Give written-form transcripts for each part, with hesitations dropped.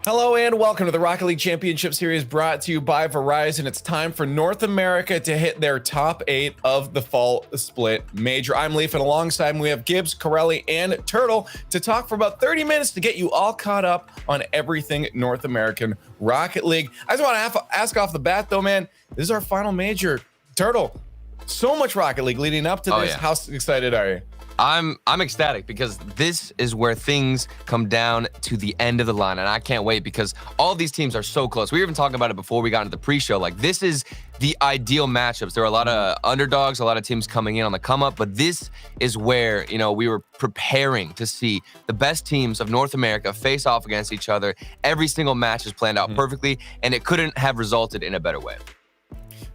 Hello and welcome to the Rocket League Championship Series brought to you by Verizon. It's time for North America to hit their top 8 of the fall split major. I'm Leaf, and alongside me we have Gibbs, Corelli, and Turtle to talk for about 30 minutes to get you all caught up on everything North American Rocket League. I just want to ask off the bat though, man, this is our final major. Turtle, so much Rocket League leading up to this. Yeah. How excited are you? I'm ecstatic because this is where things come down to the end of the line, and I can't wait because all these teams are so close. We were even talking about it before we got into the pre-show. Like, this is the ideal matchups. There are a lot of underdogs, a lot of teams coming in on the come up, but this is where, you know, we were preparing to see the best teams of North America face off against each other. Every single match is planned out perfectly, and it couldn't have resulted in a better way.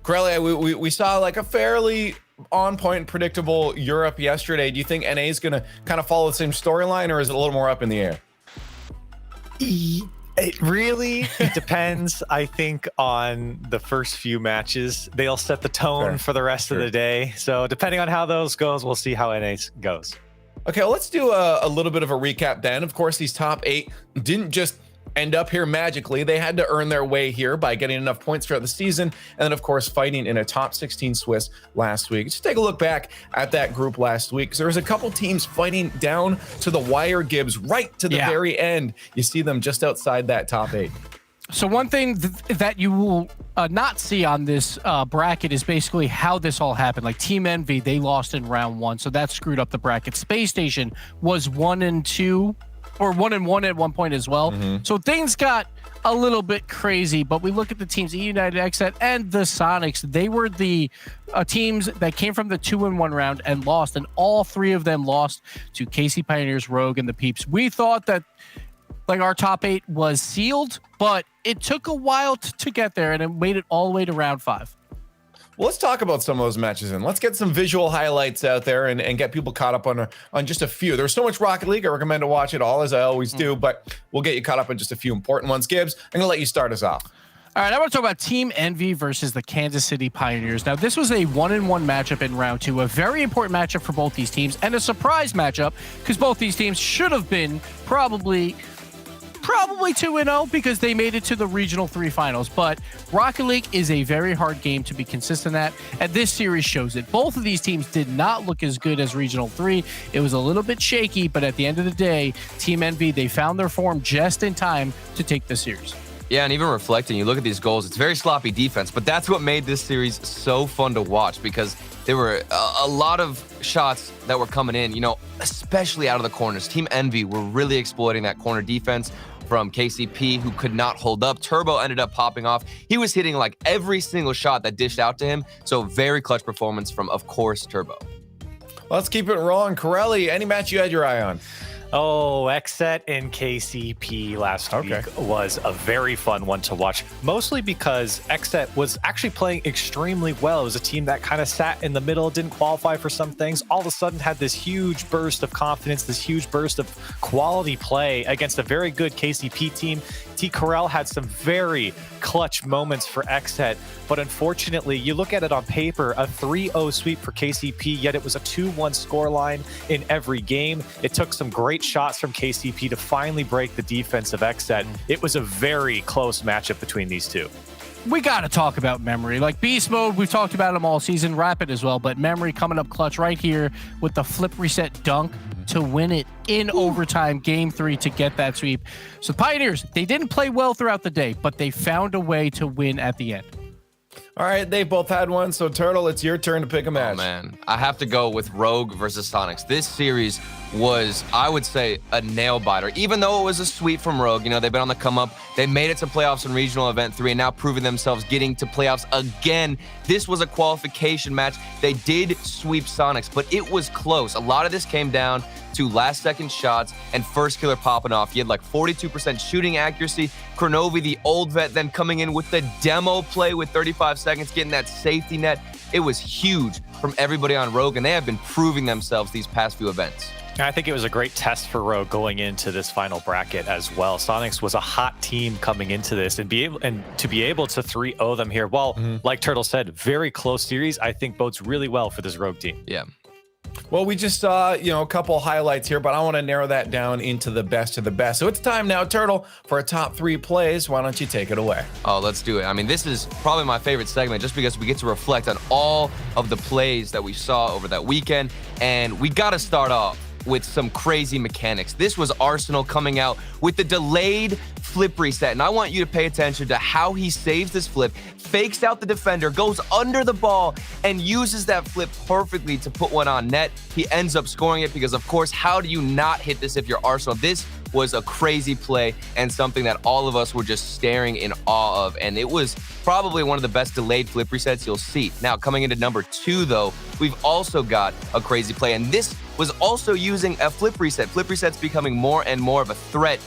Corelli, we saw like a fairly on-point, predictable Europe yesterday. Do you think NA is going to kind of follow the same storyline, or is it a little more up in the air? It really depends, I think, on the first few matches. They'll set the tone for the rest of the day. So depending on how those goes, we'll see how NA goes. Okay, well, let's do a little bit of a recap then. Of course, these top 8 didn't just end up here magically. They had to earn their way here by getting enough points throughout the season, and then of course fighting in a top 16 Swiss last week. Just take a look back at that group last week, because there was a couple teams fighting down to the wire, Gibbs, right to the very end. You see them just outside that top 8. So one thing that you will not see on this bracket is basically how this all happened. Like Team Envy, they lost in round 1, so that screwed up the bracket. Space Station was 1-2, or 1-1 at one point as well. So things got a little bit crazy, but we look at the teams, United, XSET, and the Sonics. They were the teams that came from the 2-1 round and lost, and all 3 of them lost to KC Pioneers, Rogue, and the Peeps. We thought that like our top 8 was sealed, but it took a while to get there, and it made it all the way to round 5. Well, let's talk about some of those matches and let's get some visual highlights out there and get people caught up on just a few. There's so much Rocket League. I recommend to watch it all, as I always do, but we'll get you caught up on just a few important ones. Gibbs, I'm gonna let you start us off. All right, I want to talk about Team Envy versus the Kansas City Pioneers. Now, this was a 1-1 matchup in round 2, a very important matchup for both these teams, and a surprise matchup because both these teams should have been probably 2-0 because they made it to the Regional 3 finals. But Rocket League is a very hard game to be consistent at, and this series shows it. Both of these teams did not look as good as Regional 3. It was a little bit shaky, but at the end of the day, Team Envy, they found their form just in time to take the series. Yeah, and even reflecting, you look at these goals, it's very sloppy defense, but that's what made this series so fun to watch because there were a lot of shots that were coming in, you know, especially out of the corners. Team Envy were really exploiting that corner defense from KCP, who could not hold up. Turbo ended up popping off. He was hitting like every single shot that dished out to him. So very clutch performance from, of course, Turbo. Let's keep it rolling. Corelli, any match you had your eye on? Oh, XSET and KCP last week was a very fun one to watch, mostly because XSET was actually playing extremely well. It was a team that kind of sat in the middle, didn't qualify for some things, all of a sudden had this huge burst of confidence, this huge burst of quality play against a very good KCP team. T. Corral had some very clutch moments for XSET, but unfortunately, you look at it on paper, a 3-0 sweep for KCP, yet it was a 2-1 scoreline in every game. It took some great shots from KCP to finally break the defense of XSET. It was a very close matchup between these two. We got to talk about Memory. Like Beast Mode, we've talked about him all season, Rapid as well, but Memory coming up clutch right here with the flip reset dunk to win it in overtime, game 3 to get that sweep. So Pioneers, they didn't play well throughout the day, but they found a way to win at the end. All right, they both had one, so Turtle, it's your turn to pick a match. Oh, man. I have to go with Rogue versus Sonics. This series was, I would say, a nail-biter. Even though it was a sweep from Rogue, you know, they've been on the come-up. They made it to playoffs in Regional Event 3 and now proving themselves getting to playoffs again. This was a qualification match. They did sweep Sonics, but it was close. A lot of this came down to last-second shots and first killer popping off. He had like 42% shooting accuracy. Kronovi, the old vet, then coming in with the demo play with 35 seconds, getting that safety net. It was huge from everybody on Rogue, and they have been proving themselves these past few events. I think it was a great test for Rogue going into this final bracket as well. Sonics was a hot team coming into this, and to be able to 3-0 them here, well, like Turtle said, very close series, I think bodes really well for this Rogue team. Yeah. Well, we just saw, a couple highlights here, but I want to narrow that down into the best of the best. So it's time now, Turtle, for a top 3 plays. Why don't you take it away? Oh, let's do it. I mean, this is probably my favorite segment just because we get to reflect on all of the plays that we saw over that weekend. And we got to start off with some crazy mechanics. This was Arsenal coming out with the delayed flip reset. And I want you to pay attention to how he saves this flip, fakes out the defender, goes under the ball, and uses that flip perfectly to put one on net. He ends up scoring it because, of course, how do you not hit this if you're Arsenal? This was a crazy play and something that all of us were just staring in awe of. And it was probably one of the best delayed flip resets you'll see. Now, coming into number 2, though, we've also got a crazy play. And this was also using a flip reset. Flip resets becoming more and more of a threat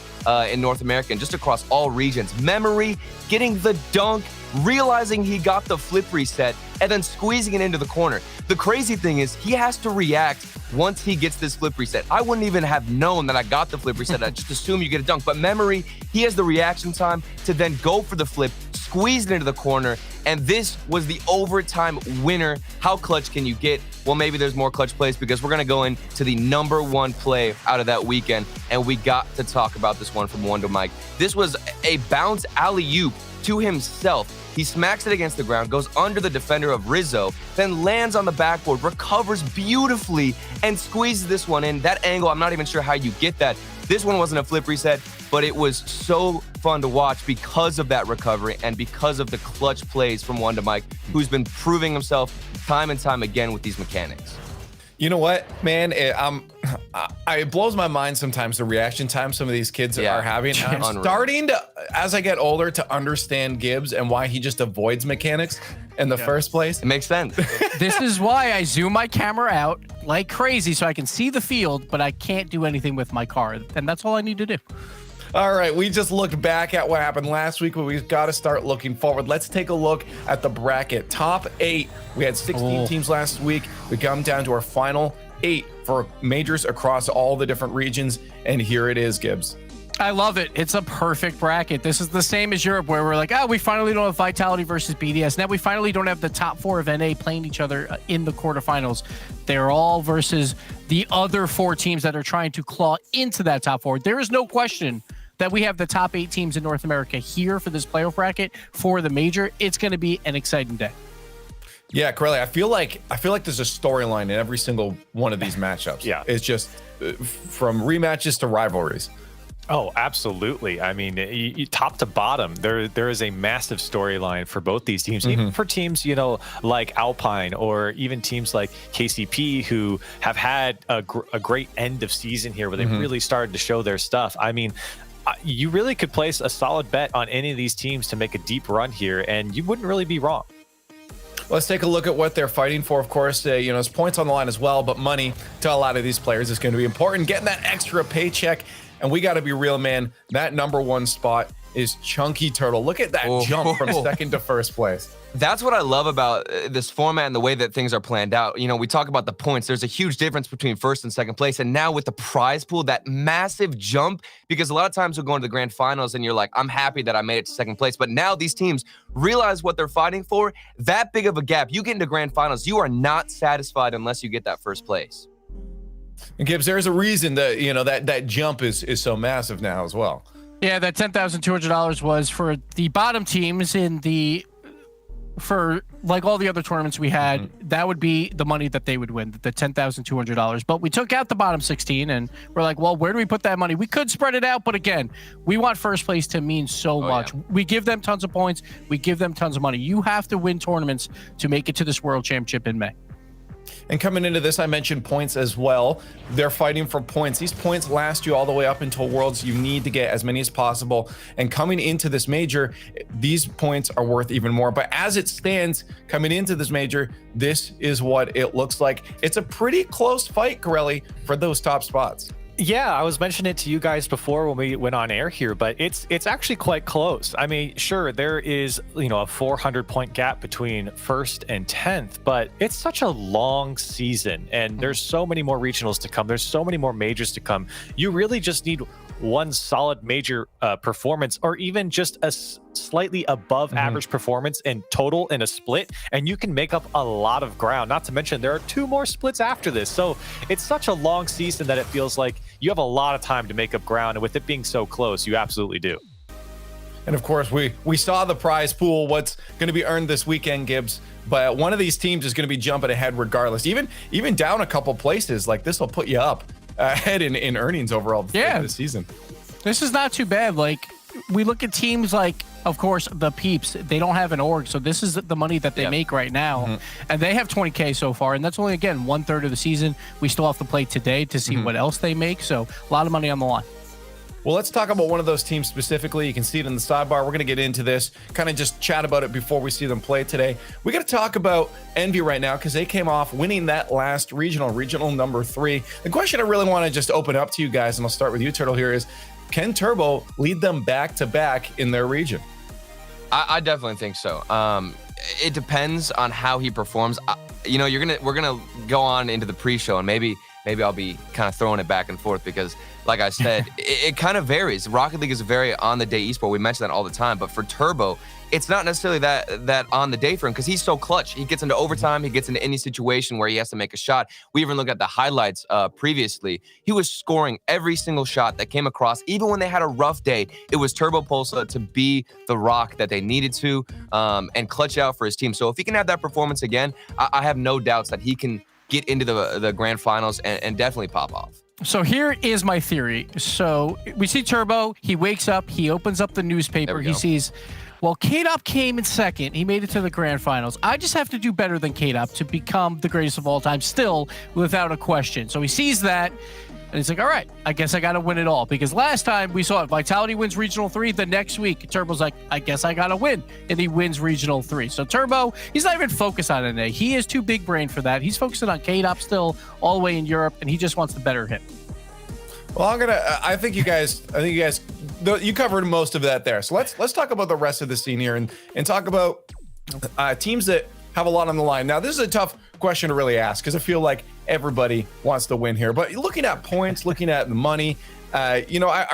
in North America and just across all regions. Memory, getting the dunk, realizing he got the flip reset, and then squeezing it into the corner. The crazy thing is he has to react once he gets this flip reset. I wouldn't even have known that I got the flip reset. I just assume you get a dunk. But Memory, he has the reaction time to then go for the flip, squeeze it into the corner, and this was the overtime winner. How clutch can you get? Well, maybe there's more clutch plays because we're going to go into the number 1 play out of that weekend, and we got to talk about this one from Wonder Mike. This was a bounce alley-oop to himself. He smacks it against the ground, goes under the defender of Rizzo, then lands on the backboard, recovers beautifully, and squeezes this one in. That angle, I'm not even sure how you get that. This one wasn't a flip reset, but it was so fun to watch because of that recovery and because of the clutch plays from Wonder Mike, who's been proving himself time and time again with these mechanics. You know what, man? It blows my mind sometimes the reaction time some of these kids are having. I'm starting to, as I get older, to understand Gibbs and why he just avoids mechanics in the first place. It makes sense. This is why I zoom my camera out like crazy so I can see the field, but I can't do anything with my car. And that's all I need to do. All right, we just looked back at what happened last week, but we've got to start looking forward. Let's take a look at the bracket. Top 8. We had 16 teams last week. We come down to our final 8 for majors across all the different regions, and here it is, Gibbs. I love it. It's a perfect bracket. This is the same as Europe, where we're like, we finally don't have Vitality versus BDS. Now we finally don't have the top 4 of NA playing each other in the quarterfinals. They're all versus the other 4 teams that are trying to claw into that top 4. There is no question that we have the top 8 teams in North America here for this playoff bracket for the major. It's going to be an exciting day. Yeah, Corelli, I feel like there's a storyline in every single one of these matchups. Yeah. It's just from rematches to rivalries. Oh, absolutely. I mean, top to bottom, there is a massive storyline for both these teams, even for teams, like Alpine or even teams like KCP, who have had a great end of season here where they really started to show their stuff. I mean, you really could place a solid bet on any of these teams to make a deep run here, and you wouldn't really be wrong. Let's take a look at what they're fighting for. Of course, there's points on the line as well, but money to a lot of these players is going to be important. Getting that extra paycheck, and we got to be real, man. That number 1 spot is Chunky Turtle. Look at that jump from second to first place. That's what I love about this format and the way that things are planned out. We talk about the points. There's a huge difference between first and second place. And now with the prize pool, that massive jump, because a lot of times we're going to the grand finals and you're like, I'm happy that I made it to second place. But now these teams realize what they're fighting for. That big of a gap. You get into grand finals, you are not satisfied unless you get that first place. And Gibbs, there's a reason that that jump is so massive now as well. Yeah, that $10,200 was for the bottom teams for like all the other tournaments we had. That would be the money that they would win, the $10,200. But we took out the bottom 16 and we're like, well, where do we put that money? We could spread it out, but again, we want first place to mean so much. Yeah. We give them tons of points. We give them tons of money. You have to win tournaments to make it to this World Championship in May. And coming into this, I mentioned points as well. They're fighting for points. These points last you all the way up until Worlds. You need to get as many as possible. And coming into this major, these points are worth even more. But as it stands, coming into this major, this is what it looks like. It's a pretty close fight, Corelli, for those top spots. Yeah, I was mentioning it to you guys before when we went on air here, but it's actually quite close. I mean, sure, there is, a 400-point gap between first and 10th, but it's such a long season, and there's so many more regionals to come. There's so many more majors to come. You really just need one solid major performance, or even just a slightly above average performance in total in a split, and you can make up a lot of ground. Not to mention there are 2 more splits after this, so it's such a long season that it feels like you have a lot of time to make up ground, and with it being so close, you absolutely do. And of course, we saw the prize pool, what's going to be earned this weekend, Gibbs. But one of these teams is going to be jumping ahead regardless. Even down a couple places, like this will put you up ahead in earnings overall this season. This is not too bad. Like, we look at teams like, of course, the Peeps. They don't have an org, so this is the money that they make right now. And they have 20K so far, and that's only, again, 1/3 of the season. We still have to play today to see what else they make, so a lot of money on the line. Well, let's talk about one of those teams specifically. You can see it in the sidebar. We're going to get into this, kind of just chat about it before we see them play today. We got to talk about Envy right now because they came off winning that last regional number 3. The question I really want to just open up to you guys, and I'll start with you, Turtle, here is, can Turbo lead them back to back in their region? I definitely think so. It depends on how he performs. We're gonna go on into the pre-show, and maybe I'll be kind of throwing it back and forth because, like I said, it kind of varies. Rocket League is a very on-the-day esport. We mention that all the time. But for Turbo, it's not necessarily that on the day for him because he's so clutch. He gets into overtime. He gets into any situation where he has to make a shot. We even looked at the highlights previously. He was scoring every single shot that came across. Even when they had a rough day, it was Turbo Pulsa to be the rock that they needed to and clutch out for his team. So if he can have that performance again, I have no doubts that he can get into the grand finals and definitely pop off. So here is my theory. So we see Turbo, he wakes up, he opens up the newspaper, he sees, well, K-Dop came in second. He made it to the grand finals. I just have to do better than K-Dop to become the greatest of all time, still without a question. So he sees that, and he's like, all right, I guess I got to win it all. Because last time we saw it, Vitality wins Regional 3. The next week, Turbo's like, I guess I got to win. And he wins Regional 3. So Turbo, he's not even focused on NA. He is too big brain for that. He's focusing on K-Dop still all the way in Europe, and he just wants to better him. Well, I think you guys, you covered most of that there. So let's talk about the rest of the scene here and talk about teams that have a lot on the line. Now, this is a tough question to really ask because I feel like everybody wants to win here. But looking at points, looking at the money, I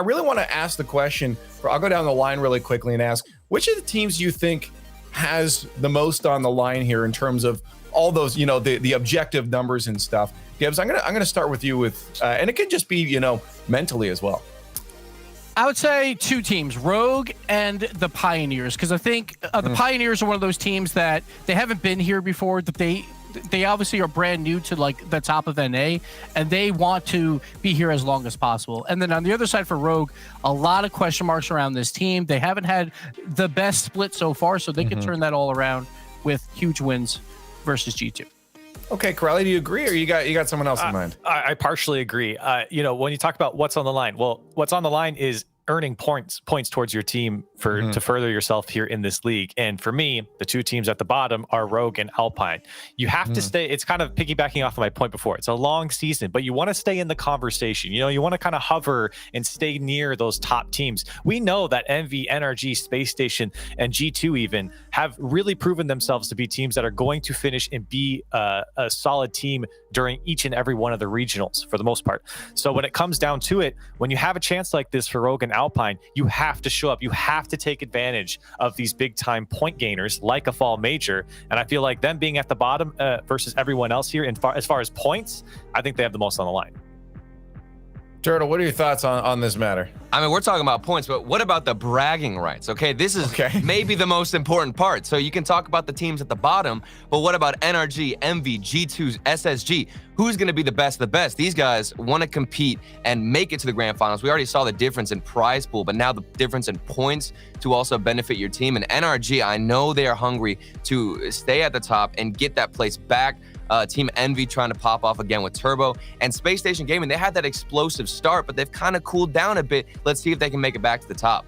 really want to ask the question. I'll go down the line really quickly and ask, which of the teams do you think has the most on the line here in terms of all those, the objective numbers and stuff? Gibbs, I'm gonna start with you with, and it could just be, mentally as well. I would say 2 teams, Rogue and the Pioneers, because I think the Pioneers are one of those teams that they haven't been here before, that they obviously are brand new to like the top of NA, and they want to be here as long as possible. And then on the other side for Rogue, a lot of question marks around this team. They haven't had the best split so far, so they can turn that all around with huge wins versus G2. Okay, Corelli, do you agree, or you got someone else in mind? I partially agree. When you talk about what's on the line, well, what's on the line is earning points towards your team to further yourself here in this league. And for me, the 2 teams at the bottom are Rogue and Alpine. You have to stay. It's kind of piggybacking off of my point before. It's a long season, but you want to stay in the conversation. You want to kind of hover and stay near those top teams. We know that Envy, NRG, Space Station, and G2 even have really proven themselves to be teams that are going to finish and be a solid team during each and every one of the regionals for the most part. So when it comes down to it, when you have a chance like this for Rogue and Alpine, you have to show up. You have to take advantage of these big time point gainers like a fall major. And I feel like them being at the bottom versus everyone else here, as far as points, I think they have the most on the line. Turtle, what are your thoughts on this matter? I mean, we're talking about points, but what about the bragging rights? Okay, this is maybe the most important part. So you can talk about the teams at the bottom, but what about NRG, MV, G2, SSG? Who's going to be the best of the best? These guys want to compete and make it to the grand finals. We already saw the difference in prize pool, but now the difference in points to also benefit your team. And NRG, I know they are hungry to stay at the top and get that place back. Team Envy trying to pop off again with Turbo, and Space Station Gaming, they had that explosive start, but they've kind of cooled down a bit. Let's see if they can make it back to the top.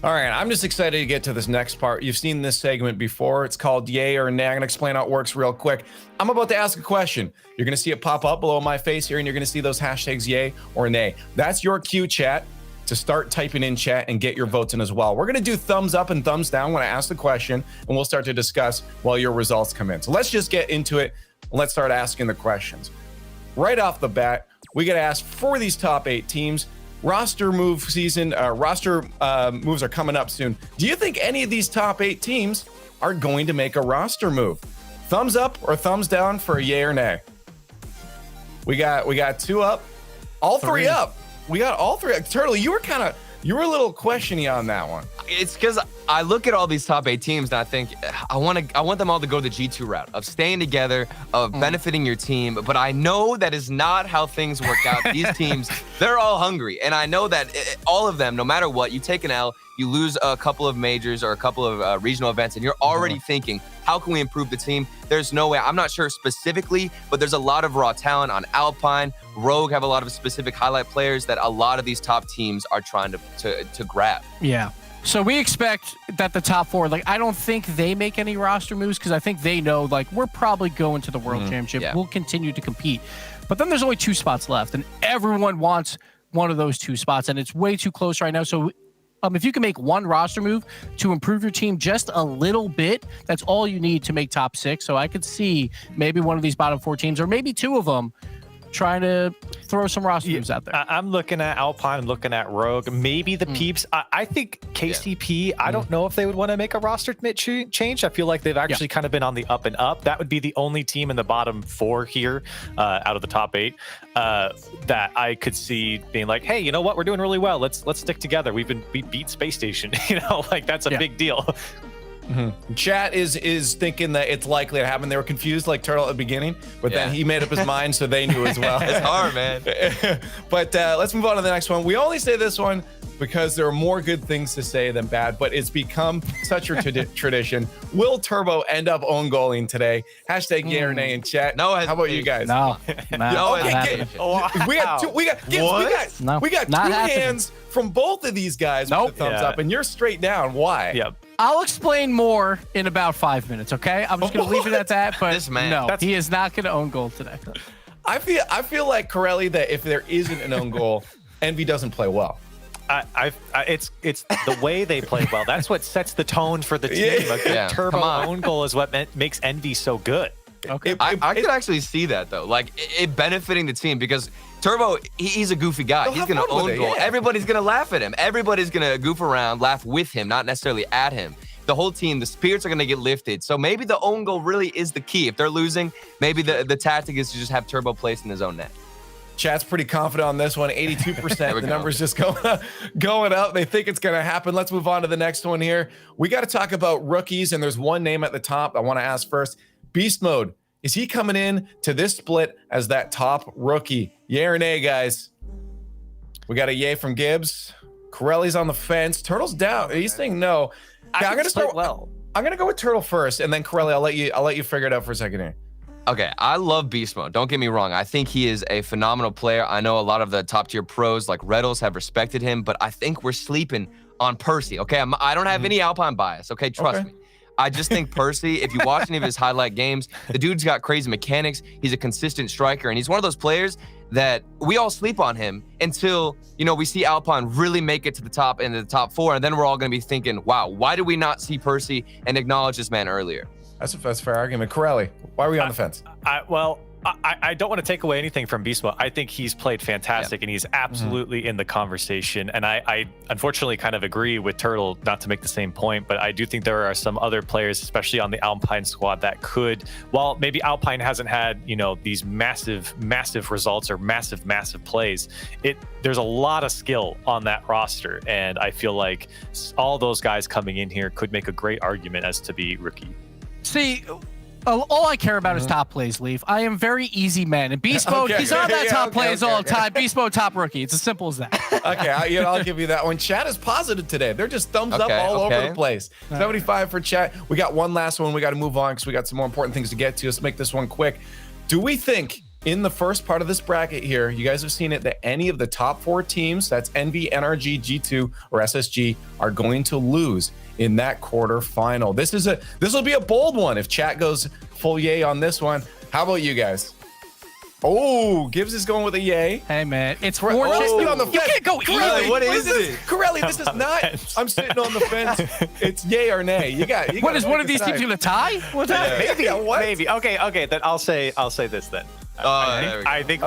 All right, I'm just excited to get to this next part. You've seen this segment before. It's called Yay or Nay. I'm gonna explain how it works real quick. I'm about to ask a question. You're gonna see it pop up below my face here, and you're gonna see those hashtags Yay or Nay. That's your cue, chat, to start typing in chat and get your votes in as well. We're gonna do thumbs up and thumbs down when I ask the question, and we'll start to discuss while your results come in. So let's just get into it. Let's start asking the questions. Right off the bat, we got to ask for these top 8 teams, roster move season. Roster moves are coming up soon. Do you think any of these top 8 teams are going to make a roster move? Thumbs up or thumbs down for a yay or nay? We got 2 up, all 3 up. We got all 3. Turtle, you were a little questiony on that one. It's because I look at all these top 8 teams and I think I want them all to go the G2 route of staying together, of benefiting your team. But I know that is not how things work out. These teams, they're all hungry. And I know that all of them, no matter what, you take an L, you lose a couple of majors or a couple of regional events, and you're already thinking, how can we improve the team? There's no way. I'm not sure specifically, but there's a lot of raw talent on Alpine. Rogue have a lot of specific highlight players that a lot of these top teams are trying to grab. Yeah. So we expect that the top 4, like, I don't think they make any roster moves because I think they know, like, we're probably going to the World Championship. Yeah. We'll continue to compete. But then there's only 2 spots left, and everyone wants one of those 2 spots, and it's way too close right now. So if you can make one roster move to improve your team just a little bit, that's all you need to make top 6. So I could see maybe one of these bottom 4 teams, or maybe 2 of them, trying to throw some roster moves out there. I'm looking at Alpine, I'm looking at Rogue, maybe the Peeps. I think KCP, I don't know if they would want to make a roster change. I feel like they've actually kind of been on the up and up. That would be the only team in the bottom 4 here out of the top 8 that I could see being like, hey, you know what? We're doing really well. Let's stick together. We beat Space Station. Like that's a big deal. Chat is thinking that it's likely to happen. They were confused like Turtle at the beginning, but then he made up his mind, so they knew as well. It's hard, man. But let's move on to the next one. We only say this one because there are more good things to say than bad, but it's become such a tradition. Will Turbo end up own goaling today? Hashtag yay or nay in chat. No, how about you guys? No. Okay, we got 2 hands from both of these guys with the thumbs up, and you're straight down. Why? Yep. I'll explain more in about 5 minutes, okay? I'm just going to leave it at that, but This man. no, he is not going to own goal today. I feel like, Corelli, that if there isn't an own goal, Envy doesn't play well. It's the way they play well. That's what sets the tone for the team. A good turbo own goal is what makes Envy so good. Okay. I could actually see that, though. Like, it benefiting the team because Turbo, he's a goofy guy. He's going to own goal. Everybody's going to laugh at him. Everybody's going to goof around, laugh with him, not necessarily at him. The whole team, the spirits are going to get lifted. So maybe the own goal really is the key. If they're losing, maybe the tactic is to just have Turbo placed in his own net. Chat's pretty confident on this one. 82%. The number's just going up. They think it's going to happen. Let's move on to the next one here. We got to talk about rookies, and there's one name at the top I want to ask first. Beast Mode. Is he coming in to this split as that top rookie? Yay or nay, guys? We got a yay from Gibbs. Corelli's on the fence. Turtle's down. He's saying no. Okay, I'm gonna go with Turtle first, and then Corelli, I'll let you figure it out for a second here. Okay, I love Beast Mode. Don't get me wrong. I think he is a phenomenal player. I know a lot of the top tier pros like Reddles have respected him, but I think we're sleeping on Percy. Okay, I don't have any Alpine bias. Okay, trust me. I just think Percy, if you watch any of his highlight games, the dude's got crazy mechanics. He's a consistent striker, and he's one of those players that we all sleep on him until, we see Alpine really make it to the top into the top 4, and then we're all going to be thinking, wow, why did we not see Percy and acknowledge this man earlier? That's a fair argument. Corelli, why are we on the fence? I don't want to take away anything from Beast Mode. I think he's played fantastic, and he's absolutely in the conversation. And I unfortunately kind of agree with Turtle, not to make the same point, but I do think there are some other players, especially on the Alpine squad, that could, while maybe Alpine hasn't had, these massive results or massive plays, there's a lot of skill on that roster. And I feel like all those guys coming in here could make a great argument as to be rookie. See, all I care about is top plays, Leaf. I am very easy man. And Beast Mode, he's on that top plays all the time. Beast Mode, top rookie. It's as simple as that. Okay, I'll give you that one. Chat is positive today. They're just thumbs up all over the place. 75 for chat. We got one last one. We got to move on because we got some more important things to get to. Let's make this one quick. Do we think in the first part of this bracket here, you guys have seen it, that any of the top 4 teams, that's Envy, NRG, G2, or SSG, are going to lose in that quarterfinal? This will be a bold one if chat goes full yay on this one. How about you guys? Oh, Gibbs is going with a yay. Hey man, it's on the fence. You can't go Corelli, easy. what is it? Corelli, this is not. I'm sitting on the fence. It's yay or nay. You what is one of these teams gonna tie? What's that? Maybe. Maybe. Okay. Then I'll say this then. I think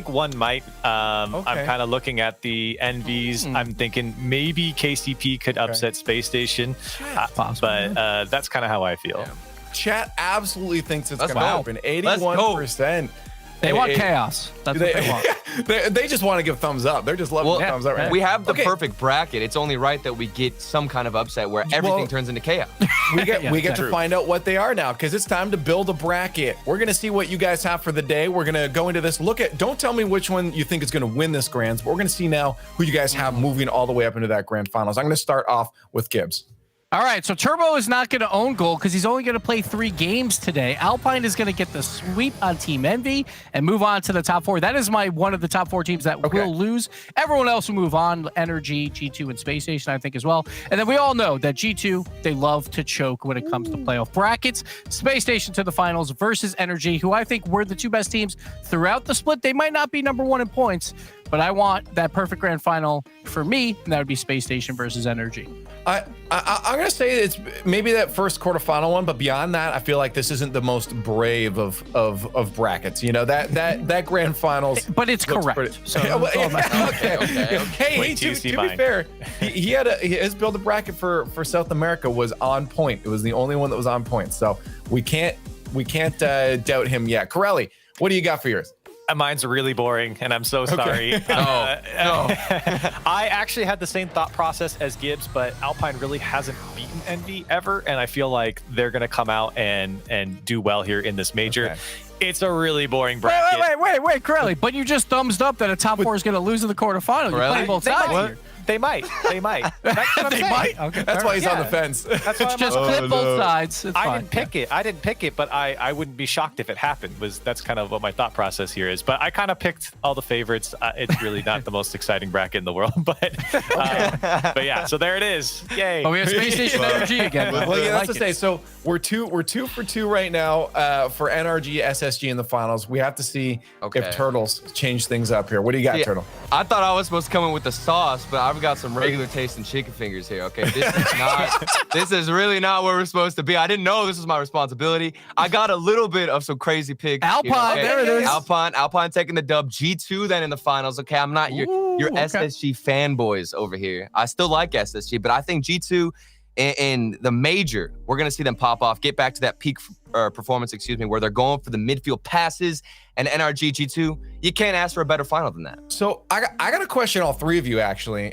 one might. I'm kind of looking at the NVs. I'm thinking maybe KCP could upset Space Station, but that's kind of how I feel. Chat absolutely thinks it's going to happen. 81%. They want chaos. That's what they want. They just want to give thumbs up. They're just loving thumbs up. Right? We have the perfect bracket. It's only right that we get some kind of upset where everything turns into chaos. We get to find out what they are now, because it's time to build a bracket. We're going to see what you guys have for the day. We're going to go into this. Don't tell me which one you think is going to win this Grands, but we're going to see now who you guys have moving all the way up into that Grand Finals. I'm going to start off with Gibbs. All right, so Turbo is not going to own gold because he's only going to play 3 games today. Alpine is going to get the sweep on Team Envy and move on to the top 4. That is one of the top 4 teams that will lose. Everyone else will move on. Energy, G2, and Space Station, I think, as well. And then we all know that G2, they love to choke when it comes to playoff brackets. Space Station to the finals versus Energy, who I think were the 2 best teams throughout the split. They might not be number 1 in points, but I want that perfect grand final for me, and that would be Space Station versus Energy. I'm gonna say it's maybe that first quarterfinal one, but beyond that, I feel like this isn't the most brave of brackets. You know, that grand finals. But it's correct. So okay. Hey, to be fair, he had his build a bracket for South America was on point. It was the only one that was on point. So we can't doubt him yet. Corelli, what do you got for yours? Mine's really boring, and I'm so sorry. No. I actually had the same thought process as Gibbs, but Alpine really hasn't beaten Envy ever, and I feel like they're going to come out and do well here in this major. Okay. It's a really boring bracket. Wait, Corelli, but you just thumbs up that a top 4 is going to lose in the quarterfinal. You're playing both sides here. They might. That's what they might. Okay, that's why he's on the fence. That's why just clip both sides. I didn't pick it, but I wouldn't be shocked if it happened. That's kind of what my thought process here is. But I kind of picked all the favorites. It's really not the most exciting bracket in the world, but yeah. So there it is. Yay! Oh, we have Space Station Energy again. Well, yeah, that's to say. So we're two for 2 right now for NRG SSG in the finals. We have to see if Turtles change things up here. What do you got, Turtle? I thought I was supposed to come in with the sauce, but I've got some regular tasting chicken fingers here. Okay, this is really not where we're supposed to be. I didn't know this was my responsibility. I got a little bit of some crazy picks. Alpine, there it is. Alpine taking the dub. G2 then in the finals. Okay, I'm not your SSG fanboys over here. I still like SSG, but I think G2 in the major, we're going to see them pop off, get back to that peak performance, where they're going for the midfield passes. And NRG G2, you can't ask for a better final than that. So I got to question all 3 of you, actually.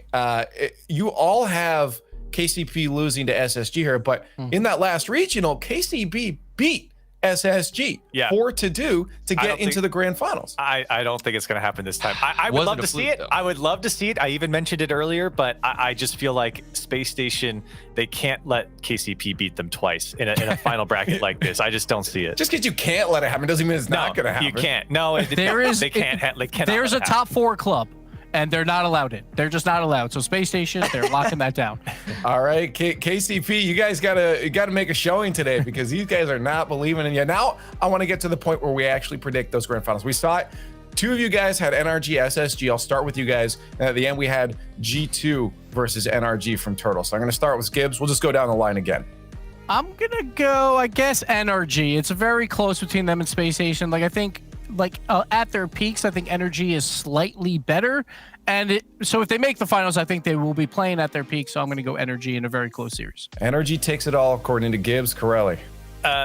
You all have KCP losing to SSG here, but in that last regional, KCP beat SSG 4-2 to get into the grand finals. I don't think it's going to happen this time. I would love to see it. I would love to see it. I even mentioned it earlier, but I just feel like Space Station, they can't let KCP beat them twice in a final bracket like this. I just don't see it. Just because you can't let it happen doesn't mean it's not going to happen. You can't. No, they can't. There's a top 4 club. And they're not allowed it. They're just not allowed. So Space Station, they're locking that down. All right, KCP, you guys gotta make a showing today because these guys are not believing in you. Now I want to get to the point where we actually predict those grand finals. We saw it. 2 of you guys had NRG SSG. I'll start with you guys. And at the end, we had G2 versus NRG from Turtle. So I'm gonna start with Gibbs. We'll just go down the line again. I'm gonna go, I guess, NRG. It's very close between them and Space Station. I think at their peaks, I think Energy is slightly better. And so if they make the finals, I think they will be playing at their peak. So I'm going to go Energy in a very close series. Energy takes it all, according to Gibbs. Corelli.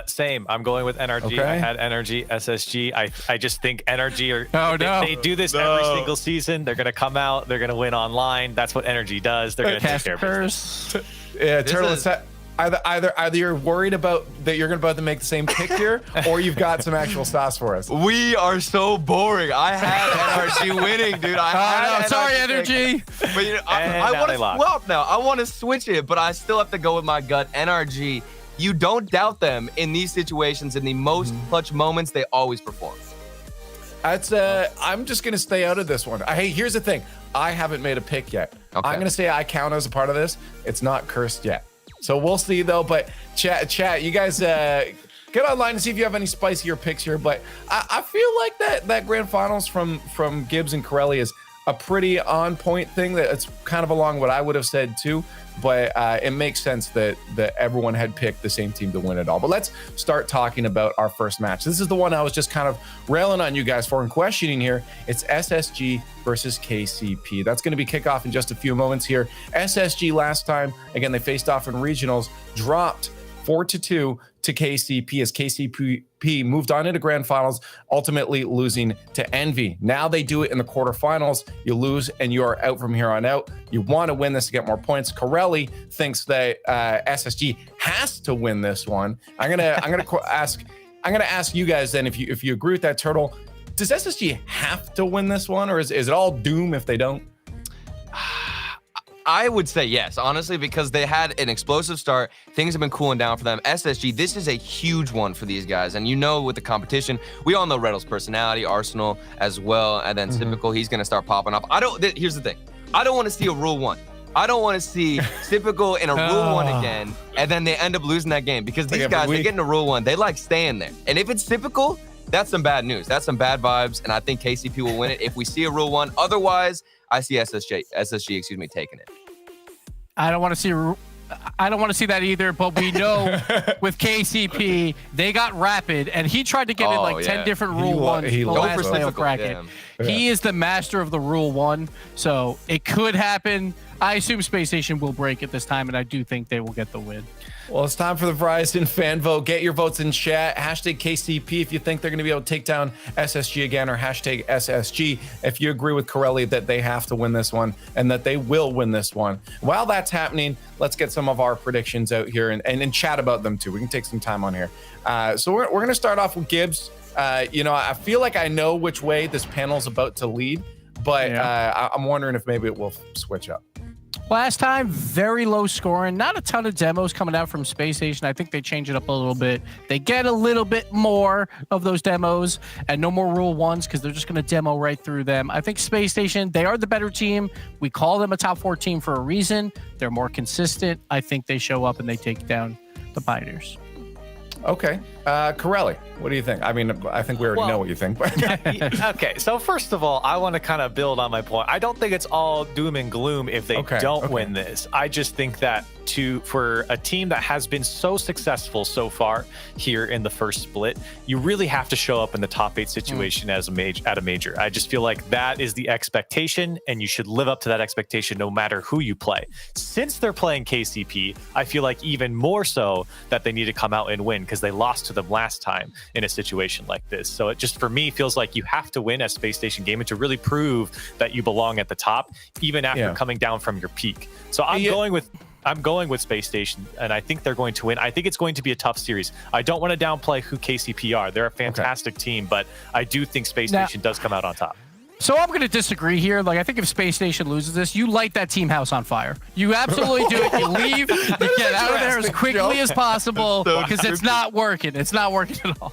Same. I'm going with NRG. Okay. I had Energy, SSG. I just think Energy they do this every single season. They're going to come out. They're going to win online. That's what Energy does. They're going to take care of business. Yeah, Turtle. Either you're worried about that you're about to make the same pick here, or you've got some actual sauce for us. We are so boring. I had NRG winning, dude. Sorry, Energy. But I want to swap now. I want to switch it, but I still have to go with my gut. NRG. You don't doubt them in these situations. In the most clutch moments, they always perform. That's I'm just gonna stay out of this one. Hey, here's the thing. I haven't made a pick yet. Okay. I'm gonna say I count as a part of this. It's not cursed yet. So we'll see though, but chat, you guys get online and see if you have any spicier picks here. But I feel like that grand finals from Gibbs and Corelli is a pretty on point thing that it's kind of along what I would have said too, but it makes sense that everyone had picked the same team to win it all. But let's start talking about our first match. This is the one I was just kind of railing on you guys for and questioning here. It's SSG versus KCP. That's going to be kickoff in just a few moments here. SSG last time, again, they faced off in regionals, dropped 4-2 to KCP as KCP moved on into grand finals, ultimately losing to Envy. Now they do it in the quarterfinals. You lose and you are out from here on out. You want to win this to get more points. Corelli thinks that SSG has to win this one. I'm gonna ask you guys then if you agree with that, Turtle. Does SSG have to win this one, or is it all doom if they don't? I would say yes, honestly, because they had an explosive start. Things have been cooling down for them. SSG, this is a huge one for these guys. And with the competition, we all know Reddle's personality, Arsenal as well, and then Typical, he's going to start popping up. Here's the thing. I don't want to see a Rule 1. I don't want to see Typical in a Rule 1 again, and then they end up losing that game. Because these guys, they get in a Rule 1, they like staying there. And if it's Typical, that's some bad news. That's some bad vibes, and I think KCP will win it if we see a Rule 1. Otherwise, I see SSG taking it. I don't want to see that either, but we know with KCP, they got Rapid, and he tried to get in 10 different Rule 1s the last playoff bracket. Yeah. He is the master of the Rule 1, so it could happen. I assume Space Station will break it this time, and I do think they will get the win. Well, it's time for the Verizon fan vote. Get your votes in chat. Hashtag KCP if you think they're going to be able to take down SSG again, or hashtag SSG if you agree with Corelli that they have to win this one and that they will win this one. While that's happening, let's get some of our predictions out here and chat about them too. We can take some time on here. So we're going to start off with Gibbs. I feel like I know which way this panel's about to lead, but I'm wondering if maybe it will switch up. Last time, very low scoring. Not a ton of demos coming out from Space Station. I think they change it up a little bit. They get a little bit more of those demos and no more Rule 1s because they're just going to demo right through them. I think Space Station, they are the better team. We call them a top 4 team for a reason. They're more consistent. I think they show up and they take down the Pioneers. Okay. Corelli, what do you think? I mean, I think we already know what you think. Okay, so first of all, I want to kind of build on my point. I don't think it's all doom and gloom if they don't win this. I just think that for a team that has been so successful so far here in the first split, you really have to show up in the top 8 situation at a major. I just feel like that is the expectation, and you should live up to that expectation no matter who you play. Since they're playing KCP, I feel like even more so that they need to come out and win because they lost to them last time in a situation like this. So it just, for me, feels like you have to win as Space Station Gaming to really prove that you belong at the top, even after coming down from your peak. So I'm going with Space Station, and I think they're going to win. I think it's going to be a tough series. I don't want to downplay who KCP are. They're a fantastic team, but I do think Space Station does come out on top. So I'm going to disagree here. I think if Space Station loses this, you light that team house on fire. You absolutely do it. You leave, you get out of there as quickly as possible because it's not working. It's not working at all.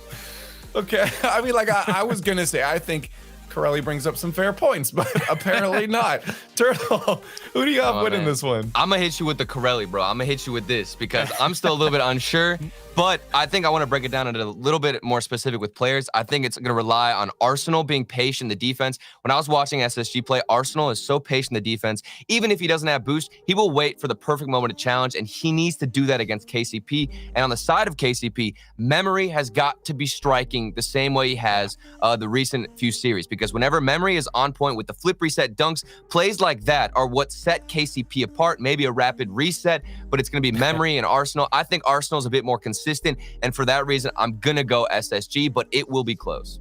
Okay. I mean, I was going to say, I think Corelli brings up some fair points, but apparently not. Turtle, who do you have winning this one? I'm going to hit you with the Corelli, bro. I'm going to hit you with this because I'm still a little bit unsure. But I think I want to break it down into a little bit more specific with players. I think it's going to rely on Arsenal being patient in the defense. When I was watching SSG play, Arsenal is so patient in the defense. Even if he doesn't have boost, he will wait for the perfect moment to challenge, and he needs to do that against KCP. And on the side of KCP, Memory has got to be striking the same way he has the recent few series, because whenever Memory is on point with the flip reset dunks, plays like that are what set KCP apart. Maybe a rapid reset, but it's going to be Memory and Arsenal. I think Arsenal is a bit more consistent, and for that reason, I'm gonna go SSG, but it will be close.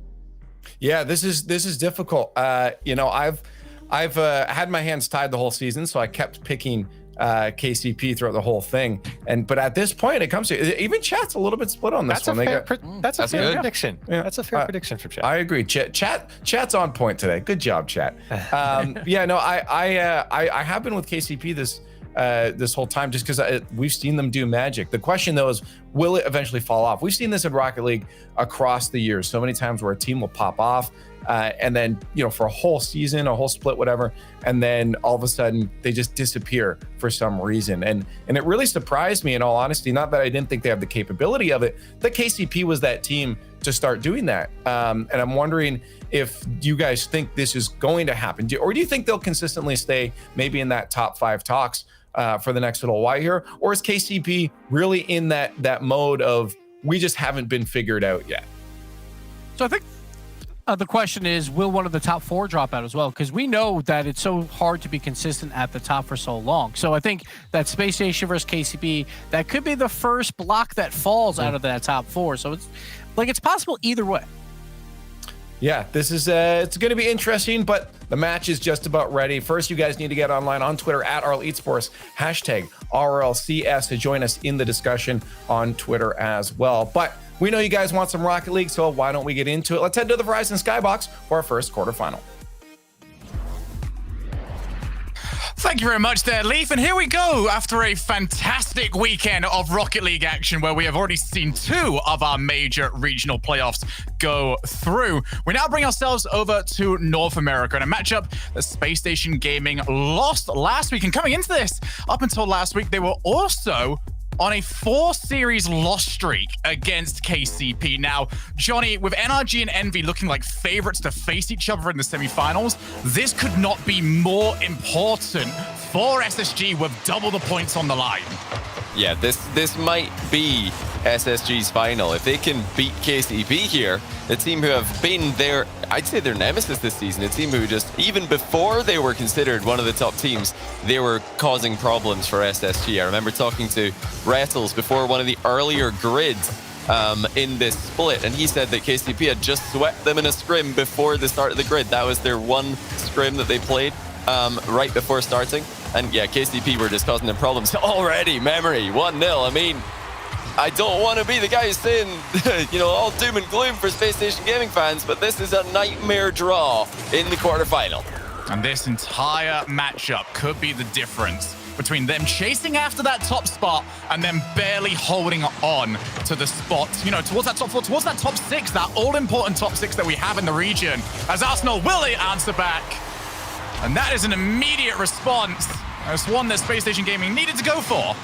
Yeah, this is difficult. I've had my hands tied the whole season, so I kept picking KCP throughout the whole thing. But at this point, it comes to even chat's a little bit split on this that's one. That's a fair prediction. Yeah. That's a fair prediction from chat. I agree. Chat's on point today. Good job, chat. I have been with KCP this whole time just because we've seen them do magic. The question though is, will it eventually fall off? We've seen this in Rocket League across the years so many times where a team will pop off and then for a whole season, a whole split, whatever, and then all of a sudden they just disappear for some reason. And it really surprised me, in all honesty, not that I didn't think they have the capability of it, that KCP was that team to start doing that. And I'm wondering if you guys think this is going to happen, or do you think they'll consistently stay maybe in that top 5 talks for the next little while here? Or is KCP really in that mode of we just haven't been figured out yet? So I think the question is, will one of the top 4 drop out as well? Because we know that it's so hard to be consistent at the top for so long. So I think that Space Station versus KCP, that could be the first block that falls out of that top 4. So it's possible either way. Yeah, this is it's going to be interesting, but the match is just about ready. First, you guys need to get online on Twitter at RL Esports, hashtag RLCS, to join us in the discussion on Twitter as well. But we know you guys want some Rocket League, so why don't we get into it? Let's head to the Verizon Skybox for our first quarterfinal. Thank you very much there, Leaf. And here we go after a fantastic weekend of Rocket League action where we have already seen 2 of our major regional playoffs go through. We now bring ourselves over to North America in a matchup that Space Station Gaming lost last week. And coming into this, up until last week, they were also on a 4-series loss streak against KCP. Now, Johnny, with NRG and Envy looking like favorites to face each other in the semifinals, this could not be more important for SSG with double the points on the line. Yeah, this might be SSG's final. If they can beat KCP here, the team who have been their, I'd say their nemesis this season, a team who just, even before they were considered one of the top teams, they were causing problems for SSG. I remember talking to Rattles before one of the earlier grids in this split, and he said that KCP had just swept them in a scrim before the start of the grid. That was their one scrim that they played right before starting. And yeah, KCP were just causing them problems already. Memory, 1-0. I mean, I don't want to be the guy who's saying, all doom and gloom for Space Station Gaming fans, but this is a nightmare draw in the quarterfinal. And this entire matchup could be the difference between them chasing after that top spot and them barely holding on to the spot, towards that top 4, towards that top 6, that all-important top 6 that we have in the region, as Arsenal will answer back. And that is an immediate response. It's one that Space Station Gaming needed to go for.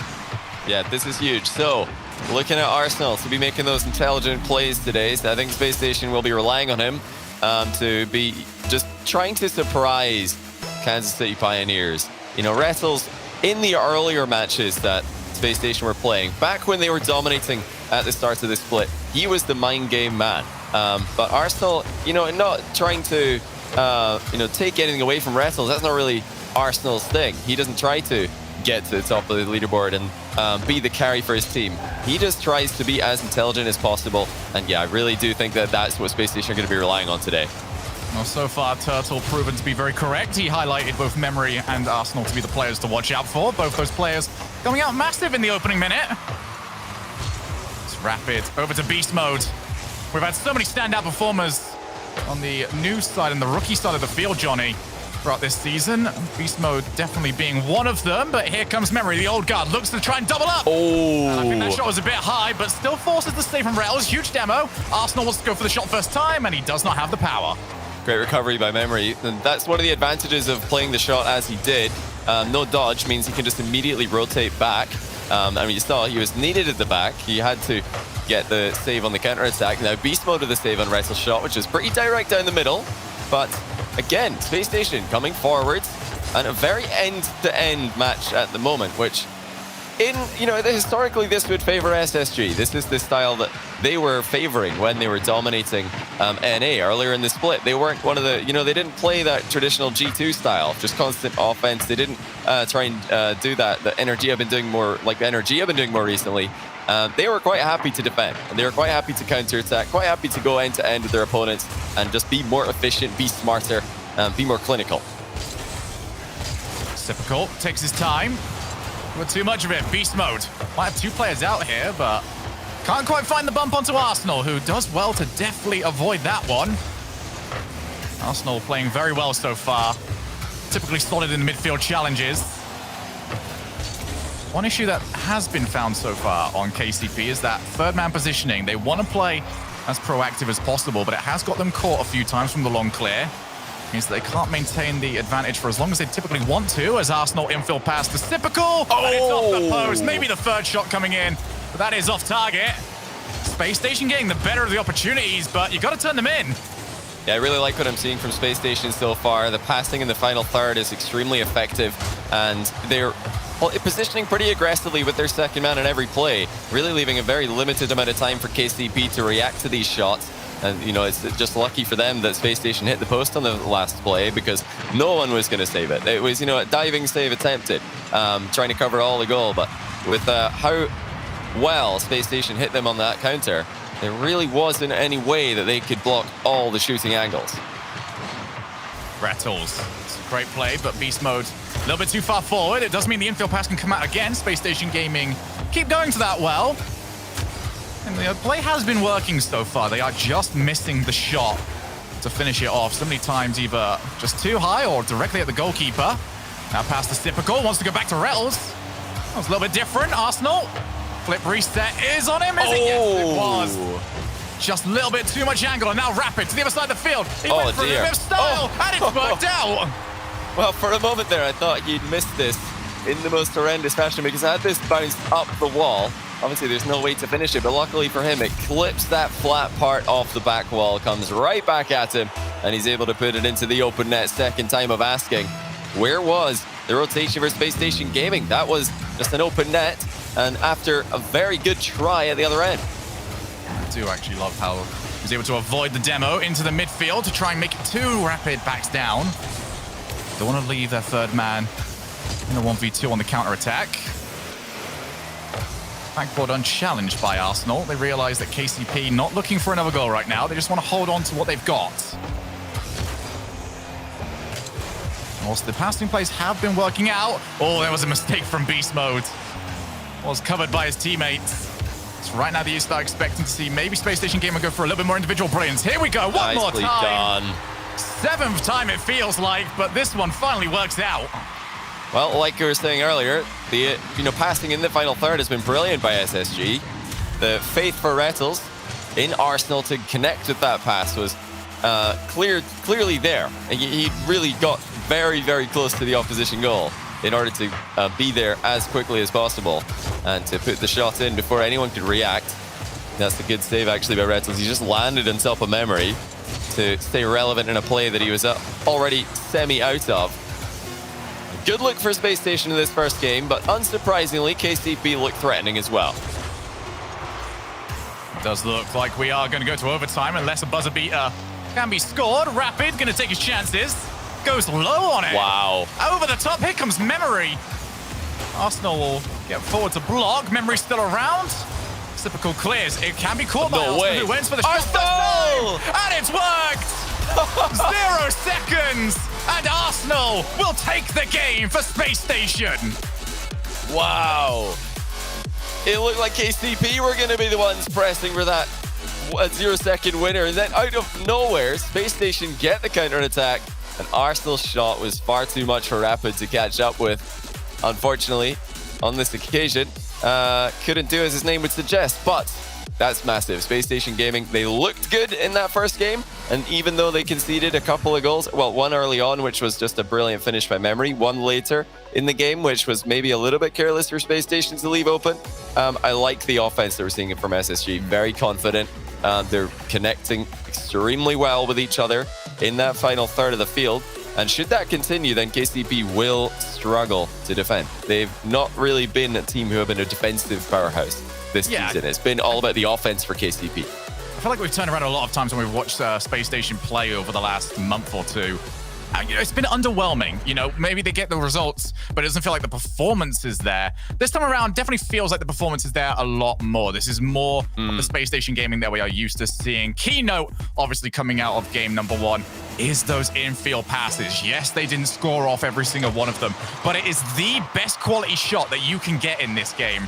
Yeah, this is huge. So, looking at Arsenal to be making those intelligent plays today. So I think Space Station will be relying on him to be just trying to surprise Kansas City Pioneers. Rattles, in the earlier matches that Space Station were playing, back when they were dominating at the start of the split, he was the mind game man. But Arsenal, not trying to take anything away from Rattles. That's not really Arsenal's thing. He doesn't try to get to the top of the leaderboard and be the carry for his team. He just tries to be as intelligent as possible. And yeah, I really do think that that's what Space Station are going to be relying on today. Well, so far, Turtle proven to be very correct. He highlighted both Memory and Arsenal to be the players to watch out for. Both those players going out massive in the opening minute. It's Rapid over to Beast Mode. We've had so many standout performers on the new side and the rookie side of the field, Johnny, throughout this season. Beast Mode definitely being one of them, but here comes Memory, the old guard, looks to try and double up. Oh! I think that shot was a bit high, but still forces the save from Rails. Huge demo. Arsenal wants to go for the shot first time, and he does not have the power. Great recovery by Memory. And that's one of the advantages of playing the shot as he did. No dodge means he can just immediately rotate back. You saw he was needed at the back. He had to get the save on the counter-attack. Now Beast Mode with the save on Rattle's shot, which is pretty direct down the middle. But again, Space Station coming forwards, and a very end-to-end match at the moment, which historically this would favor SSG. This is the style that they were favoring when they were dominating NA earlier in the split. They weren't one of the, they didn't play that traditional G2 style, just constant offense. They didn't try and do that. The Energy have been doing more, like Energy have been doing more recently. They were quite happy to defend, and they were quite happy to counter-attack, quite happy to go end-to-end with their opponents and just be more efficient, be smarter, be more clinical. Typical, takes his time. But too much of it. Beast Mode might have 2 players out here, but can't quite find the bump onto Arsenal, who does well to definitely avoid that one. Arsenal playing very well so far. Typically solid in the midfield challenges. One issue that has been found so far on KCP is that third man positioning. They want to play as proactive as possible, but it has got them caught a few times from the long clear. Means that they can't maintain the advantage for as long as they typically want to, as Arsenal infill pass the typical. Oh! And it's off the post. Maybe the third shot coming in, but that is off target. Space Station getting the better of the opportunities, but you got to turn them in. Yeah, I really like what I'm seeing from Space Station so far. The passing in the final third is extremely effective, and they're positioning pretty aggressively with their second man in every play, really leaving a very limited amount of time for KCP to react to these shots. And, you know, it's just lucky for them that Space Station hit the post on the last play, because no one was going to save it. It was, you know, a diving save attempted, trying to cover all the goal. But with how well Space Station hit them on that counter, there really wasn't any way that they could block all the shooting angles. Rattles. It's a great play, but Beast Mode a little bit too far forward. It does mean the infield pass can come out again. Space Station Gaming keep going to that well. And the play has been working so far. They are just missing the shot to finish it off. So many times either just too high or directly at the goalkeeper. Now past the Typical, wants to go back to Rattles. That was a little bit different. Arsenal. Flip reset is on him. Is it? Yes, it was. Just a little bit too much angle. And now Rapid to the other side of the field. He went for a bit of style, and it's worked out. Well, for a moment there, I thought he'd missed this in the most horrendous fashion, because had this bounced up the wall, obviously there's no way to finish it, but luckily for him, it clips that flat part off the back wall, comes right back at him, and he's able to put it into the open net. Second time of asking. Where was the rotation for Space Station Gaming? That was just an open net, and after a very good try at the other end. I do actually love how he was able to avoid the demo into the midfield to try and make it too Rapid backs down. Don't want to leave their third man in the 1v2 on the counter-attack. Backboard unchallenged by Arsenal. They realize that KCP not looking for another goal right now. They just want to hold on to what they've got. Also, the passing plays have been working out. Oh, there was a mistake from Beast Mode. Was covered by his teammates. So right now, you start expecting to see maybe Space Station Gamer go for a little bit more individual brilliance. Here we go, one more time. Done. 7th time it feels like, but this one finally works out. Well, like you were saying earlier, the passing in the final third has been brilliant by SSG. The faith for Rattles in Arsenal to connect with that pass was clearly there. He really got very, very close to the opposition goal in order to be there as quickly as possible and to put the shot in before anyone could react. That's a good save actually by Rattles. He just landed on top of memory to stay relevant in a play that he was already semi-out of. Good look for Space Station in this first game, but unsurprisingly, KCP looked threatening as well. It does look like we are going to go to overtime unless a buzzer beater can be scored. Rapid going to take his chances. Goes low on it. Wow. Over the top. Here comes Memory. Arsenal will get forward to block. Memory still around. Typical clears. It can be caught by Arsenal, who wins for the shot first time. And it's worked. 0 seconds. And Arsenal will take the game for Space Station. Wow. It looked like KCP were going to be the ones pressing for that 0-second winner. And then out of nowhere, Space Station get the counter-attack. And Arsenal's shot was far too much for Rapid to catch up with. Unfortunately, on this occasion, couldn't do as his name would suggest, but that's massive. Space Station Gaming, they looked good in that first game, and even though they conceded a couple of goals, well, one early on, which was just a brilliant finish by Memory, one later in the game, which was maybe a little bit careless for Space Station to leave open. I like the offense that we're seeing from SSG, very confident. They're connecting extremely well with each other in that final third of the field. And should that continue, then KCP will struggle to defend. They've not really been a team who have been a defensive powerhouse this season. It's been all about the offense for KCP. I feel like we've turned around a lot of times when we've watched Space Station play over the last month or two. It's been underwhelming. Maybe they get the results, but it doesn't feel like the performance is there. This time around, definitely feels like the performance is there a lot more. This is more of the Space Station Gaming that we are used to seeing. Keynote, obviously, coming out of game number 1 is those infield passes. Yes, they didn't score off every single one of them, but it is the best quality shot that you can get in this game.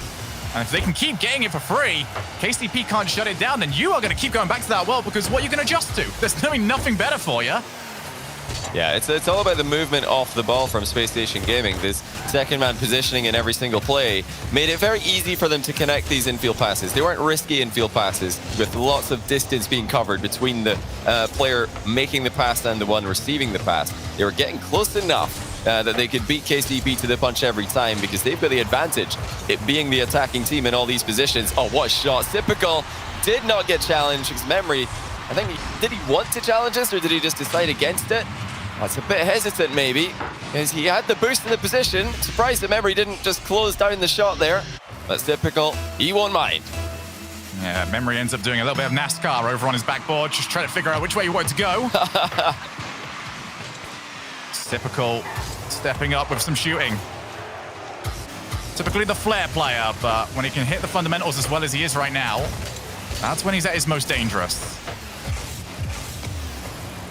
And if they can keep getting it for free, KCP can't shut it down, then you are going to keep going back to that well, because what you can adjust to. There's nothing better for you. Yeah, it's all about the movement off the ball from Space Station Gaming. This second man positioning in every single play made it very easy for them to connect these infield passes. They weren't risky infield passes with lots of distance being covered between the player making the pass and the one receiving the pass. They were getting close enough that they could beat KCP to the punch every time because they've got the advantage, it being the attacking team in all these positions. Oh, what a shot. Typical did not get challenged. His memory, I think, did he want to challenge us or did he just decide against it? That's a bit hesitant maybe, because he had the boost in the position. Surprised that memory didn't just close down the shot there. That's typical. He won't mind. Yeah, memory ends up doing a little bit of NASCAR over on his backboard, just trying to figure out which way he wanted to go. Typical stepping up with some shooting. Typically the flair player, but when he can hit the fundamentals as well as he is right now, that's when he's at his most dangerous.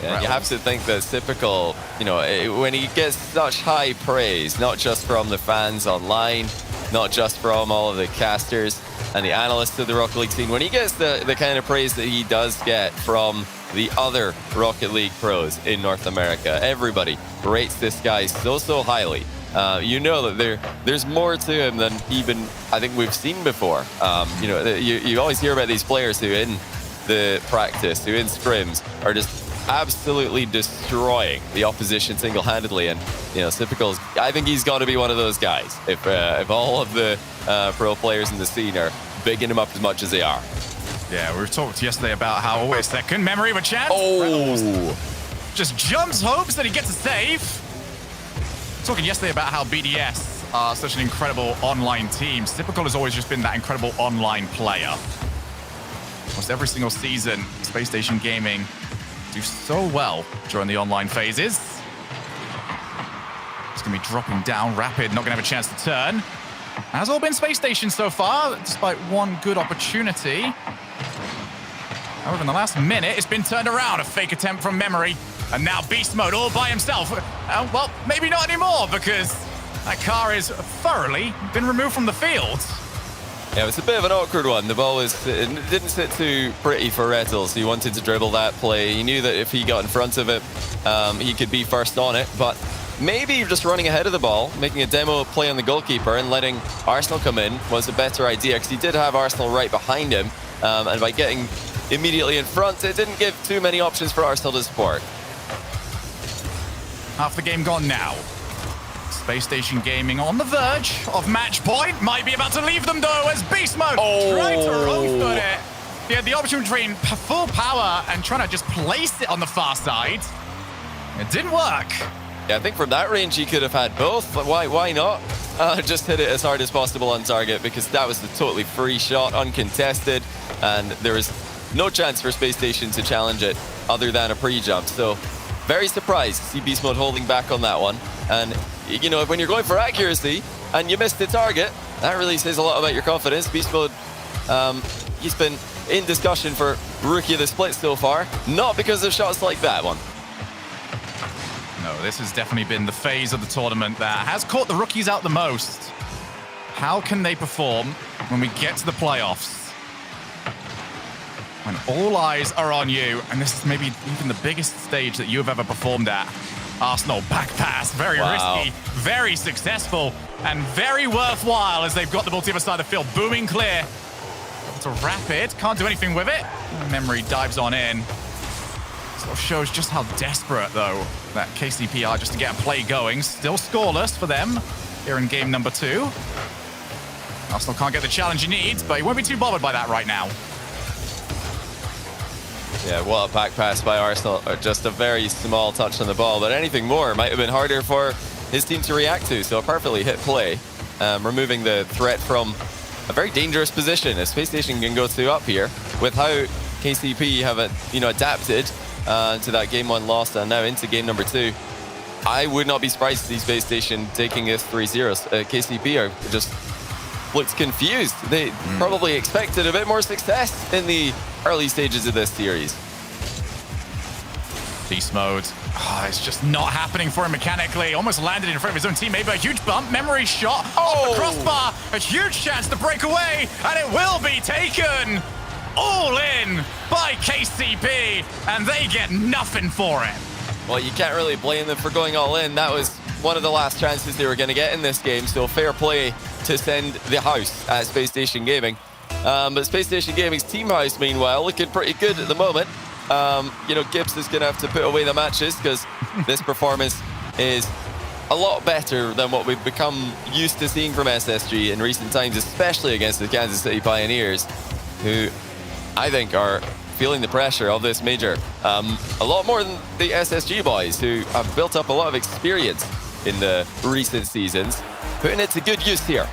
Yeah, you have to think that it's typical, you know, when he gets such high praise, not just from the fans online, not just from all of the casters and the analysts of the Rocket League scene, when he gets the kind of praise that he does get from the other Rocket League pros in North America, everybody rates this guy so highly. You know that there's more to him than even I think we've seen before. You know, you always hear about these players who in the practice, who in scrims are just absolutely destroying the opposition single-handedly, and you know, Typical, I think he's got to be one of those guys. If all of the pro players in the scene are bigging him up as much as they are. Yeah, we talked yesterday about how always second memory of a chance. Oh, just jumps, hopes that he gets a save. Talking yesterday about how BDS are such an incredible online team. Typical has always just been that incredible online player. Almost every single season, Space Station Gaming do so well during the online phases. It's going to be dropping down rapid, not going to have a chance to turn. Has all been Space Station so far, despite one good opportunity. However, in the last minute, it's been turned around. A fake attempt from memory. And now Beast Mode all by himself. Well, maybe not anymore, because that car is thoroughly been removed from the field. yeah, it's a bit of an awkward one. The ball didn't sit too pretty for Rettles. He wanted to dribble that play. He knew that if he got in front of it, he could be first on it. But maybe just running ahead of the ball, making a demo play on the goalkeeper and letting Arsenal come in was a better idea, because he did have Arsenal right behind him. And by getting immediately in front, it didn't give too many options for Arsenal to support. Half the game gone now. Space Station Gaming on the verge of match point. Might be about to leave them though, as Beast Mode tried to wrong foot it. He had the option between full power and trying to just place it on the far side. It didn't work. Yeah, I think from that range he could have had both. But why not? Just hit it as hard as possible on target, because that was a totally free shot, uncontested, and there was no chance for Space Station to challenge it other than a pre-jump. So very surprised to see Beast Mode holding back on that one. And you know, when you're going for accuracy and you miss the target, that really says a lot about your confidence. Beast Mode, he's been in discussion for Rookie of the Split so far, not because of shots like that one. No, this has definitely been the phase of the tournament that has caught the rookies out the most. How can they perform when we get to the playoffs? When all eyes are on you, and this is maybe even the biggest stage that you have ever performed at. Arsenal back pass, very risky, very successful, and very worthwhile as they've got the ball to the other side of the field, booming clear. It's a rapid, can't do anything with it. Memory dives on in. Sort of shows just how desperate, though, that KCP are just to get a play going. Still scoreless for them here in game number 2. Arsenal can't get the challenge he needs, but he won't be too bothered by that right now. Yeah, what a back pass by Arsenal. Just a very small touch on the ball, but anything more might have been harder for his team to react to. So a perfectly hit play, removing the threat from a very dangerous position. A Space Station can go 2 up here with how KCP have adapted to that game 1 loss and now into game number 2. I would not be surprised to see Space Station taking this 3-0. KCP are just looked confused. They probably expected a bit more success in the early stages of this series. Beast Mode. It's just not happening for him mechanically. Almost landed in front of his own teammate, but a huge bump. Memory shot off the crossbar. A huge chance to break away, and it will be taken all in by KCP, and they get nothing for it. Well, you can't really blame them for going all in. That was one of the last chances they were going to get in this game, so fair play to send the house at Space Station Gaming. But Space Station Gaming's team house, meanwhile, looking pretty good at the moment. Gibbs is going to have to put away the matches, because this performance is a lot better than what we've become used to seeing from SSG in recent times, especially against the Kansas City Pioneers, who I think, are feeling the pressure of this major a lot more than the SSG boys, who have built up a lot of experience in the recent seasons, putting it to good use here.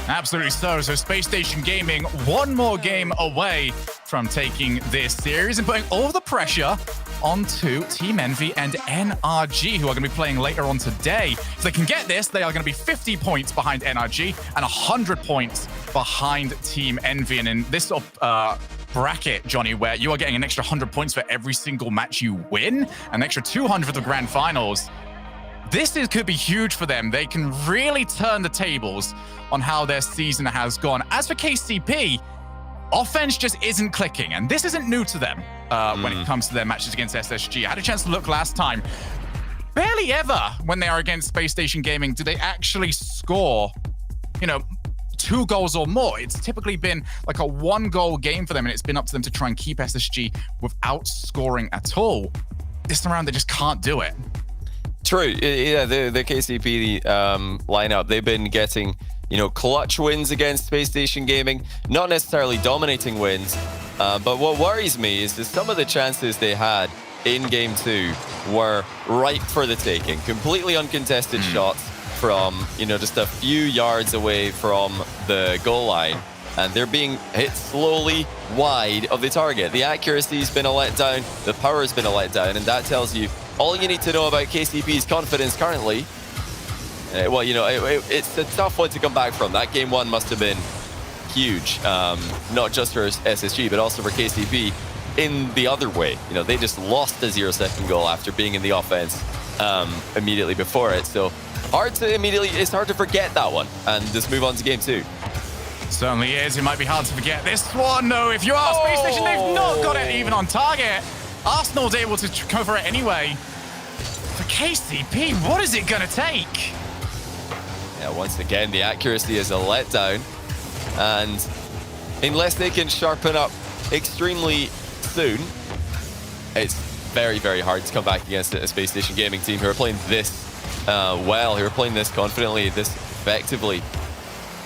Absolutely so. So Space Station Gaming, one more game away from taking this series and putting all the pressure onto Team Envy and NRG, who are going to be playing later on today. If they can get this, they are going to be 50 points behind NRG and 100 points behind Team Envy. And in this bracket, Johnny, where you are getting an extra 100 points for every single match you win, an extra 200 for the grand finals, could be huge for them. They can really turn the tables on how their season has gone. As for KCP, offense just isn't clicking, and this isn't new to them when it comes to their matches against SSG. I had a chance to look last time. Barely ever, when they are against Space Station Gaming, do they actually score, 2 goals or more. It's typically been like a 1-goal game for them, and it's been up to them to try and keep SSG without scoring at all. This time around, they just can't do it. True. Yeah, the KCP lineup, they've been getting, clutch wins against Space Station Gaming, not necessarily dominating wins. But what worries me is that some of the chances they had in Game 2 were ripe for the taking. Completely uncontested shots from, just a few yards away from the goal line. And they're being hit slowly wide of the target. The accuracy's been a letdown, the power's been a letdown, and that tells you all you need to know about KCP's confidence currently. It's a tough one to come back from. That Game 1 must have been huge, not just for SSG, but also for KCP in the other way. They just lost a 0-second goal after being in the offense immediately before it. So it's hard to forget that one and just move on to Game 2. Certainly is. It might be hard to forget this one, though. If you are Space Station, they've not got it even on target. Arsenal's able to cover it anyway. For KCP, what is it going to take? Yeah, once again, the accuracy is a letdown. And unless they can sharpen up extremely soon, it's very, very hard to come back against a Space Station Gaming team who are playing this well, who are playing this confidently, this effectively.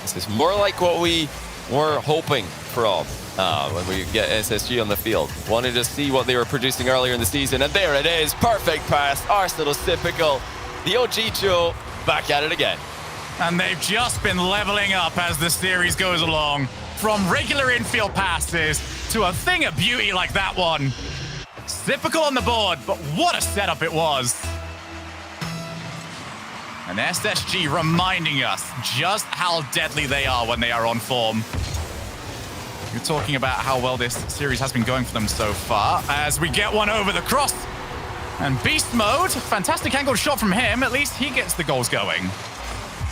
This is more like what we were hoping from when we get SSG on the field. Wanted to see what they were producing earlier in the season, and there it is. Perfect pass. Arsenal's typical. The OG Joe back at it again. And they've just been leveling up as the series goes along. From regular infield passes to a thing of beauty like that one. Typical on the board, but what a setup it was. And SSG reminding us just how deadly they are when they are on form. You're talking about how well this series has been going for them so far. As we get one over the cross. And beast mode, fantastic angled shot from him. At least he gets the goals going.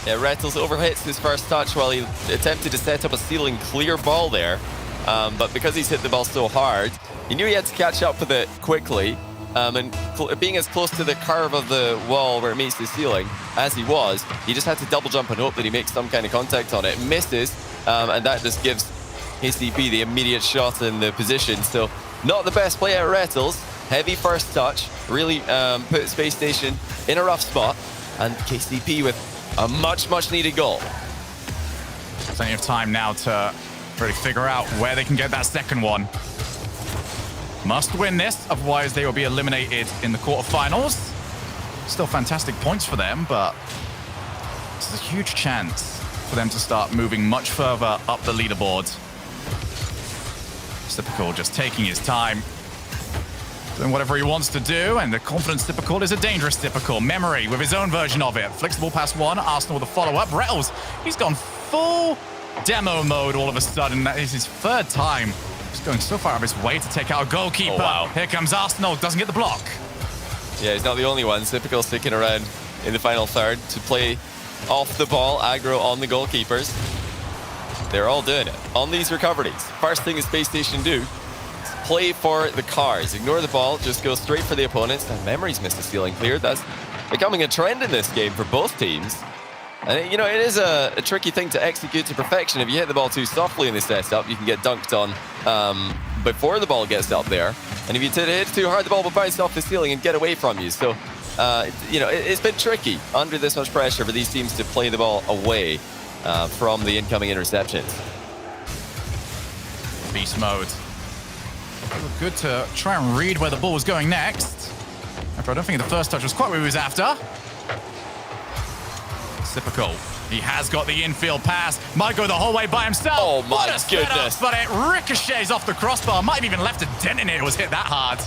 Yeah, Rettles overhits his first touch while he attempted to set up a ceiling clear ball there. But because he's hit the ball so hard, he knew he had to catch up with it quickly. And being as close to the curve of the wall where it meets the ceiling as he was, he just had to double jump and hope that he makes some kind of contact on it. Misses, and that just gives KCP the immediate shot in the position. So not the best play at Rettles. Heavy first touch, really put Space Station in a rough spot. And KCP with a much, much needed goal. Plenty of time now to really figure out where they can get that second one. Must win this, otherwise they will be eliminated in the quarterfinals. Still fantastic points for them, but this is a huge chance for them to start moving much further up the leaderboard. Typical just taking his time, doing whatever he wants to do, and the confidence Typical is a dangerous Typical. Memory with his own version of it. Flicks the ball past one, Arsenal with a follow-up. Rettles, he's gone full demo mode all of a sudden. That is his third time. He's going so far out of his way to take out a goalkeeper. Oh, wow. Here comes Arsenal, doesn't get the block. Yeah, he's not the only one. Typical sticking around in the final third to play off the ball, aggro on the goalkeepers. They're all doing it on these recoveries. First thing a Space Station do, play for the cars. Ignore the ball, just go straight for the opponents. And Memory's missed the ceiling clear. That's becoming a trend in this game for both teams. And it is a tricky thing to execute to perfection. If you hit the ball too softly in the setup, you can get dunked on before the ball gets up there. And if you hit it too hard, the ball will bounce off the ceiling and get away from you. So, it's been tricky under this much pressure for these teams to play the ball away from the incoming interceptions. Beast Mode. Good to try and read where the ball was going next. After I don't think the first touch was quite what he was after. Typical. He has got the infield pass. Might go the whole way by himself. Oh my Setup, goodness. but it ricochets off the crossbar. Might have even left a dent in it. It was hit that hard.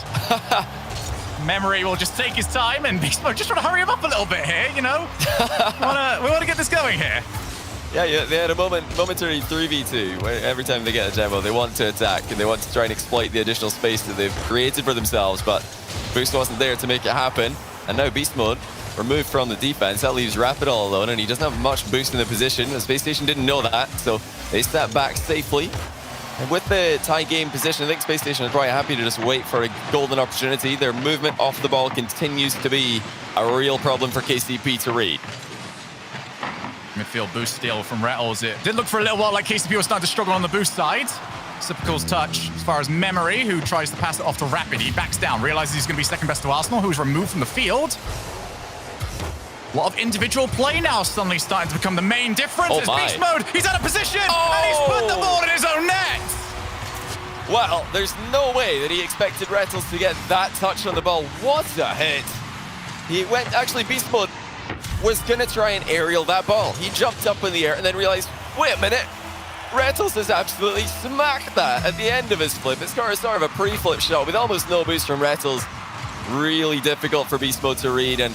Memory will just take his time, and Beast Mode just trying to hurry him up a little bit here, you know? we want to get this going here. Yeah, they had a momentary 3v2 where every time they get a demo, they want to attack and they want to try and exploit the additional space that they've created for themselves, but Boost wasn't there to make it happen. And now Beast Mode removed from the defense. That leaves Rapid all alone, and he doesn't have much boost in the position. The Space Station didn't know that, so they stepped back safely. And with the tie game position, I think Space Station is probably happy to just wait for a golden opportunity. Their movement off the ball continues to be a real problem for KCP to read. Midfield boost steal from Rattles. It did look for a little while like KCP was starting to struggle on the boost side. Sipical's touch as far as Memory, who tries to pass it off to Rapid. He backs down, realizes he's going to be second best to Arsenal, who's removed from the field. A lot of individual play now suddenly starting to become the main difference. Oh It's my. Beast Mode. He's out of position, and he's put the ball in his own net. Well, there's no way that he expected Rattles to get that touch on the ball. What a hit. He went, actually, Beast Mode was going to try and aerial that ball. He jumped up in the air and then realized, wait a minute, Rattles has absolutely smacked that at the end of his flip. It's sort of a pre-flip shot with almost no boost from Rattles. Really difficult for Beast Mode to read, and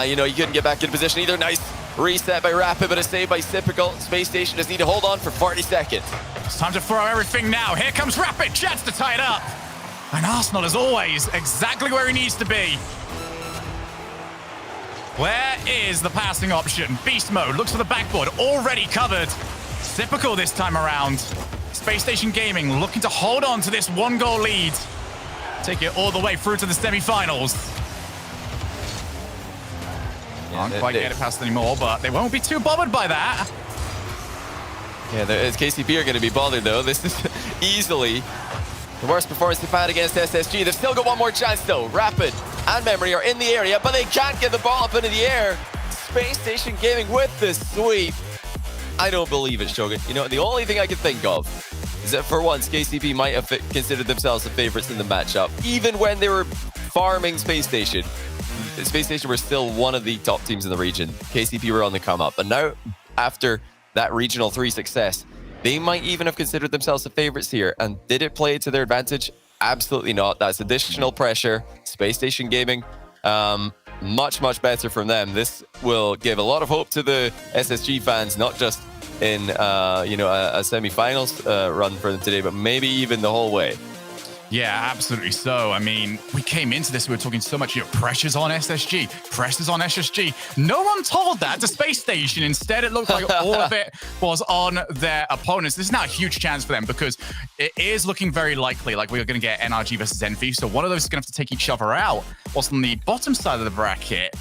you know, he couldn't get back in position either. Nice reset by Rapid, but a save by Sipical. Space Station just need to hold on for 40 seconds. It's time to throw everything now. Here comes Rapid, chance to tie it up. And Arsenal, as always, exactly where he needs to be. Where is the passing option? Beast Mode looks for the backboard, already covered. Sipical this time around. Space Station Gaming looking to hold on to this 1-goal lead. Take it all the way through to the semi-finals. Can't quite get it past anymore, but they won't be too bothered by that. Yeah, KCP are going to be bothered, though. This is easily the worst performance they've had against SSG. They've still got one more chance, though. Rapid and Memory are in the area, but they can't get the ball up into the air. Space Station Gaming with the sweep. I don't believe it, Shogun. You know, the only thing I can think of is that for once, KCP might have considered themselves the favorites in the matchup. Even when they were farming Space Station, Space Station were still one of the top teams in the region. KCP were on the come up. And now, after that Regional 3 success, they might even have considered themselves the favorites here. And did it play to their advantage? Absolutely not. That's additional pressure. Space Station Gaming, much, much better from them. This will give a lot of hope to the SSG fans, not just in a semi-finals run for them today, but maybe even the whole way. Yeah, absolutely so. I mean, we came into this, we were talking so much, pressures on SSG, pressures on SSG. No one told that to Space Station. Instead, it looked like all of it was on their opponents. This is now a huge chance for them because it is looking very likely, like we're going to get NRG versus Envy. So one of those is going to have to take each other out. Whilst on the bottom side of the bracket,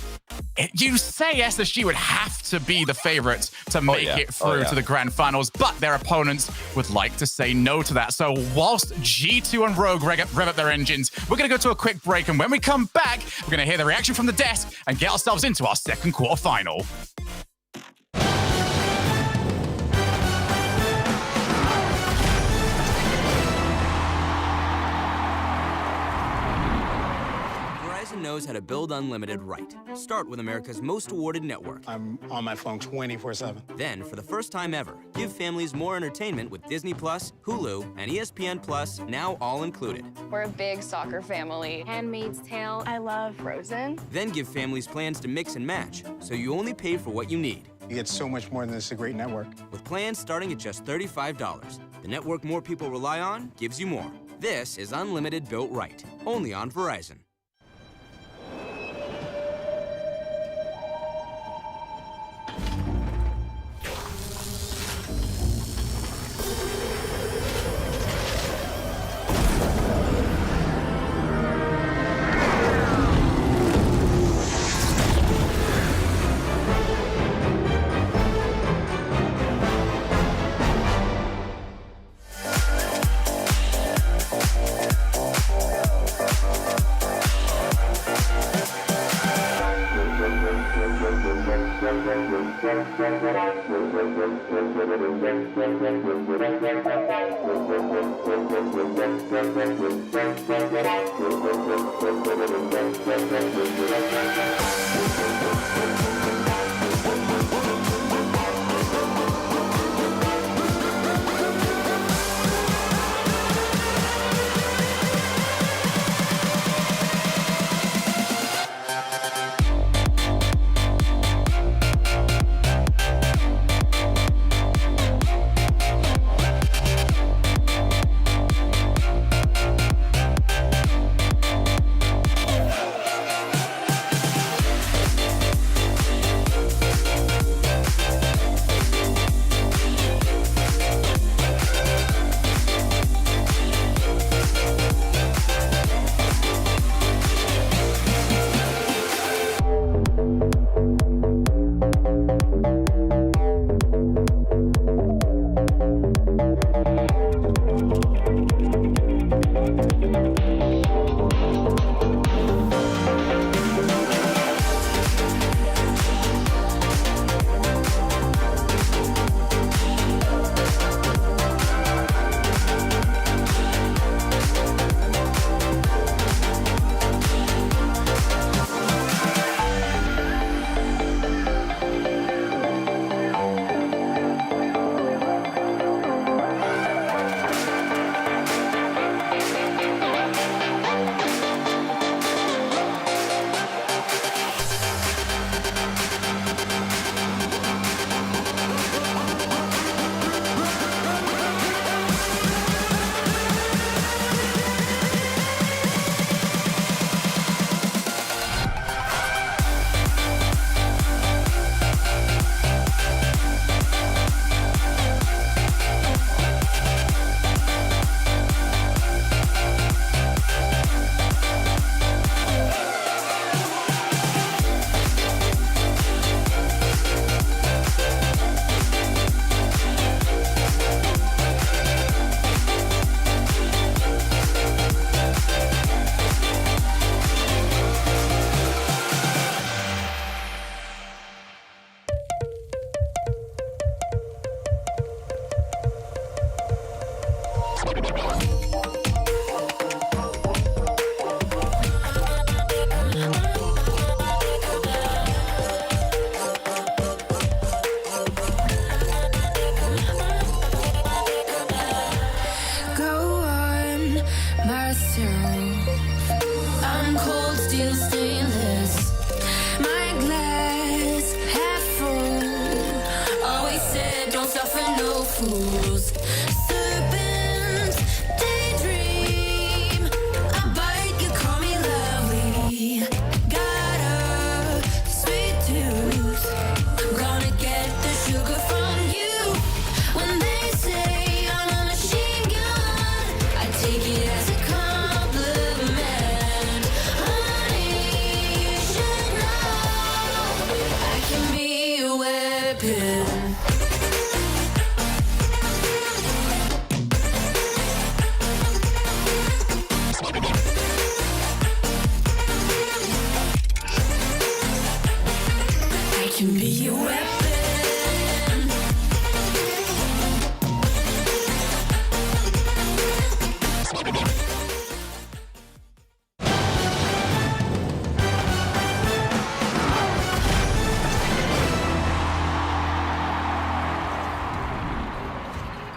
you say SSG would have to be the favorites to make it through to the grand finals, but their opponents would like to say no to that. So whilst G2 and Rogue rev up their engines, we're going to go to a quick break, and when we come back, we're going to hear the reaction from the desk and get ourselves into our second quarterfinal. Knows how to build unlimited right. Start with America's most awarded network. I'm on my phone 24/7. Then, for the first time ever, give families more entertainment with Disney Plus, Hulu, and ESPN Plus, now all included. We're a big soccer family. Handmaid's Tale. I love Frozen. Then give families plans to mix and match, so you only pay for what you need. You get so much more than this, a great network. With plans starting at just $35, the network more people rely on gives you more. This is unlimited built right, only on Verizon.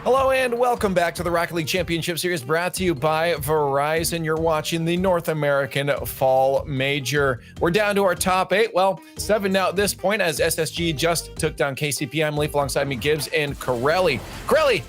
Hello and welcome back to the Rocket League Championship Series, brought to you by Verizon. You're watching the North American Fall Major. We're down to our top 8. Well, 7 now at this point, as SSG just took down KCP. I'm Leaf, alongside me, Gibbs and Corelli. Corelli,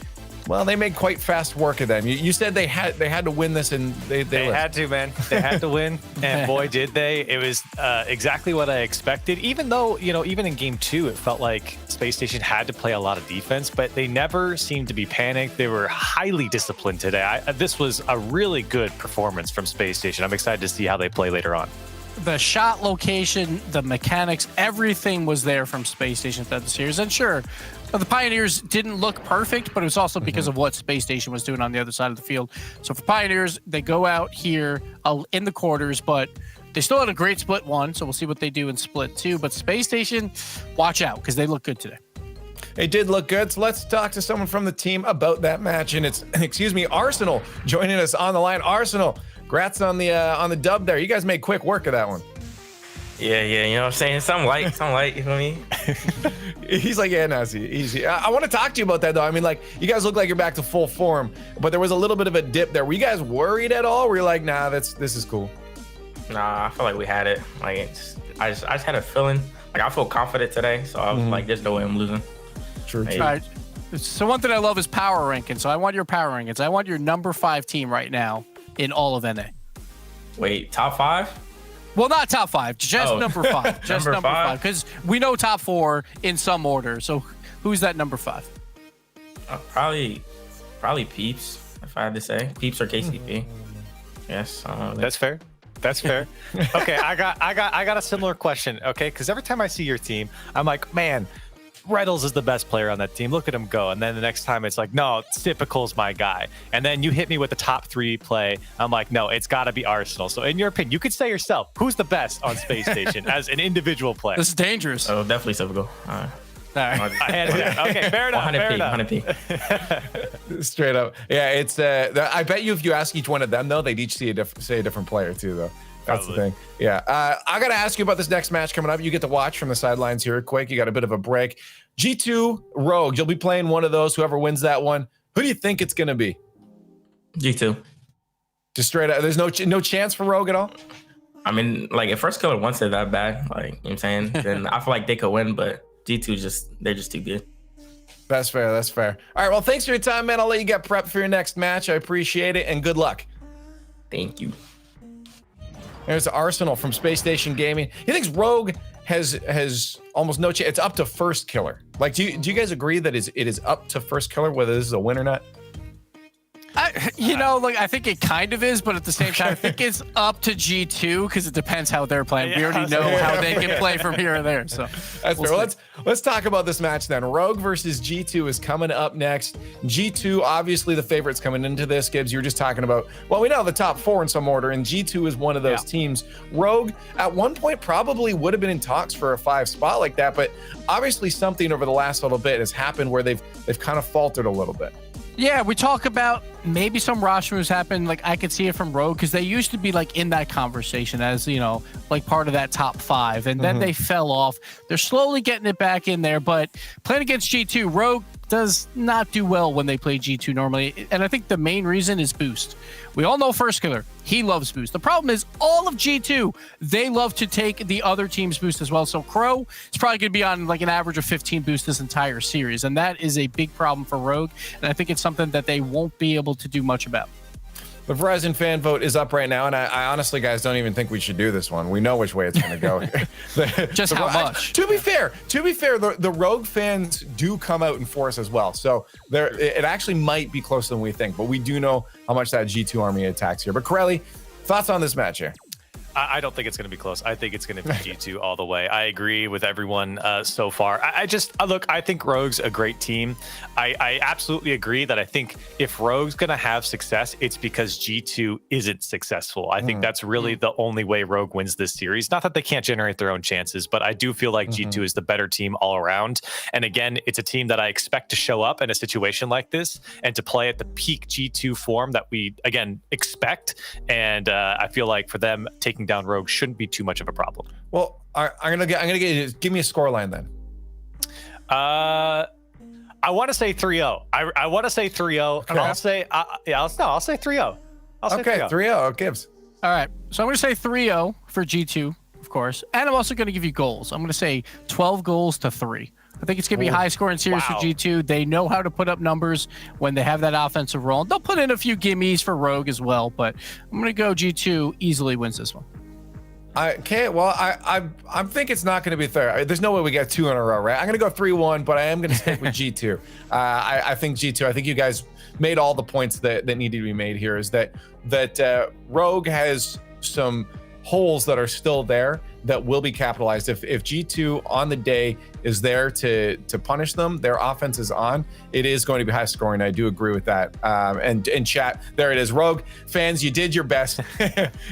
well, they made quite fast work of them. You said they had to win this, and they had to, man. They had to win, and boy, did they. It was exactly what I expected, even though, even in game 2, it felt like Space Station had to play a lot of defense, but they never seemed to be panicked. They were highly disciplined today. This was a really good performance from Space Station. I'm excited to see how they play later on. The shot location, the mechanics, everything was there from Space Station throughout the series. And sure, the Pioneers didn't look perfect, but it was also because of what Space Station was doing on the other side of the field. So for Pioneers, they go out here in the quarters, but They still had a great split 1, so we'll see what they do in split 2. But Space Station, watch out, because they look good today. It did look good, so let's talk to someone from the team about that match. And it's, excuse me, Arsenal joining us on the line. Arsenal, congrats on the dub there. You guys made quick work of that one. Yeah, you know what I'm saying? Something light, you know what I mean? He's like, yeah, no, it's easy. I want to talk to you about that, though. I mean, like, you guys look like you're back to full form, but there was a little bit of a dip there. Were you guys worried at all? Were you like, nah, this is cool? Nah, I feel like we had it. Like, I just had a feeling. Like, I feel confident today, so I was like, there's no way I'm losing. True. Hey. All right. So one thing I love is power ranking. So I want your power rankings. I want your number 5 team right now in all of NA. Wait, top 5? Well, not top 5, just number 5. Just Number number 5. five? Because we know top 4 in some order. So who's that number 5? Probably Peeps, if I had to say. Peeps or KCP. Yes. That's fair. That's fair. Okay, I got a similar question. Okay, because every time I see your team, I'm like, man, Reddles is the best player on that team. Look at him go. And then the next time it's like, no, Typical's my guy. And then you hit me with the top 3 play. I'm like, no, it's got to be Arsenal. So in your opinion, you could say yourself, who's the best on Space Station as an individual player? This is dangerous. Oh, definitely Typical. All right. Okay, fair enough. 100p. Straight up. Yeah, it's I bet you if you ask each one of them, though, they'd each say a different player, too, though. That's the thing. Yeah. I got to ask you about this next match coming up. You get to watch from the sidelines here quick. You got a bit of a break. G2 Rogue. You'll be playing one of those. Whoever wins that one. Who do you think it's going to be? G2. Just straight up. There's no chance for Rogue at all? I mean, like, if First Killer wants it that bad, like, you know what I'm saying, then I feel like they could win, but G2 they're just too good. That's fair. That's fair. All right. Well, thanks for your time, man. I'll let you get prepped for your next match. I appreciate it, and good luck. Thank you. There's Arsenal from Space Station Gaming. He thinks Rogue has almost no chance. It's up to First Killer. Like, do you guys agree that it is up to First Killer whether this is a win or not? I think it kind of is, but at the same time, I think it's up to G2 because it depends how they're playing. We already know how they can play from here or there. So that's fair. Let's talk about this match then. Rogue versus G2 is coming up next. G2, obviously the favorites coming into this. Gibbs, you were just talking about, well, we know the top 4 in some order, and G2 is one of those teams. Rogue, at one point, probably would have been in talks for a 5 spot like that, but obviously something over the last little bit has happened where they've kind of faltered a little bit. Yeah, we talk about maybe some roster moves happen. Like, I could see it from Rogue because they used to be like in that conversation as, like part of that top 5. And then they fell off. They're slowly getting it back in there. But playing against G2, Rogue does not do well when they play G2 normally. And I think the main reason is boost. We all know First Killer. He loves boost. The problem is all of G2, they love to take the other team's boost as well. So Crow is probably going to be on like an average of 15 boosts this entire series. And that is a big problem for Rogue. And I think it's something that they won't be able to do much about. The Verizon fan vote is up right now, and I honestly, guys, don't even think we should do this one. We know which way it's going to go. Just how much? To be fair, the Rogue fans do come out in force as well. So it actually might be closer than we think, but we do know how much that G2 army attacks here. But Corelli, thoughts on this match here? I don't think it's going to be close. I think it's going to be G2 all the way. I agree with everyone so far. Look, I think Rogue's a great team. I absolutely agree that I think if Rogue's going to have success, it's because G2 isn't successful. I think that's really the only way Rogue wins this series. Not that they can't generate their own chances, but I do feel like G2 is the better team all around. And again, it's a team that I expect to show up in a situation like this and to play at the peak G2 form that we, again, expect. And I feel like for them, taking down Rogue shouldn't be too much of a problem. Well, I'm gonna get give me a scoreline then. I want to say 3-0. I want to say 3-0. Okay. I'll say I'll say 3-0. Okay, 3-0. Gibbs. All right. So I'm going to say 3-0 for G2, of course. And I'm also going to give you goals. I'm going to say 12 goals to 3. I think it's going to be a high-scoring series for G2. They know how to put up numbers when they have that offensive role. They'll put in a few gimmies for Rogue as well, but I'm going to go G2 easily wins this one. I think it's not going to be fair. There's no way we get 2 in a row, right? I'm going to go 3-1, but I am going to stick with G2. I think G2. I think you guys made all the points that need to be made here. Is that Rogue has some holes that are still there that will be capitalized. If G2 on the day is there to punish them, their offense is on, it is going to be high scoring. I do agree with that. And in chat, there it is. Rogue fans, you did your best.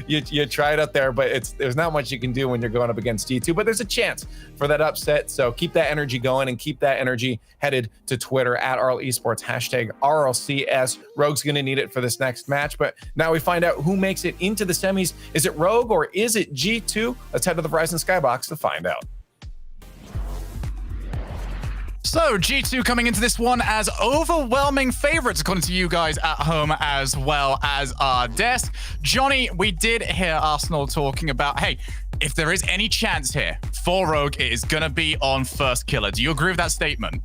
you tried up there, but there's not much you can do when you're going up against G2, but there's a chance for that upset. So keep that energy going and keep that energy headed to Twitter at RL Esports, hashtag RLCS. Rogue's going to need it for this next match, but now we find out who makes it into the semis. Is it Rogue or is it G2? Let's head to the Verizon Skybox to find out. So G2 coming into this one as overwhelming favorites, according to you guys at home as well as our desk. Johnny, we did hear Arsenal talking about, hey, if there is any chance here for Rogue, it is going to be on First Killer. Do you agree with that statement?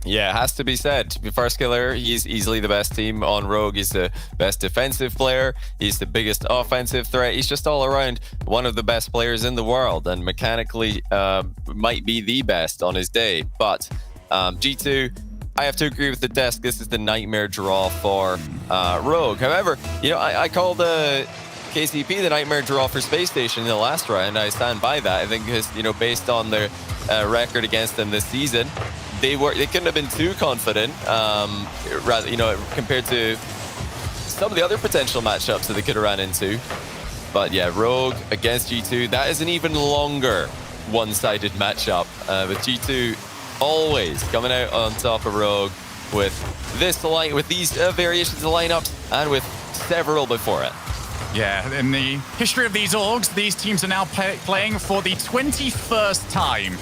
Yeah, it has to be said. First Killer, he's easily the best team on Rogue. He's the best defensive player. He's the biggest offensive threat. He's just all around one of the best players in the world, and mechanically might be the best on his day. But G2, I have to agree with the desk. This is the nightmare draw for Rogue. However, I called KCP the nightmare draw for Space Station in the last round. I stand by that. I think because, based on their record against them this season, they couldn't have been too confident, compared to some of the other potential matchups that they could have ran into. But yeah, Rogue against G2, that is an even longer one-sided matchup, with G2 always coming out on top of Rogue with these variations of lineups and with several before it. Yeah, in the history of these orgs, these teams are now playing for the 21st time.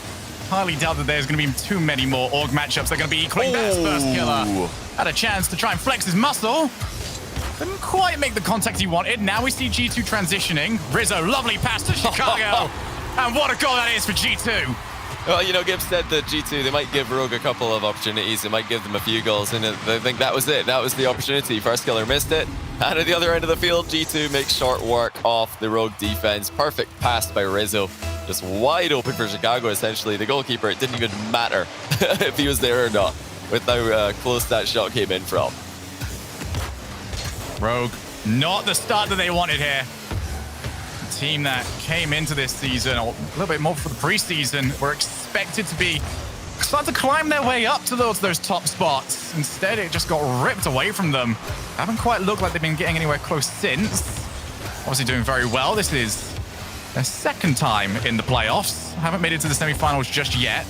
Highly doubt that there's going to be too many more org matchups that are going to be equaling that as First Killer. Had a chance to try and flex his muscle. Couldn't quite make the contact he wanted. Now we see G2 transitioning. Rizzo, lovely pass to Chicago. And what a goal that is for G2. Well, Gibbs said that G2, they might give Rogue a couple of opportunities. They might give them a few goals, and I think that was it. That was the opportunity. First Killer missed it. And at the other end of the field, G2 makes short work off the Rogue defense. Perfect pass by Rizzo. Just wide open for Chicago, essentially. The goalkeeper, it didn't even matter if he was there or not, with how close that shot came in from. Rogue, not the start that they wanted here. The team that came into this season, or a little bit more for the preseason, were expected to be start to climb their way up to those top spots. Instead, it just got ripped away from them. Haven't quite looked like they've been getting anywhere close since. Obviously doing very well. This is their second time in the playoffs. Haven't made it to the semifinals just yet.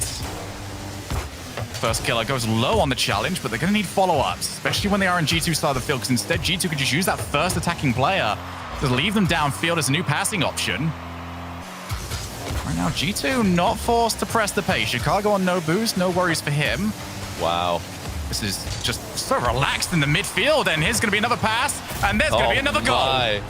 First Killer goes low on the challenge, but they're going to need follow-ups, especially when they are in G2 side of the field, because instead G2 could just use that first attacking player to leave them downfield as a new passing option. Right now, G2 not forced to press the pace. Chicago on no boost, no worries for him. Wow. This is just so relaxed in the midfield, and here's going to be another pass, and there's going to be another goal.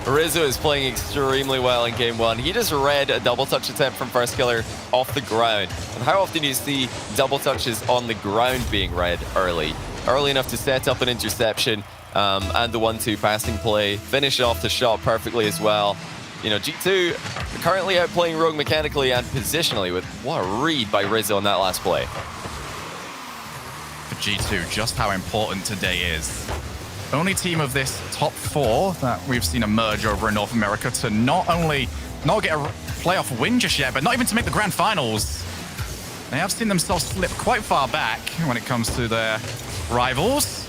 Rizzo is playing extremely well in game one. He just read a double touch attempt from First Killer off the ground. And how often do you see double touches on the ground being read early? Early enough to set up an interception and the 1-2 passing play. Finish off the shot perfectly as well. G2 currently outplaying Rogue mechanically and positionally with what a read by Rizzo on that last play. For G2, just how important today is. Only team of this top four that we've seen emerge over in North America to not only not get a playoff win just yet, but not even to make the grand finals. They have seen themselves slip quite far back when it comes to their rivals.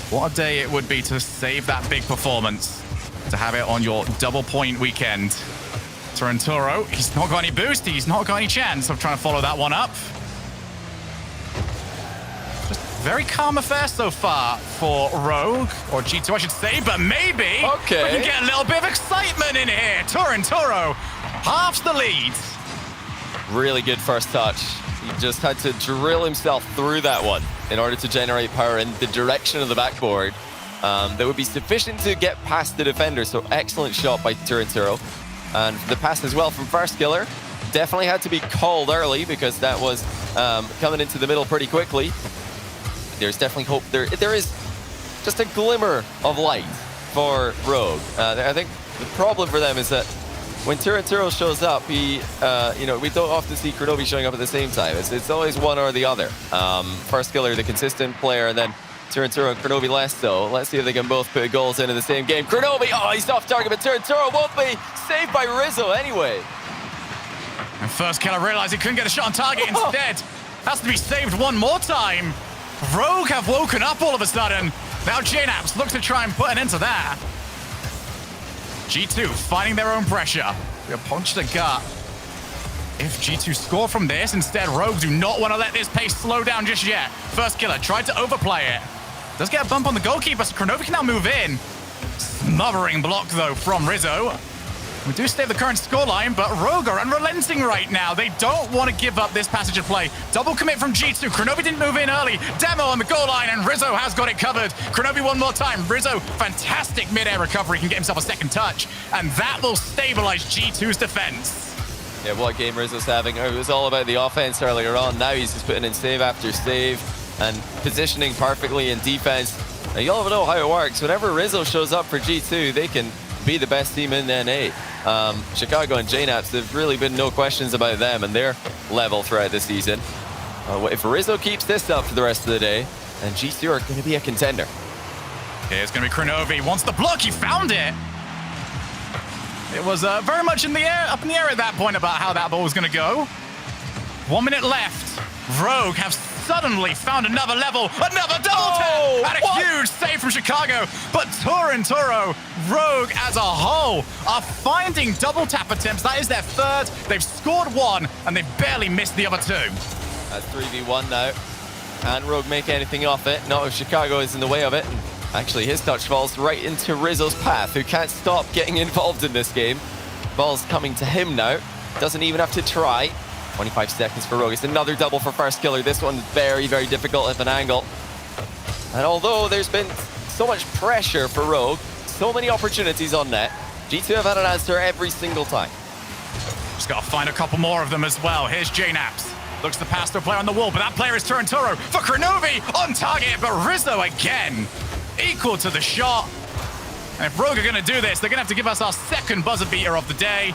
What a day it would be to save that big performance, to have it on your double point weekend. Torrentoro, he's not got any boost, he's not got any chance of trying to follow that one up. Very calm affair so far for Rogue, or G2 I should say, but maybe we can get a little bit of excitement in here. Torrentoro halves the lead. Really good first touch. He just had to drill himself through that one in order to generate power in the direction of the backboard. That would be sufficient to get past the defender, so excellent shot by Torrentoro. And the pass as well from First Killer. Definitely had to be called early because that was coming into the middle pretty quickly. There's definitely hope. There is just a glimmer of light for Rogue. I think the problem for them is that when Torrentoro shows up, we don't often see Kronobi showing up at the same time. It's always one or the other. First Killer, the consistent player, and then Turinturo and Kronovi less so. Let's see if they can both put goals in the same game. Kronovi, oh, he's off target, but Turinturo won't be. Saved by Rizzo anyway. And first killer realized he couldn't get a shot on target instead. Has to be saved one more time. Rogue have woken up all of a sudden. Now JNAPS look to try and put an end to that. G2 finding their own pressure. A punch to the gut. If G2 score from this, instead Rogue do not want to let this pace slow down just yet. First killer tried to overplay it. Does get a bump on the goalkeeper, so Kronovi can now move in. Smothering block though from Rizzo. We do stay the current scoreline, but Rogue are unrelenting right now. They don't want to give up this passage of play. Double commit from G2. Kronovi didn't move in early. Demo on the goal line, and Rizzo has got it covered. Kronovi one more time. Rizzo, fantastic mid-air recovery, can get himself a second touch, and that will stabilize G2's defense. Yeah, what game Rizzo's having. It was all about the offense earlier on. Now he's just putting in save after save and positioning perfectly in defense. Now, you all know how it works. Whenever Rizzo shows up for G2, they can be the best team in NA. Chicago and JNAPS, there's really been no questions about them and their level throughout the season. If Rizzo keeps this up for the rest of the day, then G2 are going to be a contender. Here's going to be Kronovi. Wants the block. He found it. It was very much in the air, up in the air at that point about how that ball was going to go. 1 minute left. Rogue have suddenly found another level, another double tap, and a huge save from Chicago. But Turinturo, Rogue as a whole, are finding double tap attempts. That is their third. They've scored one, and they've barely missed the other two. That's 3v1 now. Can Rogue make anything off it? Not if Chicago is in the way of it. Actually, his touch falls right into Rizzo's path, who can't stop getting involved in this game. Ball's coming to him now. Doesn't even have to try. 25 seconds for Rogue. It's another double for first killer. This one's very, very difficult at an angle. And although there's been so much pressure for Rogue, so many opportunities on net, G2 have had an answer every single time. Just got to find a couple more of them as well. Here's JNAPS. Looks to pass to a player on the wall, but that player is Turinturo for Kronovi on target, but Rizzo again, equal to the shot. And if Rogue are going to do this, they're going to have to give us our second buzzer beater of the day.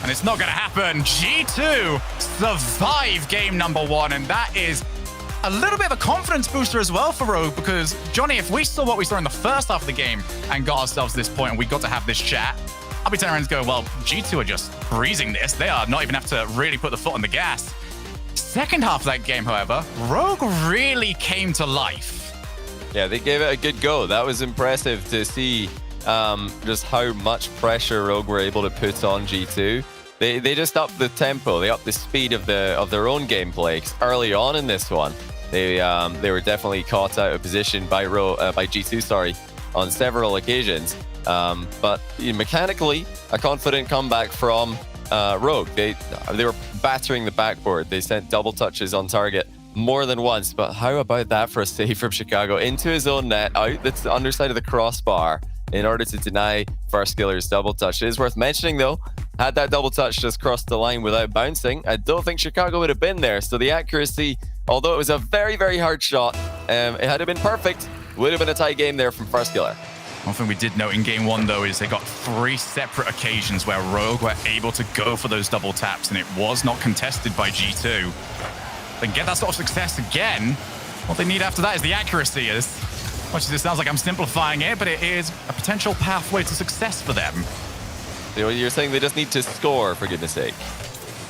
And it's not going to happen. G2 survive game number one, and that is a little bit of a confidence booster as well for Rogue, because, Johnny, if we saw what we saw in the first half of the game and got ourselves to this point and we got to have this chat, I'll be turning around and going, well, G2 are just breezing this. They are not even have to really put the foot on the gas. Second half of that game, however, Rogue really came to life. Yeah, they gave it a good go. That was impressive to see just how much pressure Rogue were able to put on G2. They just upped the tempo. They upped the speed of their own gameplay. 'Cause early on in this one, they were definitely caught out of position by G2, sorry, on several occasions. But mechanically, a confident comeback from Rogue. They were battering the backboard. They sent double touches on target more than once. But how about that for a save from Chicago into his own net, out the underside of the crossbar, in order to deny first killer's double touch. It is worth mentioning, though, had that double touch just crossed the line without bouncing, I don't think Chicago would have been there. So the accuracy, although it was a very, very hard shot, it had it been perfect, would have been a tight game there from first killer. One thing we did note in game one, though, is they got 3 separate occasions where Rogue were able to go for those double taps, and it was not contested by G2. Then get that sort of success again. What they need after that is the accuracy. As much as it sounds like I'm simplifying it, but it is a potential pathway to success for them. You're saying they just need to score, for goodness sake.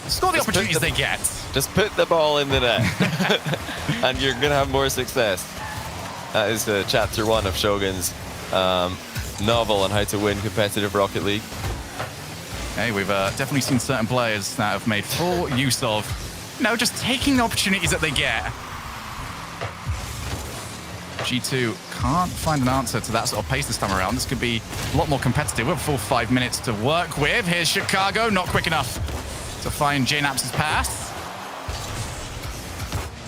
Score the opportunities they get. Just put the ball in the net, and you're going to have more success. That is chapter 1 of Shogun's novel on how to win competitive Rocket League. Hey, we've definitely seen certain players that have made full use of, just taking the opportunities that they get. G2 can't find an answer to that sort of pace this time around. This could be a lot more competitive. We have a full 5 minutes to work with. Here's Chicago, not quick enough to find JNAPS' pass.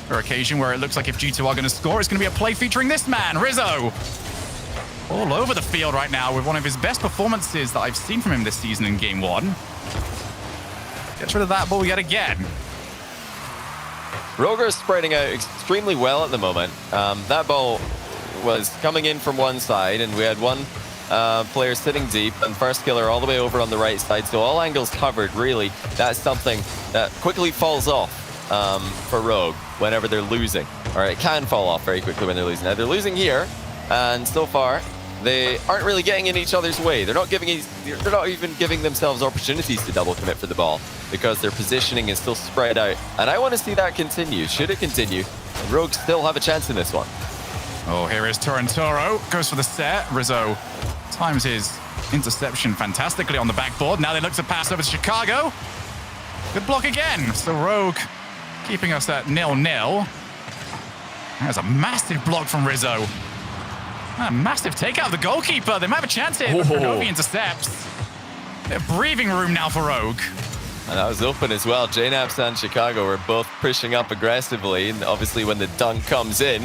For occasion where it looks like if G2 are going to score, it's going to be a play featuring this man, Rizzo. All over the field right now with one of his best performances that I've seen from him this season in game 1. Gets rid of that ball yet again. Rogue is spreading out extremely well at the moment. That ball was coming in from one side, and we had one player sitting deep, and first killer all the way over on the right side. So all angles covered, really. That's something that quickly falls off for Rogue whenever they're losing. Or it can fall off very quickly when they're losing. Now, they're losing here, and so far, they aren't really getting in each other's way. They're not even giving themselves opportunities to double commit for the ball because their positioning is still spread out. And I want to see that continue. Should it continue, Rogue still have a chance in this one. Oh, here is Torrentoro. Goes for the set. Rizzo times his interception fantastically on the backboard. Now they look to pass over to Chicago. Good block again. So Rogue keeping us at 0-0. There's a massive block from Rizzo. A massive takeout of the goalkeeper. They might have a chance here, but Kronovi intercepts. They're breathing room now for Rogue. And that was open as well. JNAPS and Chicago were both pushing up aggressively. And obviously when the dunk comes in,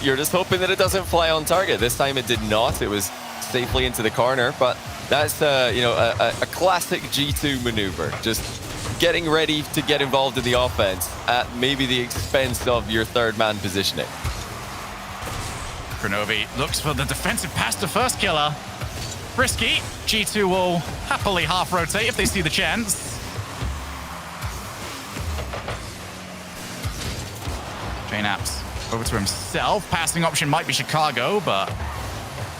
you're just hoping that it doesn't fly on target. This time it did not. It was safely into the corner. But that's a classic G2 maneuver. Just getting ready to get involved in the offense at maybe the expense of your third man positioning. Kronovi looks for the defensive pass to first killer. Risky. G2 will happily half rotate if they see the chance. JNAPS over to himself. Passing option might be Chicago, but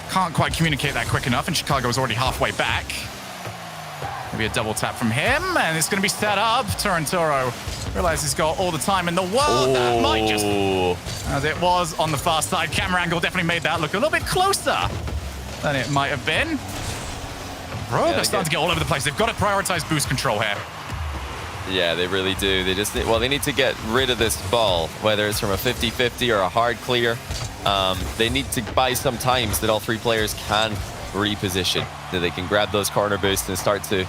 can't quite communicate that quick enough, and Chicago is already halfway back. Maybe a double tap from him, and it's going to be set up. Torrentoro realizes he's got all the time in the world. That might just, as it was on the far side. Camera angle definitely made that look a little bit closer than it might have been. Rogue are starting to get all over the place. They've got to prioritize boost control here. Yeah, they really do. They just they need to get rid of this ball, whether it's from a 50-50 or a hard clear. They need to buy some time so that all three players can reposition, that they can grab those corner boosts and start to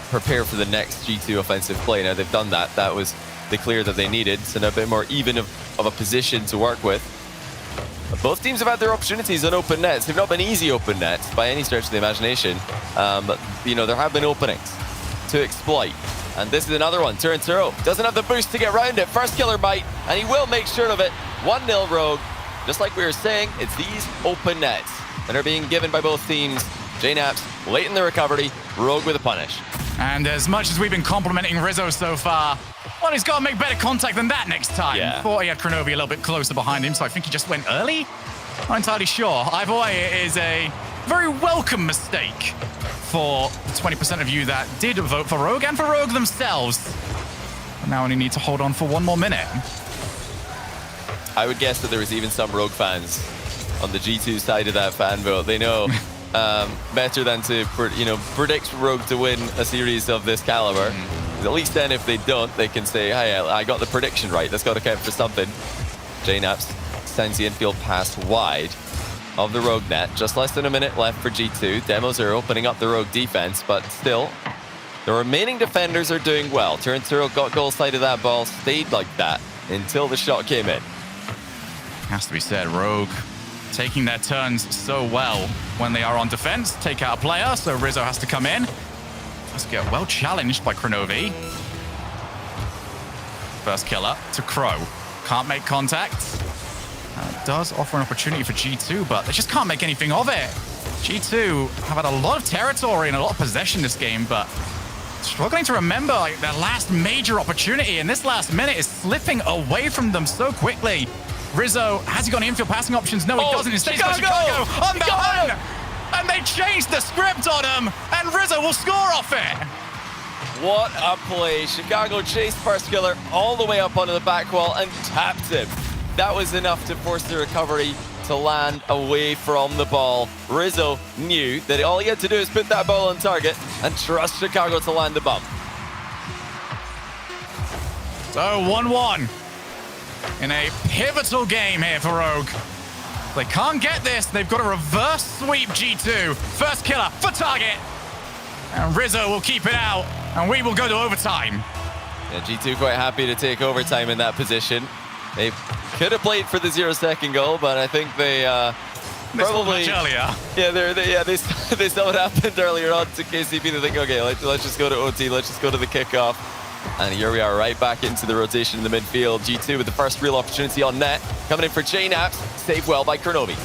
prepare for the next G2 offensive play. Now they've done that. That was the clear that they needed. So now a bit more even of a position to work with. But both teams have had their opportunities on open nets. They've not been easy open nets by any stretch of the imagination. But there have been openings to exploit. And this is another one. Torrentoro doesn't have the boost to get around it. First killer bite, and he will make sure of it. 1-0 Rogue. Just like we were saying, it's these open nets that are being given by both teams. JNAPS late in the recovery, Rogue with a punish. And as much as we've been complimenting Rizzo so far, well, he's got to make better contact than that next time. Yeah. Thought he had Kronovi a little bit closer behind him, so I think he just went early. Not entirely sure. Either way, it is a very welcome mistake for the 20% of you that did vote for Rogue and for Rogue themselves. And now only need to hold on for one more minute. I would guess that there was even some Rogue fans on the G2 side of that fan vote. They know better than to predict Rogue to win a series of this caliber. At least then if they don't, they can say, hey, I got the prediction right. That's got to count for something. JNAPS sends the infield pass wide of the Rogue net. Just less than a minute left for G2. Demos are opening up the Rogue defense, but still, the remaining defenders are doing well. Torrentoro got goal side of that ball, stayed like that until the shot came in. Has to be said, Rogue taking their turns so well when they are on defense. Take out a player, so Rizzo has to come in. Let's get well challenged by Kronovi. First killer to Crow. Can't make contact. It does offer an opportunity for G2, but they just can't make anything of it. G2 have had a lot of territory and a lot of possession this game, but struggling to remember their last major opportunity, and this last minute is slipping away from them so quickly. Rizzo, has he got any infield passing options? No, he doesn't. Instead, he's got Chicago on the run! And they changed the script on him, and Rizzo will score off it. What a play. Chicago chased first killer all the way up onto the back wall and tapped him. That was enough to force the recovery to land away from the ball. Rizzo knew that all he had to do is put that ball on target and trust Chicago to land the bump. So 1-1 in a pivotal game here for Rogue. If they can't get this, they've got to reverse sweep G2. First killer for target. And Rizzo will keep it out, and we will go to overtime. Yeah, G2 quite happy to take overtime in that position. They could have played for the 0-second goal, but I think they probably much earlier. Yeah, they saw what happened earlier on to KCP. They think, okay, let's just go to OT. Let's just go to the kickoff. And here we are, right back into the rotation in the midfield. G2 with the first real opportunity on net, coming in for JNAPS, saved well by Kronovi.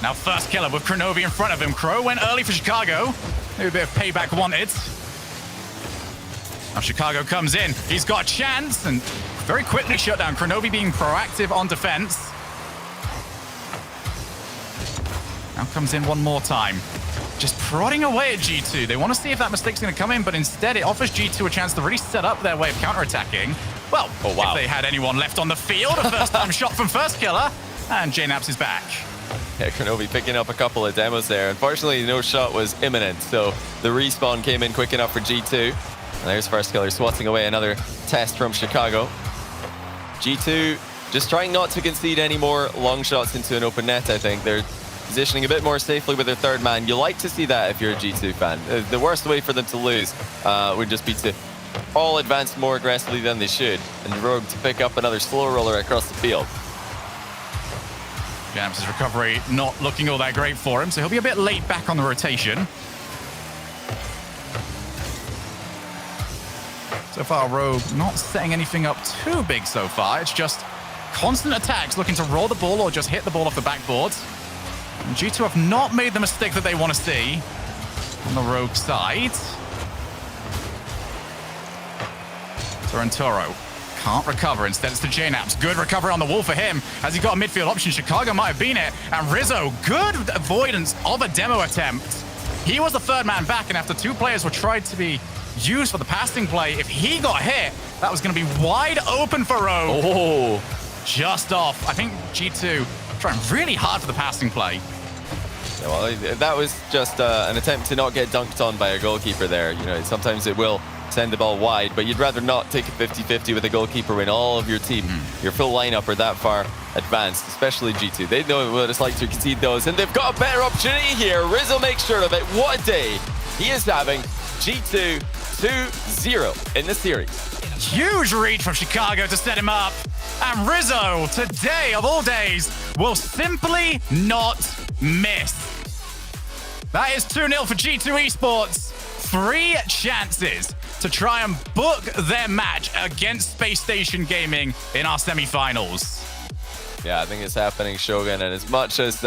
Now first killer with Kronovi in front of him. Crow went early for Chicago. Maybe a bit of payback wanted. Now Chicago comes in. He's got a chance and very quickly shut down. Kronovi being proactive on defense. Now comes in one more time. Just prodding away at G2. They want to see if that mistake's going to come in, but instead it offers G2 a chance to really set up their way of counterattacking. Well, if they had anyone left on the field, a first-time shot from First Killer, and JNAPS is back. Yeah, Kronovi picking up a couple of demos there. Unfortunately, no shot was imminent, so the respawn came in quick enough for G2. And there's First Killer swatting away another test from Chicago. G2 just trying not to concede any more long shots into an open net, I think. They're positioning a bit more safely with their third man. You like to see that if you're a G2 fan. The worst way for them to lose would just be to all advance more aggressively than they should, and Rogue to pick up another slow roller across the field. JNAPS' recovery not looking all that great for him, so he'll be a bit late back on the rotation. So far, Rogue not setting anything up too big so far. It's just constant attacks looking to roll the ball or just hit the ball off the backboard. And G2 have not made the mistake that they want to see on the Rogue side. Torrentoro can't recover. Instead, it's to JNAPS. Good recovery on the wall for him as he got a midfield option. Chicago might have been it. And Rizzo, good avoidance of a demo attempt. He was the third man back, and after two players were tried to be used for the passing play, if he got hit, that was going to be wide open for Rogue. Oh, just off. I think G2 trying really hard for the passing play. Yeah, well, that was just an attempt to not get dunked on by a goalkeeper there. You know, sometimes it will send the ball wide, but you'd rather not take a 50-50 with a goalkeeper when all of your team, your full lineup are that far advanced, especially G2. They know what it's like to concede those, and they've got a better opportunity here. Rizzo makes sure of it. What a day he is having. G2 2-0 in the series. Huge read from Chicago to set him up. And Rizzo, today of all days, will simply not miss. That is 2-0 for G2 Esports. 3 chances to try and book their match against Space Station Gaming in our semifinals. Yeah, I think it's happening, Shogun. And as much as,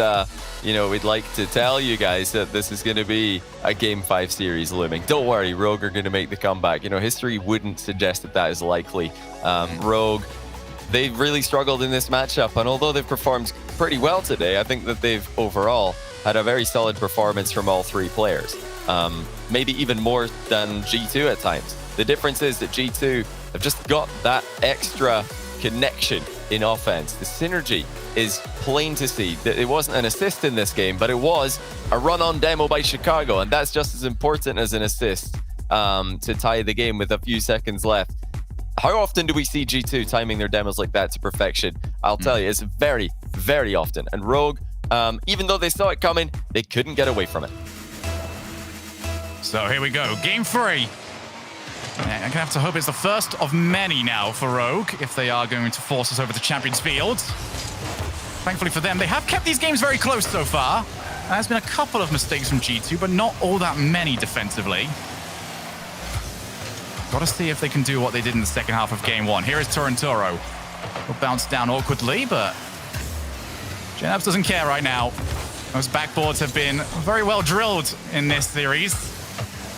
you know, we'd like to tell you guys that this is going to be a Game 5 series looming, don't worry, Rogue are going to make the comeback. You know, history wouldn't suggest that that is likely. Rogue, they've really struggled in this matchup. And although they've performed pretty well today, I think that they've overall had a very solid performance from all 3 players. Maybe even more than G2 at times. The difference is that G2 have just got that extra connection in offense. The synergy is plain to see. It wasn't an assist in this game, but it was a run-on demo by Chicago, and that's just as important as an assist to tie the game with a few seconds left. How often do we see G2 timing their demos like that to perfection? I'll tell you, it's very, very often. And Rogue, even though they saw it coming, they couldn't get away from it. So here we go, Game 3. I'm going to have to hope it's the first of many now for Rogue, if they are going to force us over to Champions Field. Thankfully for them, they have kept these games very close so far. There's been a couple of mistakes from G2, but not all that many defensively. Got to see if they can do what they did in the second half of Game 1. Here is Torrentoro. He'll bounce down awkwardly, but JNAPS doesn't care right now. Those backboards have been very well drilled in this series.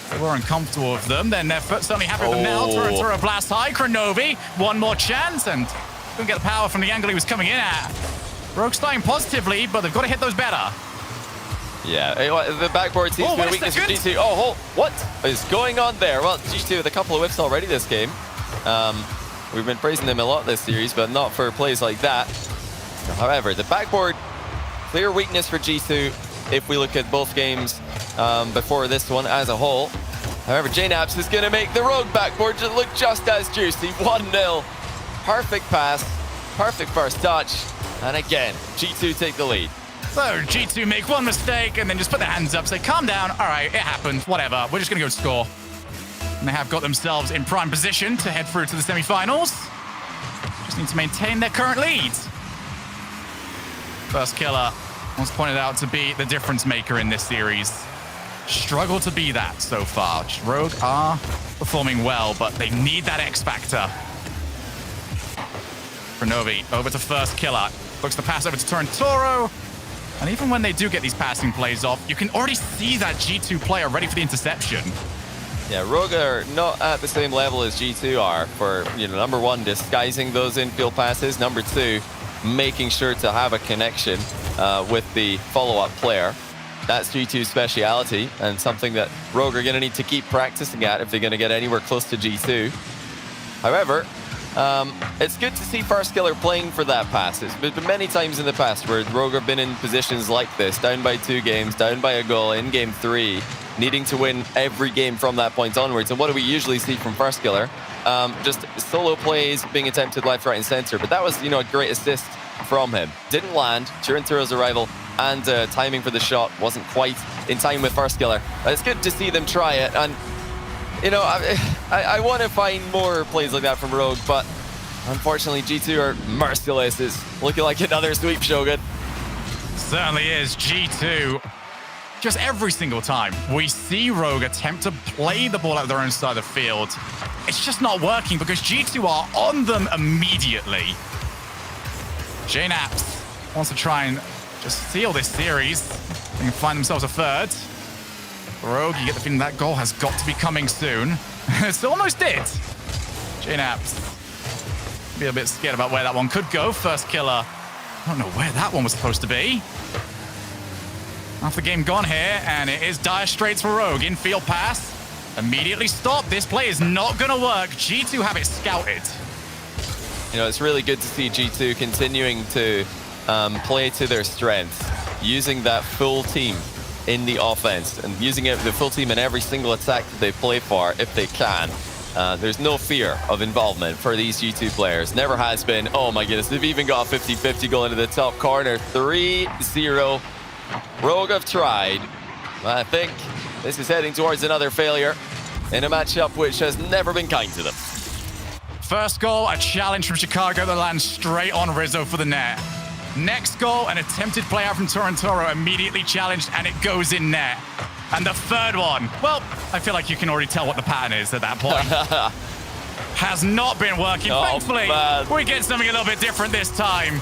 They were uncomfortable with them, then they're certainly happy with them now. Torrentoro blast high, Kronovi, one more chance, and couldn't get the power from the angle he was coming in at. Rogue starting positively, but they've got to hit those better. Yeah, the backboard seems to be a weakness for G2. Oh, what is going on there? Well, G2 with a couple of whips already this game. We've been praising them a lot this series, but not for plays like that. However, the backboard, clear weakness for G2 if we look at both games before this one as a whole. However, JNAPS is going to make the Rogue backboard look just as juicy. 1-0. Perfect pass, perfect first touch, and again, G2 take the lead. So G2 make one mistake and then just put their hands up, say, calm down, all right, it happened, whatever, we're just going to go score. And they have got themselves in prime position to head through to the semifinals. Just need to maintain their current lead. First Killer was pointed out to be the difference maker in this series. Struggle to be that so far. Rogue are performing well, but they need that X factor. Kronovi over to First Killer. Looks to pass over to Torrentoro. And even when they do get these passing plays off, you can already see that G2 player ready for the interception. Yeah, Rogue are not at the same level as G2 are for, number one, disguising those infield passes. Number two, making sure to have a connection with the follow-up player. That's G2's speciality and something that Rogue are going to need to keep practicing at if they're going to get anywhere close to G2. However, it's good to see First Killer playing for that pass. It's been many times in the past where Rogue have been in positions like this, down by 2 games, down by a goal in game 3, needing to win every game from that point onwards. And what do we usually see from First Killer? Just solo plays being attempted left, right, and center. But that was, a great assist from him. Didn't land. Chirinturo's arrival and timing for the shot wasn't quite in time with First Killer. It's good to see them try it. And, I want to find more plays like that from Rogue, but unfortunately, G2 are merciless. It's looking like another sweep, Shogun. Certainly is. G2, just every single time we see Rogue attempt to play the ball at their own side of the field, it's just not working because G2 are on them immediately. JNaps wants to try and just seal this series. They can find themselves a third. Rogue, you get the feeling that goal has got to be coming soon. It almost did. JNaps, be a bit scared about where that one could go. First Killer, I don't know where that one was supposed to be. Half the game gone here, and it is dire straits for Rogue. Infield pass, immediately stopped. This play is not going to work. G2 have it scouted. It's really good to see G2 continuing to play to their strengths, using that full team in the offense and using the full team in every single attack that they play for if they can. There's no fear of involvement for these G2 players. Never has been. Oh my goodness, they've even got a 50-50 goal into the top corner. 3-0. Rogue have tried. I think this is heading towards another failure in a matchup which has never been kind to them. First goal, a challenge from Chicago that lands straight on Rizzo for the net. Next goal, an attempted play out from Torrentoro, immediately challenged, and it goes in net. And the third one, well, I feel like you can already tell what the pattern is at that point. Has not been working. Thankfully, we get something a little bit different this time.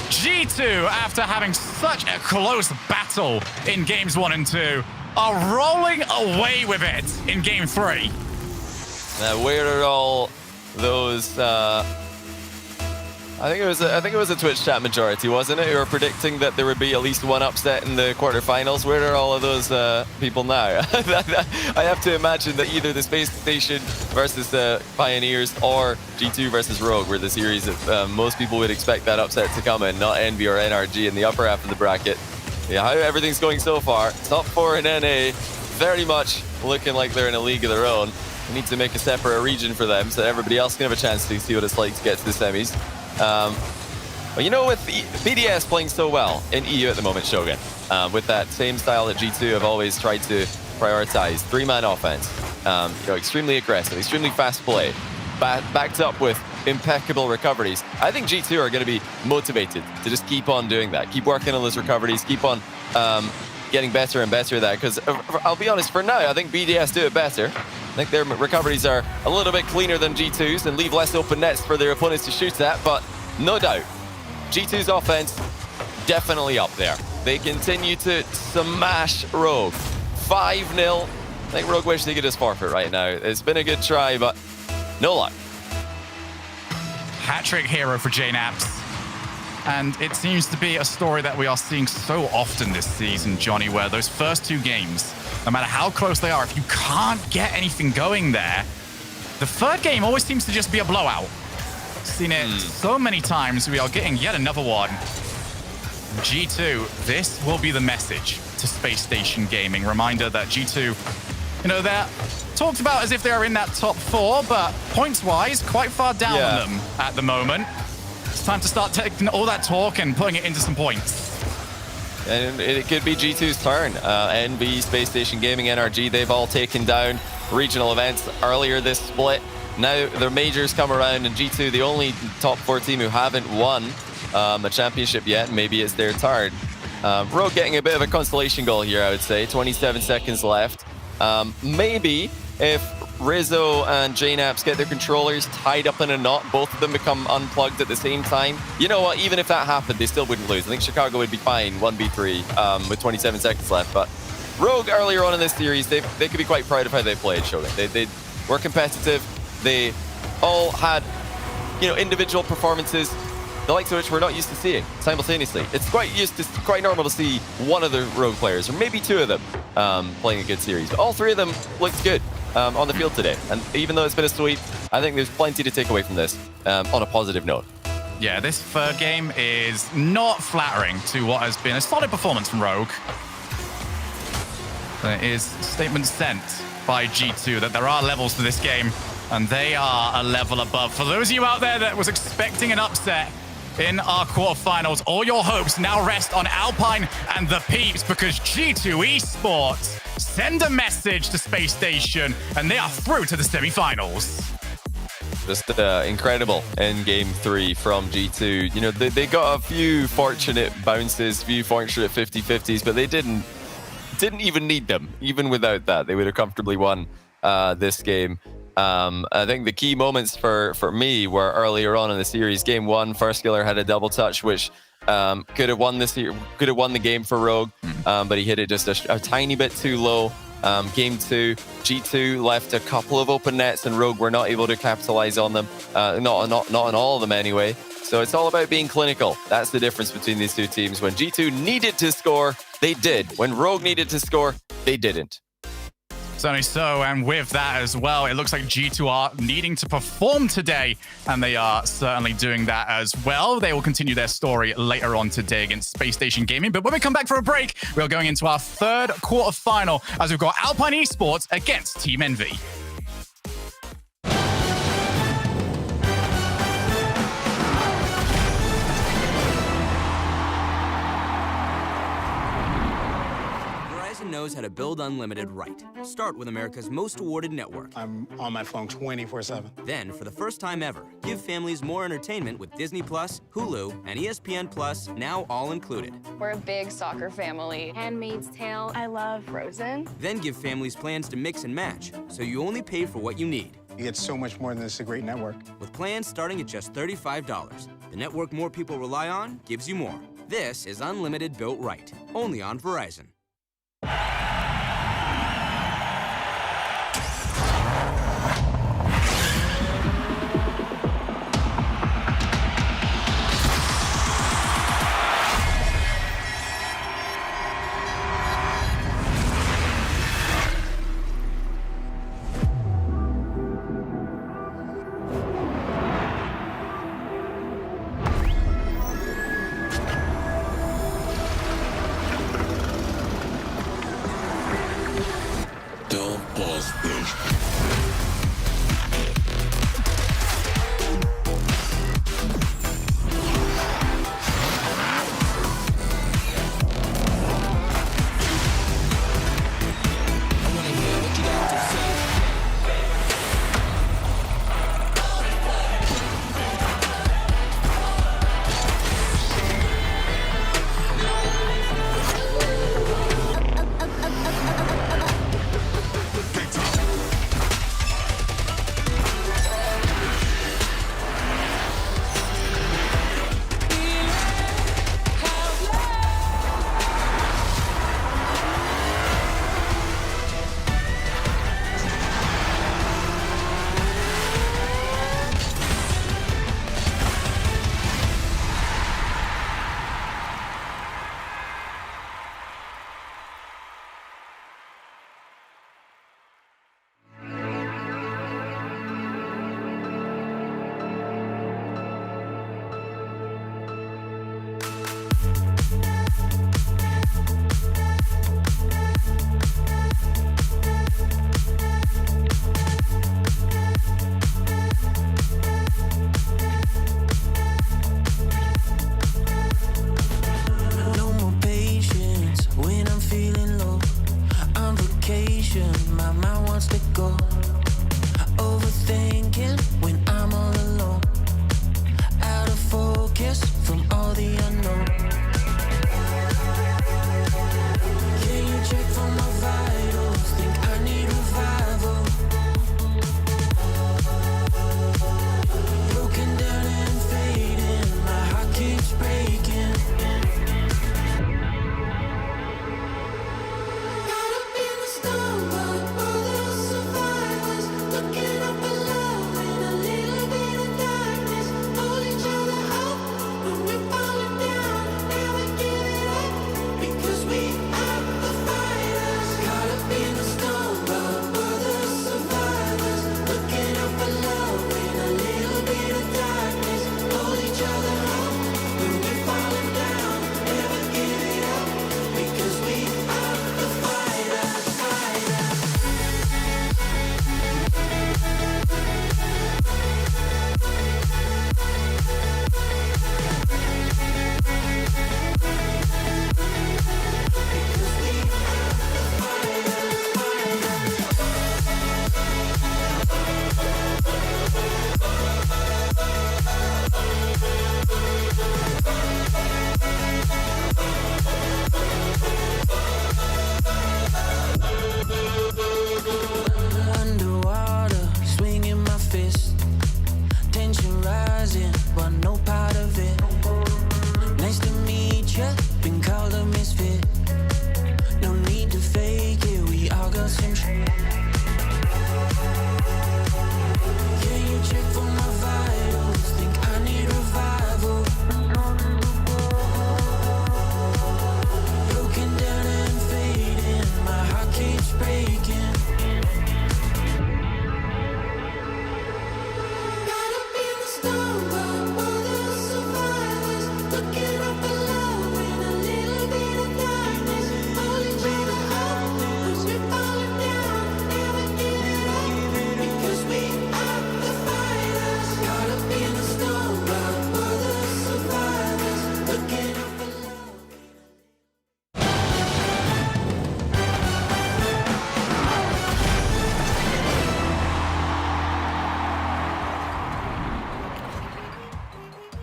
G2, after having such a close battle in games 1 and 2, are rolling away with it in game 3. Now, where are all those... I think it was a Twitch chat majority, wasn't it? Who were predicting that there would be at least one upset in the quarterfinals. Where are all of those people now? I have to imagine that either the Space Station versus the Pioneers or G2 versus Rogue were the series that most people would expect that upset to come in, not Envy or NRG in the upper half of the bracket. Yeah, how everything's going so far. Top 4 in NA, very much looking like they're in a league of their own. We need to make a separate region for them so that everybody else can have a chance to see what it's like to get to the semis. But with BDS playing so well in EU at the moment, Shogun, with that same style that G2 have always tried to prioritize, 3-man offense, extremely aggressive, extremely fast play, backed up with impeccable recoveries. I think G2 are going to be motivated to just keep on doing that, keep working on those recoveries, keep on getting better and better at that, because I'll be honest, for now, I think BDS do it better. I think their recoveries are a little bit cleaner than G2's and leave less open nets for their opponents to shoot at, but no doubt, G2's offense definitely up there. They continue to smash Rogue. 5-0. I think Rogue wish they could just forfeit right now. It's been a good try, but no luck. Hat-trick hero for JNaps. And it seems to be a story that we are seeing so often this season, Johnny, where those first 2 games, no matter how close they are, if you can't get anything going there, the third game always seems to just be a blowout. Seen it so many times. We are getting yet another one. G2, this will be the message to Space Station Gaming. Reminder that G2, they're talked about as if they're in that top 4, but points-wise, quite far down on them at the moment. It's time to start taking all that talk and putting it into some points. And it could be G2's turn. NB, Space Station Gaming, NRG, they've all taken down regional events earlier this split. Now their majors come around, and G2, the only top 4 team who haven't won a championship yet. Maybe it's their turn. Rogue getting a bit of a consolation goal here, I would say. 27 seconds left. Maybe if Rizzo and JNaps get their controllers tied up in a knot, both of them become unplugged at the same time. You know what? Even if that happened, they still wouldn't lose. I think Chicago would be fine 1v3 with 27 seconds left. But Rogue earlier on in this series, they could be quite proud of how they played, Shogun. They were competitive. They all had, individual performances, the likes of which we're not used to seeing simultaneously. It's quite normal to see one of the Rogue players, or maybe two of them, playing a good series. But all three of them looked good on the field today. And even though it's been a sweep, I think there's plenty to take away from this on a positive note. Yeah, this third game is not flattering to what has been a solid performance from Rogue. There is statement sent by G2 that there are levels to this game, and they are a level above. For those of you out there that was expecting an upset in our quarterfinals, all your hopes now rest on Alpine and the Peeps, because G2 Esports send a message to Space Station, and they are through to the semifinals. Just incredible in game 3 from G2. They got a few fortunate bounces, few fortunate 50-50s, but they didn't even need them. Even without that, they would have comfortably won this game. I think the key moments for me were earlier on in the series. Game 1, First Killer had a double touch, which could have won the game for Rogue, but he hit it just a tiny bit too low. Game 2, G2 left a couple of open nets, and Rogue were not able to capitalize on them. Not on all of them anyway. So it's all about being clinical. That's the difference between these two teams. When G2 needed to score, they did. When Rogue needed to score, they didn't. Certainly so, and with that as well, it looks like G2 are needing to perform today, and they are certainly doing that as well. They will continue their story later on today against Space Station Gaming. But when we come back for a break, we are going into our third quarterfinal as we've got Alpine Esports against Team Envy. Knows how to build unlimited right. Start with America's most awarded network. I'm on my phone 24/7. Then, for the first time ever, give families more entertainment with Disney Plus, Hulu, and ESPN Plus, now all included. We're a big soccer family. Handmaid's Tale. I love Frozen. Then give families plans to mix and match, so you only pay for what you need. You get so much more than this, a great network. With plans starting at just $35, the network more people rely on gives you more. This is unlimited built right, only on Verizon.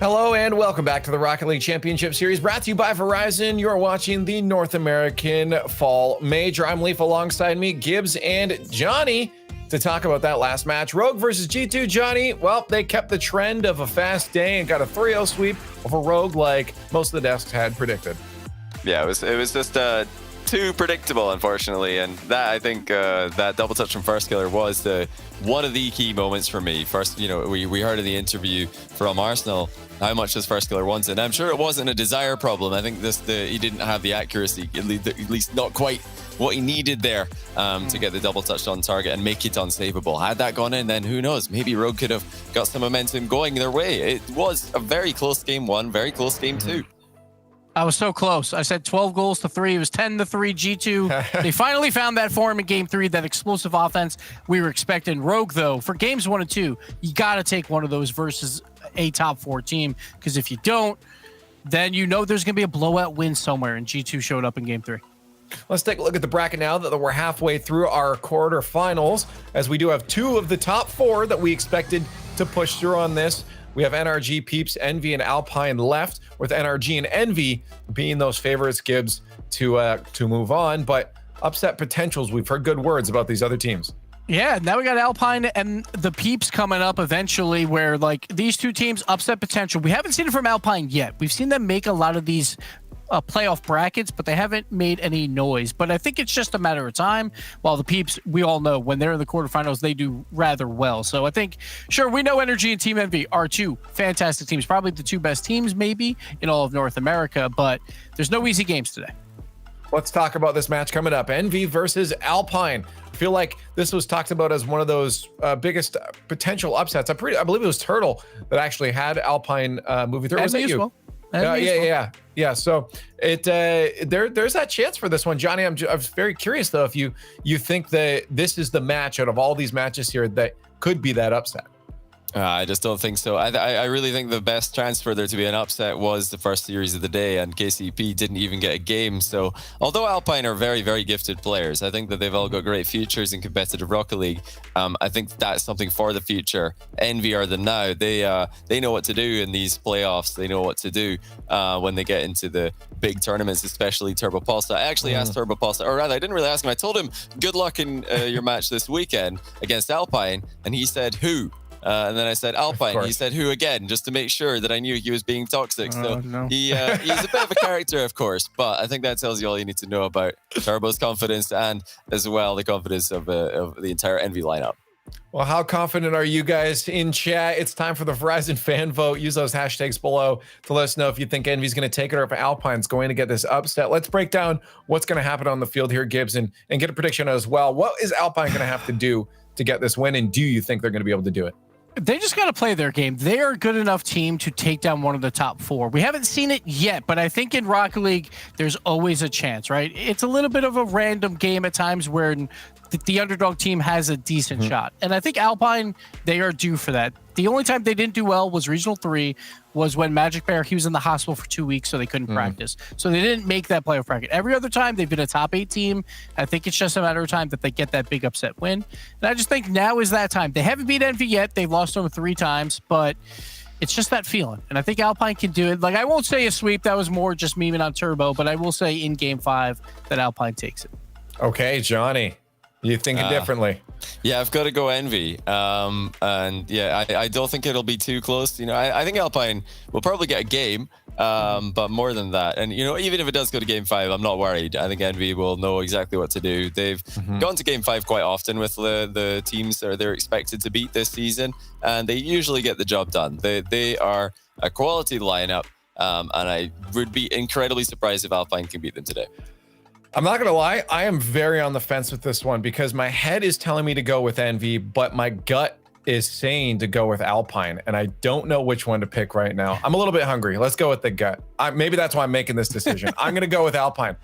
Hello and welcome back to the Rocket League Championship Series, brought to you by Verizon. You're watching the North American Fall Major. I'm Leaf, alongside me, Gibbs and Johnny, to talk about that last match. Rogue versus G2. Johnny, well, they kept the trend of a fast day and got a 3-0 sweep over Rogue like most of the desks had predicted. Yeah, it was just too predictable, unfortunately, and that, I think, that double touch from First Killer was one of the key moments for me. First, you know, we heard in the interview from Arsenal how much this First Killer wanted, and I'm sure it wasn't a desire problem. I think he didn't have the accuracy, at least not quite what he needed there to get the double touch on target and make it unsavable. Had that gone in, then who knows? Maybe Rogue could have got some momentum going their way. It was a very close game one, very close game two. I was so close. I said 12 goals to 3. It was 10-3 G2. They finally found that form in game 3, that explosive offense we were expecting. Rogue, though, for games 1 and 2, you got to take one of those versus a top 4 team, because if you don't, then you know there's going to be a blowout win somewhere, and G2 showed up in game 3. Let's take a look at the bracket now that we're halfway through our quarterfinals, as we do have 2 of the top 4 that we expected to push through on this. We have NRG, Peeps, Envy, and Alpine left, with NRG and Envy being those favorites, Gibbs, to move on. But upset potentials, we've heard good words about these other teams. Yeah, now we got Alpine and the Peeps coming up eventually, where like these 2 teams, upset potential. We haven't seen it from Alpine yet. We've seen them make a lot of these playoff brackets, but they haven't made any noise. But I think it's just a matter of time. While the Peeps, we all know when they're in the quarterfinals, they do rather well. So I think, sure, we know NRG and Team Envy are 2 fantastic teams, probably the 2 best teams maybe in all of North America, but there's no easy games today. Let's talk about this match coming up. Envy versus Alpine. I feel like this was talked about as one of those biggest potential upsets. I believe it was Turtle that actually had Alpine moving through. Was that you? Yeah. So there's that chance for this one, Johnny. I'm very curious though if you think that this is the match out of all these matches here that could be that upset. I just don't think so. I really think the best chance for there to be an upset was the first series of the day, and KCP didn't even get a game. So although Alpine are very, very gifted players, I think that they've all got great futures in competitive Rocket League. I think that's something for the future. Envy are the now. They know what to do in these playoffs. They know what to do when they get into the big tournaments, especially Turbo Pulsa. I actually asked Turbo Pulsa, or rather, I didn't really ask him. I told him, good luck in your match this weekend against Alpine, and he said, who? And then I said Alpine. He said who again, just to make sure that I knew he was being toxic. So he's a bit of a character, of course, but I think that tells you all you need to know about Turbo's confidence and as well the confidence of the entire Envy lineup. Well, how confident are you guys in chat? It's time for the Verizon fan vote. Use those hashtags below to let us know if you think Envy's going to take it or if Alpine's going to get this upset. Let's break down what's going to happen on the field here, Gibbs, and get a prediction as well. What is Alpine going to have to do to get this win, and do you think they're going to be able to do it? They just got to play their game. They are a good enough team to take down one of the top 4. We haven't seen it yet, but I think in Rocket League, there's always a chance, right? It's a little bit of a random game at times where the underdog team has a decent shot. And I think Alpine, they are due for that. The only time they didn't do well was Regional 3, was when Magic Bear, he was in the hospital for 2 weeks, so they couldn't practice. So they didn't make that playoff bracket. Every other time, they've been a top 8 team. I think it's just a matter of time that they get that big upset win. And I just think now is that time. They haven't beat Envy yet. They've lost over 3 times, but it's just that feeling. And I think Alpine can do it. Like, I won't say a sweep. That was more just memeing on Turbo, but I will say in Game 5 that Alpine takes it. Okay, Johnny. You thinking differently? Yeah, I've got to go Envy. And yeah, I don't think it'll be too close. You know, I think Alpine will probably get a game, but more than that. And, you know, even if it does go to Game 5, I'm not worried. I think Envy will know exactly what to do. They've gone to Game 5 quite often with the teams that they're expected to beat this season, and they usually get the job done. They are a quality lineup, and I would be incredibly surprised if Alpine can beat them today. I'm not going to lie. I am very on the fence with this one because my head is telling me to go with Envy, but my gut is saying to go with Alpine, and I don't know which one to pick right now. I'm a little bit hungry. Let's go with the gut. Maybe that's why I'm making this decision. I'm going to go with Alpine.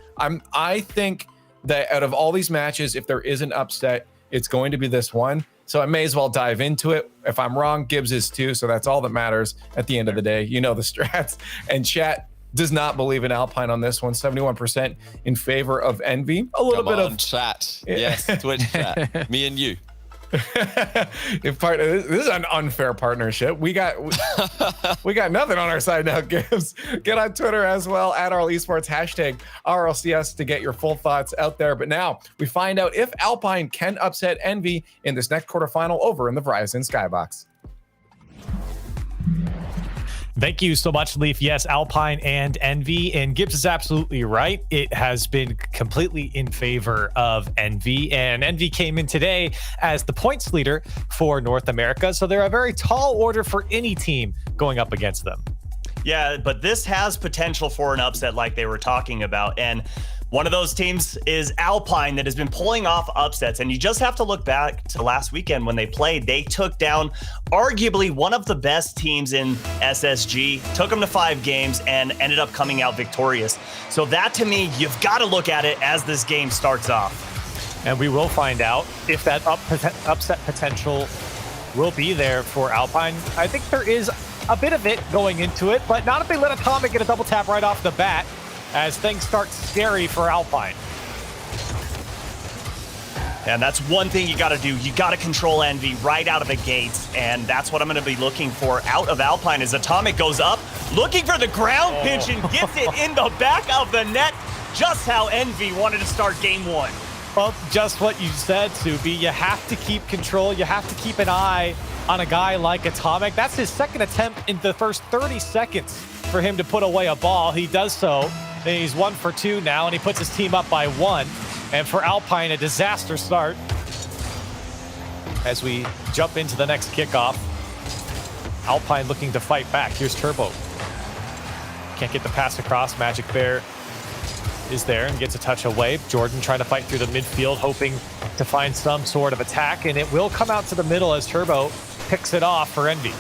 I think that out of all these matches, if there is an upset, it's going to be this one. So I may as well dive into it. If I'm wrong, Gibbs is too. So that's all that matters at the end of the day. You know the strats. And chat does not believe in Alpine on this one. 71% in favor of Envy. A little bit of chat. Yes, Twitch chat. Me and you. This is an unfair partnership. We got nothing on our side now, Gibbs. Get on Twitter as well, at RL Esports, hashtag RLCS to get your full thoughts out there. But now we find out if Alpine can upset Envy in this next quarterfinal over in the Verizon Skybox. Thank you so much, Leaf. Yes, Alpine and Envy, and Gibbs is absolutely right. It has been completely in favor of Envy, and Envy came in today as the points leader for North America, so they're a very tall order for any team going up against them. Yeah, but this has potential for an upset like they were talking about, and one of those teams is Alpine that has been pulling off upsets. And you just have to look back to last weekend when they played. They took down arguably one of the best teams in SSG, took them to 5 games, and ended up coming out victorious. So that, to me, you've got to look at it as this game starts off. And we will find out if that upset potential will be there for Alpine. I think there is a bit of it going into it, but not if they let Atomic get a double tap right off the bat, as things start scary for Alpine. And that's one thing you got to do. You got to control Envy right out of the gates, and that's what I'm going to be looking for out of Alpine as Atomic goes up, looking for the ground pitch and gets it in the back of the net, just how Envy wanted to start game 1. Well, just what you said, Subi. You have to keep control. You have to keep an eye on a guy like Atomic. That's his second attempt in the first 30 seconds for him to put away a ball. He does so. And he's 1 for 2 now, and he puts his team up by 1. And for Alpine, a disaster start. As we jump into the next kickoff, Alpine looking to fight back. Here's Turbo. Can't get the pass across. Magic Bear is there and gets a touch away. Jordan trying to fight through the midfield, hoping to find some sort of attack, and it will come out to the middle as Turbo picks it off for Envy.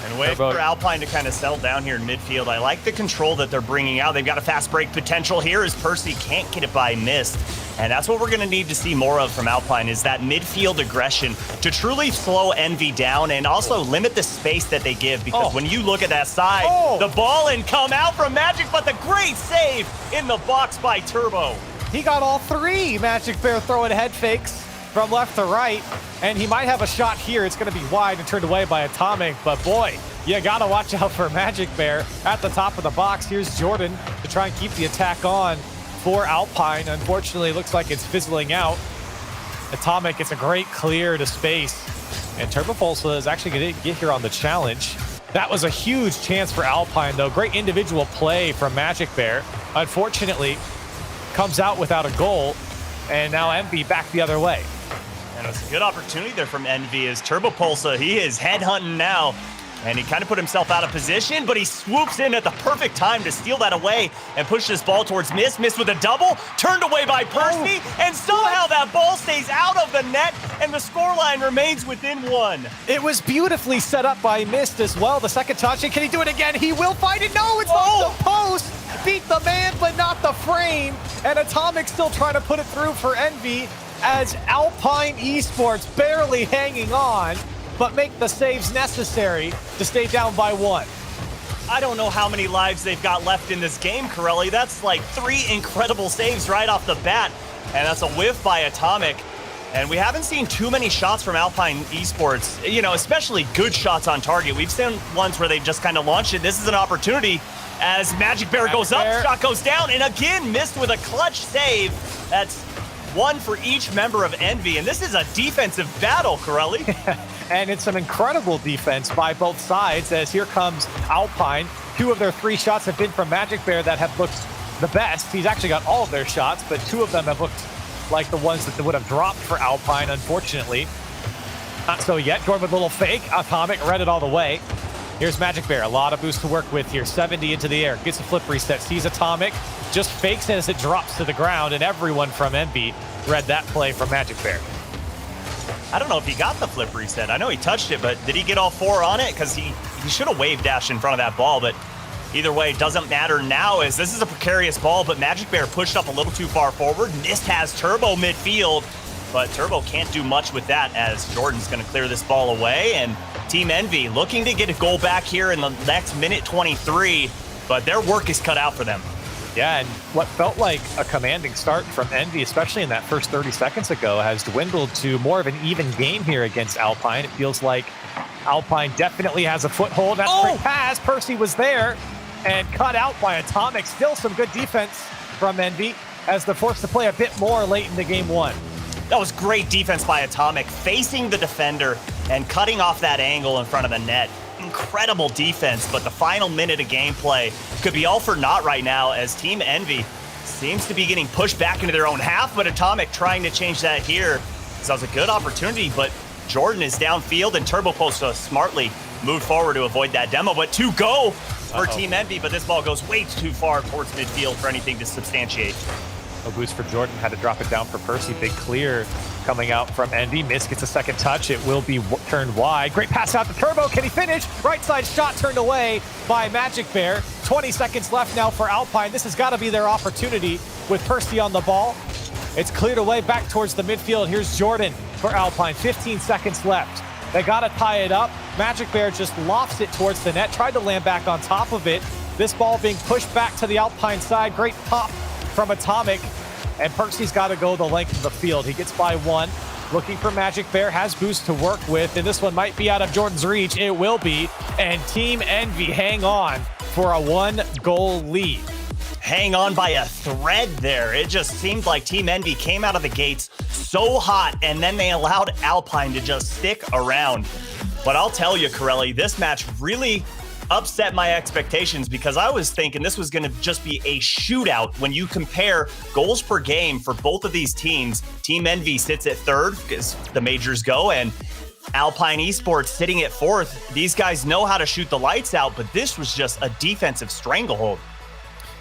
And wait for Alpine to kind of settle down here in midfield. I like the control that they're bringing out. They've got a fast break potential here as Percy can't get it by Mist. And that's what we're going to need to see more of from Alpine, is that midfield aggression to truly slow Envy down and also limit the space that they give. Because when you look at that side, the ball and come out from Magic, but the great save in the box by Turbo. He got all 3. Magic Bear throwing head fakes from left to right, and he might have a shot here. It's going to be wide and turned away by Atomic, but boy, you got to watch out for Magic Bear at the top of the box. Here's Jordan to try and keep the attack on for Alpine. Unfortunately, it looks like it's fizzling out. Atomic, it's a great clear to space, and Turbopulsa is actually going to get here on the challenge. That was a huge chance for Alpine, though. Great individual play from Magic Bear. Unfortunately, comes out without a goal, and now Envy back the other way. And it's a good opportunity there from Envy as Turbopulsa, he is headhunting now. And he kind of put himself out of position, but he swoops in at the perfect time to steal that away and push this ball towards Mist. Mist with a double, turned away by Percy, and somehow that ball stays out of the net, and the scoreline remains within 1. It was beautifully set up by Mist as well. The second touch, can he do it again? He will find it. No, it's off the post. Beat the man, but not the frame. And Atomic still trying to put it through for Envy as Alpine Esports barely hanging on, but make the saves necessary to stay down by 1. I don't know how many lives they've got left in this game, Corelli. That's like 3 incredible saves right off the bat, and that's a whiff by Atomic. And we haven't seen too many shots from Alpine Esports, you know, especially good shots on target. We've seen ones where they just kind of launched it. This is an opportunity as Magic Bear goes up, shot goes down, and again Missed with a clutch save. That's 1 for each member of Envy, and this is a defensive battle, Corelli. And it's some incredible defense by both sides, as here comes Alpine. 2 of their 3 shots have been from Magic Bear that have looked the best. He's actually got all of their shots, but 2 of them have looked like the ones that would have dropped for Alpine, unfortunately. Not so yet. Jordan with a little fake. Atomic read it all the way. Here's Magic Bear. A lot of boost to work with here. 70 into the air. Gets a flip reset. Sees Atomic. Just fakes it as it drops to the ground, and everyone from Envy read that play from Magic Bear. I don't know if he got the flip reset. I know he touched it, but did he get all 4 on it? Because he should have wave dashed in front of that ball, but either way, it doesn't matter now as this is a precarious ball, but Magic Bear pushed up a little too far forward. Mist has Turbo midfield, but Turbo can't do much with that as Jordan's going to clear this ball away, and Team Envy looking to get a goal back here in the next minute 23, but their work is cut out for them. Yeah, and what felt like a commanding start from Envy, especially in that first 30 seconds ago, has dwindled to more of an even game here against Alpine. It feels like Alpine definitely has a foothold. That's a great pass. Percy was there and cut out by Atomic. Still some good defense from Envy as they're forced to play a bit more late into game one. That was great defense by Atomic, facing the defender and cutting off that angle in front of the net. Incredible defense, but the final minute of gameplay could be all for naught right now as Team Envy seems to be getting pushed back into their own half, but Atomic trying to change that here. So that was a good opportunity, but Jordan is downfield and Turbo Post smartly moved forward to avoid that demo, but to go for Team Envy, but this ball goes way too far towards midfield for anything to substantiate. No boost for Jordan, had to drop it down for Percy. Big clear coming out from Envy. Miss gets a second touch. It will be turned wide. Great pass out to Turbo. Can he finish? Right side shot turned away by Magic Bear. 20 seconds left now for Alpine. This has got to be their opportunity with Percy on the ball. It's cleared away back towards the midfield. Here's Jordan for Alpine. 15 seconds left. They got to tie it up. Magic Bear just lofts it towards the net. Tried to land back on top of it. This ball being pushed back to the Alpine side. Great pop from Atomic, and Percy's got to go the length of the field. He gets by one, looking for Magic Bear, has boost to work with, and this one might be out of Jordan's reach. It will be, and Team Envy hang on for a 1-goal lead. Hang on by a thread there. It just seemed like Team Envy came out of the gates so hot, and then they allowed Alpine to just stick around. But I'll tell you, Corelli, this match really upset my expectations because I was thinking this was going to just be a shootout. When you compare goals per game for both of these teams, Team Envy sits at third because the majors go, and Alpine Esports sitting at fourth. These guys know how to shoot the lights out, but this was just a defensive stranglehold.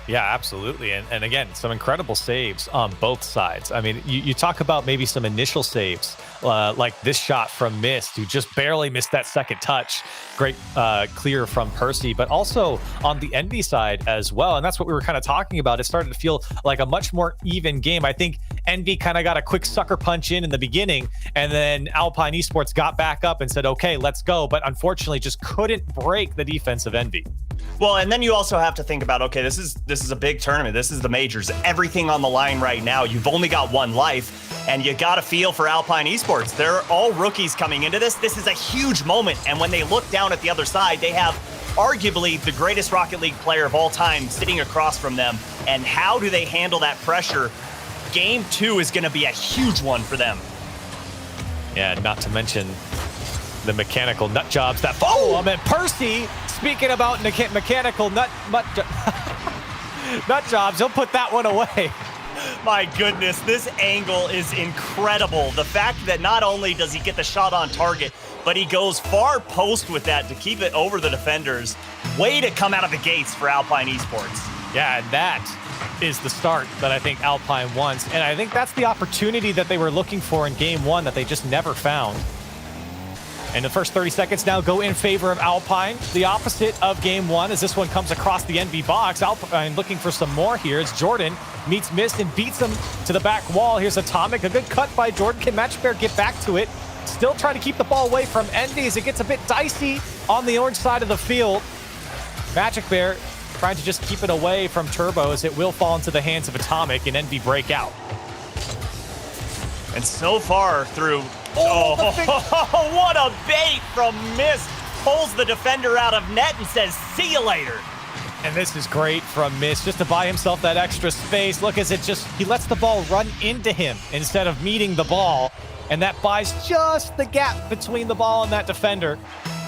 Yeah, absolutely. And again, some incredible saves on both sides. I mean, you talk about maybe some initial saves, like this shot from Mist, who just barely missed that second touch. Great clear from Percy, but also on the Envy side as well. And that's what we were kind of talking about. It started to feel like a much more even game. I think Envy kind of got a quick sucker punch in the beginning, and then Alpine Esports got back up and said, okay, let's go. But unfortunately, just couldn't break the defense of Envy. Well, and then you also have to think about, okay, this is a big tournament. This is the majors. Everything on the line right now. You've only got one life, and you got to feel for Alpine Esports. They're all rookies coming into this. This is a huge moment, and when they look down at the other side, they have arguably the greatest Rocket League player of all time sitting across from them. And how do they handle that pressure? Game 2 is going to be a huge one for them. Yeah, not to mention the mechanical nut jobs that follow them. And Percy, speaking about mechanical nut jobs, he'll put that one away. My goodness, this angle is incredible. The fact that not only does he get the shot on target, but he goes far post with that to keep it over the defenders. Way to come out of the gates for Alpine Esports. Yeah, and that is the start that I think Alpine wants. And I think that's the opportunity that they were looking for in game one that they just never found. And the first 30 seconds now go in favor of Alpine. The opposite of game one as this one comes across the Envy box. Alpine looking for some more here. It's Jordan meets Mist and beats him to the back wall. Here's Atomic. A good cut by Jordan. Can Magic Bear get back to it? Still trying to keep the ball away from Envy as it gets a bit dicey on the orange side of the field. Magic Bear trying to just keep it away from Turbo as it will fall into the hands of Atomic and Envy break out. And so far through... Oh, what a bait from Mist. Pulls the defender out of net and says, see you later. And this is great from Mist, just to buy himself that extra space. Look, as he lets the ball run into him instead of meeting the ball. And that buys just the gap between the ball and that defender.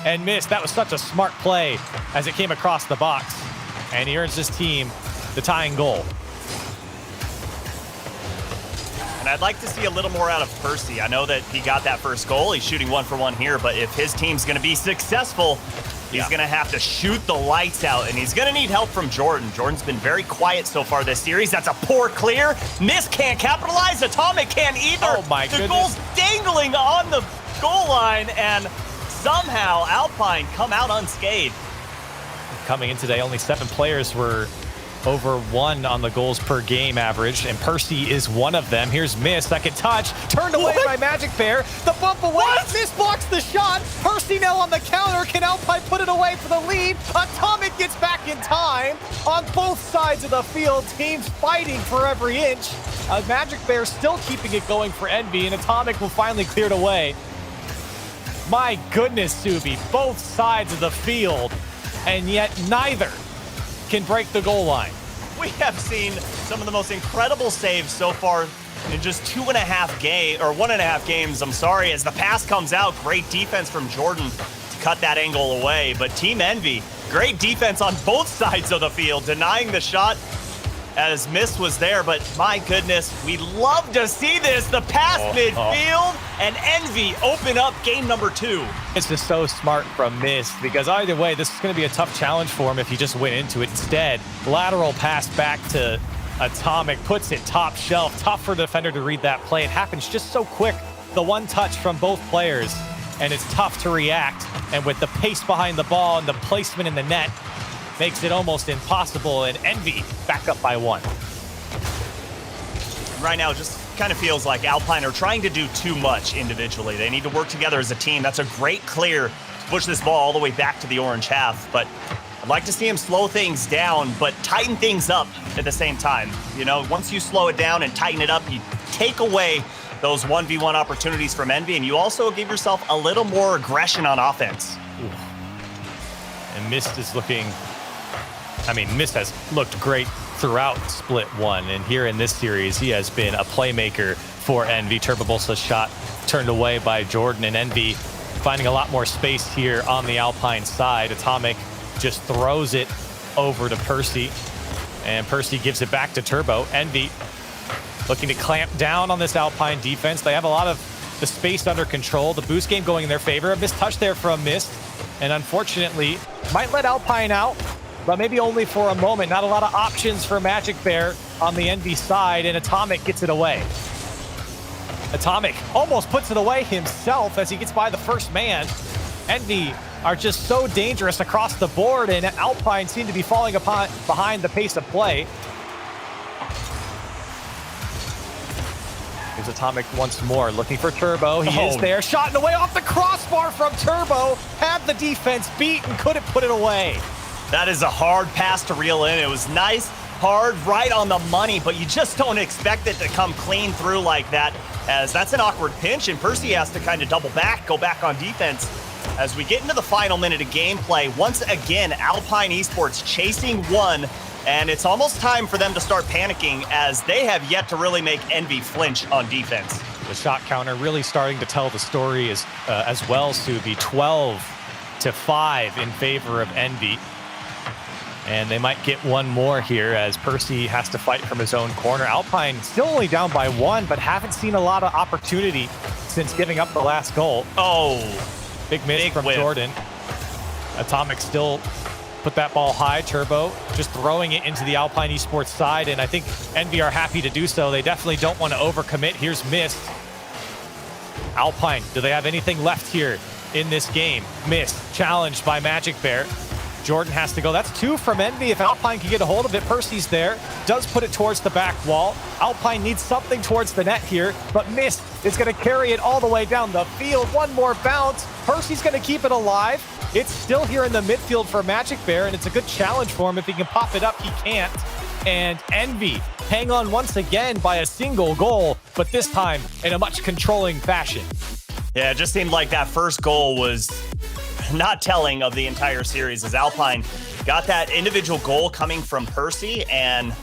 And Mist, that was such a smart play as it came across the box. And he earns his team the tying goal. And I'd like to see a little more out of Percy. I know that he got that first goal. He's shooting 1 for 1 here, but if his team's going to be successful, he's going to have to shoot the lights out, and he's going to need help from Jordan. Jordan's been very quiet so far this series. That's a poor clear. Mist can't capitalize. Atomic can't either. Oh, my goodness. The goal's dangling on the goal line, and somehow Alpine come out unscathed. Coming in today, only 7 players were over 1 on the goals per game average, and Percy is one of them. Here's Miss, second touch, turned away by Magic Bear. The bump away, Miss blocks the shot. Percy now on the counter. Can Alpine put it away for the lead? Atomic gets back in time. On both sides of the field, teams fighting for every inch. Magic Bear still keeping it going for Envy, and Atomic will finally clear it away. My goodness, Subi, both sides of the field, and yet neither can break the goal line. We have seen some of the most incredible saves so far in just 1.5 games, I'm sorry, as the pass comes out. Great defense from Jordan to cut that angle away. But Team Envy, great defense on both sides of the field, denying the shot as Miss was there. But my goodness, we love to see this. The pass midfield, and Envy open up game number 2. It's just so smart from Miss, because either way, this is going to be a tough challenge for him if he just went into it. Instead, lateral pass back to Atomic, puts it top shelf. Tough for the defender to read that play. It happens just so quick. The one touch from both players, and it's tough to react. And with the pace behind the ball and the placement in the net, makes it almost impossible, and Envy back up by 1. Right now, it just kind of feels like Alpine are trying to do too much individually. They need to work together as a team. That's a great clear to push this ball all the way back to the orange half, but I'd like to see him slow things down, but tighten things up at the same time. You know, once you slow it down and tighten it up, you take away those 1v1 opportunities from Envy, and you also give yourself a little more aggression on offense. Ooh. And Mist is looking... Mist has looked great throughout Split 1, and here in this series, he has been a playmaker for Envy. Turbobolsa's shot turned away by Jordan, and Envy finding a lot more space here on the Alpine side. Atomic just throws it over to Percy, and Percy gives it back to Turbo. Envy looking to clamp down on this Alpine defense. They have a lot of the space under control. The boost game going in their favor. A missed touch there from Mist, and unfortunately, might let Alpine out, but maybe only for a moment. Not a lot of options for Magic Bear on the Envy side, and Atomic gets it away. Atomic almost puts it away himself as he gets by the first man. Envy are just so dangerous across the board, and Alpine seem to be falling behind the pace of play. Here's Atomic once more, looking for Turbo. He is there, shot and away off the crossbar from Turbo. Had the defense beat and couldn't put it away. That is a hard pass to reel in. It was nice, hard, right on the money, but you just don't expect it to come clean through like that, as that's an awkward pinch, and Percy has to kind of double back, go back on defense. As we get into the final minute of gameplay, once again, Alpine Esports chasing 1, and it's almost time for them to start panicking, as they have yet to really make Envy flinch on defense. The shot counter really starting to tell the story as well, Subi. 12-5 in favor of Envy. And they might get one more here as Percy has to fight from his own corner. Alpine still only down by 1, but haven't seen a lot of opportunity since giving up the last goal. Oh, big miss from Jordan. Atomic still put that ball high. Turbo just throwing it into the Alpine Esports side, and I think Envy are happy to do so. They definitely don't want to overcommit. Here's Mist. Alpine, do they have anything left here in this game? Mist challenged by Magic Bear. Jordan has to go. That's 2 from Envy. If Alpine can get a hold of it, Percy's there. Does put it towards the back wall. Alpine needs something towards the net here, but Mist is going to carry it all the way down the field. One more bounce. Percy's going to keep it alive. It's still here in the midfield for Magic Bear, and it's a good challenge for him. If he can pop it up, he can't. And Envy hang on once again by a single goal, but this time in a much controlling fashion. Yeah, it just seemed like that first goal was not telling of the entire series, as Alpine got that individual goal coming from Percy, and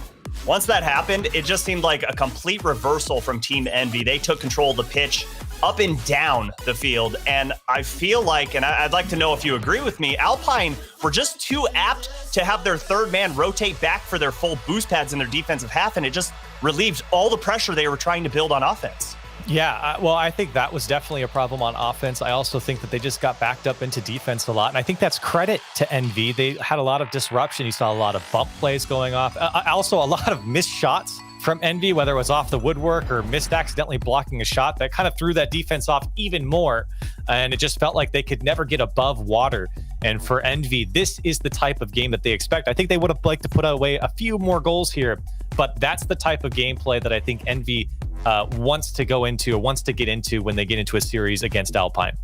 once that happened, it just seemed like a complete reversal from Team Envy. They took control of the pitch up and down the field, and I feel like, and I'd like to know if you agree with me, Alpine were just too apt to have their third man rotate back for their full boost pads in their defensive half, and it just relieved all the pressure they were trying to build on offense. Yeah, well, I think that was definitely a problem on offense. I also think that they just got backed up into defense a lot, and I think that's credit to Envy. They had a lot of disruption. You saw a lot of bump plays going off. Also, a lot of missed shots from Envy, whether it was off the woodwork or missed accidentally blocking a shot. That kind of threw that defense off even more, and it just felt like they could never get above water And for Envy, this is the type of game that they expect. I think they would have liked to put away a few more goals here, but that's the type of gameplay that I think Envy wants to go into or wants to get into when they get into a series against Alpine.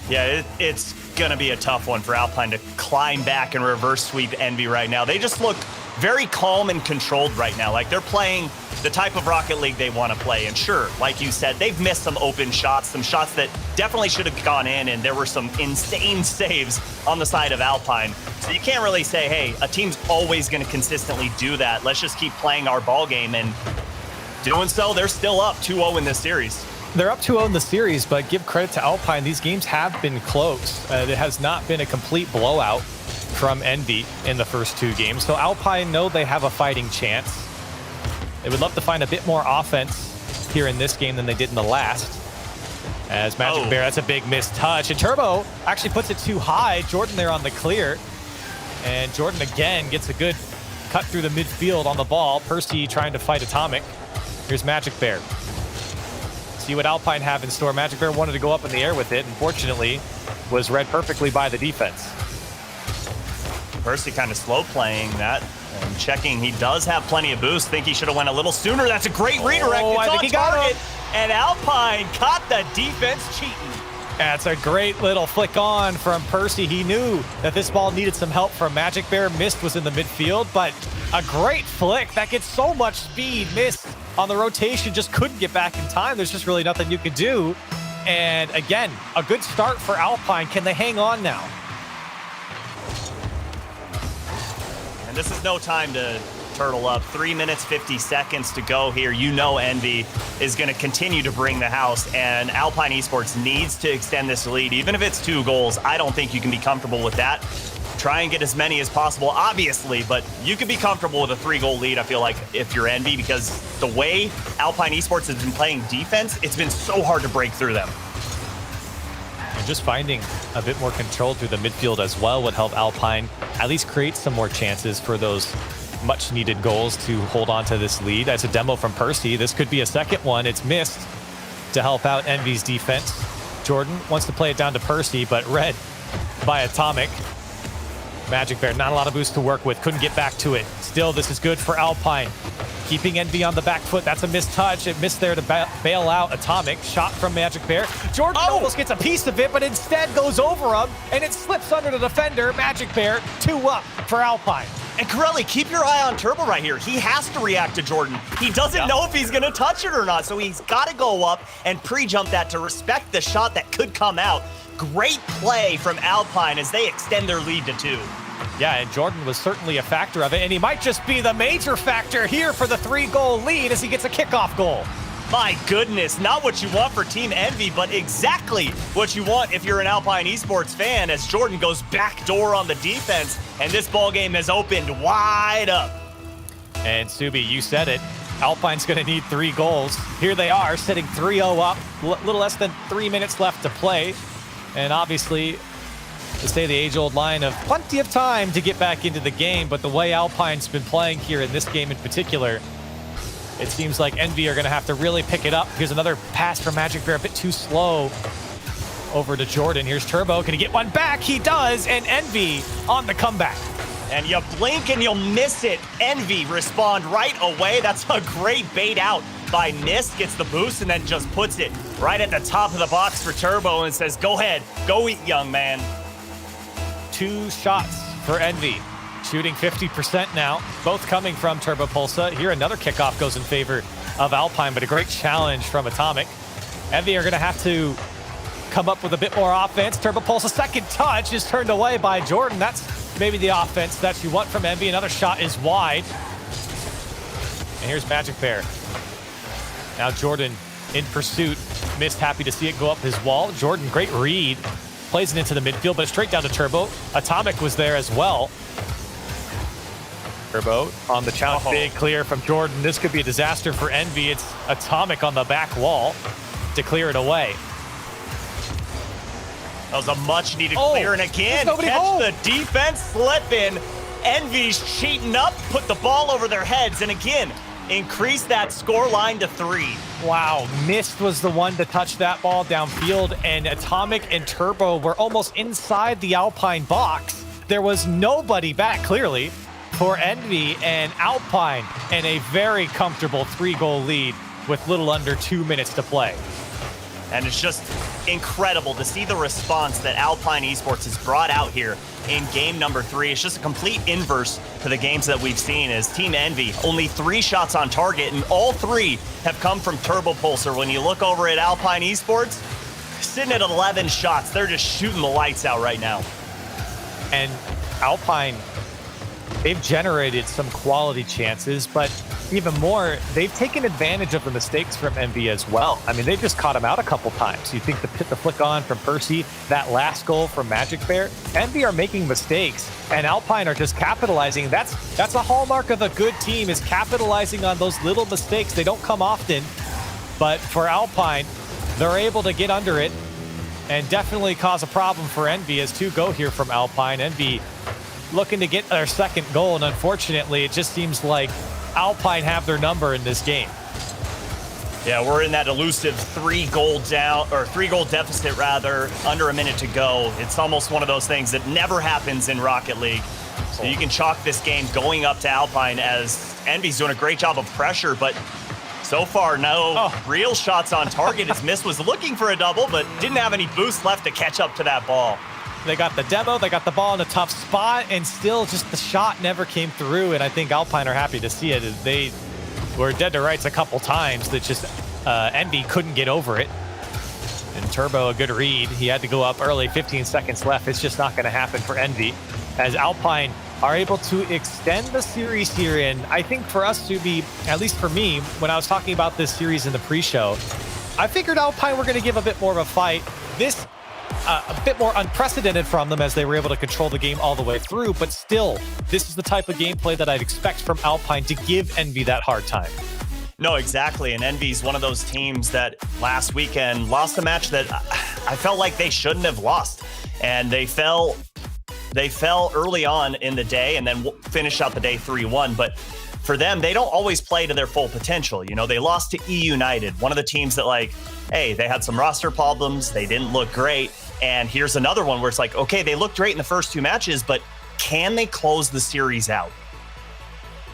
Yeah, it's going to be a tough one for Alpine to climb back and reverse sweep Envy right now. They just look very calm and controlled right now. Like, they're playing the type of Rocket League they want to play. And sure, like you said, they've missed some open shots, some shots that definitely should have gone in, and there were some insane saves on the side of Alpine. So you can't really say, hey, a team's always going to consistently do that. Let's just keep playing our ball game. And doing so, they're still up 2-0 in this series. They're up 2-0 in the series, but give credit to Alpine. These games have been close. It has not been a complete blowout from Envy in the first 2 games. So Alpine know they have a fighting chance. They would love to find a bit more offense here in this game than they did in the last. As Magic Bear, that's a big missed touch. And Turbo actually puts it too high. Jordan there on the clear. And Jordan again gets a good cut through the midfield on the ball. Percy trying to fight Atomic. Here's Magic Bear. See what Alpine have in store. Magic Bear wanted to go up in the air with it. Unfortunately, was read perfectly by the defense. Percy kind of slow playing that and checking. He does have plenty of boost. Think he should have went a little sooner. That's a great redirect. It's on target. And Alpine caught the defense cheating. That's a great little flick on from Percy. He knew that this ball needed some help from Magic Bear. Mist was in the midfield, but a great flick that gets so much speed. Mist on the rotation just couldn't get back in time. There's just really nothing you could do. And again, a good start for Alpine. Can they hang on now? And this is no time to turtle up. 3 minutes, 50 seconds to go here. You know Envy is going to continue to bring the house, and Alpine Esports needs to extend this lead. Even if it's 2 goals, I don't think you can be comfortable with that. Try and get as many as possible, obviously, but you can be comfortable with a 3-goal lead, I feel like, if you're Envy, because the way Alpine Esports has been playing defense, it's been so hard to break through them. And just finding a bit more control through the midfield as well would help Alpine at least create some more chances for those much needed goals to hold on to this lead. That's a demo from Percy. This could be a second one. It's missed to help out Envy's defense. Jordan wants to play it down to Percy, but read by Atomic. Magic Bear, not a lot of boost to work with. Couldn't get back to it. Still, this is good for Alpine. Keeping Envy on the back foot. That's a missed touch. It missed there to bail out Atomic. Shot from Magic Bear. Jordan almost gets a piece of it, but instead goes over him, and it slips under the defender. Magic Bear, 2 up for Alpine. And Corelli, keep your eye on Turbo right here. He has to react to Jordan. He doesn't know if he's going to touch it or not, so he's got to go up and pre-jump that to respect the shot that could come out. Great play from Alpine as they extend their lead to 2. Yeah, and Jordan was certainly a factor of it, and he might just be the major factor here for the 3-goal lead as he gets a kickoff goal. My goodness, not what you want for Team Envy, but exactly what you want if you're an Alpine Esports fan, as Jordan goes backdoor on the defense, and this ball game has opened wide up. And Subi, you said it. Alpine's going to need 3 goals. Here they are, sitting 3-0 up, a little less than 3 minutes left to play. And obviously, to say the age-old line of plenty of time to get back into the game, but the way Alpine's been playing here in this game in particular, it seems like Envy are going to have to really pick it up. Here's another pass from Magic Bear, a bit too slow. Over to Jordan. Here's Turbo. Can he get one back? He does, and Envy on the comeback. And you blink and you'll miss it. Envy respond right away. That's a great bait out by Mist. Gets the boost and then just puts it right at the top of the box for Turbo and says, go ahead, go eat, young man. 2 shots for Envy. Shooting 50% now, both coming from Turbo Pulsa. Here another kickoff goes in favor of Alpine, but a great challenge from Atomic. Envy are going to have to come up with a bit more offense. Turbo Pulsa, second touch is turned away by Jordan. That's maybe the offense that you want from Envy. Another shot is wide. And here's Magic Bear. Now Jordan in pursuit. Mist happy to see it go up his wall. Jordan, great read. Plays it into the midfield, but straight down to Turbo. Atomic was there as well. Turbo on the challenge. Big clear from Jordan. This could be a disaster for Envy. It's Atomic on the back wall to clear it away. That was a much needed clear, and again, catch the defense slipping. Envy's cheating up, put the ball over their heads, and again, increase that score line to 3. Wow, Mist was the one to touch that ball downfield, and Atomic and Turbo were almost inside the Alpine box. There was nobody back, clearly, for Envy and Alpine, and a very comfortable 3-goal lead with little under 2 minutes to play. And it's just incredible to see the response that Alpine Esports has brought out here in game number 3. It's just a complete inverse to the games that we've seen as Team Envy, only 3 shots on target, and all 3 have come from Turbo Pulsar. When you look over at Alpine Esports, sitting at 11 shots, they're just shooting the lights out right now. And Alpine, they've generated some quality chances, but even more, they've taken advantage of the mistakes from Envy as well. I mean, they've just caught him out a couple times. You think the flick on from Percy, that last goal from Magic Bear, Envy are making mistakes, and Alpine are just capitalizing. That's a hallmark of a good team, is capitalizing on those little mistakes. They don't come often, but for Alpine, they're able to get under it and definitely cause a problem for Envy as 2 go here from Alpine. Envy looking to get their 2nd goal, and unfortunately, it just seems like Alpine have their number in this game. Yeah, we're in that elusive 3-goal deficit rather, under a minute to go. It's almost one of those things that never happens in Rocket League. So you can chalk this game going up to Alpine, as Envy's doing a great job of pressure, but so far no real shots on target, as Mist was looking for a double, but didn't have any boost left to catch up to that ball. They got the demo, they got the ball in a tough spot, and still just the shot never came through, and I think Alpine are happy to see it. They were dead to rights a couple times that just Envy couldn't get over it. And Turbo, a good read. He had to go up early, 15 seconds left. It's just not going to happen for Envy, as Alpine are able to extend the series here. And I think for us to be, at least for me, when I was talking about this series in the pre-show, I figured Alpine were going to give a bit more of a fight. This a bit more unprecedented from them, as they were able to control the game all the way through, but still, this is the type of gameplay that I'd expect from Alpine to give Envy that hard time. No, exactly, and Envy's one of those teams that last weekend lost a match that I felt like they shouldn't have lost, and they fell early on in the day and then finished out the day 3-1, but for them, they don't always play to their full potential. You know, they lost to E United, one of the teams that, like, hey, they had some roster problems, they didn't look great. And here's another one where it's like, okay, they looked great in the first 2 matches, but can they close the series out?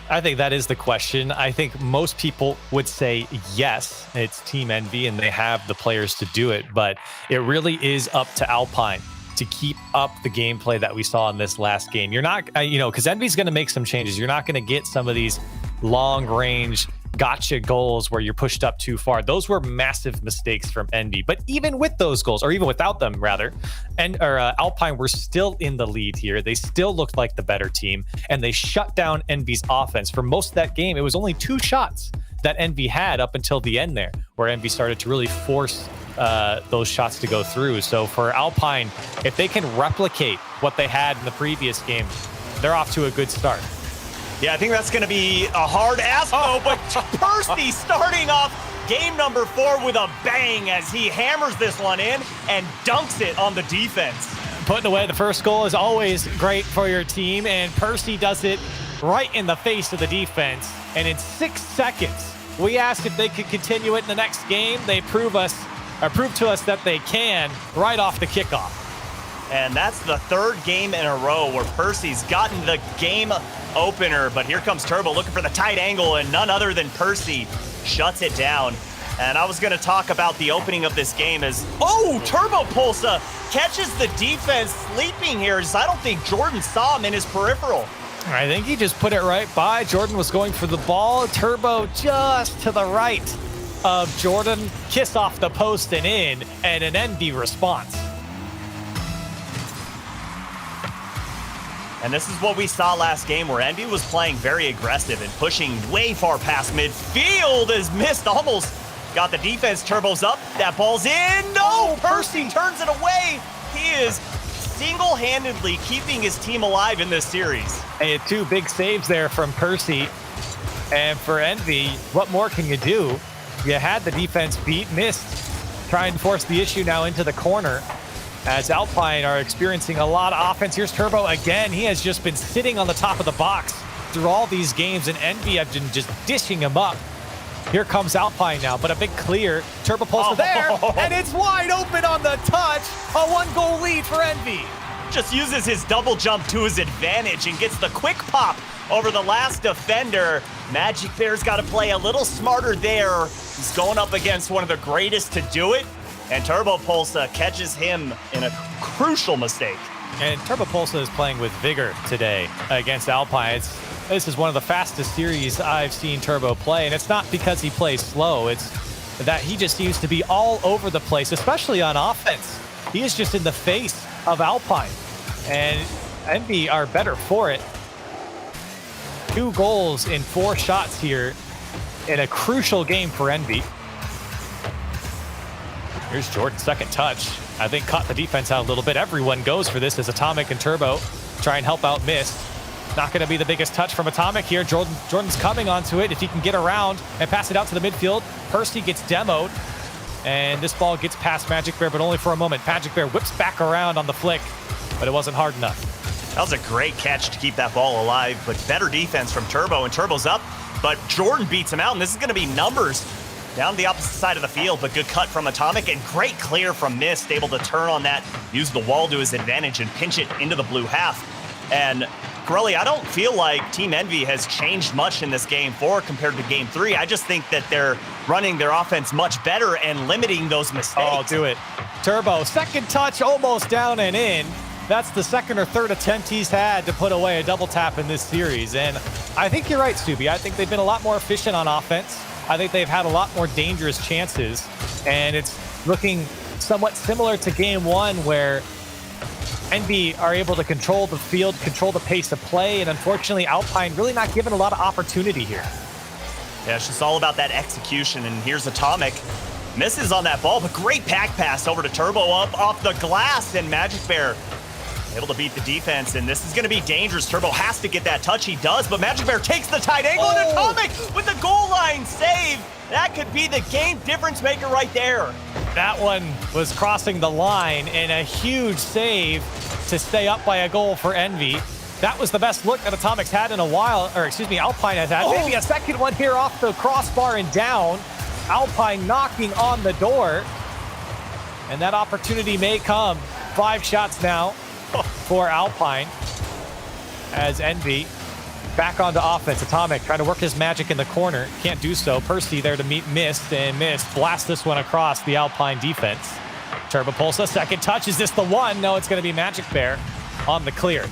I think that is the question. I think most people would say yes, it's Team Envy and they have the players to do it, but it really is up to Alpine to keep up the gameplay that we saw in this last game. You're not, because Envy's going to make some changes. You're not going to get some of these long-range gotcha goals where you're pushed up too far. Those were massive mistakes from Envy. But even with those goals, or even without them, rather, Alpine were still in the lead here. They still looked like the better team, and they shut down Envy's offense. For most of that game, it was only 2 shots that Envy had up until the end there, where Envy started to really force those shots to go through. So for Alpine, if they can replicate what they had in the previous game, they're off to a good start. Yeah, I think that's going to be a hard ask, but Percy starting off game number 4 with a bang as he hammers this one in and dunks it on the defense. Putting away the first goal is always great for your team, and Percy does it right in the face of the defense. And in 6 seconds, we asked if they could continue it in the next game. They prove to us that they can right off the kickoff. And that's the 3rd game in a row where Percy's gotten the game opener, but here comes Turbo looking for the tight angle, and none other than Percy shuts it down. And I was going to talk about the opening of this game as, Turbo Pulsa catches the defense sleeping here, as I don't think Jordan saw him in his peripheral. I think he just put it right by. Jordan was going for the ball. Turbo just to the right of Jordan. Kiss off the post and in, and an Envy response. And this is what we saw last game, where Envy was playing very aggressive and pushing way far past midfield, as Mist almost got the defense turbos up. That ball's in. No, Percy turns it away. He is single-handedly keeping his team alive in this series. And 2 big saves there from Percy. And for Envy, what more can you do? You had the defense beat. Mist trying to force the issue now into the corner, as Alpine are experiencing a lot of offense. Here's Turbo again. He has just been sitting on the top of the box through all these games, and Envy have been just dishing him up. Here comes Alpine now, but a big clear. Turbo Pulse there, and it's wide open on the touch. A 1-goal lead for Envy. Just uses his double jump to his advantage and gets the quick pop over the last defender. Magic Bear's got to play a little smarter there. He's going up against one of the greatest to do it, and Turbo Pulsa catches him in a crucial mistake. And Turbo Pulsa is playing with vigor today against Alpine. This is one of the fastest series I've seen Turbo play, and it's not because he plays slow. It's that he just seems to be all over the place, especially on offense. He is just in the face of Alpine, and Envy are better for it. 2 goals in 4 shots here in a crucial game for Envy. Here's Jordan's second touch. I think caught the defense out a little bit. Everyone goes for this as Atomic and Turbo try and help out Mist. Not going to be the biggest touch from Atomic here. Jordan's coming onto it. If he can get around and pass it out to the midfield, Percy gets demoed. And this ball gets past Magic Bear, but only for a moment. Magic Bear whips back around on the flick, but it wasn't hard enough. That was a great catch to keep that ball alive, but better defense from Turbo, and Turbo's up, but Jordan beats him out, and this is going to be numbers down the opposite side of the field, but good cut from Atomic, and great clear from Mist, able to turn on that, use the wall to his advantage, and pinch it into the blue half. And Corelli, I don't feel like Team Envy has changed much in this Game 4 compared to Game 3. I just think that they're running their offense much better and limiting those mistakes. Oh, do it. Turbo, second touch, almost down and in. That's the second or third attempt he's had to put away a double tap in this series. And I think you're right, Subi. I think they've been a lot more efficient on offense. I think they've had a lot more dangerous chances. And it's looking somewhat similar to Game 1, where Envy are able to control the field, control the pace of play, and unfortunately Alpine really not given a lot of opportunity here. Yeah, it's just all about that execution, and here's Atomic. Misses on that ball, but great pack pass over to Turbo up off the glass, and Magic Bear able to beat the defense, and this is going to be dangerous. Turbo has to get that touch, he does, but Magic Bear takes the tight angle, and Atomic with the goal line save. That could be the game difference maker right there. That one was crossing the line, and a huge save to stay up by a goal for Envy. That was the best look that Atomic's had in a while, or excuse me, Alpine has had. Maybe a second one here off the crossbar and down. Alpine knocking on the door, and that opportunity may come. 5 shots now for Alpine as Envy back onto offense. Atomic trying to work his magic in the corner. Can't do so. Percy there to meet Mist, and Mist blasts this one across the Alpine defense. Turbo Pulsa, second touch. Is this the one? No, it's going to be Magic Bear on the clear.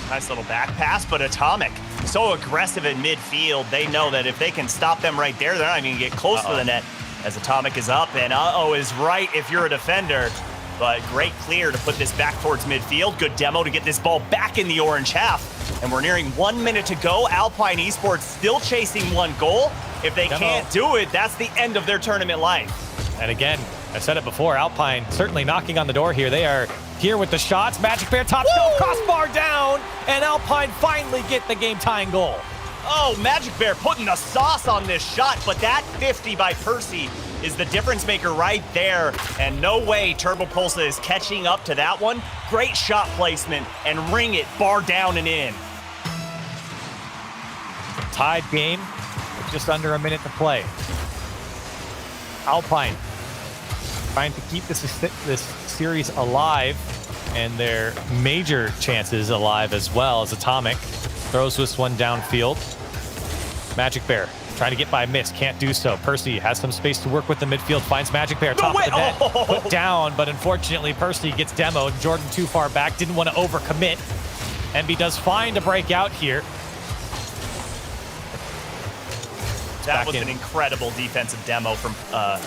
Nice little back pass, but Atomic so aggressive in midfield. They know that if they can stop them right there, they're not even going to get close to the net as Atomic is up, and is right if you're a defender. But great clear to put this back towards midfield. Good demo to get this ball back in the orange half. And we're nearing 1 minute to go. Alpine Esports still chasing 1 goal. If they can't do it, that's the end of their tournament life. And again, I said it before, Alpine certainly knocking on the door here. They are here with the shots. Magic Bear top shelf, crossbar down, and Alpine finally get the game-tying goal. Oh, Magic Bear putting the sauce on this shot, but that 50 by Percy is the difference maker right there, and no way Turbo Pulsa is catching up to that one. Great shot placement, and ring it, bar down and in. Tied game with just under a minute to play. Alpine trying to keep this series alive, and their major chances alive as well, as Atomic throws this one downfield. Magic Bear trying to get by Mist, can't do so. Percy has some space to work with the midfield, finds Magic Bear, top of the net, put down, but unfortunately Percy gets demoed. Jordan too far back, didn't want to overcommit. Envy does fine to break out here. That was an incredible defensive demo from, I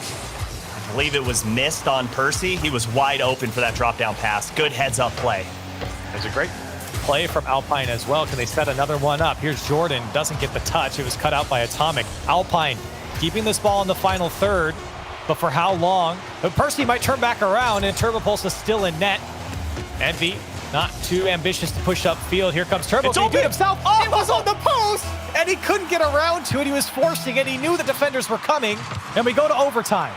believe it was Mist on Percy. He was wide open for that drop-down pass. Good heads-up play. It was a great play from Alpine as well. Can they set another one up? Here's Jordan, doesn't get the touch. It was cut out by Atomic. Alpine keeping this ball in the final third, but for how long? But Percy might turn back around, and Turbo Pulse is still in net. Envy not too ambitious to push up field. Here comes Turbo. He did himself. It was on the post, and he couldn't get around to it. He was forcing it. He knew the defenders were coming, and we go to overtime.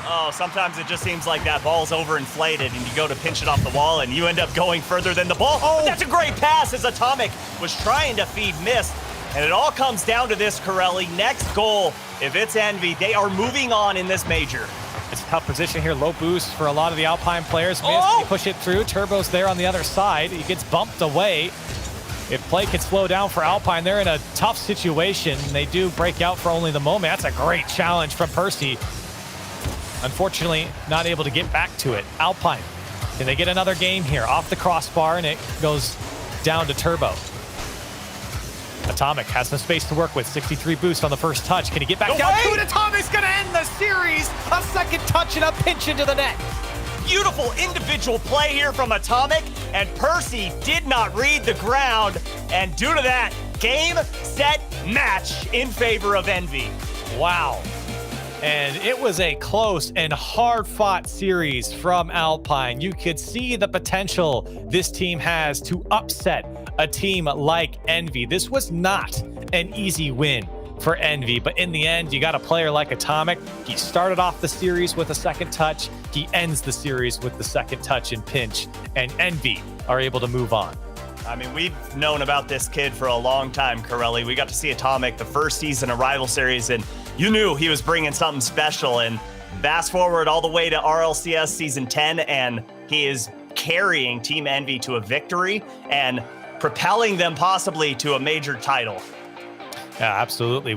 Oh, sometimes it just seems like that ball's overinflated and you go to pinch it off the wall and you end up going further than the ball. Oh, that's a great pass as Atomic was trying to feed Mist. And it all comes down to this, Corelli. Next goal, if it's Envy, they are moving on in this major. It's a tough position here. Low boost for a lot of the Alpine players. Mist, Oh! they push it through. Turbo's there on the other side. He gets bumped away. If play can slow down for Alpine, they're in a tough situation. They do break out for only the moment. That's a great challenge from Percy. Unfortunately, not able to get back to it. Alpine, can they get another game here? Off the crossbar, and it goes down to Turbo. Atomic has some space to work with. 63 boost on the first touch. Can he get back down to it? Atomic's going to end the series. A second touch and a pinch into the net. Beautiful individual play here from Atomic, and Percy did not read the ground, and due to that, game, set, match in favor of Envy. Wow. And it was a close and hard-fought series from Alpine. You could see the potential this team has to upset a team like Envy. This was not an easy win for Envy, but in the end, you got a player like Atomic. He started off the series with a second touch. He ends the series with the second touch and pinch, and Envy are able to move on. I mean, we've known about this kid for a long time, Corelli. We got to see Atomic the first season of Rival Series, and you knew he was bringing something special. And fast forward all the way to RLCS Season 10, and he is carrying Team Envy to a victory and propelling them possibly to a major title. Yeah, absolutely.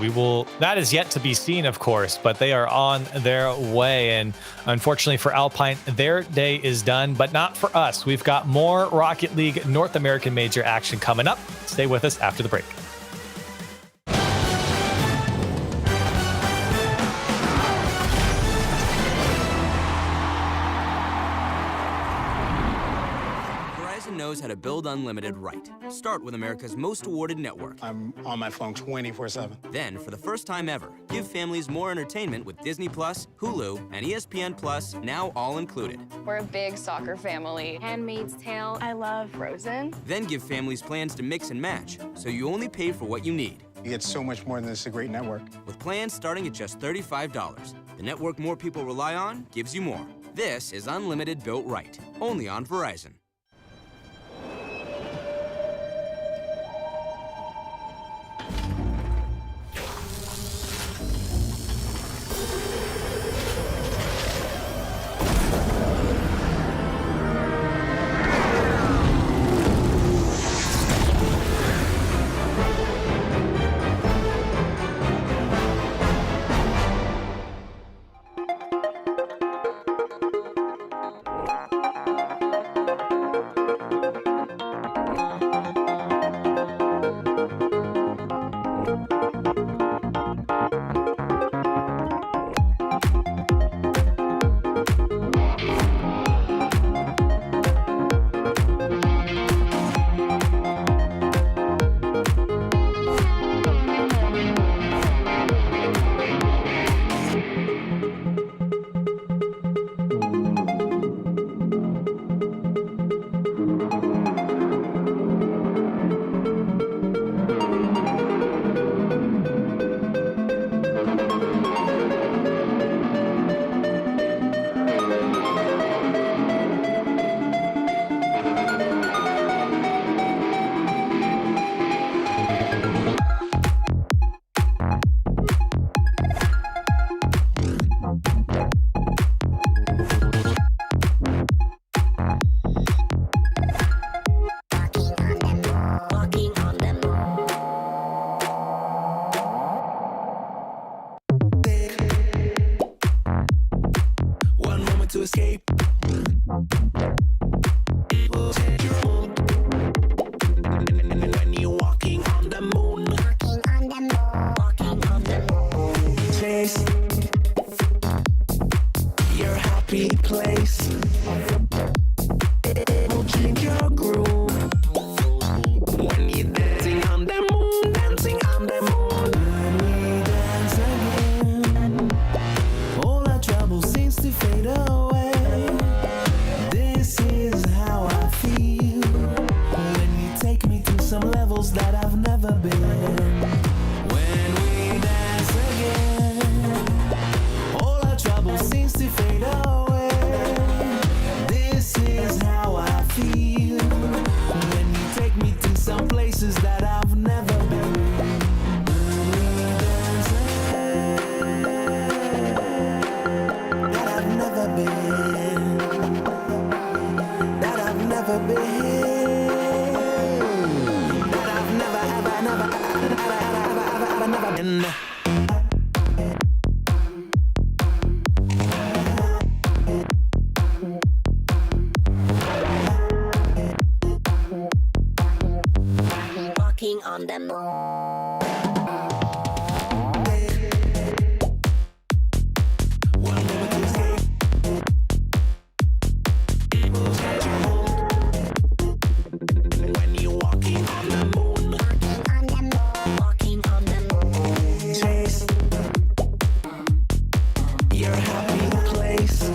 That is yet to be seen, of course, but they are on their way. And unfortunately for Alpine, their day is done, but not for us. We've got more Rocket League North American Major action coming up. Stay with us after the break. Knows how to build unlimited right. Start with America's most awarded network. I'm on my phone 24/7. Then, for the first time ever, give families more entertainment with Disney Plus, Hulu, and ESPN Plus, now all included. We're a big soccer family. Handmaid's Tale. I love Frozen. Then give families plans to mix and match, so you only pay for what you need. You get so much more than this, a great network. With plans starting at just $35, the network more people rely on gives you more. This is unlimited built right, only on Verizon. To escape. When you're walking on the moon, walking on the moon, chase your happy place. It will change your groove when you're dancing on the moon, dancing on the moon. When we dance again, all our trouble seems to fade away. Some levels that I've never been. When we dance again, all our trouble seems to fade. walking on the moon. When you're walking on the moon, walking on the moon, taste your happy place.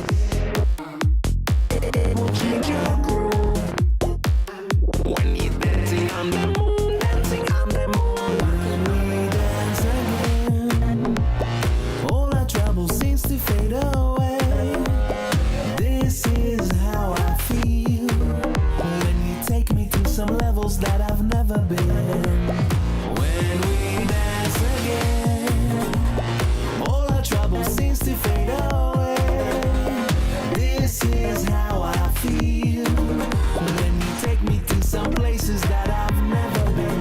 It will change your groove when you're dancing on the moon, dancing on the moon. When we dance again, all our trouble seems to fade away. This is how I feel when you take me to some levels that I've never been. When we dance again, all our trouble seems to fade away. This is how I feel when you take me to some places that I've never been.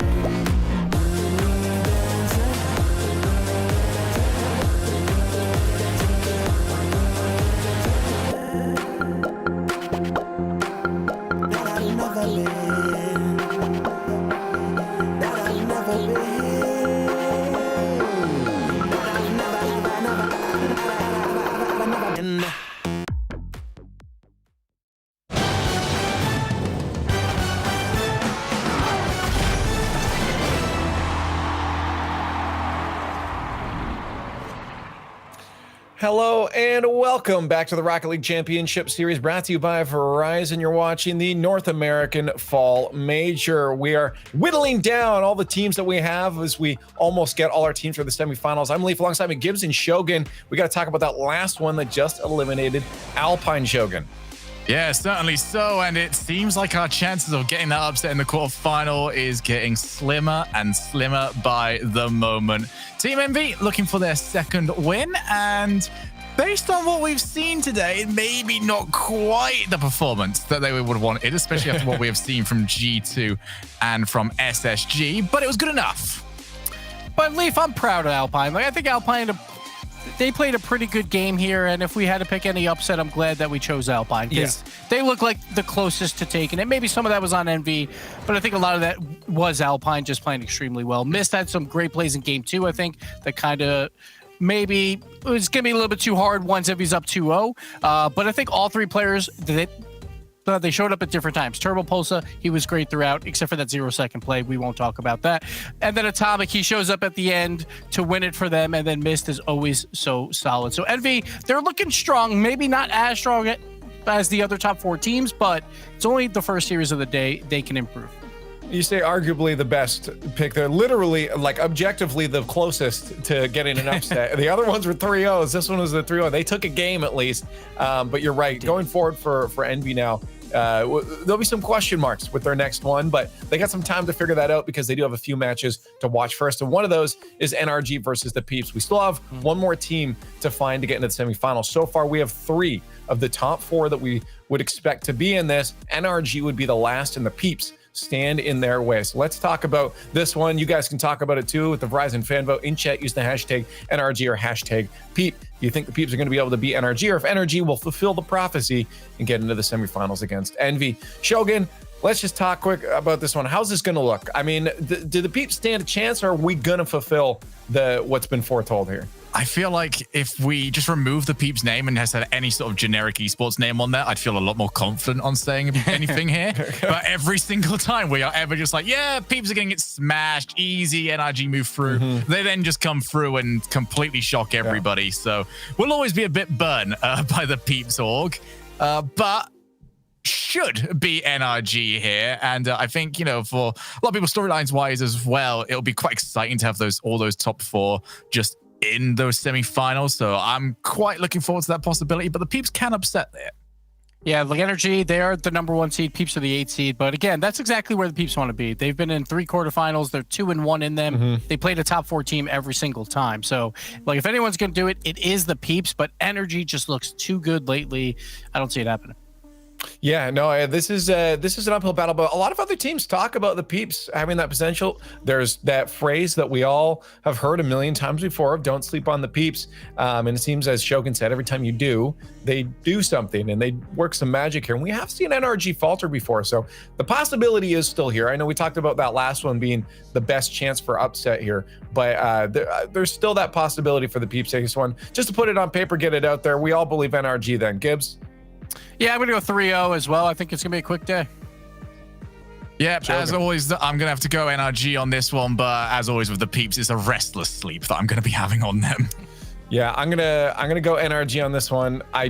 When we dance that I've never been. That I've never been. That I've never been. Hello and welcome back to the Rocket League Championship Series, brought to you by Verizon. You're watching the North American Fall Major. We are whittling down all the teams that we have as we almost get all our teams for the semifinals. I'm Leaf alongside me, Gibbs and Shogun. We got to talk about that last one that just eliminated Alpine. Shogun. Yeah, certainly so. And it seems like our chances of getting that upset in the quarterfinal is getting slimmer and slimmer by the moment. Team MV looking for their second win. And based on what we've seen today, maybe not quite the performance that they would have wanted, especially after what we have seen from G2 and from SSG. But it was good enough. But Leaf, I'm proud of Alpine. Like, I think Alpine, they played a pretty good game here, and if we had to pick any upset, I'm glad that we chose Alpine, because they look like the closest to taking it. Maybe some of that was on NV, but I think a lot of that was Alpine just playing extremely well. Mist had some great plays in game 2, I think, that kind of maybe it was going to be a little bit too hard once if he's up 2-0. But I think all three players, they showed up at different times. Turbo Pulsa, he was great throughout, except for that 0-second play. We won't talk about that. And then Atomic, he shows up at the end to win it for them. And then Mist is always so solid. So Envy, they're looking strong. Maybe not as strong as the other top 4 teams, but it's only the first series of the day. They can improve. You say arguably the best pick. They're literally, like, objectively the closest to getting an upset. The other ones were 3-0s. This one was a 3-0. They took a game at least. But you're right. Going forward for Envy now, there'll be some question marks with their next one, but they got some time to figure that out because they do have a few matches to watch first. And one of those is NRG versus the Peeps. We still have one more team to find to get into the semifinals. So far, we have 3 of the top 4 that we would expect to be in this. NRG would be the last, and the Peeps stand in their way. So let's talk about this one. You guys can talk about it too with the Verizon fan vote in chat. Use the hashtag NRG or hashtag Peep. Do you think the Peeps are going to be able to beat NRG, or if NRG will fulfill the prophecy and get into the semifinals against Envy? Shogun, let's just talk quick about this one. How's this going to look? I mean, do the Peeps stand a chance, or are we going to fulfill what's been foretold here? I feel like if we just remove the Peeps name and has had any sort of generic esports name on there, I'd feel a lot more confident on saying anything here. But every single time we are ever just like, yeah, Peeps are going to get smashed, easy, NRG move through. They then just come through and completely shock everybody. So we'll always be a bit burnt by the Peeps org. But should be NRG here. And I think, you know, for a lot of people storylines wise as well, it'll be quite exciting to have all those top 4 just in those semifinals. So I'm quite looking forward to that possibility, but the Peeps can upset there. Yeah, like NRG, they are the #1 seed. Peeps are the 8th seed. But again, that's exactly where the Peeps want to be. They've been in 3 quarterfinals. They're 2-1 in them. They played a top 4 team every single time. So, like, if anyone's going to do it, it is the Peeps. But NRG just looks too good lately. I don't see it happening. Yeah, no, this is an uphill battle, but a lot of other teams talk about the Peeps having that potential. There's that phrase that we all have heard a million times before of "don't sleep on the Peeps," and it seems, as Shogun said, every time you do, they do something and they work some magic here. And we have seen NRG falter before, so the possibility is still here. I know we talked about that last one being the best chance for upset here, but there's still that possibility for the Peeps taking this one. Just to put it on paper, get it out there. We all believe NRG. Then Gibbs. Yeah, I'm going to go 3-0 as well. I think it's going to be a quick day. Yeah, as always, I'm going to have to go NRG on this one, but as always with the Peeps, it's a restless sleep that I'm going to be having on them. Yeah, I'm gonna go NRG on this one. I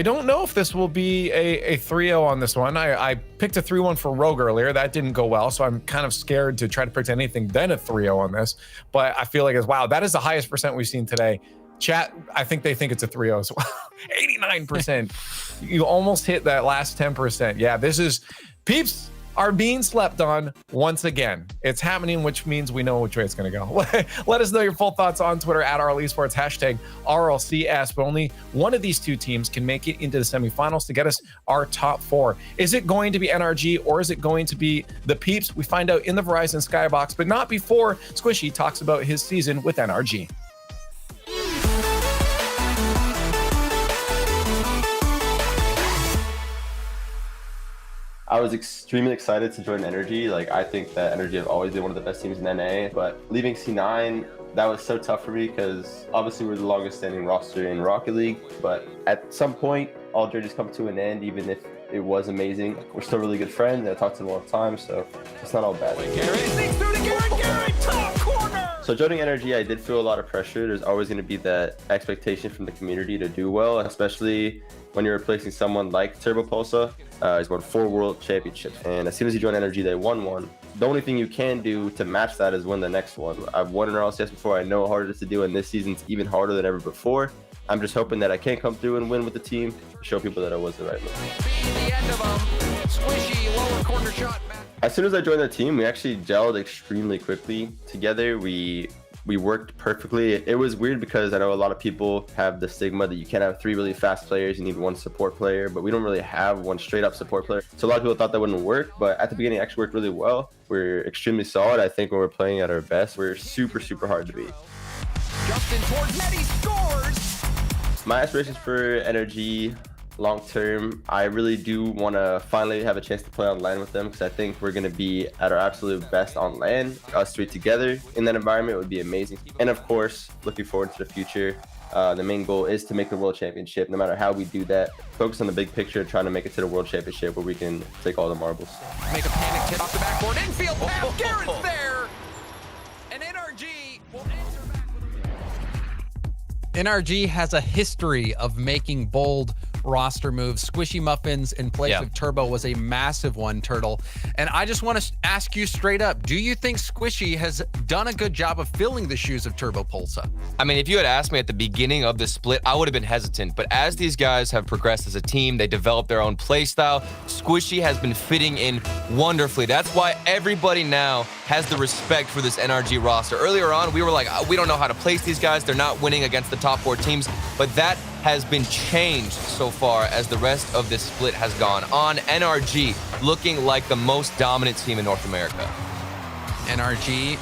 don't know if this will be a 3-0 on this one. I picked a 3-1 for Rogue earlier. That didn't go well, so I'm kind of scared to try to predict anything then a 3-0 on this. But I feel like wow, that is the highest percent we've seen today. Chat, I think they think it's a 3-0 as well. 89%. You almost hit that last 10%. Yeah, this is Peeps are being slept on once again. It's happening, which means we know which way it's going to go. Let us know your full thoughts on Twitter at RL Esports, hashtag RLCS. But only one of these two teams can make it into the semifinals to get us our top 4. Is it going to be NRG or is it going to be the Peeps? We find out in the Verizon Skybox, but not before Squishy talks about his season with NRG. I was extremely excited to join Energy. Like, I think that Energy have always been one of the best teams in NA, but leaving C9, that was so tough for me because obviously we're the longest standing roster in Rocket League, but at some point, all journeys come to an end, even if it was amazing. We're still really good friends, and I talk to them all the time, so it's not all bad. So joining Energy, I did feel a lot of pressure. There's always going to be that expectation from the community to do well, especially when you're replacing someone like Turbo Pulsa. He's won 4 world championships, and as soon as you join Energy, they won one. The only thing you can do to match that is win the next one. I've won an RLCS before. I know how hard it is to do, and this season's even harder than ever before. I'm just hoping that I can come through and win with the team, show people that I was the right move. As soon as I joined the team, we actually gelled extremely quickly together. We worked perfectly. It was weird because I know a lot of people have the stigma that you can't have 3 really fast players, you need 1 support player, but we don't really have 1 straight up support player. So a lot of people thought that wouldn't work, but at the beginning it actually worked really well. We're extremely solid. I think when we're playing at our best, we're super, super hard to beat. Justin towards net, he scores! My aspirations for Energy long term, I really do want to finally have a chance to play on LAN with them because I think we're going to be at our absolute best on LAN. Us 3 together in that environment would be amazing. And of course, looking forward to the future. The main goal is to make the World Championship. No matter how we do that, focus on the big picture and trying to make it to the World Championship where we can take all the marbles. Make a panic hit off the backboard. Infield pass. Garrett's there. And NRG will answer back with NRG has a history of making bold roster moves. Squishy Muffins in place of Turbo was a massive one, Turtle. And I just want to ask you straight up, do you think Squishy has done a good job of filling the shoes of Turbo Pulsa? I mean, if you had asked me at the beginning of the split, I would have been hesitant. But as these guys have progressed as a team, they developed their own play style. Squishy has been fitting in wonderfully. That's why everybody now has the respect for this NRG roster. Earlier on, we were like, we don't know how to place these guys. They're not winning against the top 4 teams. But that has been changed so far as the rest of this split has gone on. NRG looking like the most dominant team in North America. NRG,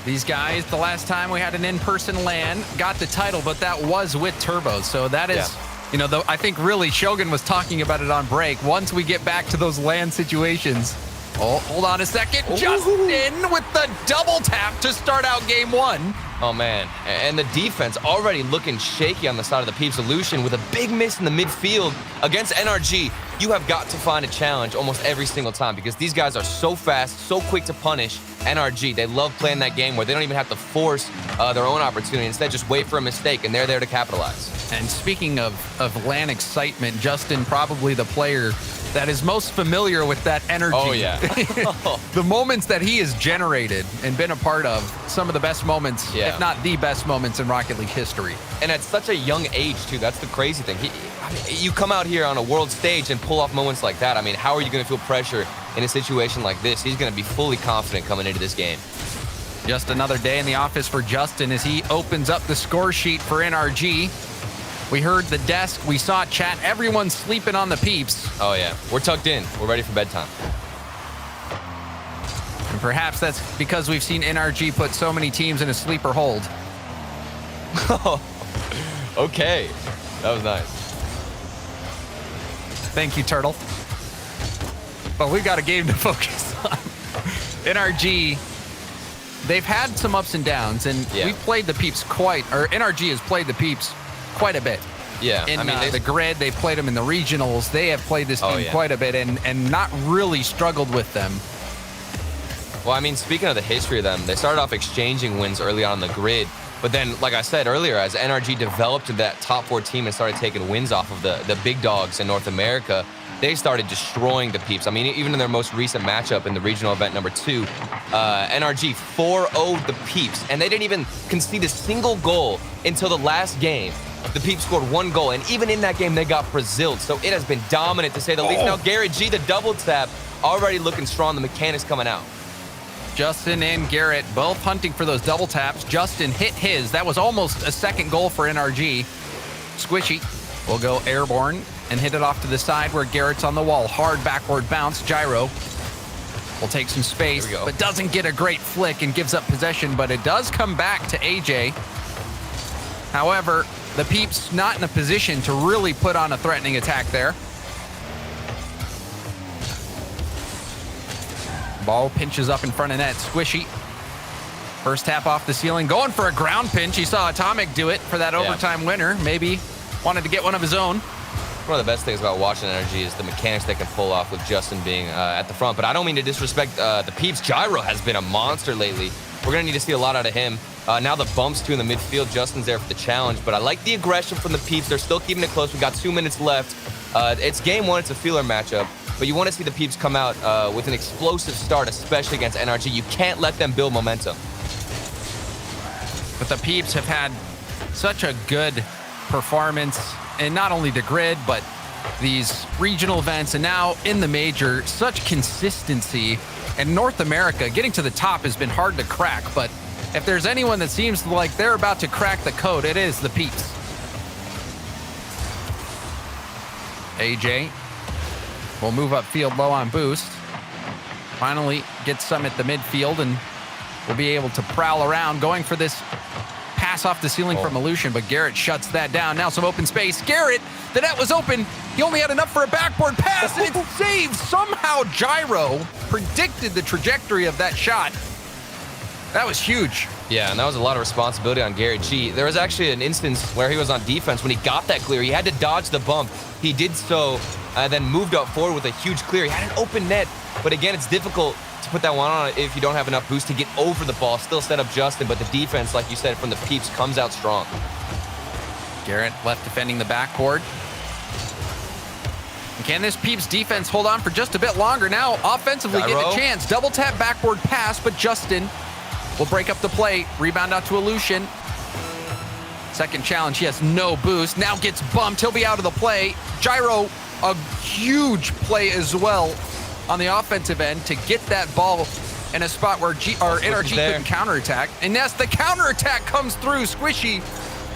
these guys, the last time we had an in-person LAN, got the title, but that was with Turbo. So that is, you know, I think really Shogun was talking about it on break. Once we get back to those LAN situations. Oh, hold on a second. Justin with the double tap to start out game 1. Oh, man. And the defense already looking shaky on the side of the Peep Solution with a big miss in the midfield against NRG. You have got to find a challenge almost every single time because these guys are so fast, so quick to punish NRG. They love playing that game where they don't even have to force their own opportunity. Instead, just wait for a mistake, and they're there to capitalize. And speaking of LAN excitement, Justin, probably the player that is most familiar with that energy. Oh, yeah. The moments that he has generated and been a part of, some of the best moments, if not the best moments in Rocket League history. And at such a young age, too. That's the crazy thing. You come out here on a world stage and pull off moments like that. I mean, how are you going to feel pressure in a situation like this? He's going to be fully confident coming into this game. Just another day in the office for Justin as he opens up the score sheet for NRG. We heard the desk. We saw chat. Everyone's sleeping on the peeps. Oh, yeah. We're tucked in. We're ready for bedtime. And perhaps that's because we've seen NRG put so many teams in a sleeper hold. Okay. That was nice. Thank you, Turtle. But we've got a game to focus on. NRG, they've had some ups and downs, and we've played the peeps NRG has played the peeps quite a bit. Yeah. In the grid, they've played them in the regionals. They have played this team quite a bit and not really struggled with them. Well, I mean, speaking of the history of them, they started off exchanging wins early on in the grid. But then, like I said earlier, as NRG developed into that top 4 team and started taking wins off of the big dogs in North America, they started destroying the peeps. I mean, even in their most recent matchup in the regional event number 2, NRG 4-0'd the peeps, and they didn't even concede a single goal until the last game. The peeps scored 1 goal, and even in that game, they got Braziled. So it has been dominant, to say the least. Now, Garrett G, the double tap, already looking strong. The mechanics coming out. Justin and Garrett both hunting for those double taps. Justin hit his. That was almost a second goal for NRG. Squishy will go airborne and hit it off to the side where Garrett's on the wall. Hard backward bounce. Gyro will take some space, but doesn't get a great flick and gives up possession, but it does come back to AJ. However, the peeps not in a position to really put on a threatening attack there. Ball pinches up in front of net. Squishy. First tap off the ceiling. Going for a ground pinch. He saw Atomic do it for that overtime winner. Maybe wanted to get one of his own. One of the best things about watching NRG is the mechanics they can pull off with Justin being at the front. But I don't mean to disrespect the peeps. Gyro has been a monster lately. We're going to need to see a lot out of him. Now the bumps too in the midfield. Justin's there for the challenge. But I like the aggression from the peeps. They're still keeping it close. We've got 2 minutes left. It's game 1. It's a feeler matchup. But you want to see the peeps come out with an explosive start, especially against NRG. You can't let them build momentum. But the peeps have had such a good performance in not only the grid, but these regional events and now in the major. Such consistency. And North America, getting to the top has been hard to crack. But if there's anyone that seems like they're about to crack the code, it is the peeps. AJ will move upfield low on boost. Finally gets some at the midfield and will be able to prowl around, going for this pass off the ceiling from Illusion, but Garrett shuts that down. Now some open space. Garrett, the net was open. He only had enough for a backboard pass, and it's saved. Somehow Gyro predicted the trajectory of that shot. That was huge. Yeah, and that was a lot of responsibility on Garrett G. There was actually an instance where he was on defense when he got that clear. He had to dodge the bump. He did so, then moved up forward with a huge clear. He had an open net, but again, it's difficult to put that one on if you don't have enough boost to get over the ball. Still set up Justin, but the defense, like you said, from the peeps comes out strong. Garrett left defending the backboard. Can this peeps defense hold on for just a bit longer? Now, offensively, getting a chance. Double tap backboard pass, but Justin will break up the play. Rebound out to Illusion. Second challenge, he has no boost. Now gets bumped. He'll be out of the play. Gyro, a huge play as well on the offensive end to get that ball in a spot where NRG couldn't counterattack. And yes, the counterattack comes through. Squishy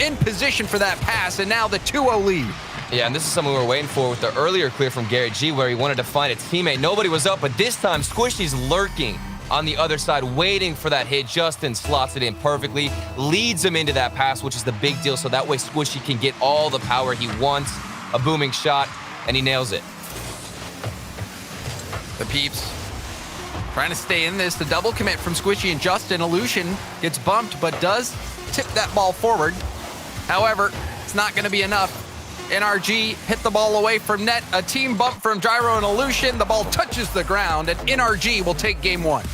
in position for that pass, and now the 2-0 lead. Yeah, and this is something we were waiting for with the earlier clear from Garrett G, where he wanted to find a teammate. Nobody was up, but this time Squishy's lurking on the other side, waiting for that hit. Justin slots it in perfectly, leads him into that pass, which is the big deal, so that way Squishy can get all the power he wants. A booming shot, and he nails it. The peeps trying to stay in this. The double commit from Squishy and Justin. Illusion gets bumped, but does tip that ball forward. However, it's not going to be enough. NRG hit the ball away from net. A team bump from Gyro and Illusion. The ball touches the ground, and NRG will take game 1.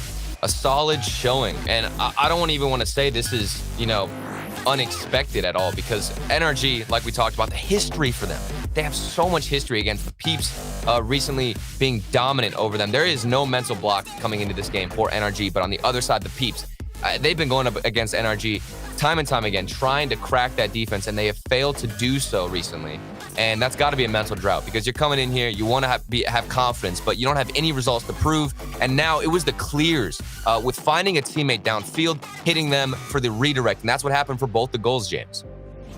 A solid showing, and I don't even want to say this is, unexpected at all, because NRG, like we talked about, the history for them. They have so much history against the peeps recently being dominant over them. There is no mental block coming into this game for NRG, but on the other side, the peeps, they've been going up against NRG time and time again, trying to crack that defense, and they have failed to do so recently. And that's got to be a mental drought, because you're coming in here, you want to have confidence, but you don't have any results to prove. And now it was the clears with finding a teammate downfield, hitting them for the redirect. And that's what happened for both the goals, James.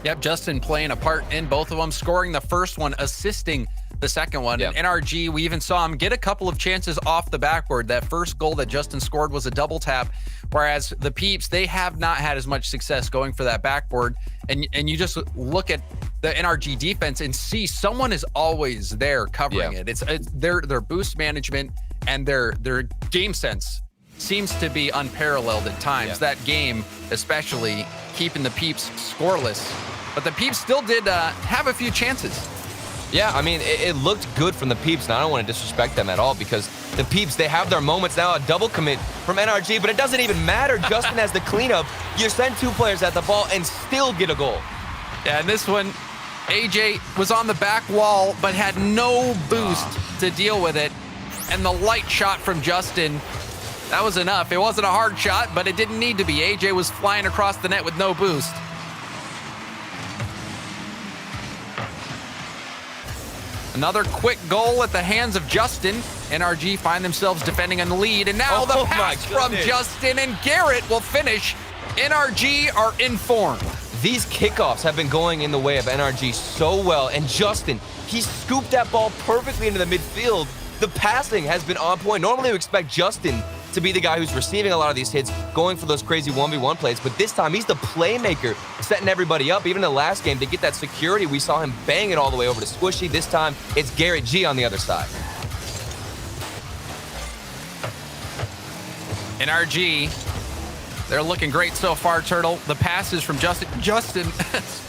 Yep, Justin playing a part in both of them, scoring the first one, assisting the second one. Yep. And NRG, we even saw him get a couple of chances off the backboard. That first goal that Justin scored was a double tap, whereas the Peeps, they have not had as much success going for that backboard. And you just look at the NRG defense and see someone is always there covering it. It's their boost management and their game sense seems to be unparalleled at times. That game, especially, keeping the Peeps scoreless. But the Peeps still did have a few chances. Yeah, I mean, it looked good from the Peeps, and I don't want to disrespect them at all because the Peeps, they have their moments now, a double commit from NRG, but it doesn't even matter. Justin has the cleanup. You send 2 players at the ball and still get a goal. Yeah, and this one, AJ was on the back wall, but had no boost to deal with it. And the light shot from Justin, that was enough. It wasn't a hard shot, but it didn't need to be. AJ was flying across the net with no boost. Another quick goal at the hands of Justin. NRG find themselves defending on the lead. And now the pass from Justin, and Garrett will finish. NRG are in form. These kickoffs have been going in the way of NRG so well. And Justin, he scooped that ball perfectly into the midfield. The passing has been on point. Normally we expect Justin to be the guy who's receiving a lot of these hits, going for those crazy 1v1 plays, but this time he's the playmaker, setting everybody up. Even in the last game, to get that security, we saw him bang it all the way over to Squishy. This time, it's Garrett G on the other side. NRG, they're looking great so far, Turtle. The passes from Justin,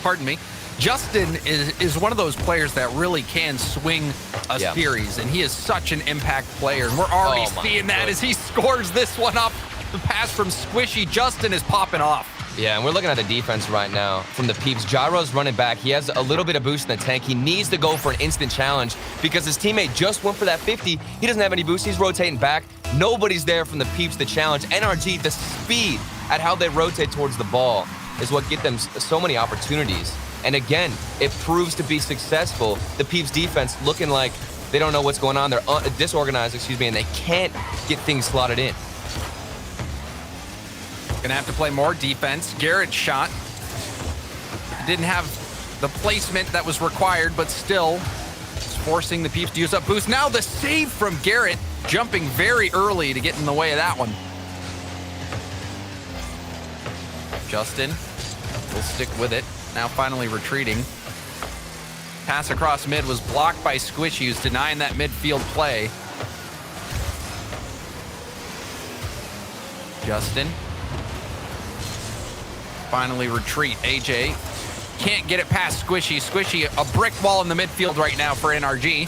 pardon me. Justin is one of those players that really can swing a series, and he is such an impact player. And we're already seeing that as he scores this one up. The pass from Squishy, Justin is popping off. Yeah, and we're looking at the defense right now from the Peeps. Gyro's running back. He has a little bit of boost in the tank. He needs to go for an instant challenge because his teammate just went for that 50. He doesn't have any boost. He's rotating back. Nobody's there from the Peeps to challenge. NRG, the speed at how they rotate towards the ball is what get them so many opportunities. And again, it proves to be successful. The Peeps defense looking like they don't know what's going on. They're disorganized, and they can't get things slotted in. Gonna have to play more defense. Garrett's shot didn't have the placement that was required, but still it's forcing the Peeps to use up boost. Now the save from Garrett, jumping very early to get in the way of that one. Justin will stick with it. Now finally retreating. Pass across mid was blocked by Squishy, who's denying that midfield play. Justin. Finally retreat. AJ can't get it past Squishy. Squishy, a brick wall in the midfield right now for NRG.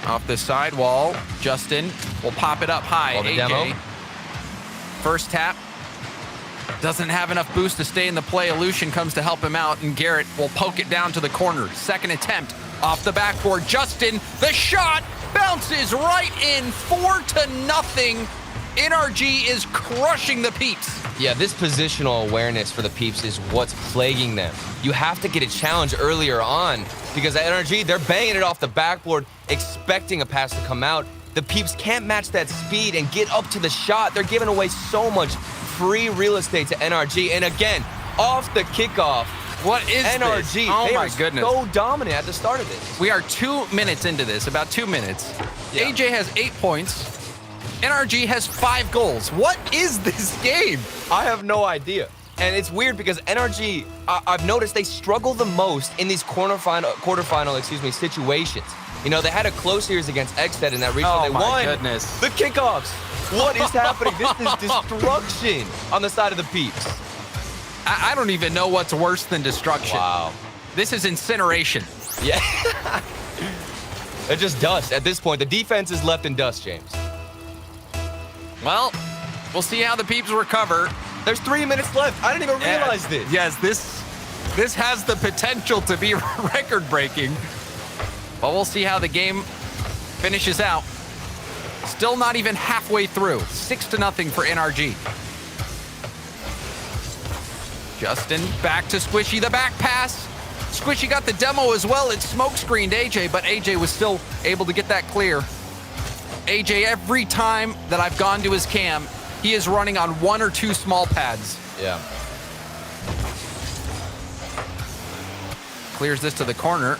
Off the sidewall, Justin will pop it up high. AJ. Demo. First tap. Doesn't have enough boost to stay in the play. Illusion comes to help him out, and Garrett will poke it down to the corner. Second attempt off the backboard. Justin, the shot bounces right in, 4-0. NRG is crushing the Peeps. Yeah, this positional awareness for the Peeps is what's plaguing them. You have to get a challenge earlier on because at NRG, they're banging it off the backboard, expecting a pass to come out. The Peeps can't match that speed and get up to the shot. They're giving away so much free real estate to NRG. And again, off the kickoff, what is NRG? This? Oh my goodness. So dominant at the start of this. We are 2 minutes into this, about 2 minutes. Yeah. AJ has 8 points. NRG has 5 goals. What is this game? I have no idea. And it's weird because NRG, I've noticed they struggle the most in these quarterfinal situations. You know, they had a close series against XSET in that regional. Oh, they my won. goodness. The kickoffs. What is happening? This is destruction on the side of the Peeps. I don't even know what's worse than destruction. Wow. This is incineration. Yeah. It's just dust. At this point, the defense is left in dust, James. Well, we'll see how the Peeps recover. There's 3 minutes left. I didn't even realize this. Yes, this has the potential to be record-breaking. But we'll see how the game finishes out. Still not even halfway through. 6-0 for NRG. Justin back to Squishy, the back pass. Squishy got the demo as well. It smoke screened AJ, but AJ was still able to get that clear. AJ, every time that I've gone to his cam, he is running on 1 or 2 small pads. Yeah. Clears this to the corner.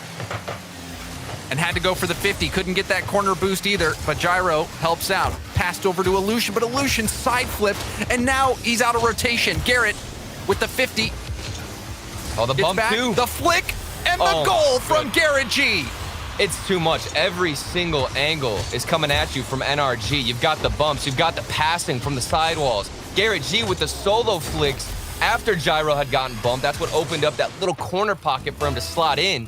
And had to go for the 50. Couldn't get that corner boost either, but Gyro helps out. Passed over to Illusion, but Illusion side flipped, and now he's out of rotation. Garrett with the 50. Oh, the bump too. The flick, and the goal from Garrett G. It's too much. Every single angle is coming at you from NRG. You've got the bumps. You've got the passing from the sidewalls. Garrett G with the solo flicks after Gyro had gotten bumped. That's what opened up that little corner pocket for him to slot in.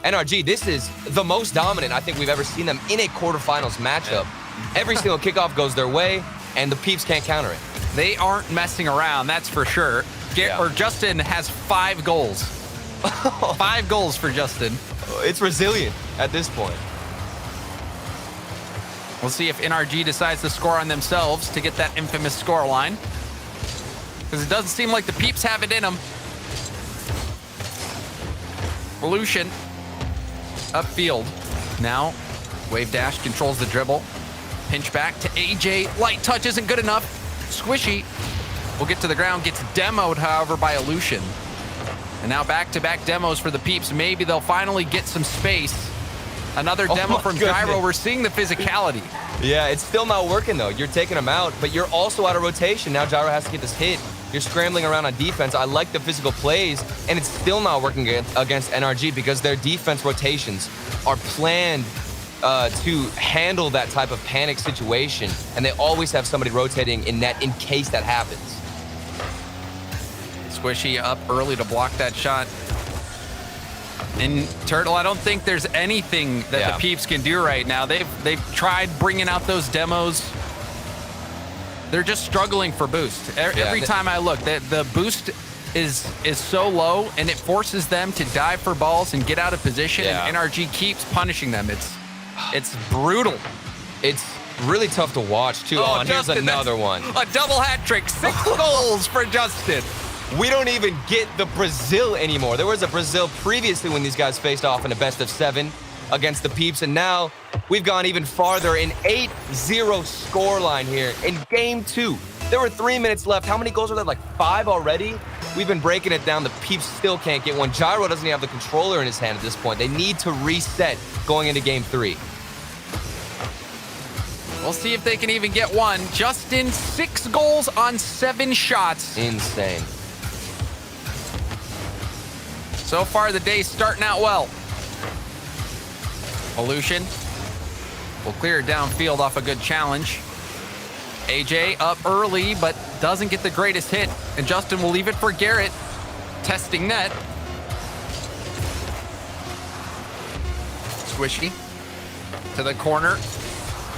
NRG, this is the most dominant I think we've ever seen them in a quarterfinals matchup. Every single kickoff goes their way, and the Peeps can't counter it. They aren't messing around, that's for sure. Or Justin has 5 goals. 5 goals for Justin. It's resilient at this point. We'll see if NRG decides to score on themselves to get that infamous score line. Because it doesn't seem like the Peeps have it in them. Evolution. Upfield. Now, Wave Dash controls the dribble. Pinch back to AJ. Light touch isn't good enough. Squishy will get to the ground. Gets demoed, however, by Illusion. And now back-to-back demos for the Peeps. Maybe they'll finally get some space. Another demo from Gyro. We're seeing the physicality. Yeah, it's still not working, though. You're taking them out, but you're also out of rotation. Now Gyro has to get this hit. You're scrambling around on defense. I like the physical plays, and it's still not working against NRG because their defense rotations are planned to handle that type of panic situation, and they always have somebody rotating in net in case that happens. Squishy up early to block that shot. And Turtle, I don't think there's anything that the Peeps can do right now. They've tried bringing out those demos. They're just struggling for boost. Every time I look, the boost is so low, and it forces them to dive for balls and get out of position, and NRG keeps punishing them. It's brutal. It's really tough to watch, too. Oh, and here's another one. A double hat trick. 6 goals for Justin. We don't even get the Brazil anymore. There was a Brazil previously when these guys faced off in a best-of-7 against the Peeps, and now we've gone even farther. An 8-0 scoreline here in Game 2. There were 3 minutes left. How many goals are there? Like 5 already? We've been breaking it down. The Peeps still can't get one. Gyro doesn't even have the controller in his hand at this point. They need to reset going into Game 3. We'll see if they can even get one. Justin, 6 goals on 7 shots. Insane. So far, the day's starting out well. Illusion will clear it downfield off a good challenge. AJ up early, but doesn't get the greatest hit. And Justin will leave it for Garrett. Testing net. Squishy to the corner.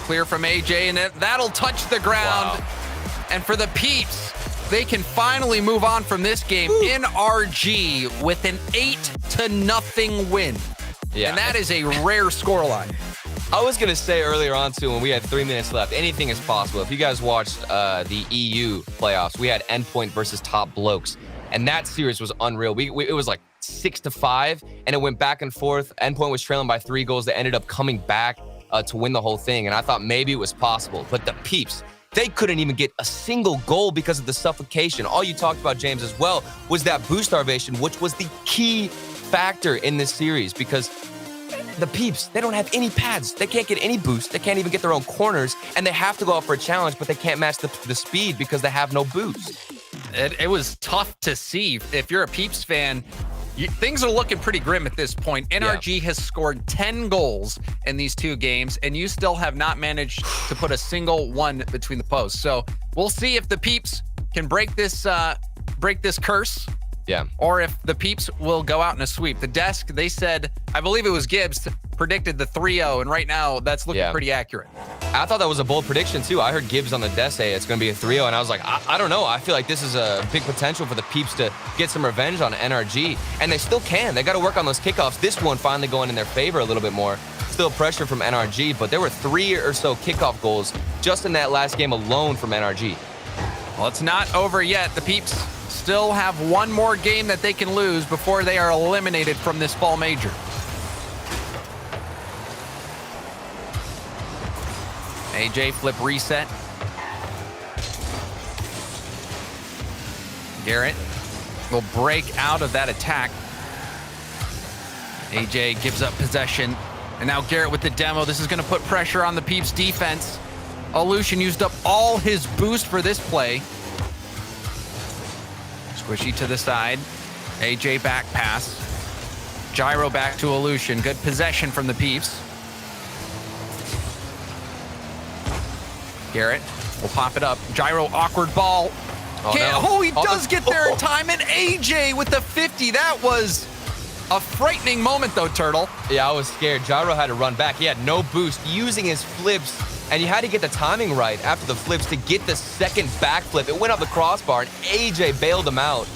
Clear from AJ, and that'll touch the ground. Wow. And for the Peeps, they can finally move on from this game in RG with an 8-0 win. Yeah. And that is a rare scoreline. I was going to say earlier on, too, when we had 3 minutes left, anything is possible. If you guys watched the EU playoffs, we had Endpoint versus Top Blokes, and that series was unreal. It was like 6-5, and it went back and forth. Endpoint was trailing by 3 goals. They ended up coming back to win the whole thing, and I thought maybe it was possible. But the Peeps, they couldn't even get a single goal because of the suffocation. All you talked about, James, as well, was that boost starvation, which was the key factor in this series because the Peeps, they don't have any pads. They can't get any boost. They can't even get their own corners, and they have to go out for a challenge, but they can't match the speed because they have no boost. It was tough to see. If you're a Peeps fan, things are looking pretty grim at this point. NRG has scored 10 goals in these 2 games, and you still have not managed to put a single one between the posts. So we'll see if the Peeps can break this curse. Yeah. Or if the Peeps will go out in a sweep. The desk, they said, I believe it was Gibbs, predicted the 3-0, and right now that's looking pretty accurate. I thought that was a bold prediction, too. I heard Gibbs on the desk say it's going to be a 3-0, and I was like, I don't know. I feel like this is a big potential for the Peeps to get some revenge on NRG, and they still can. They got to work on those kickoffs. This one finally going in their favor a little bit more. Still pressure from NRG, but there were 3 or so kickoff goals just in that last game alone from NRG. Well, it's not over yet. The Peeps still have one more game that they can lose before they are eliminated from this fall major. AJ flip reset. Garrett will break out of that attack. AJ gives up possession. And now Garrett with the demo. This is going to put pressure on the Peeps defense. Aleutian used up all his boost for this play. Squishy to the side. AJ back pass. Gyro back to Aleutian. Good possession from the Peeps. Garrett will pop it up. Gyro, awkward ball. He does get there in time. And AJ with the 50. That was a frightening moment, though, Turtle. Yeah, I was scared. Gyro had to run back. He had no boost, using his flips, and you had to get the timing right after the flips to get the second backflip. It went up the crossbar, and AJ bailed him out.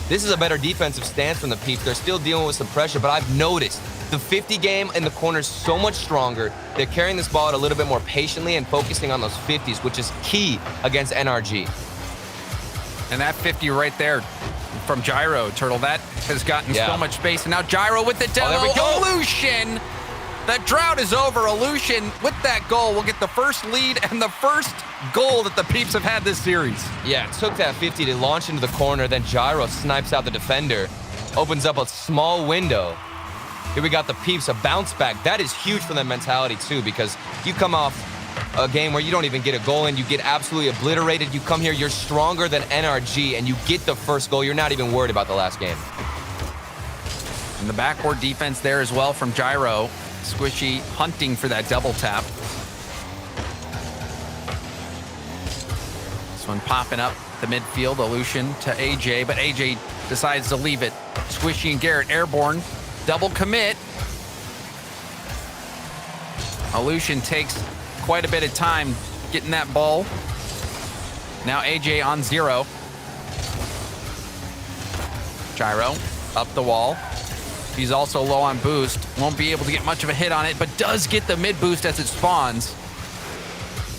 This is a better defensive stance from the Peeps. They're still dealing with some pressure, but I've noticed the 50 game in the corner is so much stronger. They're carrying this ball out a little bit more patiently and focusing on those 50s, which is key against NRG. And that 50 right there from Gyro, Turtle, that has gotten so much space. And now Gyro with the demo. There we go. Aleutian. The drought is over. Aleutian with that goal will get the first lead and the first goal that the Peeps have had this series. Yeah, it took that 50 to launch into the corner. Then Gyro snipes out the defender, opens up a small window. Here we got the Peeps, a bounce back. That is huge for their mentality too, because you come off a game where you don't even get a goal and you get absolutely obliterated. You come here, you're stronger than NRG, and you get the first goal. You're not even worried about the last game. And the backboard defense there as well from Gyro. Squishy hunting for that double tap. This one popping up the midfield. Aleutian to AJ, but AJ decides to leave it. Squishy and Garrett airborne. Double commit. Aleutian takes quite a bit of time getting that ball. Now AJ on 0. Gyro up the wall. He's also low on boost. Won't be able to get much of a hit on it, but does get the mid boost as it spawns.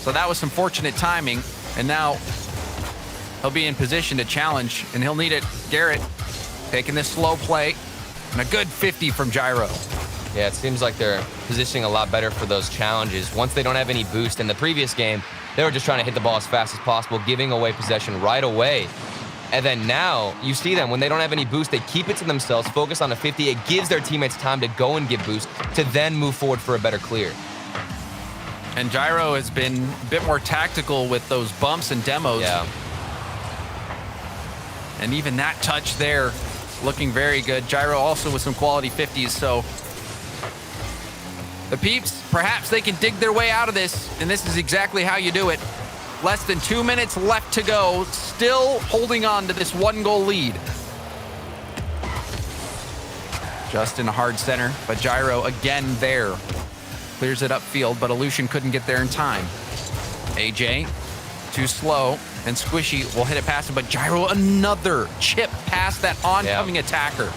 So that was some fortunate timing. And now he'll be in position to challenge, and he'll need it. Garrett taking this slow play. And a good 50 from Gyro. Yeah, it seems like they're positioning a lot better for those challenges. Once they don't have any boost. In the previous game, they were just trying to hit the ball as fast as possible, giving away possession right away. And then now, you see them, when they don't have any boost, they keep it to themselves, focus on the 50. It gives their teammates time to go and get boost, to then move forward for a better clear. And Gyro has been a bit more tactical with those bumps and demos. Yeah. And even that touch there, looking very good. Gyro also with some quality 50s, so the Peeps, perhaps they can dig their way out of this, and this is exactly how you do it. Less than 2 minutes left to go, still holding on to this 1-goal lead. Just in a hard center, but Gyro again there. Clears it upfield, but Aleutian couldn't get there in time. AJ, too slow, and Squishy will hit it past him, but Gyro another chip past that oncoming attacker.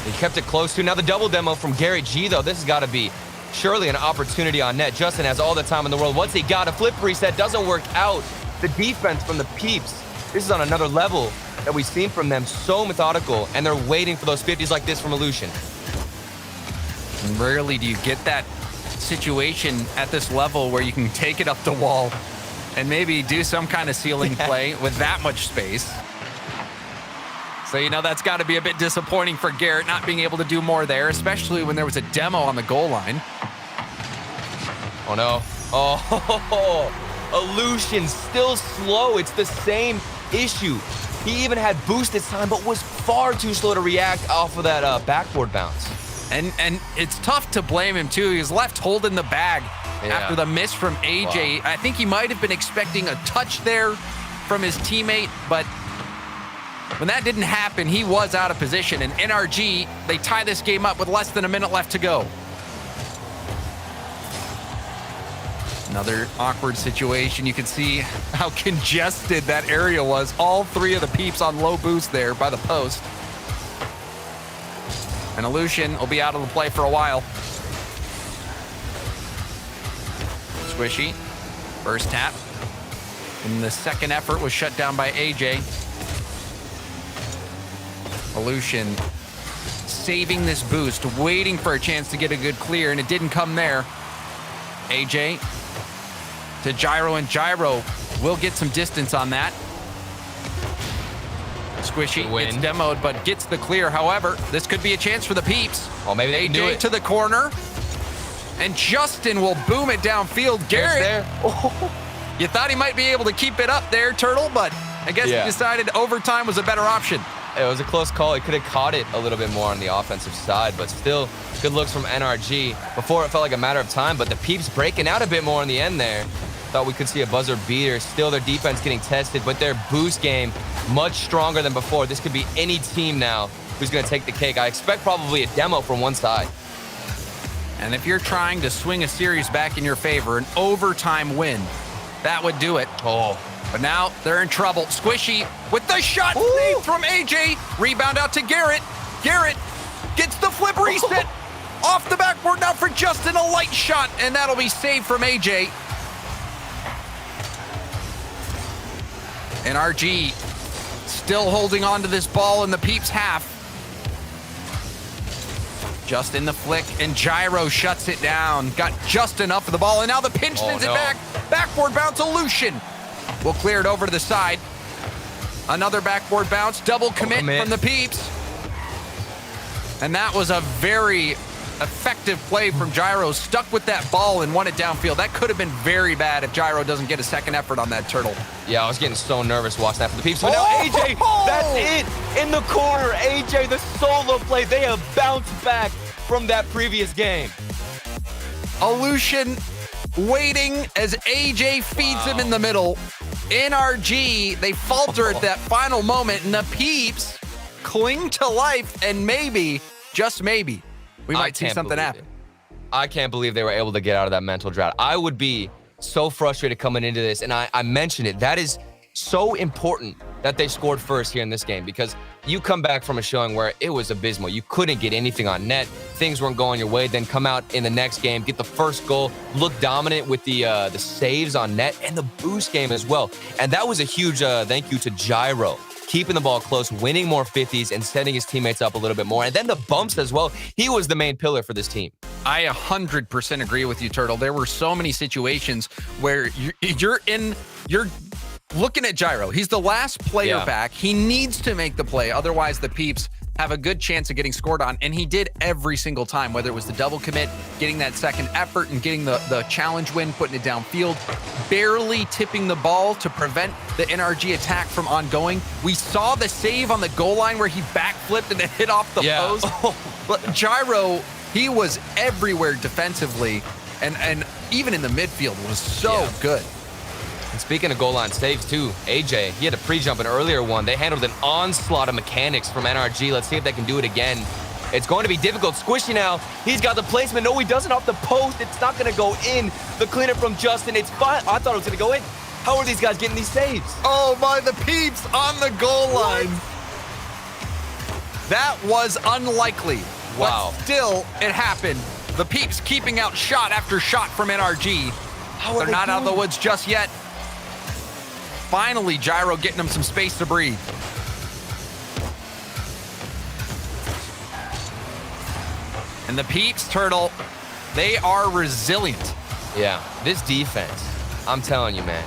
He kept it close to. Now the double demo from Gary G, though. This has got to be surely an opportunity on net. Justin has all the time in the world. Once he got a flip reset, doesn't work out. The defense from the Peeps, this is on another level that we've seen from them. So methodical, and they're waiting for those 50s like this from Aleutian. Rarely do you get that situation at this level where you can take it up the wall and maybe do some kind of ceiling play with that much space. So, you know, that's got to be a bit disappointing for Garrett not being able to do more there, especially when there was a demo on the goal line. Oh, no. Oh, Aleutian still slow. It's the same issue. He even had boost this time, but was far too slow to react off of that backboard bounce. And it's tough to blame him, too. He was left holding the bag after the miss from AJ. Wow. I think he might have been expecting a touch there from his teammate, but when that didn't happen, he was out of position. And NRG, they tie this game up with less than a minute left to go. Another awkward situation. You can see how congested that area was. All 3 of the Peeps on low boost there by the post. And Aleutian will be out of the play for a while. Squishy, first tap. And the second effort was shut down by AJ. Aleutian saving this boost, waiting for a chance to get a good clear, and it didn't come there. AJ to Gyro, and Gyro will get some distance on that. Squishy gets demoed, but gets the clear. However, this could be a chance for the Peeps. Oh, maybe they can do AJ it. to the corner. And Justin will boom it downfield. Garrett, there. you thought he might be able to keep it up there, Turtle, but I guess he decided overtime was a better option. It was a close call. He could have caught it a little bit more on the offensive side, but still good looks from NRG. Before, it felt like a matter of time, but the Peeps breaking out a bit more in the end there. Thought we could see a buzzer beater. Still, their defense getting tested, but their boost game much stronger than before. This could be any team now who's going to take the cake. I expect probably a demo from one side. And if you're trying to swing a series back in your favor, an overtime win, that would do it. Oh. But now they're in trouble. Squishy with the shot saved from AJ. Rebound out to Garrett. Garrett gets the flip reset. Off the backboard now for Justin, a light shot, and that'll be saved from AJ. And RG still holding on to this ball in the Peeps half. Justin the flick, and Gyro shuts it down. Got just enough of the ball, and now the pinch spins it back. Backboard bounce, Illusion will clear it over to the side. Another backboard bounce, double commit from the Peeps. And that was a very effective play from Gyro. Stuck with that ball and won it downfield. That could have been very bad if Gyro doesn't get a second effort on that Turtle. Yeah, I was getting so nervous watching that for the Peeps. But now AJ, that's it. In the corner, AJ, the solo play. They have bounced back from that previous game. Illusion waiting as AJ feeds him in the middle. NRG, they falter at that final moment, and the Peeps cling to life, and maybe, just maybe, we might see something happen. I can't believe they were able to get out of that mental drought. I would be so frustrated coming into this, and I mentioned it. That is so important that they scored first here in this game, because you come back from a showing where it was abysmal. You couldn't get anything on net. Things weren't going your way. Then come out in the next game, get the first goal, look dominant with the saves on net and the boost game as well. And that was a huge thank you to Gyro, keeping the ball close, winning more 50s, and setting his teammates up a little bit more. And then the bumps as well. He was the main pillar for this team. I 100% agree with you, Turtle. There were so many situations where you're looking at Gyro. He's the last player back. He needs to make the play. Otherwise, the Peeps have a good chance of getting scored on. And he did every single time, whether it was the double commit, getting that second effort, and getting the challenge win, putting it downfield, barely tipping the ball to prevent the NRG attack from ongoing. We saw the save on the goal line where he backflipped and it hit off the post. But Gyro, he was everywhere defensively, and even in the midfield was so good. And speaking of goal line saves too, AJ, he had a pre-jump an earlier one. They handled an onslaught of mechanics from NRG. Let's see if they can do it again. It's going to be difficult. Squishy now. He's got the placement. No, he doesn't off the post. It's not going to go in. The cleanup from Justin. It's fine. I thought it was going to go in. How are these guys getting these saves? Oh my, the Peeps on the goal line. That was unlikely. Wow. But still, it happened. The Peeps keeping out shot after shot from NRG. They're not out of the woods just yet. Finally, Gyro getting them some space to breathe. And the Peeps, Turtle, they are resilient. Yeah, this defense, I'm telling you, man,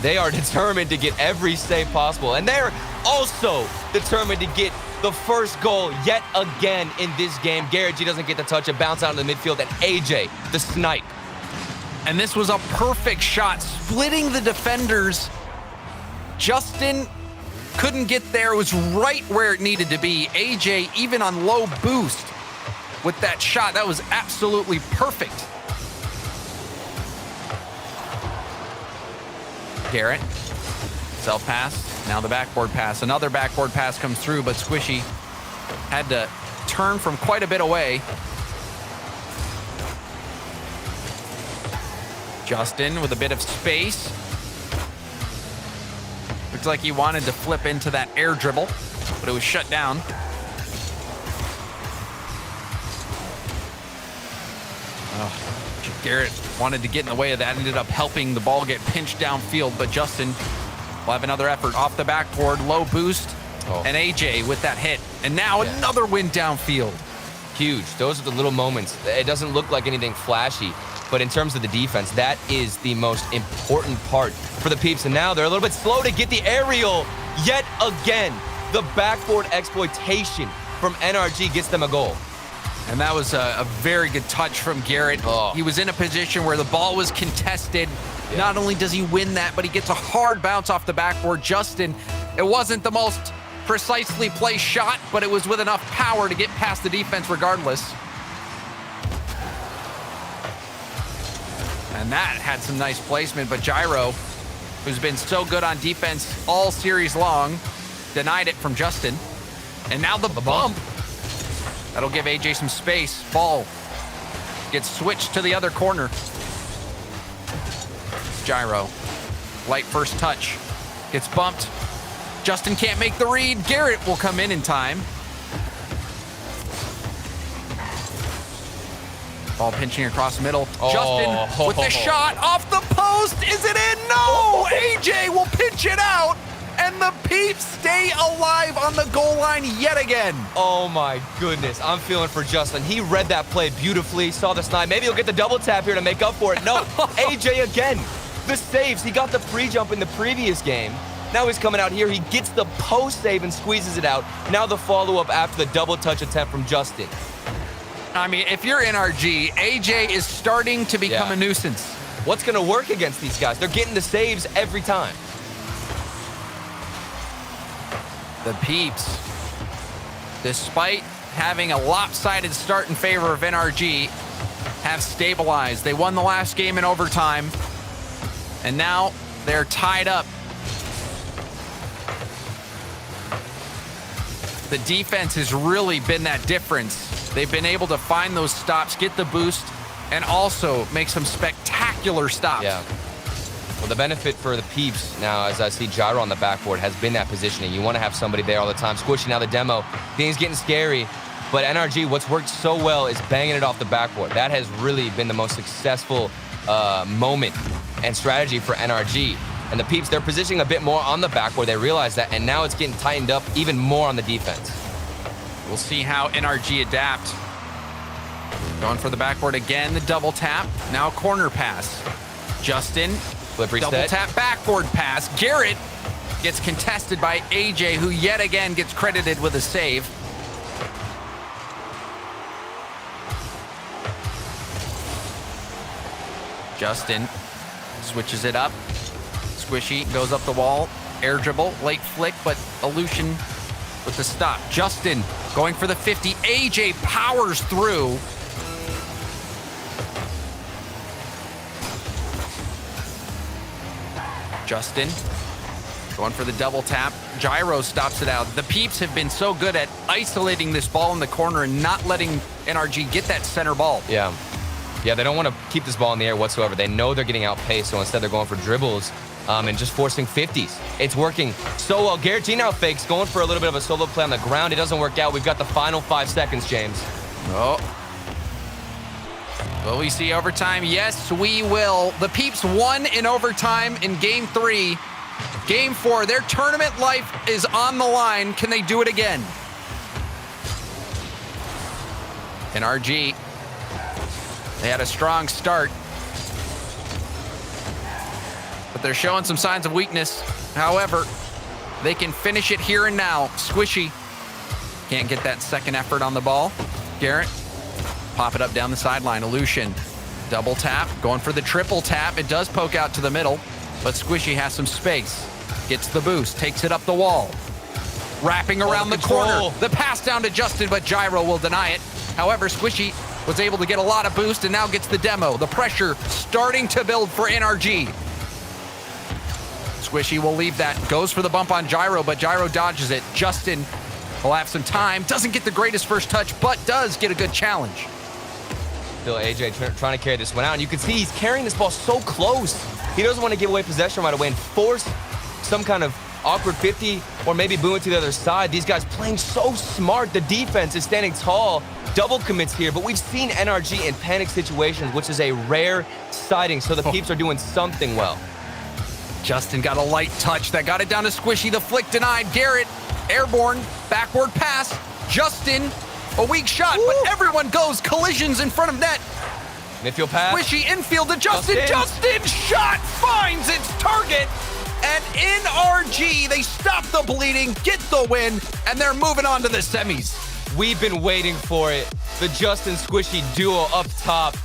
they are determined to get every save possible. And they're also determined to get the first goal yet again in this game. Garrett G doesn't get the touch. It bounces out in the midfield, and AJ, the snipe. And this was a perfect shot, splitting the defenders. Justin couldn't get there. It was right where it needed to be. AJ, even on low boost with that shot, that was absolutely perfect. Garrett, self-pass, now the backboard pass. Another backboard pass comes through, but Squishy had to turn from quite a bit away. Justin with a bit of space. Looks like he wanted to flip into that air dribble, but it was shut down. Garrett wanted to get in the way of that, ended up helping the ball get pinched downfield, but Justin will have another effort off the backboard, low boost, and AJ with that hit. And now another win downfield. Huge. Those are the little moments. It doesn't look like anything flashy, but in terms of the defense, that is the most important part for the Peeps. And now they're a little bit slow to get the aerial yet again. The backboard exploitation from NRG gets them a goal. And that was a very good touch from Garrett. Oh. He was in a position where the ball was contested. Yeah. Not only does he win that, but he gets a hard bounce off the backboard. Justin, it wasn't the most precisely placed shot, but it was with enough power to get past the defense regardless. And that had some nice placement, but Gyro, who's been so good on defense all series long, denied it from Justin. And now the bump. That'll give AJ some space. Ball gets switched to the other corner. Gyro, light first touch, gets bumped. Justin can't make the read. Garrett will come in time. Ball pinching across middle. Justin with the shot off the post. Is it in? No! AJ will pinch it out. And the Peeps stay alive on the goal line yet again. Oh my goodness, I'm feeling for Justin. He read that play beautifully, saw the snipe. Maybe he'll get the double tap here to make up for it. No, AJ again. The saves, he got the pre-jump in the previous game. Now he's coming out here, he gets the post save and squeezes it out. Now the follow-up after the double touch attempt from Justin. I mean, if you're NRG, AJ is starting to become a nuisance. What's gonna work against these guys? They're getting the saves every time. The Peeps, despite having a lopsided start in favor of NRG, have stabilized. They won the last game in overtime, and now they're tied up. The defense has really been that difference. They've been able to find those stops, get the boost, and also make some spectacular stops. Yeah. Well, the benefit for the Peeps now, as I see Gyro on the backboard, has been that positioning. You want to have somebody there all the time. Squishy now the demo. Things getting scary. But NRG, what's worked so well is banging it off the backboard. That has really been the most successful moment and strategy for NRG. And the Peeps, they're positioning a bit more on the backboard. They realize that, and now it's getting tightened up even more on the defense. We'll see how NRG adapt. Going for the backboard again, the double tap. Now corner pass. Justin, Flip double tap backboard pass. Garrett gets contested by AJ, who yet again gets credited with a save. Justin switches it up. Squishy goes up the wall. Air dribble, late flick, but Aleutian with the stop. Justin going for the 50. AJ powers through. Justin going for the double tap. Gyro stops it out. The Peeps have been so good at isolating this ball in the corner and not letting NRG get that center ball. Yeah, they don't want to keep this ball in the air whatsoever. They know they're getting outpaced, so instead they're going for dribbles and just forcing 50s. It's working so well. Garrett G now fakes, going for a little bit of a solo play on the ground. It doesn't work out. We've got the final 5 seconds, James. Oh. Will we see overtime? Yes, we will. The Peeps won in overtime in Game 3. Game 4, their tournament life is on the line. Can they do it again? NRG, they had a strong start, but they're showing some signs of weakness. However, they can finish it here and now. Squishy can't get that second effort on the ball. Garrett, pop it up down the sideline. Aleutian, double tap, going for the triple tap. It does poke out to the middle, but Squishy has some space. Gets the boost, takes it up the wall. Wrapping around the corner. The pass down to Justin, but Gyro will deny it. However, Squishy was able to get a lot of boost and now gets the demo. The pressure starting to build for NRG. Squishy will leave that. Goes for the bump on Gyro, but Gyro dodges it. Justin will have some time. Doesn't get the greatest first touch, but does get a good challenge. Still AJ trying to carry this one out. And you can see he's carrying this ball so close. He doesn't want to give away possession right away and force some kind of awkward 50 or maybe boom it to the other side. These guys playing so smart. The defense is standing tall. Double commits here, but we've seen NRG in panic situations, which is a rare sighting. So the Peeps are doing something well. Justin got a light touch that got it down to Squishy. The flick denied. Garrett, airborne, backward pass. Justin, a weak shot, but everyone goes. Collisions in front of net. Midfield pass. Squishy infield to Justin. Justin shot finds its target. And NRG, they stop the bleeding, get the win, and they're moving on to the semis. We've been waiting for it. The Justin Squishy duo up top.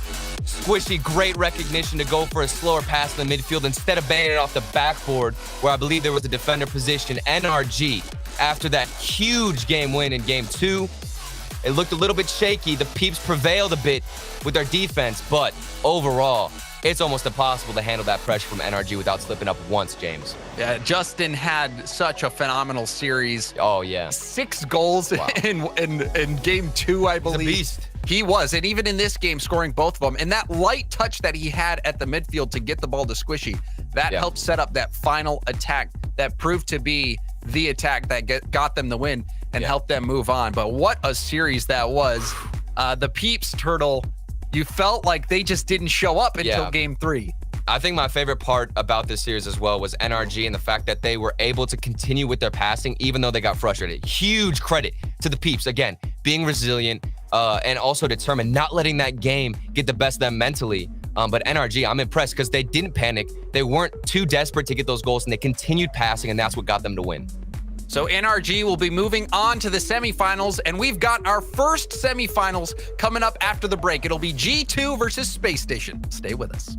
Squishy, great recognition to go for a slower pass in the midfield instead of banging it off the backboard, where I believe there was a defender position. NRG, after that huge game win in game 2, it looked a little bit shaky. The Peeps prevailed a bit with their defense, but overall, it's almost impossible to handle that pressure from NRG without slipping up once, James. Yeah, Justin had such a phenomenal series. Oh, yeah. 6 goals in game 2, I believe. He's a beast. He was, and even in this game, scoring both of them. And that light touch that he had at the midfield to get the ball to Squishy, that helped set up that final attack that proved to be the attack that got them the win and helped them move on. But what a series that was. The Peeps, Turtle, you felt like they just didn't show up until game 3. I think my favorite part about this series as well was NRG and the fact that they were able to continue with their passing even though they got frustrated. Huge credit to the Peeps, again, being resilient and also determined, not letting that game get the best of them mentally. But NRG, I'm impressed because they didn't panic. They weren't too desperate to get those goals, and they continued passing, and that's what got them to win. So NRG will be moving on to the semifinals, and we've got our first semifinals coming up after the break. It'll be G2 versus Space Station. Stay with us.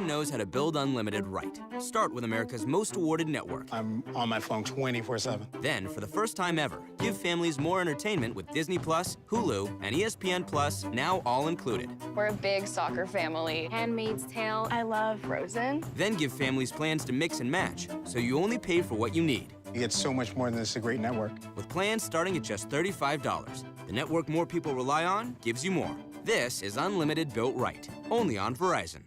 knows how to build unlimited right. Start with America's most awarded network. I'm on my phone 24/7. Then, for the first time ever, give families more entertainment with Disney Plus, Hulu, and ESPN Plus, now all included. We're a big soccer family. Handmaid's Tale. I love Frozen. Then give families plans to mix and match, so you only pay for what you need. You get so much more than this, a great network. With plans starting at just $35, the network more people rely on gives you more. This is unlimited built right, only on Verizon.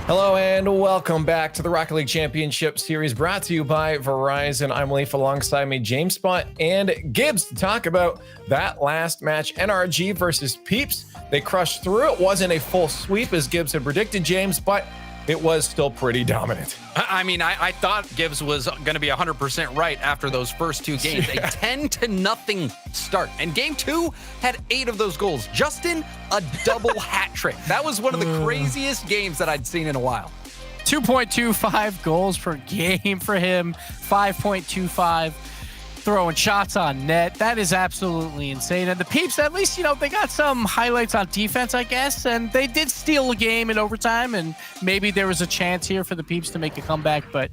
Hello and welcome back to the Rocket League Championship Series brought to you by Verizon. I'm Leaf, alongside me James Spot and Gibbs to talk about that last match, NRG versus Peeps. They crushed through. It wasn't a full sweep as Gibbs had predicted, James, but it was still pretty dominant. I mean, I thought Gibbs was going to be 100% right after those first two games. Yeah. A 10-0 start. And game 2 had 8 of those goals. Justin, a double hat trick. That was one of the craziest games that I'd seen in a while. 2.25 goals per game for him, 5.25 throwing shots on net. That is absolutely insane. And the Peeps, at least, they got some highlights on defense, I guess, and they did steal a game in overtime, and maybe there was a chance here for the Peeps to make a comeback, but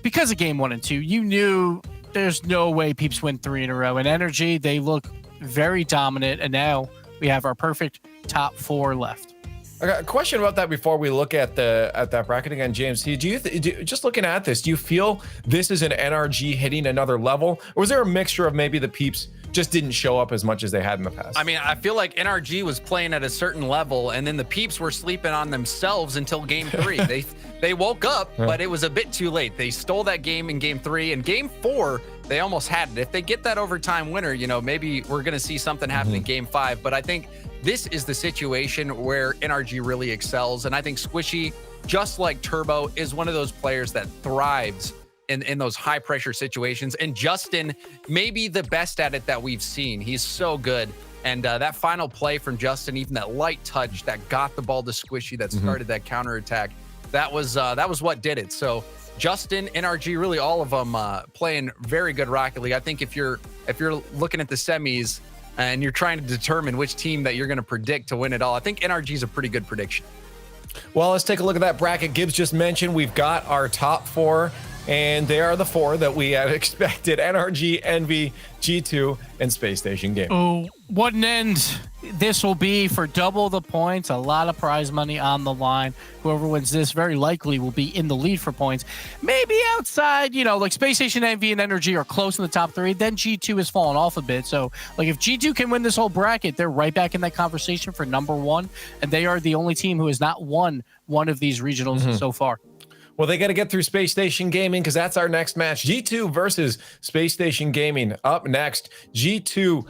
because of game 1 and 2, you knew there's no way Peeps win 3 in a row. And Energy, they look very dominant, and now we have our perfect top 4 left. I got a question about that before we look at that bracket again, James. Just looking at this, do you feel this is an NRG hitting another level, or was there a mixture of maybe the Peeps just didn't show up as much as they had in the past? I mean, I feel like NRG was playing at a certain level, and then the Peeps were sleeping on themselves until game 3. They woke up, but it was a bit too late. They stole that game in game 3, and game 4, they almost had it. If they get that overtime winner, maybe we're going to see something happen in game 5. But I think this is the situation where NRG really excels. And I think Squishy, just like Turbo, is one of those players that thrives in those high pressure situations. And Justin may be the best at it that we've seen. He's so good. And that final play from Justin, even that light touch that got the ball to Squishy, that started that counterattack, that was what did it. So Justin, NRG, really all of them playing very good Rocket League. I think if you're looking at the semis and you're trying to determine which team that you're going to predict to win it all, I think NRG is a pretty good prediction. Well, let's take a look at that bracket Gibbs just mentioned. We've got our top 4, and they are the 4 that we had expected: NRG, Envy, G2, and Space Station Gaming. Oh, what an end this will be for double the points. A lot of prize money on the line. Whoever wins this very likely will be in the lead for points. Maybe outside, like Space Station, Envy, and Energy are close in the top 3. Then G2 has fallen off a bit. So, if G2 can win this whole bracket, they're right back in that conversation for number 1. And they are the only team who has not won one of these regionals so far. Well, they got to get through Space Station Gaming because that's our next match. G2 versus Space Station Gaming. Up next, G2,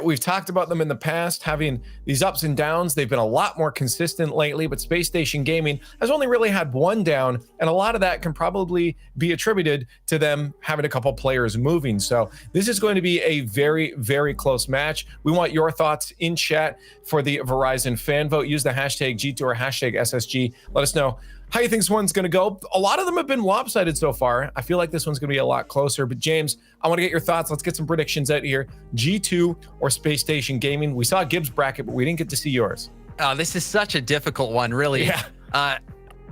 we've talked about them in the past, having these ups and downs. They've been a lot more consistent lately, but Space Station Gaming has only really had one down, and a lot of that can probably be attributed to them having a couple players moving. So this is going to be a very, very close match. We want your thoughts in chat for the Verizon fan vote. Use the hashtag G2 or hashtag SSG. Let us know how you think this one's going to go. A lot of them have been lopsided so far. I feel like this one's going to be a lot closer. But James, I want to get your thoughts. Let's get some predictions out here. G2 or Space Station Gaming? We saw Gibbs' bracket, but we didn't get to see yours. Oh, this is such a difficult one, really. Yeah.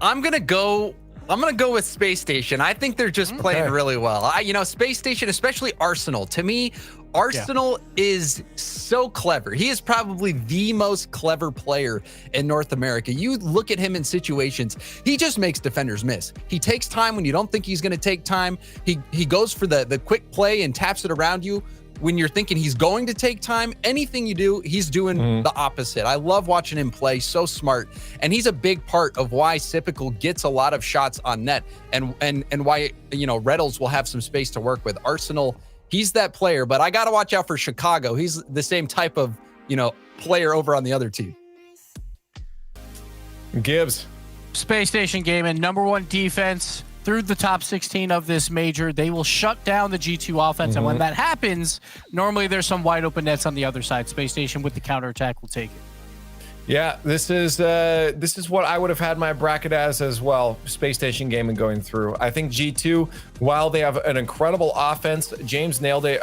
I'm gonna go with Space Station. I think they're just playing really well. Space Station, especially Arsenal. To me, Arsenal is so clever. He is probably the most clever player in North America. You look at him in situations, he just makes defenders miss. He takes time when you don't think he's going to take time. He goes for the quick play and taps it around you when you're thinking he's going to take time. Anything you do, he's doing the opposite. I love watching him play. So smart. And he's a big part of why Sipical gets a lot of shots on net and why, Reddles will have some space to work with. Arsenal, he's that player, but I got to watch out for Chicago. He's the same type of, player over on the other team. Gibbs. Space Station Gaming, number 1 defense through the top 16 of this major. They will shut down the G2 offense. And when that happens, normally there's some wide open nets on the other side. Space Station with the counterattack will take it. Yeah, this is what I would have had my bracket as well. Space Station Gaming going through. I think G2, while they have an incredible offense, James nailed it.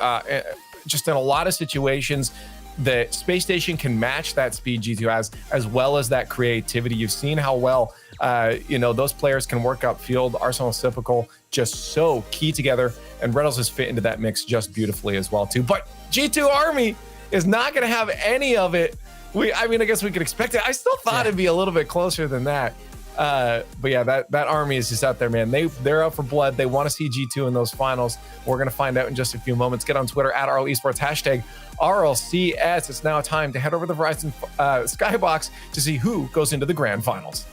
Just in a lot of situations, the Space Station can match that speed G2 has, as well as that creativity. You've seen how well, those players can work upfield. Arsenal, Sipical, just so key together, and Reynolds has fit into that mix just beautifully as well too. But G2 Army is not going to have any of it. I guess we could expect it. I still thought it'd be a little bit closer than that. But yeah, that Army is just out there, man. They're out for blood. They want to see G2 in those finals. We're going to find out in just a few moments. Get on Twitter at RL Esports, hashtag RLCS. It's now time to head over to the Verizon Skybox to see who goes into the grand finals.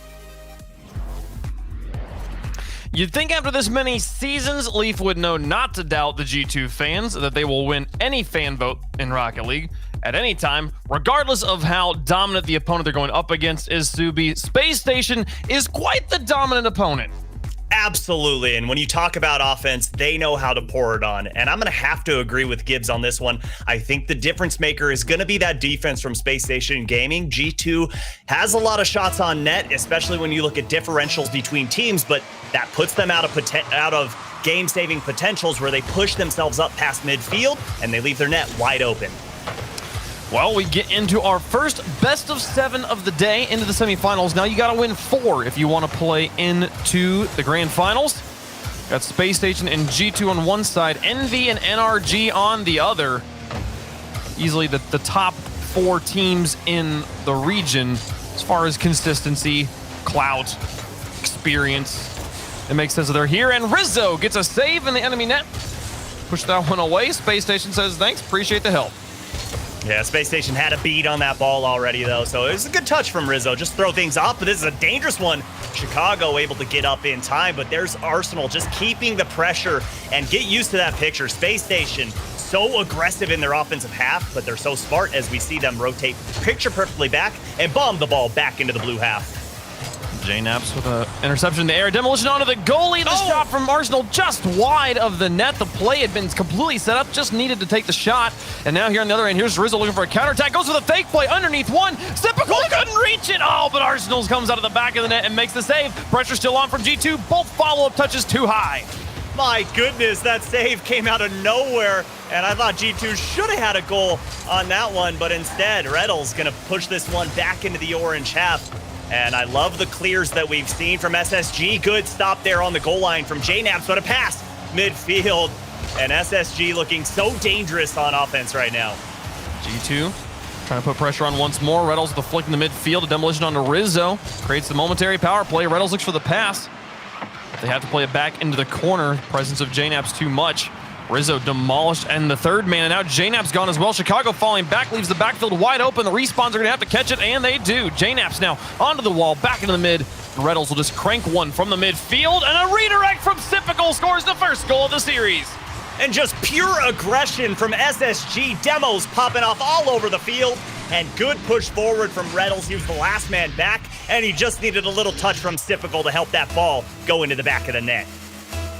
You'd think after this many seasons, Leaf would know not to doubt the G2 fans, that they will win any fan vote in Rocket League at any time, regardless of how dominant the opponent they're going up against is to be. Space Station is quite the dominant opponent. Absolutely. And when you talk about offense, they know how to pour it on. And I'm going to have to agree with Gibbs on this one. I think the difference maker is going to be that defense from Space Station Gaming. G2 has a lot of shots on net, especially when you look at differentials between teams, but that puts them out of game-saving potentials where they push themselves up past midfield and they leave their net wide open. Well, we get into our first best of 7 of the day into the semifinals. Now you got to win 4 if you want to play into the grand finals. Got Space Station and G2 on one side, Envy and NRG on the other. Easily the top 4 teams in the region as far as consistency, clout, experience. It makes sense that they're here, and Rizzo gets a save in the enemy net. Push that one away. Space Station says, thanks, appreciate the help. Yeah, Space Station had a beat on that ball already, though, so it was a good touch from Rizzo. Just throw things off, but this is a dangerous one. Chicago able to get up in time, but there's Arsenal just keeping the pressure and get used to that picture. Space Station so aggressive in their offensive half, but they're so smart as we see them rotate picture perfectly back and bomb the ball back into the blue half. J-Naps with an interception in the air. Demolition onto the goalie. The shot from Arsenal just wide of the net. The play had been completely set up, just needed to take the shot. And now here on the other end, here's Rizzo looking for a counterattack. Goes for the fake play underneath one. Typical couldn't reach it. Oh, but Arsenal comes out of the back of the net and makes the save. Pressure still on from G2. Both follow-up touches too high. My goodness, that save came out of nowhere, and I thought G2 should have had a goal on that one, but instead, Reddle's going to push this one back into the orange half. And I love the clears that we've seen from SSG. Good stop there on the goal line from J-Naps, but a pass midfield. And SSG looking so dangerous on offense right now. G2 trying to put pressure on once more. Reynolds with the flick in the midfield. A demolition onto Rizzo. Creates the momentary power play. Reynolds looks for the pass. They have to play it back into the corner. Presence of J-Naps too much. Rizzo demolished, and the third man, and now J-Naps gone as well. Chicago falling back, leaves the backfield wide open. The respawns are going to have to catch it, and they do. J-Naps now onto the wall, back into the mid. Reynolds will just crank one from the midfield, and a redirect from Sipical scores the first goal of the series. And just pure aggression from SSG. Demos popping off all over the field, and good push forward from Reynolds. He was the last man back, and he just needed a little touch from Sipical to help that ball go into the back of the net.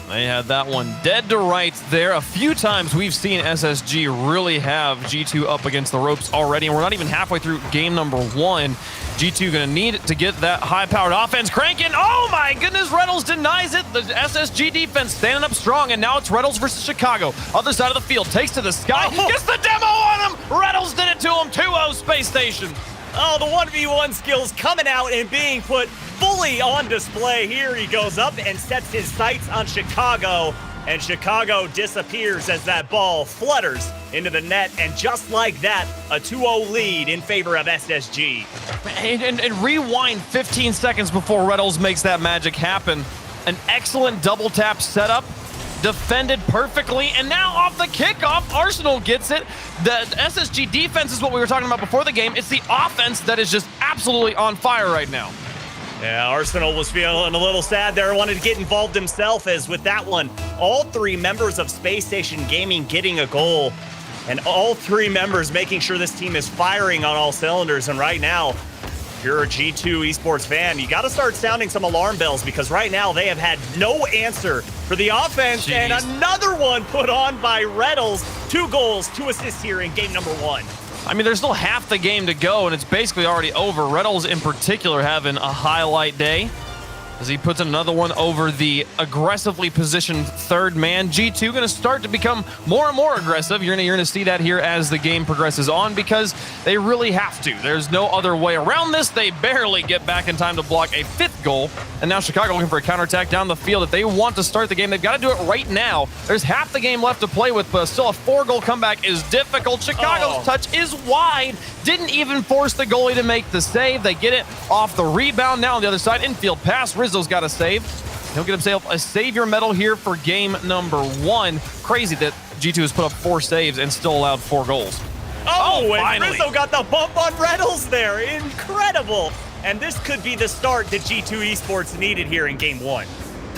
They had that one dead to rights there. A few times we've seen SSG really have G2 up against the ropes already, and we're not even halfway through game number 1. G2 gonna need to get that high-powered offense cranking. Oh my goodness, Reynolds denies it. The SSG defense standing up strong, and now it's Reynolds versus Chicago. Other side of the field, takes to the sky, gets the demo on him. Reynolds did it to him, 2-0 Space Station. Oh, the 1v1 skills coming out and being put fully on display. Here he goes up and sets his sights on Chicago, and Chicago disappears as that ball flutters into the net, and just like that, a 2-0 lead in favor of SSG. And rewind 15 seconds before Reynolds makes that magic happen. An excellent double tap setup. Defended perfectly, and now off the kickoff, Arsenal gets it. The SSG defense is what we were talking about before the game. It's the offense that is just absolutely on fire right now. Yeah, Arsenal was feeling a little sad there, wanted to get involved himself, as with that one, all 3 members of Space Station Gaming getting a goal, and all 3 members making sure this team is firing on all cylinders. And right now, if you're a G2 Esports fan, you got to start sounding some alarm bells, because right now they have had no answer for the offense. Jeez. And another one put on by Reynolds. 2 goals, 2 assists here in game number 1. I mean, there's still half the game to go, and it's basically already over. Reynolds in particular having a highlight day as he puts another one over the aggressively positioned third man. G2 going to start to become more and more aggressive. You're going to see that here as the game progresses on, because they really have to. There's no other way around this. They barely get back in time to block a 5th goal, and now Chicago looking for a counterattack down the field. If they want to start the game, they've got to do it right now. There's half the game left to play with, but still a 4-goal comeback is difficult. Chicago's touch is wide. Didn't even force the goalie to make the save. They get it off the rebound. Now on the other side, infield pass. Rizzo's got a save. He'll get himself a savior medal here for game number 1. Crazy that G2 has put up 4 saves and still allowed 4 goals. Oh, and finally. Rizzo got the bump on Reynolds there. Incredible. And this could be the start that G2 Esports needed here in game 1.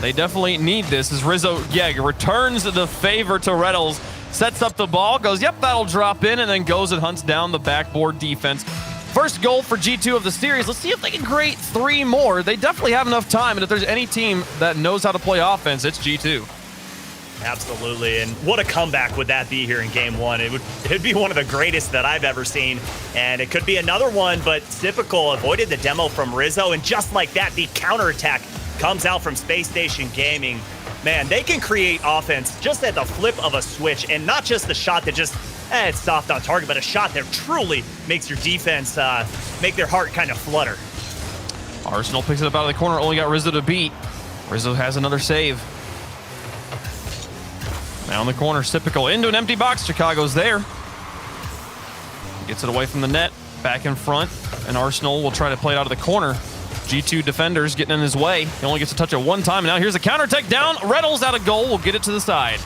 They definitely need this as Rizzo, returns the favor to Reddles, sets up the ball, goes, yep, that'll drop in, and then goes and hunts down the backboard defense. First goal for G2 of the series. Let's see if they can create 3 more. They definitely have enough time, and if there's any team that knows how to play offense, it's G2. Absolutely, and what a comeback would that be here in game 1. It'd be one of the greatest that I've ever seen, and it could be another one, but Typical avoided the demo from Rizzo, and just like that, the counterattack comes out from Space Station Gaming. Man, they can create offense just at the flip of a switch, and not just the shot that just, it's soft on target, but a shot that truly makes your defense make their heart kind of flutter. Arsenal picks it up out of the corner, only got Rizzo to beat. Rizzo has another save. Now in the corner, Typical into an empty box. Chicago's there. Gets it away from the net, back in front, and Arsenal will try to play it out of the corner. G2 defenders getting in his way. He only gets to touch it one time, and now here's a counter-attack down. Reddles out of goal will get it to the side.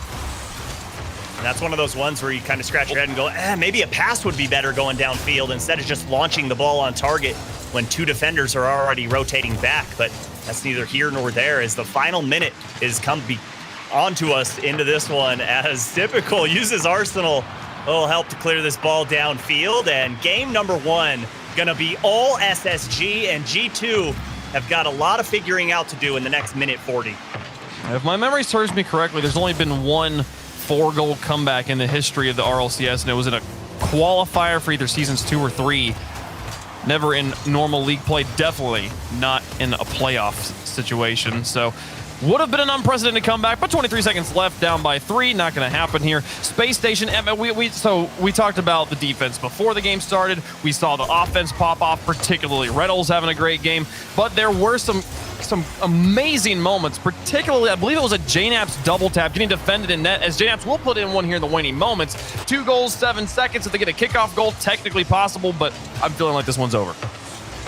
And that's one of those ones where you kind of scratch your head and go, maybe a pass would be better going downfield instead of just launching the ball on target when 2 defenders are already rotating back. But that's neither here nor there, as the final minute is onto us into this one, as Typical uses Arsenal a little help to clear this ball downfield. And game number 1 gonna be all SSG, and G2 have got a lot of figuring out to do in the next minute 40. If my memory serves me correctly, there's only been one 4-goal comeback in the history of the RLCS, and it was in a qualifier for either seasons 2 or 3. Never in normal league play, definitely not in a playoff situation. So would have been an unprecedented comeback, but 23 seconds left, down by 3. Not going to happen here. Space Station, so we talked about the defense before the game started. We saw the offense pop off, particularly Reddles having a great game, but there were some amazing moments, particularly, I believe it was a JNAPS double tap getting defended in net, as JNAPS will put in one here in the waning moments. 2 goals, 7 seconds. If they get a kickoff goal, technically possible, but I'm feeling like this one's over.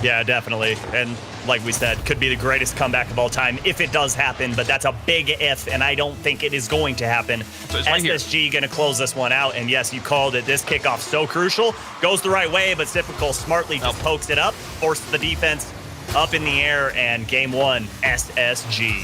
Yeah, definitely. And like we said, could be the greatest comeback of all time if it does happen, but that's a big if, and I don't think it is going to happen. So SSG going to close this one out, and yes, you called it. This kickoff so crucial. Goes the right way, but Typical smartly just pokes it up, forces the defense up in the air, and game 1, SSG.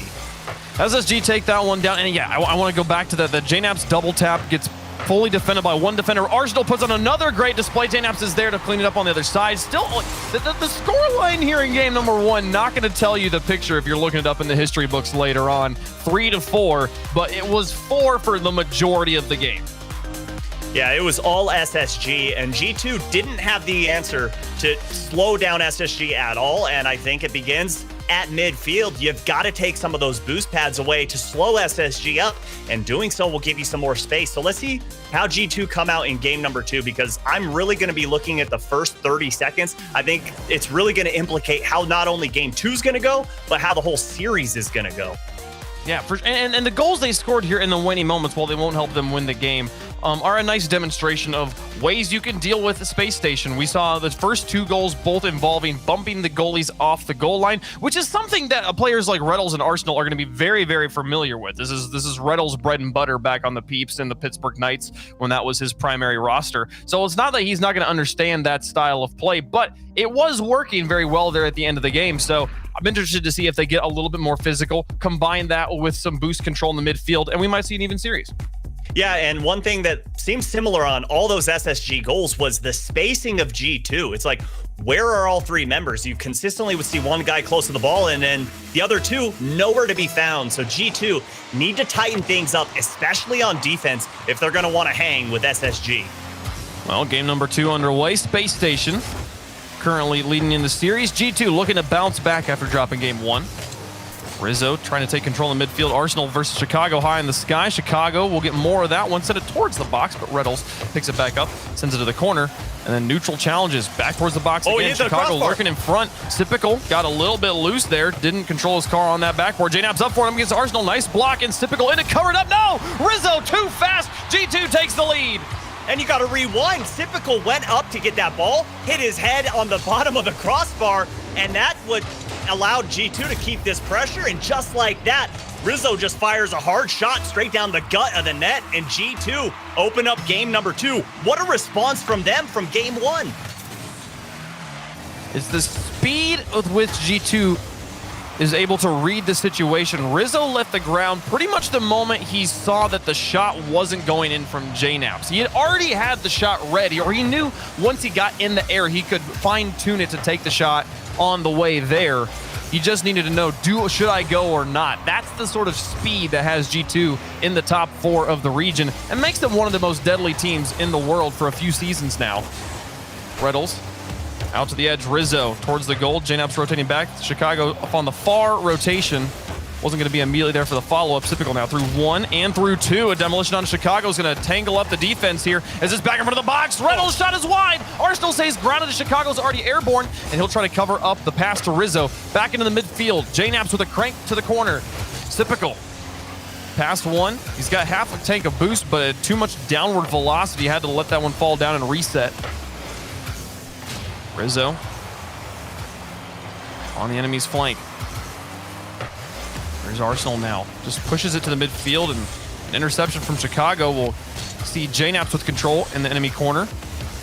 SSG take that one down, and I want to go back to the JNAPS double tap gets fully defended by 1 defender. Arsenal puts on another great display. JNAPS is there to clean it up on the other side. Still, the score line here in game number 1, not going to tell you the picture if you're looking it up in the history books later on. 3-4, but it was 4 for the majority of the game. Yeah, it was all SSG, and G2 didn't have the answer to slow down SSG at all, and I think it begins at midfield. You've got to take some of those boost pads away to slow SSG up, and doing so will give you some more space. So let's see how G2 come out in game number 2, because I'm really going to be looking at the first 30 seconds. I think it's really going to implicate how not only game 2 is going to go, but how the whole series is going to go. Yeah, and the goals they scored here in the waning moments, while they won't help them win the game, are a nice demonstration of ways you can deal with the Space Station. We saw the first 2 goals both involving bumping the goalies off the goal line, which is something that players like Reddles and Arsenal are going to be very, very familiar with. This is Reddles' bread and butter back on the Peeps and the Pittsburgh Knights when that was his primary roster. So it's not that he's not going to understand that style of play, but it was working very well there at the end of the game. So I'm interested to see if they get a little bit more physical, combine that with some boost control in the midfield, and we might see an even series. Yeah, and one thing that seems similar on all those SSG goals was the spacing of G2. It's like, where are all 3 members? You consistently would see one guy close to the ball, and then the other 2 nowhere to be found. So G2 need to tighten things up, especially on defense, if they're going to want to hang with SSG. Well, game number 2 underway. Space Station currently leading in the series. G2 looking to bounce back after dropping game 1. Rizzo trying to take control in midfield. Arsenal versus Chicago high in the sky. Chicago will get more of that one, send it towards the box, but Reddles picks it back up, sends it to the corner, and then neutral challenges back towards the box again. Chicago lurking in front. Typical got a little bit loose there, didn't control his car on that backboard. JNAP's up for him against Arsenal. Nice block, and Typical in it, covered up. No! Rizzo too fast. G2 takes the lead. And you got to rewind. Typical went up to get that ball, hit his head on the bottom of the crossbar, and that would allow G2 to keep this pressure. And just like that, Rizzo just fires a hard shot straight down the gut of the net, and G2 open up game number 2. What a response from them from game 1. It's the speed with which G2 is able to read the situation. Rizzo left the ground pretty much the moment he saw that the shot wasn't going in from JNaps. He had already had the shot ready, or he knew once he got in the air, he could fine-tune it to take the shot on the way there. He just needed to know, should I go or not? That's the sort of speed that has G2 in the top 4 of the region and makes them one of the most deadly teams in the world for a few seasons now. Reddles out to the edge, Rizzo towards the goal. JNaps rotating back. Chicago up on the far rotation. Wasn't going to be immediately there for the follow-up. Typical now through 1 and through 2. A demolition on Chicago is going to tangle up the defense here as it's back in front of the box. Reynolds' shot is wide. Arsenal stays grounded as Chicago's already airborne, and he'll try to cover up the pass to Rizzo. Back into the midfield. JNaps with a crank to the corner. Typical. Past 1. He's got half a tank of boost, but too much downward velocity. Had to let that one fall down and reset. Rizzo on the enemy's flank. There's Arsenal now. Just pushes it to the midfield, and an interception from Chicago will see JNaps with control in the enemy corner.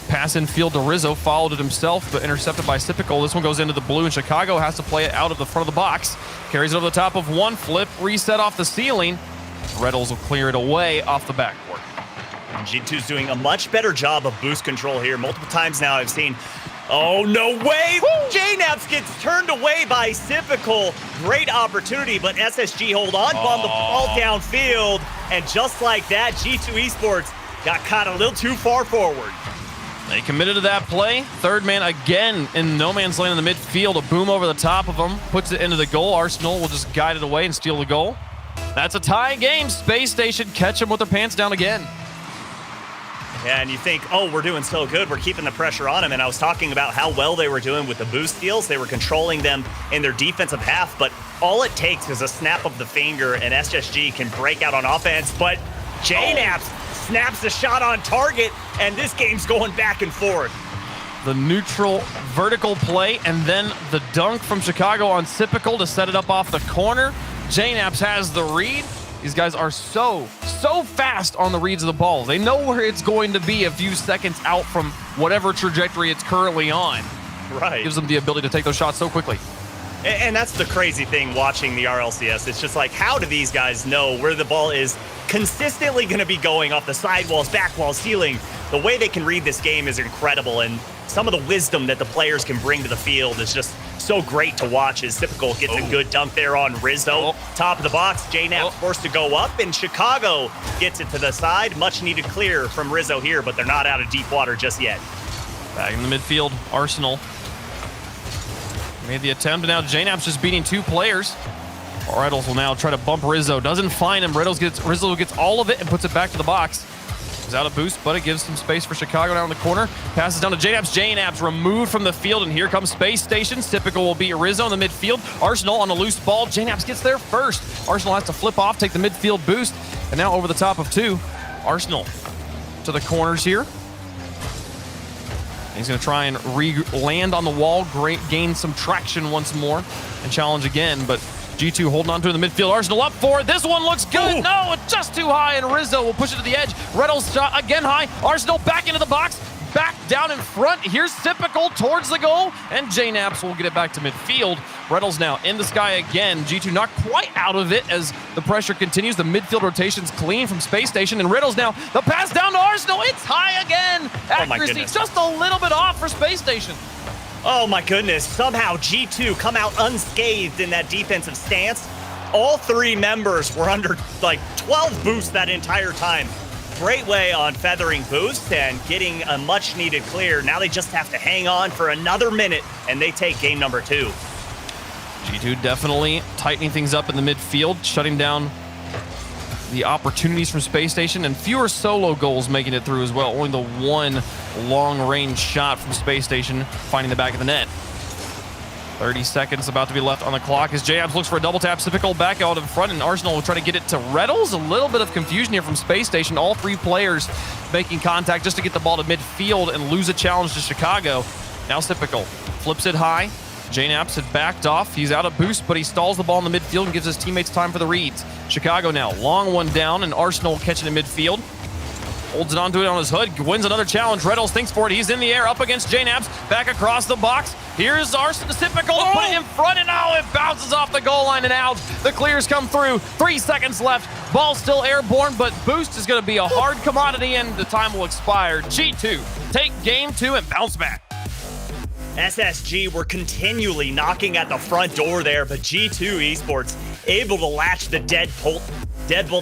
Pass infield to Rizzo, followed it himself, but intercepted by Sipical. This one goes into the blue, and Chicago has to play it out of the front of the box. Carries it over the top of one, flip, reset off the ceiling. Reddles will clear it away off the backboard. G2's doing a much better job of boost control here. Multiple times now I've seen, oh, no way! JNaps gets turned away by Sipical. Great opportunity, but SSG hold on the ball downfield. And just like that, G2 Esports got caught a little too far forward. They committed to that play. Third man again in no man's land in the midfield. A boom over the top of him. Puts it into the goal. Arsenal will just guide it away and steal the goal. That's a tie game. Space Station catch them with their pants down again. Yeah, and you think, oh, we're doing so good. We're keeping the pressure on them. And I was talking about how well they were doing with the boost deals. They were controlling them in their defensive half. But all it takes is a snap of the finger, and SSG can break out on offense. But JNaps snaps the shot on target, and this game's going back and forth. The neutral vertical play, and then the dunk from Chicago on Sipical to set it up off the corner. JNaps has the read. These guys are so fast on the reads of the ball. They know where it's going to be a few seconds out from whatever trajectory it's currently on. Right. Gives them the ability to take those shots so quickly. And that's the crazy thing watching the RLCS. It's just like, how do these guys know where the ball is consistently going to be going off the sidewalls, back walls, ceiling? The way they can read this game is incredible, and some of the wisdom that the players can bring to the field is just so great to watch as Typical gets a good dunk there on Rizzo. Top of the box, JNaps forced to go up, and Chicago gets it to the side. Much needed clear from Rizzo here, but they're not out of deep water just yet. Back in the midfield, Arsenal made the attempt, and now JNaps just beating 2 players. Reddles will now try to bump Rizzo. Doesn't find him. Rizzo gets all of it and puts it back to the box. He's out of boost, but it gives some space for Chicago down in the corner. Passes down to JNaps. JNaps removed from the field, and here comes Space Station. Typical will beat Rizzo in the midfield. Arsenal on a loose ball. JNaps gets there first. Arsenal has to flip off, take the midfield boost, and now over the top of 2. Arsenal to the corners here. He's going to try and land on the wall, gain some traction once more, and challenge again, but G2 holding on to in the midfield. Arsenal up for it. This one looks good. No, it's just too high, and Rizzo will push it to the edge. Reddles shot again high. Arsenal back into the box. Back down in front. Here's Typical towards the goal, and JNaps will get it back to midfield. Reddles now in the sky again. G2 not quite out of it as the pressure continues. The midfield rotation's clean from Space Station, and Reddles now the pass down to Arsenal. It's high again. Accuracy just a little bit off for Space Station. Oh my goodness, somehow G2 come out unscathed in that defensive stance. All 3 members were under like 12 boosts that entire time. Great way on feathering boost and getting a much needed clear. Now they just have to hang on for another minute, and they take game number 2. G2 definitely tightening things up in the midfield, shutting down the opportunities from Space Station, and fewer solo goals making it through as well. Only the 1 long-range shot from Space Station finding the back of the net. 30 seconds about to be left on the clock as JNaps looks for a double tap. Typical back out in front, and Arsenal will try to get it to Reddles. A little bit of confusion here from Space Station. All 3 players making contact just to get the ball to midfield and lose a challenge to Chicago. Now Typical flips it high. JNaps had backed off. He's out of boost, but he stalls the ball in the midfield and gives his teammates time for the reads. Chicago now, long one down, and Arsenal catching in midfield. Holds it onto it on his hood, wins another challenge. Reynolds thinks for it. He's in the air, up against JNAPS, back across the box. Here's Arsenal, typical, to put it in front, and now it bounces off the goal line and out. The clears come through. 3 seconds left. Ball still airborne, but boost is going to be a hard commodity, and the time will expire. G2 take game 2 and bounce back. SSG were continually knocking at the front door there, but G2 Esports able to latch the deadbolt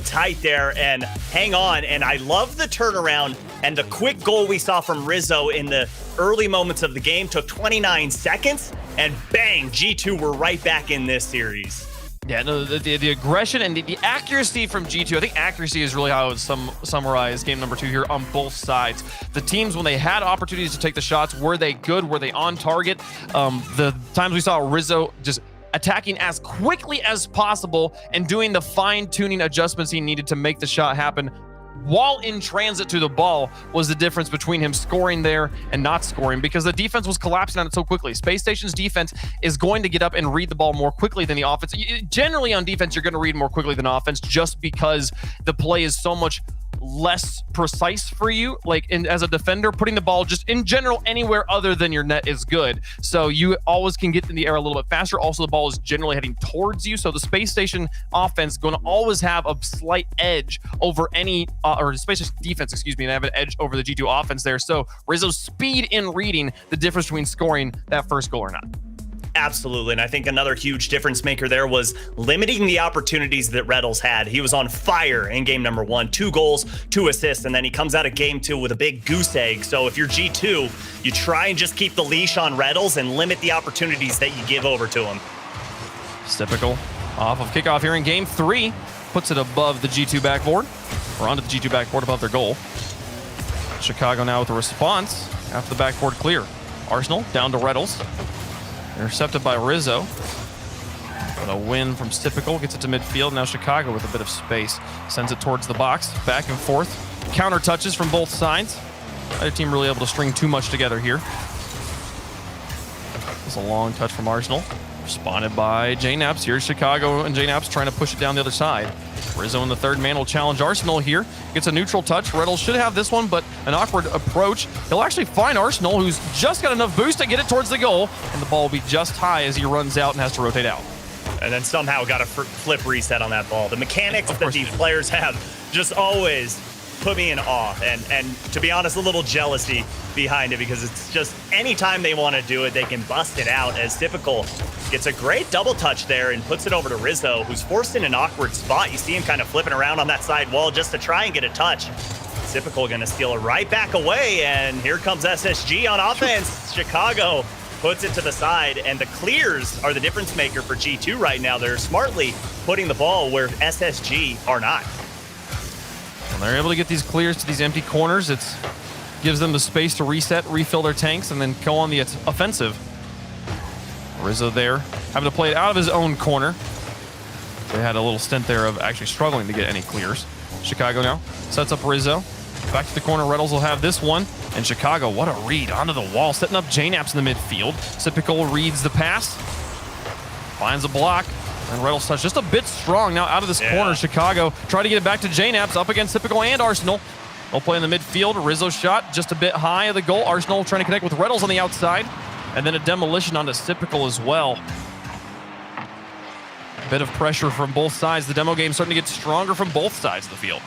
tight there and hang on. And I love the turnaround and the quick goal we saw from Rizzo in the early moments of the game. Took 29 seconds, and bang, G2 were right back in this series. Yeah, no, the aggression and the accuracy from G2, I think accuracy is really how I would summarize game number 2 here on both sides. The teams, when they had opportunities to take the shots, were they good? Were they on target? The times we saw Rizzo just attacking as quickly as possible and doing the fine-tuning adjustments he needed to make the shot happen while in transit to the ball was the difference between him scoring there and not scoring, because the defense was collapsing on it so quickly. Space Station's defense is going to get up and read the ball more quickly than the offense. Generally on defense, you're going to read more quickly than offense just because the play is so much less precise for you. Like as a defender, putting the ball just in general anywhere other than your net is good. So you always can get in the air a little bit faster. Also, the ball is generally heading towards you. So the Space Station offense is going to always have a slight edge over any, or Space Station defense, excuse me, and have an edge over the G2 offense there. So Rizzo's speed in reading the difference between scoring that first goal or not. Absolutely, and I think another huge difference maker there was limiting the opportunities that Reynolds had. He was on fire in game number 1, 2 goals, 2 assists, and then he comes out of game 2 with a big goose egg. So if you're G2, you try and just keep the leash on Reynolds and limit the opportunities that you give over to him. Typical off of kickoff here in game 3, puts it above the G2 backboard, or onto the G2 backboard above their goal. Chicago now with a response after the backboard clear. Arsenal down to Reynolds. Intercepted by Rizzo. But a win from Typical, gets it to midfield. Now Chicago with a bit of space. Sends it towards the box, back and forth. Counter touches from both sides. Neither team really able to string too much together here. It's a long touch from Arsenal. Responded by JNAPS. Here's Chicago and JNAPS trying to push it down the other side. Rizzo in the third man will challenge Arsenal here. Gets a neutral touch. Reynolds should have this one, but an awkward approach. He'll actually find Arsenal, who's just got enough boost to get it towards the goal, and the ball will be just high as he runs out and has to rotate out. And then somehow got a flip reset on that ball. The mechanics that these players have just always put me in awe, and to be honest, a little jealousy behind it, because it's just anytime they want to do it, they can bust it out. As Typical gets a great double touch there and puts it over to Rizzo, who's forced in an awkward spot. You see him kind of flipping around on that side wall just to try and get a touch. Typical going to steal it right back away, and here comes SSG on offense. Chicago puts it to the side, and the clears are the difference maker for G2 right now. They're smartly putting the ball where SSG are not. When they're able to get these clears to these empty corners, it gives them the space to reset, refill their tanks, and then go on the offensive. Rizzo there, having to play it out of his own corner. They had a little stint there of actually struggling to get any clears. Chicago now sets up Rizzo. Back to the corner, Reynolds will have this one. And Chicago, what a read onto the wall, setting up JNAPS in the midfield. Typical reads the pass, finds a block. And Reynolds touch just a bit strong now out of this corner. Chicago try to get it back to JNAPS up against Typical and Arsenal. They'll play in the midfield. Rizzo shot just a bit high of the goal. Arsenal trying to connect with Reynolds on the outside. And then a demolition onto Typical as well. A bit of pressure from both sides. The demo game starting to get stronger from both sides of the field.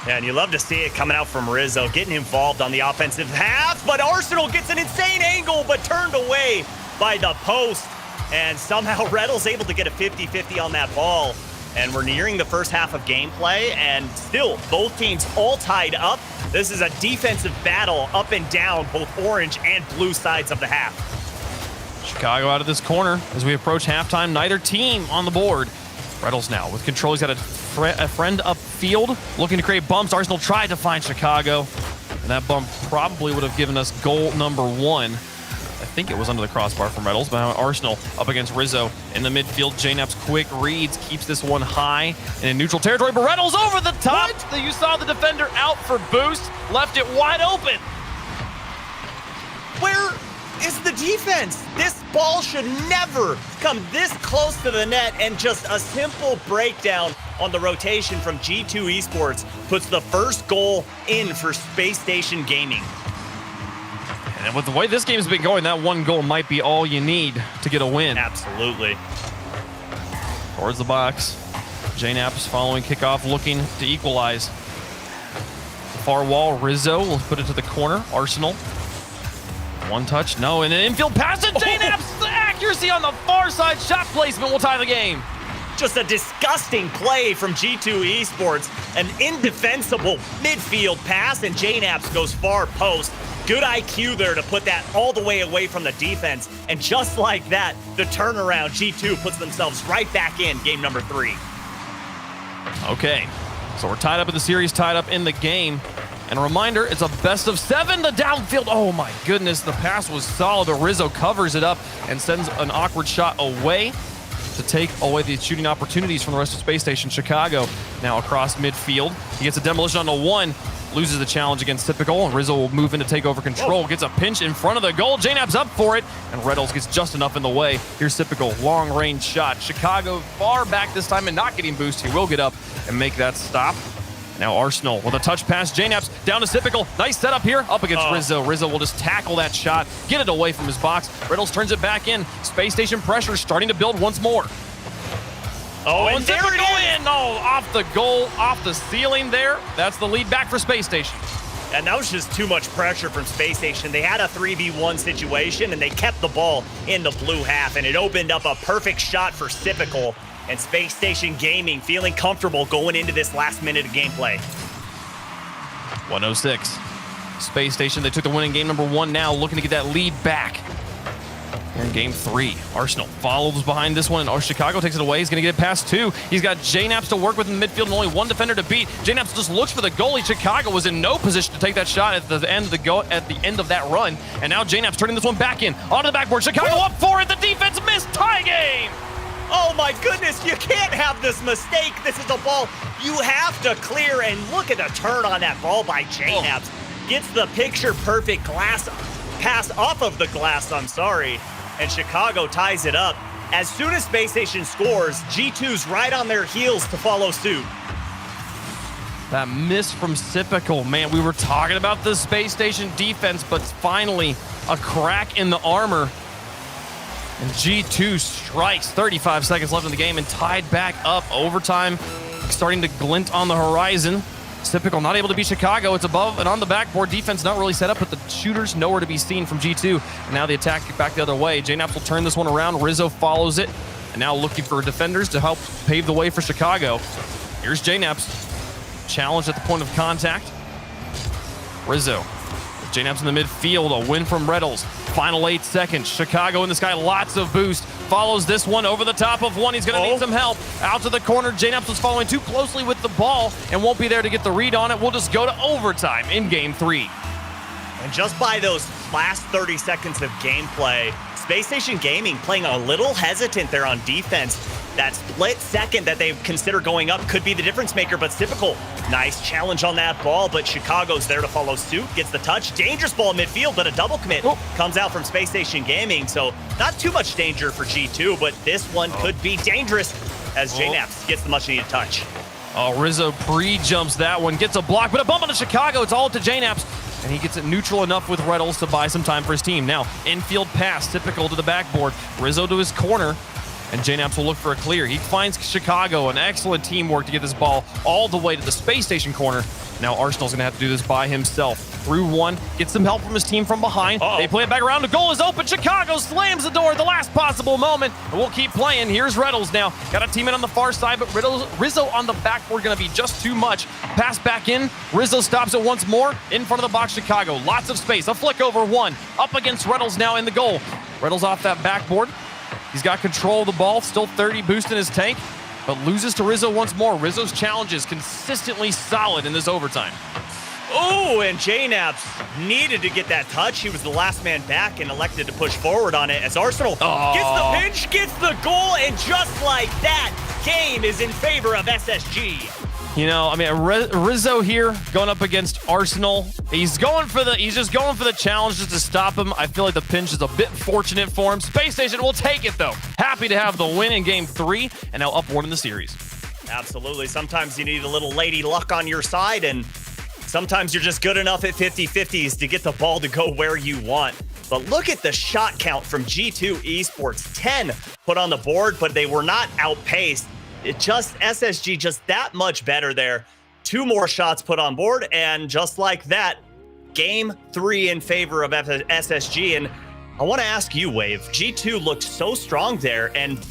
Yeah, and you love to see it coming out from Rizzo, getting involved on the offensive half. But Arsenal gets an insane angle, but turned away by the post. And somehow Reynolds able to get a 50-50 on that ball. And we're nearing the first half of gameplay, and still both teams all tied up. This is a defensive battle up and down both orange and blue sides of the half. Chicago out of this corner as we approach halftime. Neither team on the board. Reynolds now with control. He's got a friend upfield looking to create bumps. Arsenal tried to find Chicago, and that bump probably would have given us goal number 1. I think it was under the crossbar from Reynolds, but now Arsenal up against Rizzo in the midfield. JNAPS quick reads, keeps this one high and in neutral territory, but Reynolds over the top. You saw the defender out for boost, left it wide open. Where is the defense? This ball should never come this close to the net, and just a simple breakdown on the rotation from G2 Esports puts the first goal in for Space Station Gaming. And with the way this game's been going, that one goal might be all you need to get a win. Absolutely. Towards the box. JNAP's following kickoff, looking to equalize. The far wall, Rizzo will put it to the corner. Arsenal. One touch, no, and an infield pass to JNAP's accuracy on the far side. Shot placement will tie the game. Just a disgusting play from G2 Esports. An indefensible midfield pass, and JNAP's goes far post. Good IQ there to put that all the way away from the defense. And just like that, the turnaround, G2 puts themselves right back in game number 3. Okay, so we're tied up in the series, tied up in the game. And a reminder, it's a best of 7. The downfield, oh my goodness, the pass was solid, but Rizzo covers it up and sends an awkward shot away to take away the shooting opportunities from the rest of Space Station. Chicago now across midfield. He gets a demolition on the 1. Loses the challenge against Typical, and Rizzo will move in to take over control. Gets a pinch in front of the goal. JNAP's up for it, and Reynolds gets just enough in the way. Here's Typical, long-range shot. Chicago far back this time and not getting boost. He will get up and make that stop. Now Arsenal with a touch pass. JNAP's down to Typical. Nice setup here, up against Rizzo. Rizzo will just tackle that shot, get it away from his box. Reynolds turns it back in. Space Station pressure starting to build once more. And there Typical it is. in! Off the goal, off the ceiling there. That's the lead back for Space Station. And that was just too much pressure from Space Station. They had a 3v1 situation, and they kept the ball in the blue half, and it opened up a perfect shot for Typical. And Space Station Gaming feeling comfortable going into this last minute of gameplay. 106. Space Station, they took the win in game number 1 now, looking to get that lead back. Here in game 3, Arsenal follows behind this one, and Chicago takes it away. He's going to get it past 2. He's got JNAP's to work with in the midfield and only 1 defender to beat. JNAP's just looks for the goalie. Chicago was in no position to take that shot at the end of that run, and now JNAP's turning this one back in onto the backboard. Chicago up for it. The defense missed. Tie game. Oh my goodness, you can't have this mistake. This is a ball you have to clear, and look at the turn on that ball by JNAP's. Gets the picture-perfect glass pass off of the glass, and Chicago ties it up. As soon as Space Station scores, G2's right on their heels to follow suit. That miss from Typical, man, we were talking about the Space Station defense, but finally a crack in the armor. And G2 strikes. 35 seconds left in the game and tied back up. Overtime starting to glint on the horizon. Typical not able to beat Chicago. It's above and on the backboard. Defense not really set up, but the shooters nowhere to be seen from G2. And now the attack back the other way. JNAPS will turn this one around. Rizzo follows it. And now looking for defenders to help pave the way for Chicago. Here's JNAPS. Challenge at the point of contact. Rizzo. JNAPS in the midfield. A win from Reynolds. Final 8 seconds. Chicago in the sky. Lots of boost. Follows this one over the top of 1. He's going to need some help. Out to the corner. JNAPS was following too closely with the ball and won't be there to get the read on it. We'll just go to overtime in game 3. And just by those last 30 seconds of gameplay, Space Station Gaming playing a little hesitant there on defense. That split second that they consider going up could be the difference maker, but Typical. Nice challenge on that ball, but Chicago's there to follow suit. Gets the touch. Dangerous ball midfield, but a double commit comes out from Space Station Gaming. So not too much danger for G2, but this one could be dangerous as JNAPS gets the much needed touch. Rizzo pre-jumps that one. Gets a block, but a bump into Chicago. It's all up to JNAPS. And he gets it neutral enough with Reynolds to buy some time for his team. Now, infield pass, Typical to the backboard. Rizzo to his corner, and JNAPS will look for a clear. He finds Chicago, an excellent teamwork to get this ball all the way to the Space Station corner. Now Arsenal's going to have to do this by himself. Through 1, gets some help from his team from behind. They play it back around. The goal is open. Chicago slams the door at the last possible moment. And we'll keep playing. Here's Reynolds now. Got a teammate on the far side, but Rizzo on the backboard going to be just too much. Pass back in. Rizzo stops it once more. In front of the box, Chicago. Lots of space. A flick over 1. Up against Reynolds now in the goal. Reynolds off that backboard. He's got control of the ball. Still 30 boost in his tank, but loses to Rizzo once more. Rizzo's challenge is consistently solid in this overtime. Oh, and JNAPS needed to get that touch. He was the last man back and elected to push forward on it as Arsenal gets the pinch, gets the goal, and just like that, game is in favor of SSG. You know, I mean, Rizzo here going up against Arsenal. He's just going for the challenge just to stop him. I feel like the pinch is a bit fortunate for him. Space Station will take it though. Happy to have the win in game 3 and now up 1 in the series. Absolutely. Sometimes you need a little lady luck on your side, and sometimes you're just good enough at 50-50s to get the ball to go where you want. But look at the shot count from G2 Esports. 10 put on the board, but they were not outpaced. It just, SSG just that much better there. 2 more shots put on board, and just like that, game 3 in favor of SSG. And I want to ask you, Wave, G2 looked so strong there, and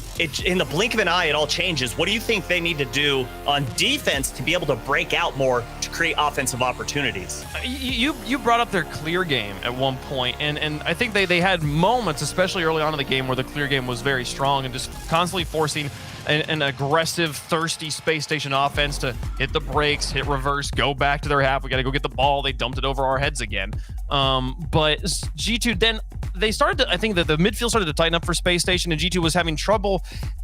in the blink of an eye, it all changes. What do you think they need to do on defense to be able to break out more to create offensive opportunities? You brought up their clear game at one point, and I think they had moments, especially early on in the game, where the clear game was very strong and just constantly forcing an aggressive, thirsty Space Station offense to hit the brakes, hit reverse, go back to their half. We got to go get the ball. They dumped it over our heads again. But G2 then, they started to, I think that the midfield started to tighten up for Space Station, and G2 was having trouble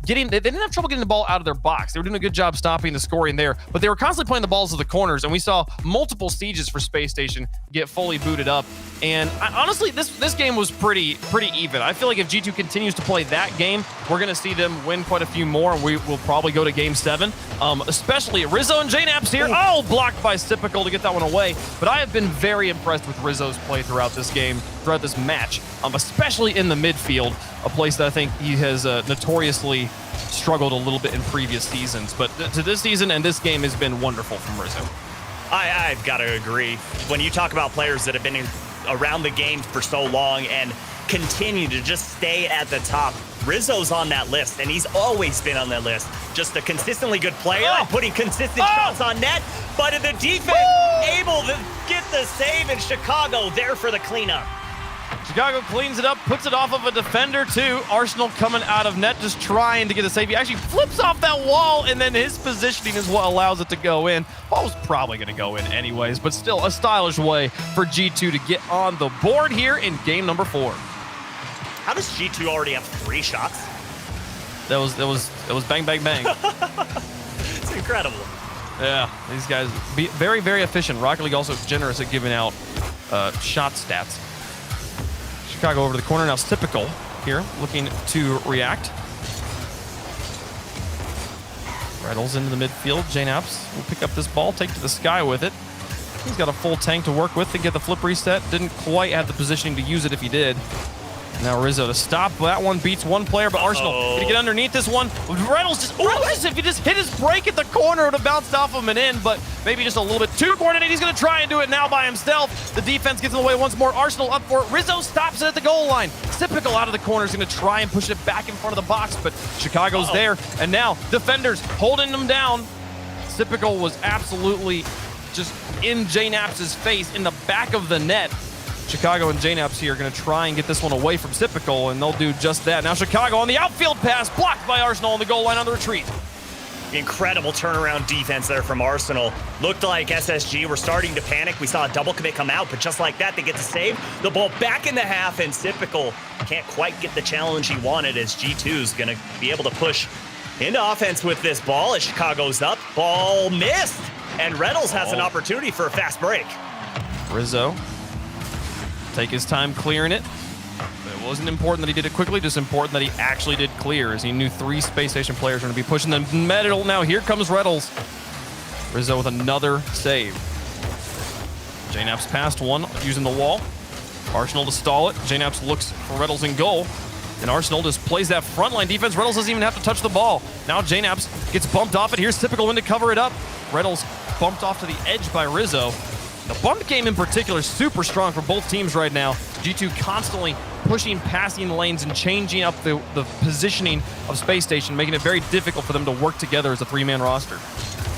they didn't have trouble getting the ball out of their box. They were doing a good job stopping the scoring there, but they were constantly playing the balls to the corners, and we saw multiple sieges for Space Station get fully booted up. And honestly, this game was pretty even. I feel like if G2 continues to play that game, we're going to see them win quite a few more, and we will probably go to game 7, especially Rizzo and JNaps here. Oh, blocked by Typical to get that one away. But I have been very impressed with Rizzo's play throughout this game, throughout this match, especially in the midfield, a place that I think he has notoriously struggled a little bit in previous seasons. But to this season and this game has been wonderful from Rizzo. I've got to agree. When you talk about players that have been around the game for so long and continue to just stay at the top, Rizzo's on that list, and he's always been on that list. Just a consistently good player, putting consistent shots on net, but in the defense, able to get the save in Chicago there for the cleanup. Chicago cleans it up, puts it off of a defender too. Arsenal coming out of net, just trying to get a save. He actually flips off that wall, and then his positioning is what allows it to go in. Ball was probably going to go in anyways, but still a stylish way for G2 to get on the board here in game number 4. How does G2 already have 3 shots? That was bang, bang, bang. It's incredible. Yeah, these guys be very, very efficient. Rocket League also generous at giving out shot stats. Chicago over to the corner. Now it's Typical here, looking to react. Rattles into the midfield. JNaps will pick up this ball, take to the sky with it. He's got a full tank to work with to get the flip reset. Didn't quite have the positioning to use it if he did. Now Rizzo to stop. That one beats one player, but Arsenal gonna get underneath this one. Reynolds if he just hit his break at the corner, it would have bounced off him and in, but maybe just a little bit too coordinated. He's gonna try and do it now by himself. The defense gets in the way once more. Arsenal up for it. Rizzo stops it at the goal line. Typical out of the corner is gonna try and push it back in front of the box, but Chicago's there, and now defenders holding them down. Typical was absolutely just in JNaps' face in the back of the net. Chicago and JNaps here are going to try and get this one away from Typical, and they'll do just that. Now Chicago on the outfield pass, blocked by Arsenal on the goal line on the retreat. Incredible turnaround defense there from Arsenal. Looked like SSG were starting to panic. We saw a double commit come out, but just like that, they get to save the ball back in the half, and Typical can't quite get the challenge he wanted, as G2's going to be able to push into offense with this ball as Chicago's up. Ball missed, and Reynolds has an opportunity for a fast break. Rizzo take his time clearing it. It wasn't important that he did it quickly, just important that he actually did clear, as he knew 3 Space Station players were going to be pushing the middle. Now here comes Reynolds. Rizzo with another save. JNaps passed one using the wall. Arsenal to stall it. JNaps looks for Reynolds in goal, and Arsenal just plays that frontline defense. Reynolds doesn't even have to touch the ball. Now JNaps gets bumped off it. Here's Typical in to cover it up. Reynolds bumped off to the edge by Rizzo. The bump game in particular is super strong for both teams right now. G2 constantly pushing passing lanes and changing up the positioning of Space Station, making it very difficult for them to work together as a 3-man roster.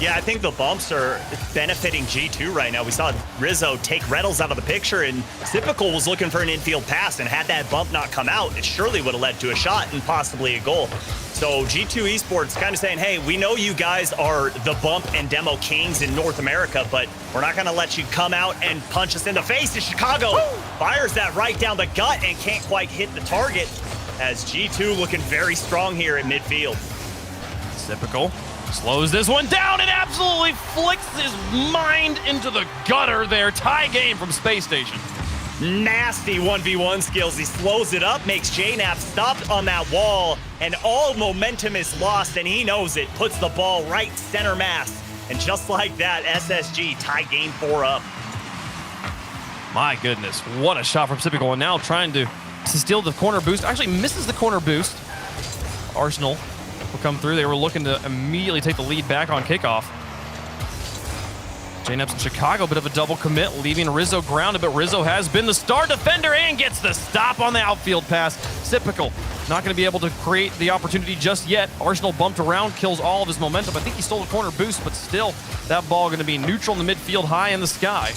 Yeah, I think the bumps are benefiting G2 right now. We saw Rizzo take Reynolds out of the picture, and Typical was looking for an infield pass, and had that bump not come out, it surely would have led to a shot and possibly a goal. So G2 Esports kind of saying, hey, we know you guys are the bump and demo kings in North America, but we're not going to let you come out and punch us in the face. And Chicago fires that right down the gut and can't quite hit the target, as G2 looking very strong here in midfield. Typical slows this one down and absolutely flicks his mind into the gutter there. Tie game from Space Station. Nasty 1v1 skills. He slows it up, makes JNAP stop on that wall, and all momentum is lost, and he knows it. Puts the ball right center mass. And just like that, SSG tie game 4 up. My goodness, what a shot from Typical. And now trying to steal the corner boost. Actually misses the corner boost. Arsenal will come through. They were looking to immediately take the lead back on kickoff. JNAP's in Chicago, bit of a double commit, leaving Rizzo grounded, but Rizzo has been the star defender and gets the stop on the outfield pass. Typical not going to be able to create the opportunity just yet. Arsenal bumped around, kills all of his momentum. I think he stole the corner boost, but still, that ball going to be neutral in the midfield, high in the sky.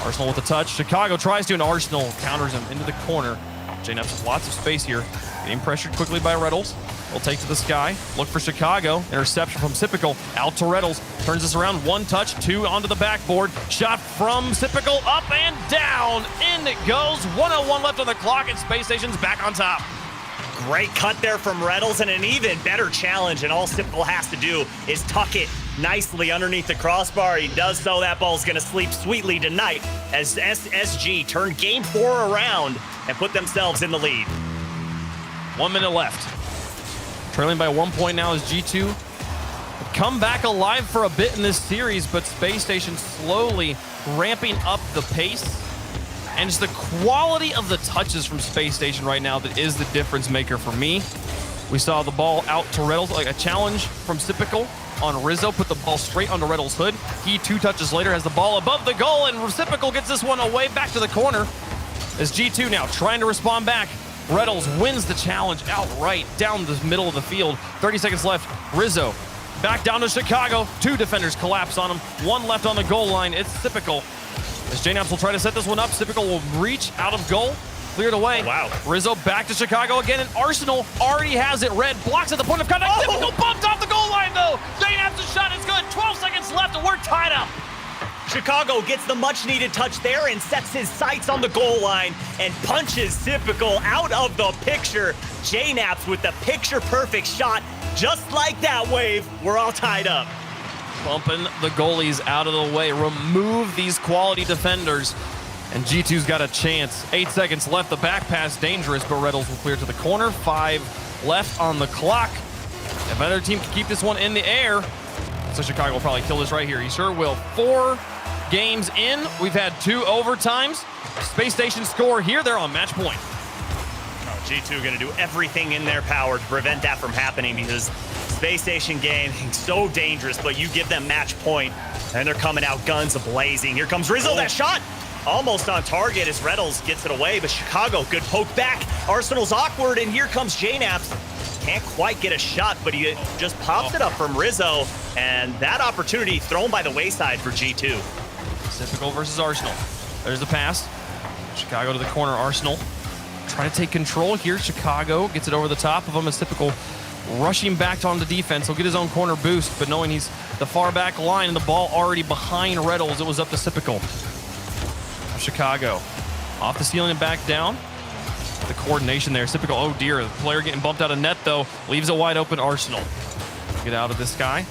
Arsenal with the touch. Chicago tries to, and Arsenal counters him into the corner. JNAP's lots of space here. Getting pressured quickly by Reddles. Will take to the sky. Look for Chicago. Interception from Typical. Out to Reddles. Turns this around. 1 touch, 2 onto the backboard. Shot from Typical. Up and down. In it goes. 1:01 left on the clock, and Space Station's back on top. Great cut there from Reddles, and an even better challenge, and all Typical has to do is tuck it nicely underneath the crossbar. He does so. That ball's going to sleep sweetly tonight as SSG turn game 4 around and put themselves in the lead. 1 minute left. Trailing by 1 point now is G2. Come back alive for a bit in this series, but Space Station slowly ramping up the pace. And it's the quality of the touches from Space Station right now that is the difference maker for me. We saw the ball out to Reddles, like a challenge from Typical on Rizzo, put the ball straight onto Reddles' hood. He 2 touches later has the ball above the goal, and Typical gets this one away back to the corner. As G2 now trying to respond back. Reddles wins the challenge outright down the middle of the field. 30 seconds left. Rizzo back down to Chicago. 2 defenders collapse on him. 1 left on the goal line. It's Typical. As JNAPs will try to set this one up, Typical will reach out of goal. Cleared away. Oh, wow. Rizzo back to Chicago again, and Arsenal already has it red. Blocks at the point of contact. Typical bumped off the goal line, though. JNAPs' shot is good. 12 seconds left, and we're tied up. Chicago gets the much-needed touch there and sets his sights on the goal line and punches Typical out of the picture. JNAPs with the picture-perfect shot. Just like that, Wave, we're all tied up. Bumping the goalies out of the way. Remove these quality defenders. And G2's got a chance. 8 seconds left. The back pass dangerous, but Reddles will clear to the corner. 5 left on the clock. If either team can keep this one in the air, so Chicago will probably kill this right here. He sure will. 4 games in. We've had 2 overtimes. Space Station score here. They're on match point. Oh, G2 going to do everything in their power to prevent that from happening, because Space Station game so dangerous, but you give them match point and they're coming out guns a-blazing. Here comes Rizzo. That shot almost on target as Reddles gets it away, but Chicago, good poke back. Arsenal's awkward, and here comes JNAPs. Can't quite get a shot, but he just pops it up from Rizzo, and that opportunity thrown by the wayside for G2. Typical versus Arsenal. There's the pass. Chicago to the corner. Arsenal trying to take control here. Chicago gets it over the top of him as Typical rushing back on the defense. He'll get his own corner boost, but knowing he's the far back line and the ball already behind Reddles, it was up to Typical. Chicago off the ceiling and back down. The coordination there. Typical, oh dear. The player getting bumped out of net, though. Leaves a wide open Arsenal. Get out of this guy.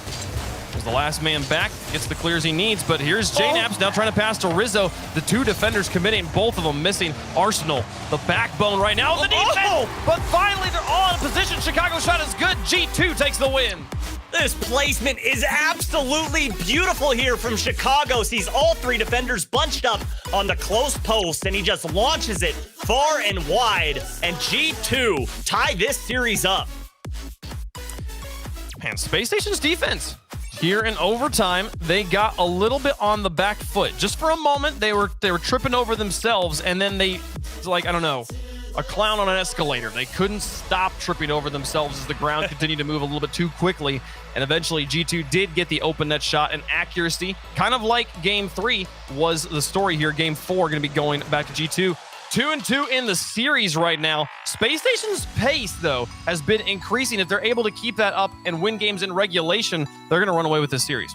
There's the last man back. Gets the clears he needs, but here's JNAPs now trying to pass to Rizzo. The 2 defenders committing, both of them missing. Arsenal, the backbone right now of the defense. But finally, they're all in position. Chicago shot is good. G2 takes the win. This placement is absolutely beautiful here from Chicago. Sees all 3 defenders bunched up on the close post, and he just launches it far and wide. And G2 tie this series up. Man, Space Station's defense here in overtime, they got a little bit on the back foot. Just for a moment, they were tripping over themselves, and then they, like, I don't know, a clown on an escalator. They couldn't stop tripping over themselves as the ground continued to move a little bit too quickly. And eventually G2 did get the open net shot and accuracy. Kind of like game 3 was the story here. Game 4 going to be going back to G2. 2-2 in the series right now. Space Station's pace, though, has been increasing. If they're able to keep that up and win games in regulation, they're going to run away with this series.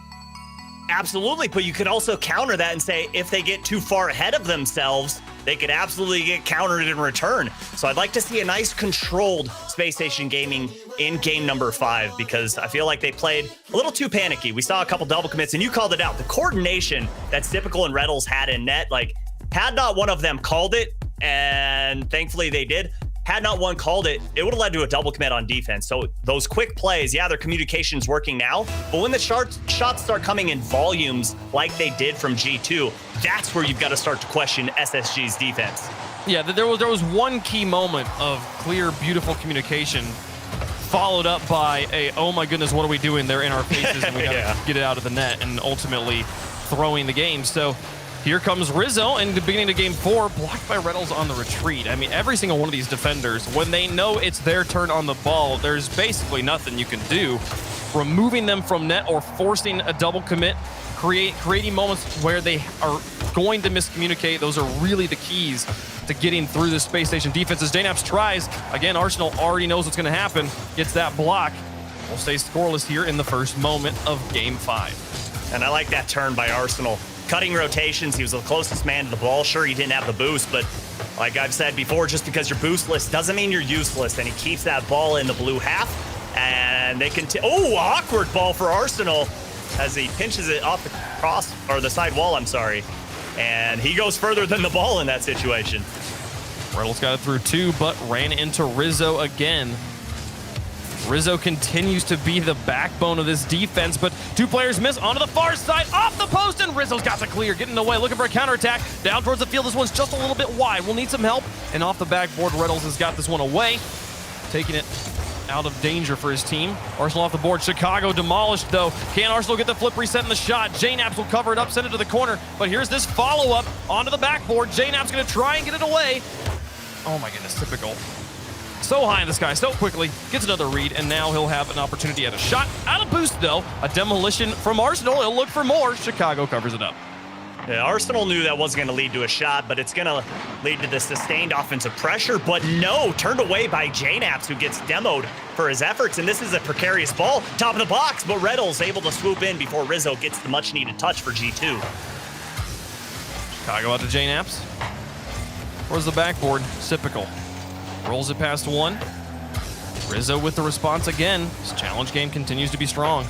Absolutely, but you could also counter that and say if they get too far ahead of themselves, they could absolutely get countered in return. So I'd like to see a nice controlled Space Station gaming in game number 5, because I feel like they played a little too panicky. We saw a couple double commits, and you called it out. The coordination that Typical and Reddles had in net, like, Had not one of them called it, and thankfully they did, had not one called it, it would have led to a double commit on defense. So those quick plays, yeah, their communication's working now, but when the shots start coming in volumes like they did from G2, that's where you've got to start to question SSG's defense. Yeah, there was one key moment of clear, beautiful communication, followed up by a, oh my goodness, what are we doing? They're in our faces and we gotta get it out of the net, and ultimately throwing the game. So here comes Rizzo in the beginning of game 4, blocked by Reynolds on the retreat. I mean, every single one of these defenders, when they know it's their turn on the ball, there's basically nothing you can do. Removing them from net or forcing a double commit, creating moments where they are going to miscommunicate, those are really the keys to getting through the Space Station defense. As JNAPS tries, again, Arsenal already knows what's going to happen, gets that block. We'll stay scoreless here in the first moment of game 5. And I like that turn by Arsenal. Cutting rotations, he was the closest man to the ball. Sure, he didn't have the boost, but like I've said before, just because you're boostless doesn't mean you're useless. And he keeps that ball in the blue half, and they can. Oh, awkward ball for Arsenal as he pinches it off the cross or the side wall. I'm sorry, and he goes further than the ball in that situation. Reynolds got it through 2, but ran into Rizzo again. Rizzo continues to be the backbone of this defense, but 2 players miss onto the far side, off the post, and Rizzo's got the clear, getting away, looking for a counterattack, down towards the field. This one's just a little bit wide. We'll need some help, and off the backboard, Reynolds has got this one away, taking it out of danger for his team. Arsenal off the board. Chicago demolished, though. Can Arsenal get the flip reset in the shot? JNAPS will cover it up, send it to the corner, but here's this follow-up onto the backboard. JNAPS going to try and get it away. Oh my goodness, typical. So high in the sky, so quickly, gets another read, and now he'll have an opportunity at a shot. Out of boost, though. A demolition from Arsenal. He'll look for more. Chicago covers it up. Yeah, Arsenal knew that wasn't going to lead to a shot, but it's going to lead to the sustained offensive pressure. But no, turned away by JNAPS, who gets demoed for his efforts. And this is a precarious ball, top of the box, but Reynolds able to swoop in before Rizzo gets the much-needed touch for G2. Chicago out to JNAPS. Towards the backboard, Sipical. Rolls it past 1. Rizzo with the response again. His challenge game continues to be strong.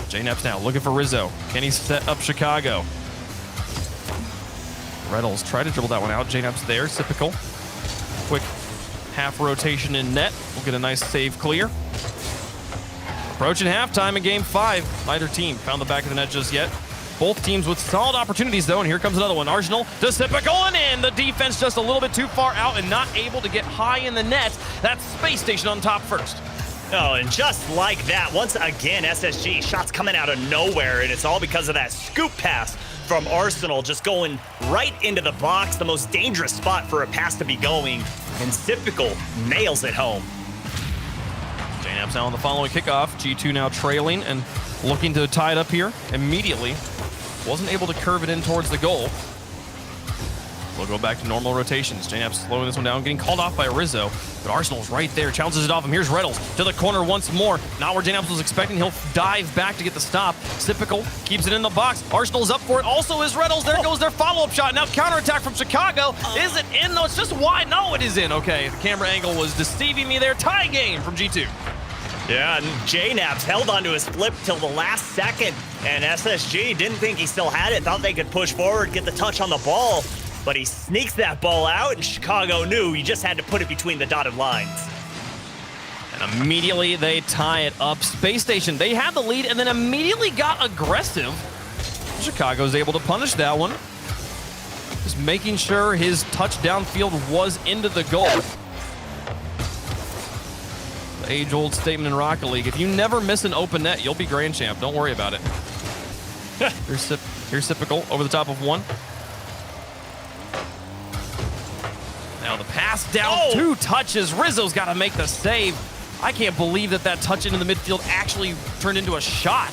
JNAPS now looking for Rizzo. Can he set up Chicago? Reynolds tried to dribble that one out. JNAPS there. Sipical. Quick half rotation in net. We'll get a nice save clear. Approaching halftime in game 5. Neither team found the back of the net just yet. Both teams with solid opportunities, though, and here comes another one. Arsenal to Sipical and in. The defense just a little bit too far out and not able to get high in the net. That's Space Station on top first. Oh, and just like that, once again, SSG, shots coming out of nowhere, and it's all because of that scoop pass from Arsenal, just going right into the box, the most dangerous spot for a pass to be going, and Sipical nails it home. JNAPS now on the following kickoff. G2 now trailing and looking to tie it up here immediately. Wasn't able to curve it in towards the goal. We'll go back to normal rotations. JNAPS slowing this one down, getting called off by Rizzo. But Arsenal's right there, challenges it off him. Here's Reynolds to the corner once more. Not where JNAPS was expecting. He'll dive back to get the stop. Sipical keeps it in the box. Arsenal's up for it. Also is Reynolds. There goes their follow-up shot. Now counterattack from Chicago. Is it in? No, it's just wide. No, it is in. Okay, the camera angle was deceiving me there. Tie game from G2. Yeah, and JNAPS held onto his flip till the last second, and SSG didn't think he still had it, thought they could push forward, get the touch on the ball, but he sneaks that ball out, and Chicago knew he just had to put it between the dotted lines. And immediately they tie it up. Space Station, they had the lead and then immediately got aggressive. Chicago's able to punish that one. Just making sure his touch downfield was into the goal. Age-old statement in Rocket League. If you never miss an open net, you'll be grand champ. Don't worry about it. Here's Sipical over the top of 1. Now the pass down, 2 touches. Rizzo's got to make the save. I can't believe that touch into the midfield actually turned into a shot.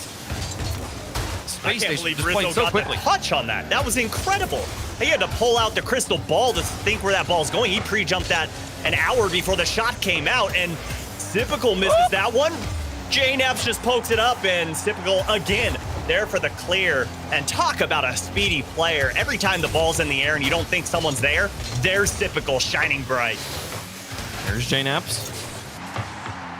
Space Station just playing so quickly. The touch on that. That was incredible. He had to pull out the crystal ball to think where that ball's going. He pre-jumped that an hour before the shot came out, and Sipical misses that one. JNAPS just pokes it up, and Sipical again there for the clear. And talk about a speedy player. Every time the ball's in the air and you don't think someone's there, there's Sipical shining bright. There's JNAPS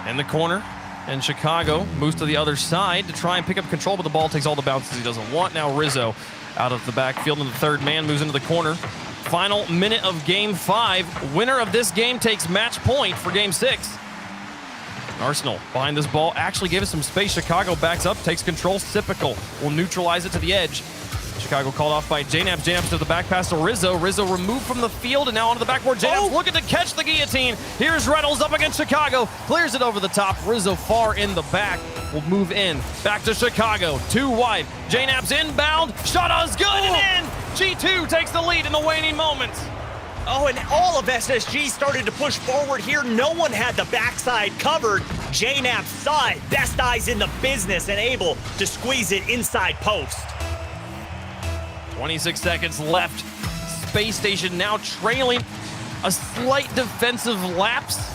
in the corner, and Chicago moves to the other side to try and pick up control, but the ball takes all the bounces he doesn't want. Now Rizzo out of the backfield, and the third man moves into the corner. Final minute of game 5. Winner of this game takes match point for game 6. Arsenal behind this ball actually gave us some space. Chicago backs up, takes control. Sipical will neutralize it to the edge. Chicago called off by JNaps. JNaps to the back pass to Rizzo. Rizzo removed from the field and now onto the backboard. JNaps looking to catch the guillotine. Here's Reynolds up against Chicago. Clears it over the top. Rizzo far in the back will move in. Back to Chicago. 2 wide. JNaps inbound. Shot is good and in. G2 takes the lead in the waning moments. Oh, and all of SSG started to push forward here. No one had the backside covered. JNaps saw it. Best eyes in the business and able to squeeze it inside post. 26 seconds left. Space Station now trailing. A slight defensive lapse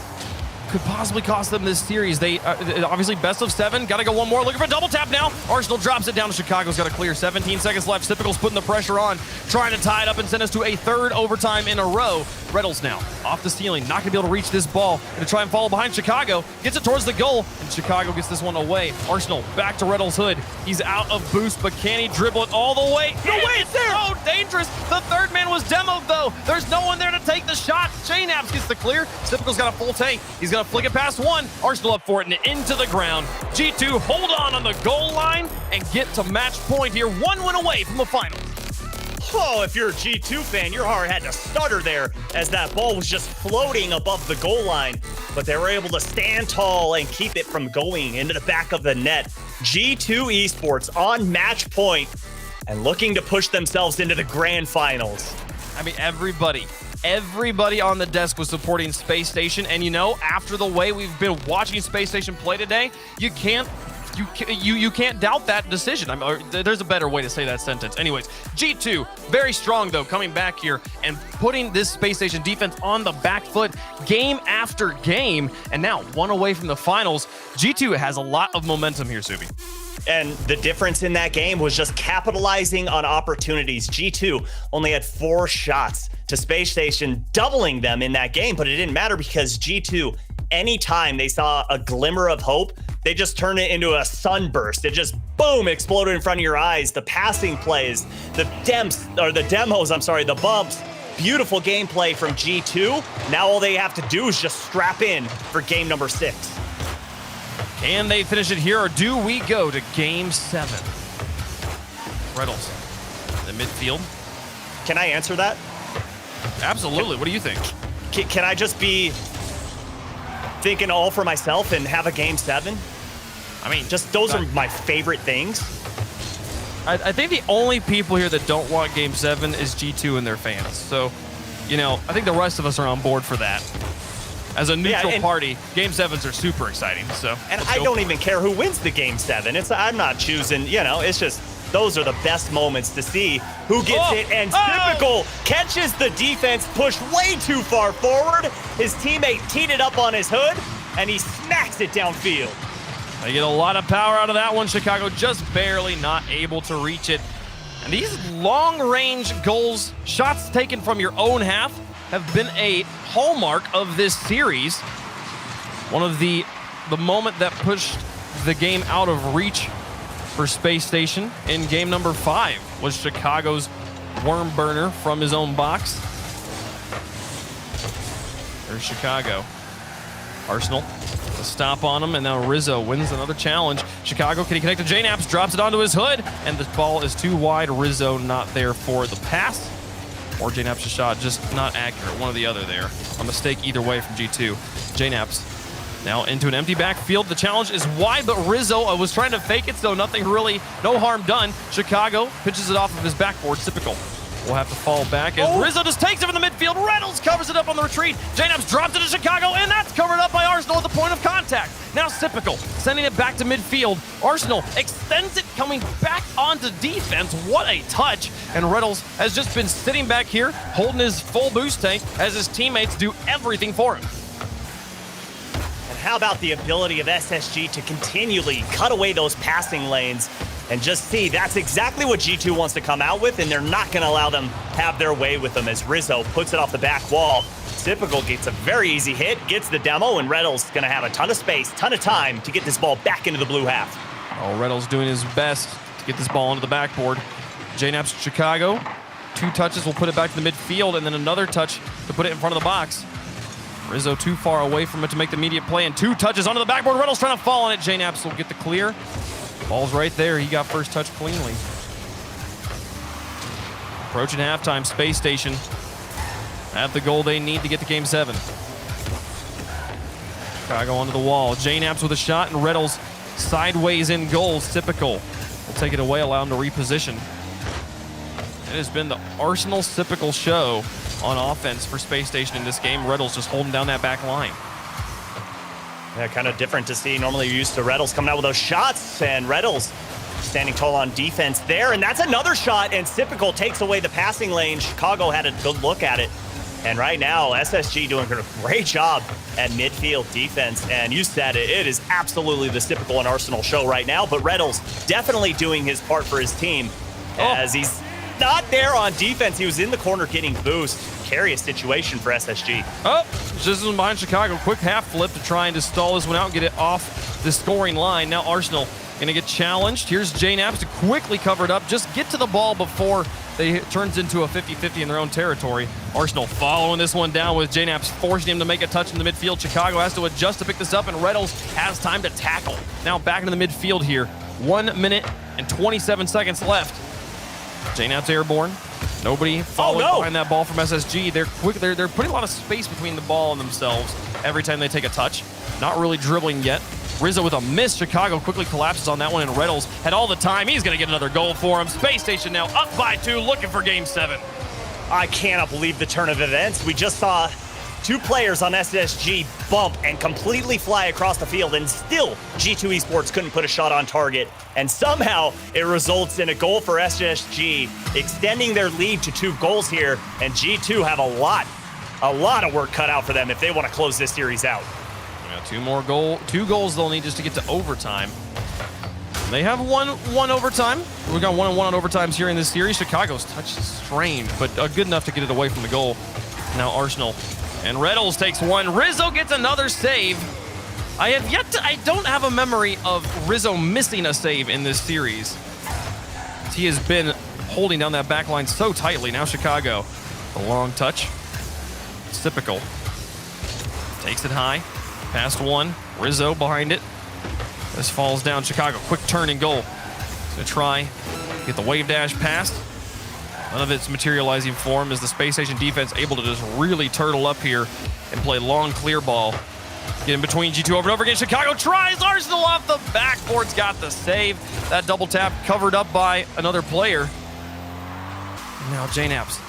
could possibly cost them this series. They obviously best of 7. Got to go one more. Looking for a double tap now. Arsenal drops it down to Chicago's got to clear. 17 seconds left. Typical's putting the pressure on, trying to tie it up and send us to a 3rd overtime in a row. Reynolds now off the ceiling, not gonna be able to reach this ball. Gonna try and follow behind Chicago. Gets it towards the goal, and Chicago gets this one away. Arsenal back to Reynolds' hood. He's out of boost, but can he dribble it all the way? No way, it's there! So dangerous. The third man was demoed though. There's no one there to take the shot. JNaps gets the clear. Typical's got a full tank. He's gonna flick it past one. Arsenal up for it and into the ground. G2 hold on the goal line and get to match point here. 1 win away from the final. Oh, if you're a G2 fan, your heart had to stutter there as that ball was just floating above the goal line. But they were able to stand tall and keep it from going into the back of the net. G2 Esports on match point and looking to push themselves into the grand finals. I mean, everybody on the desk was supporting Space Station. And you know, after the way we've been watching Space Station play today, you can't doubt that decision. I mean, there's a better way to say that sentence. Anyways, G2, very strong though, coming back here and putting this Space Station defense on the back foot game after game. And now 1 away from the finals. G2 has a lot of momentum here, Subi. And the difference in that game was just capitalizing on opportunities. G2 only had 4 shots to Space Station, doubling them in that game, but it didn't matter because G2, anytime they saw a glimmer of hope, they just turned it into a sunburst. It just, boom, exploded in front of your eyes. The passing plays, the bumps, beautiful gameplay from G2. Now all they have to do is just strap in for game number 6. Can they finish it here, or do we go to game 7? Reynolds, the midfield. Can I answer that? Absolutely. What do you think? Can I just be thinking all for myself and have a game 7? I mean, just those are my favorite things. I think the only people here that don't want game 7 is G2 and their fans. So, you know, I think the rest of us are on board for that. As a neutral party, game 7s are super exciting. So, and I don't even care who wins the game 7. I'm not choosing, you know, it's just those are the best moments to see who gets it. And Typical catches the defense, pushed way too far forward. His teammate teed it up on his hood, and he smacks it downfield. They get a lot of power out of that one. Chicago just barely not able to reach it. And these long-range goals, shots taken from your own half, have been a hallmark of this series. One of the moment that pushed the game out of reach for Space Station in game number 5 was Chicago's worm burner from his own box. There's Chicago. Arsenal, a stop on him, and now Rizzo wins another challenge. Chicago, can he connect to JNaps? Drops it onto his hood, and the ball is too wide. Rizzo not there for the pass. Or JNaps' shot, just not accurate. One or the other there. A mistake either way from G2. JNaps now into an empty backfield. The challenge is wide, but Rizzo was trying to fake it, so no harm done. Chicago pitches it off of his backboard. Typical will have to fall back as Rizzo just takes it from the midfield. Reynolds covers it up on the retreat. JNaps drops it to Chicago, and that's covered up by Arsenal at the point of contact. Now Typical sending it back to midfield. Arsenal extends it, coming back onto defense. What a touch. And Reynolds has just been sitting back here, holding his full boost tank as his teammates do everything for him. And how about the ability of SSG to continually cut away those passing lanes and just see that's exactly what G2 wants to come out with, and they're not going to allow them have their way with them as Rizzo puts it off the back wall. Typical gets a very easy hit, gets the demo, and Reynolds going to have a ton of space, ton of time to get this ball back into the blue half. Oh, Reynolds doing his best to get this ball onto the backboard. JNAP's Chicago. 2 touches will put it back to the midfield, and then another touch to put it in front of the box. Rizzo too far away from it to make the immediate play, and 2 touches onto the backboard. Reynolds trying to fall on it. JNAP's will get the clear. Ball's right there. He got first touch cleanly. Approaching halftime, Space Station have the goal they need to get to Game 7. Chicago onto the wall. JNAP's with a shot, and Reynolds sideways in goals. Typical. Will take it away, allow him to reposition. It has been the Arsenal typical show on offense for Space Station in this game. Reynolds just holding down that back line. Yeah, kind of different to see. Normally you're used to Reynolds coming out with those shots, and Reynolds standing tall on defense there, and that's another shot, and Typical takes away the passing lane. Chicago had a good look at it. And right now, SSG doing a great job at midfield defense. And you said it, it is absolutely the Typical and Arsenal show right now. But Reynolds definitely doing his part for his team as he's not there on defense. He was in the corner getting boost. Precarious situation for SSG. Oh, just behind Chicago. Quick half flip to try and to stall this one out and get it off the scoring line. Now Arsenal going to get challenged. Here's JNAPS to quickly cover it up. Just get to the ball before it turns into a 50-50 in their own territory. Arsenal following this one down with JNAPS forcing him to make a touch in the midfield. Chicago has to adjust to pick this up, and Reynolds has time to tackle. Now back into the midfield here. 1 minute and 27 seconds left. JNAPS airborne. Nobody following behind that ball from SSG. They're quick. They're putting a lot of space between the ball and themselves every time they take a touch. Not really dribbling yet. Rizzo with a miss. Chicago quickly collapses on that one, and Reynolds had all the time. He's going to get another goal for him. Space Station now up by 2, looking for Game 7. I cannot believe the turn of events. We just saw 2 players on SSG bump and completely fly across the field, and still G2 Esports couldn't put a shot on target. And somehow it results in a goal for SSG, extending their lead to 2 goals here. And G2 have a lot of work cut out for them if they want to close this series out. Yeah, 2 goals they'll need just to get to overtime. They have one overtime. We've got 1-1 on overtimes here in this series. Chicago's touch is strange, but good enough to get it away from the goal. Now Arsenal. And Reynolds takes one. Rizzo gets another save. I don't have a memory of Rizzo missing a save in this series. He has been holding down that back line so tightly. Now Chicago, a long touch. It's typical. Takes it high. Past one. Rizzo behind it. This falls down. Chicago, quick turn and goal. Gonna try, get the wave dash past. None of it's materializing for him as the Space Station defense able to just really turtle up here and play long clear ball. Get in between G2 over and over again. Chicago tries. Arsenal off the backboard's got the save. That double tap covered up by another player. And now JNAPS.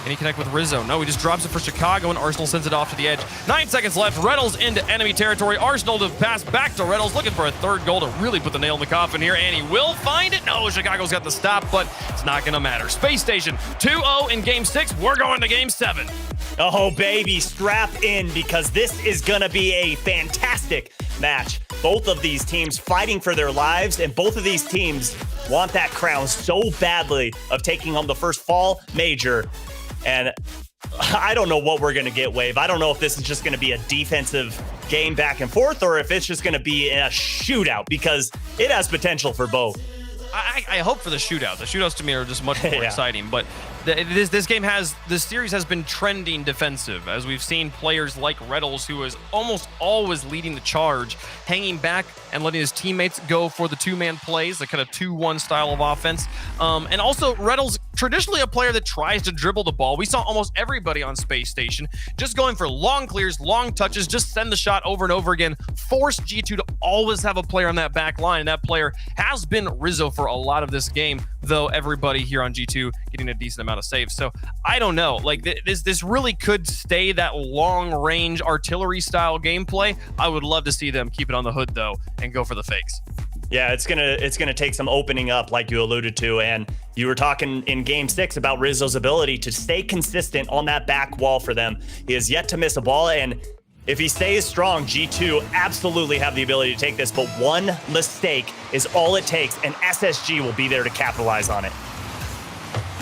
Can he connect with Rizzo? No, he just drops it for Chicago, and Arsenal sends it off to the edge. 9 seconds left. Reynolds into enemy territory. Arsenal to pass back to Reynolds, looking for a 3rd goal to really put the nail in the coffin here, and he will find it. No, Chicago's got the stop, but it's not going to matter. Space Station 2-0 in Game 6. We're going to Game 7. Oh, baby, strap in, because this is going to be a fantastic match. Both of these teams fighting for their lives, and both of these teams want that crown so badly of taking home the first fall major. And I don't know what we're going to get, Wave. I don't know if this is just going to be a defensive game back and forth, or if it's just going to be a shootout, because it has potential for both. I hope for the shootout. The shootouts to me are just much more exciting, but this series has been trending defensive, as we've seen players like Reynolds, who is almost always leading the charge, hanging back and letting his teammates go for the 2-man plays, the kind of 2-1 style of offense. And also Reynolds, traditionally a player that tries to dribble the ball. We saw almost everybody on Space Station just going for long clears, long touches, just send the shot over and over again, force G2 to always have a player on that back line. And that player has been Rizzo for a lot of this game, though everybody here on G2 getting a decent amount of saves. So I don't know, like this really could stay that long range artillery style gameplay. I would love to see them keep it on the hood though and go for the fakes. Yeah, it's gonna take some opening up, like you alluded to, and you were talking in Game 6 about Rizzo's ability to stay consistent on that back wall for them. He has yet to miss a ball, and if he stays strong, G2 absolutely have the ability to take this, but one mistake is all it takes, and SSG will be there to capitalize on it.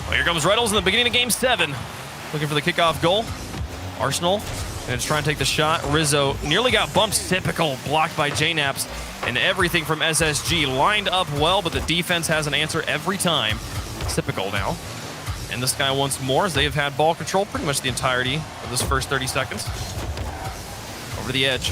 Well, here comes Reynolds in the beginning of Game 7, looking for the kickoff goal. Arsenal gonna try and take the shot. Rizzo nearly got bumped. Typical, blocked by JNAPS. And everything from SSG lined up well, but the defense has an answer every time. Typical now. And this guy once more, as they have had ball control pretty much the entirety of this first 30 seconds. Over the edge.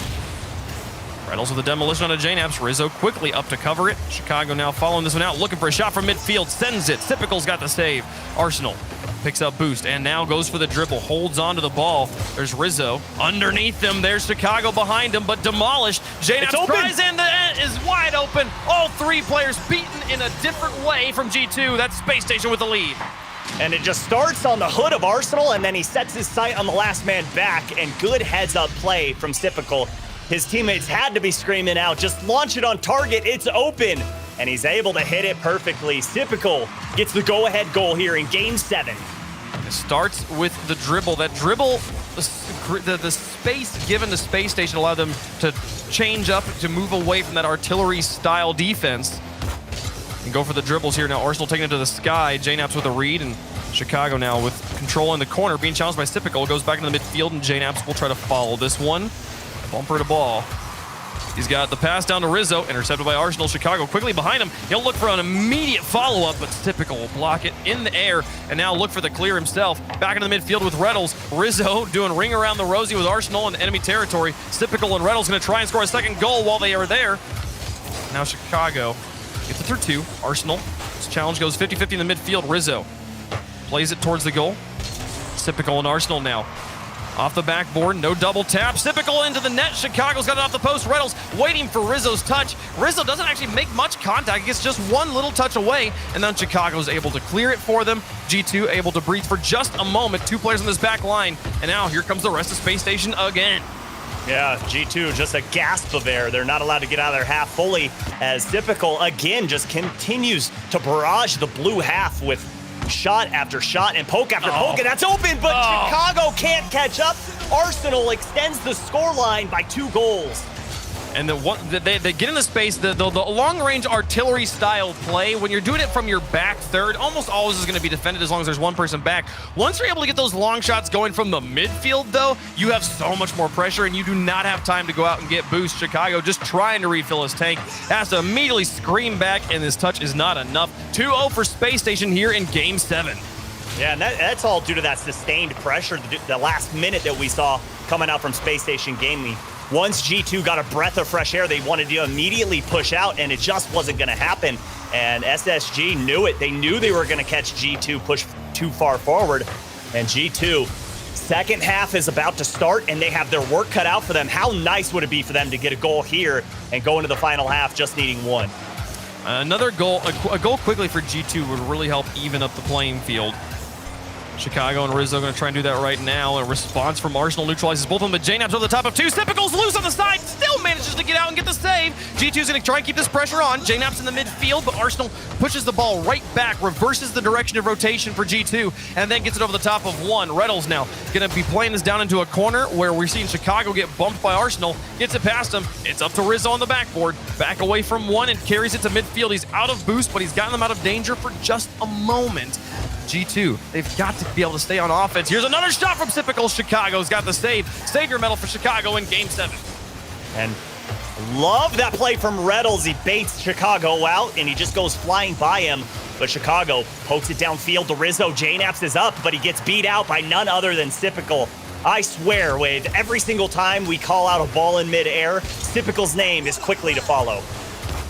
Reynolds with a demolition on a JNAPS. Rizzo quickly up to cover it. Chicago now following this one out, looking for a shot from midfield. Sends it. Typical's got the save. Arsenal picks up boost and now goes for the dribble. Holds on to the ball. There's Rizzo. Underneath them, there's Chicago behind him, but demolished. JNAPS tries in. The end is wide open. All three players beaten in a different way from G2. That's Space Station with the lead. And it just starts on the hood of Arsenal, and then he sets his sight on the last man back, and good heads-up play from Typical. His teammates had to be screaming out, just launch it on target, it's open. And he's able to hit it perfectly. Typical gets the go-ahead goal here in Game 7. It starts with the dribble. That dribble, the space given to Space Station allowed them to change up, to move away from that artillery-style defense. And go for the dribbles here. Now Arsenal taking it to the sky. JNAPS with a read, and Chicago now with control in the corner. Being challenged by Typical. Goes back into the midfield, and JNAPS will try to follow this one. Bumper to ball. He's got the pass down to Rizzo. Intercepted by Arsenal. Chicago quickly behind him. He'll look for an immediate follow-up, but Typical will block it in the air, and now look for the clear himself. Back into the midfield with Reynolds. Rizzo doing ring around the rosy with Arsenal in enemy territory. Typical and Reynolds going to try and score a second goal while they are there. Now Chicago gets it through two. Arsenal. This challenge goes 50-50 in the midfield. Rizzo plays it towards the goal. Typical and Arsenal now. Off the backboard, no double tap. Typical into the net. Chicago's got it off the post. Reynolds waiting for Rizzo's touch. Rizzo doesn't actually make much contact. He gets just one little touch away, and then Chicago's able to clear it for them. G2 able to breathe for just a moment. Two players on this back line, and now here comes the rest of Space Station again. Yeah, G2 just a gasp of air. They're not allowed to get out of their half fully, as Typical again just continues to barrage the blue half with shot after shot and poke after poke, and that's open, but Chicago can't catch up. Arsenal extends the scoreline by 2 goals. And they get in the space, the long-range artillery-style play, when you're doing it from your back third, almost always is going to be defended as long as there's one person back. Once you're able to get those long shots going from the midfield, though, you have so much more pressure, and you do not have time to go out and get boost. Chicago just trying to refill his tank, has to immediately scream back, and this touch is not enough. 2-0 for Space Station here in Game 7. Yeah, and that's all due to that sustained pressure, the last minute that we saw coming out from Space Station Gaming. Once G2 got a breath of fresh air, they wanted to immediately push out, and it just wasn't going to happen. And SSG knew it. They knew they were going to catch G2 push too far forward. And G2, second half is about to start, and they have their work cut out for them. How nice would it be for them to get a goal here and go into the final half just needing one? Another goal, a goal quickly for G2 would really help even up the playing field. Chicago and Rizzo going to try and do that right now. A response from Arsenal neutralizes both of them, but JNAPS over the top of 2. Typical's loose on the side, still manages to get out and get the save. G2's going to try and keep this pressure on. JNAPS in the midfield, but Arsenal pushes the ball right back, reverses the direction of rotation for G2, and then gets it over the top of 1. Reynolds now going to be playing this down into a corner where we're seeing Chicago get bumped by Arsenal. Gets it past him. It's up to Rizzo on the backboard. Back away from 1 and carries it to midfield. He's out of boost, but he's gotten them out of danger for just a moment. G2, they've got to be able to stay on offense. Here's another shot from Typical. Chicago's got the save. Savior medal for Chicago in Game 7. And love that play from Reynolds. He baits Chicago out, and he just goes flying by him. But Chicago pokes it downfield to Rizzo. JNAPS is up, but he gets beat out by none other than Typical. I swear, Wade, every single time we call out a ball in midair, Typical's name is quickly to follow.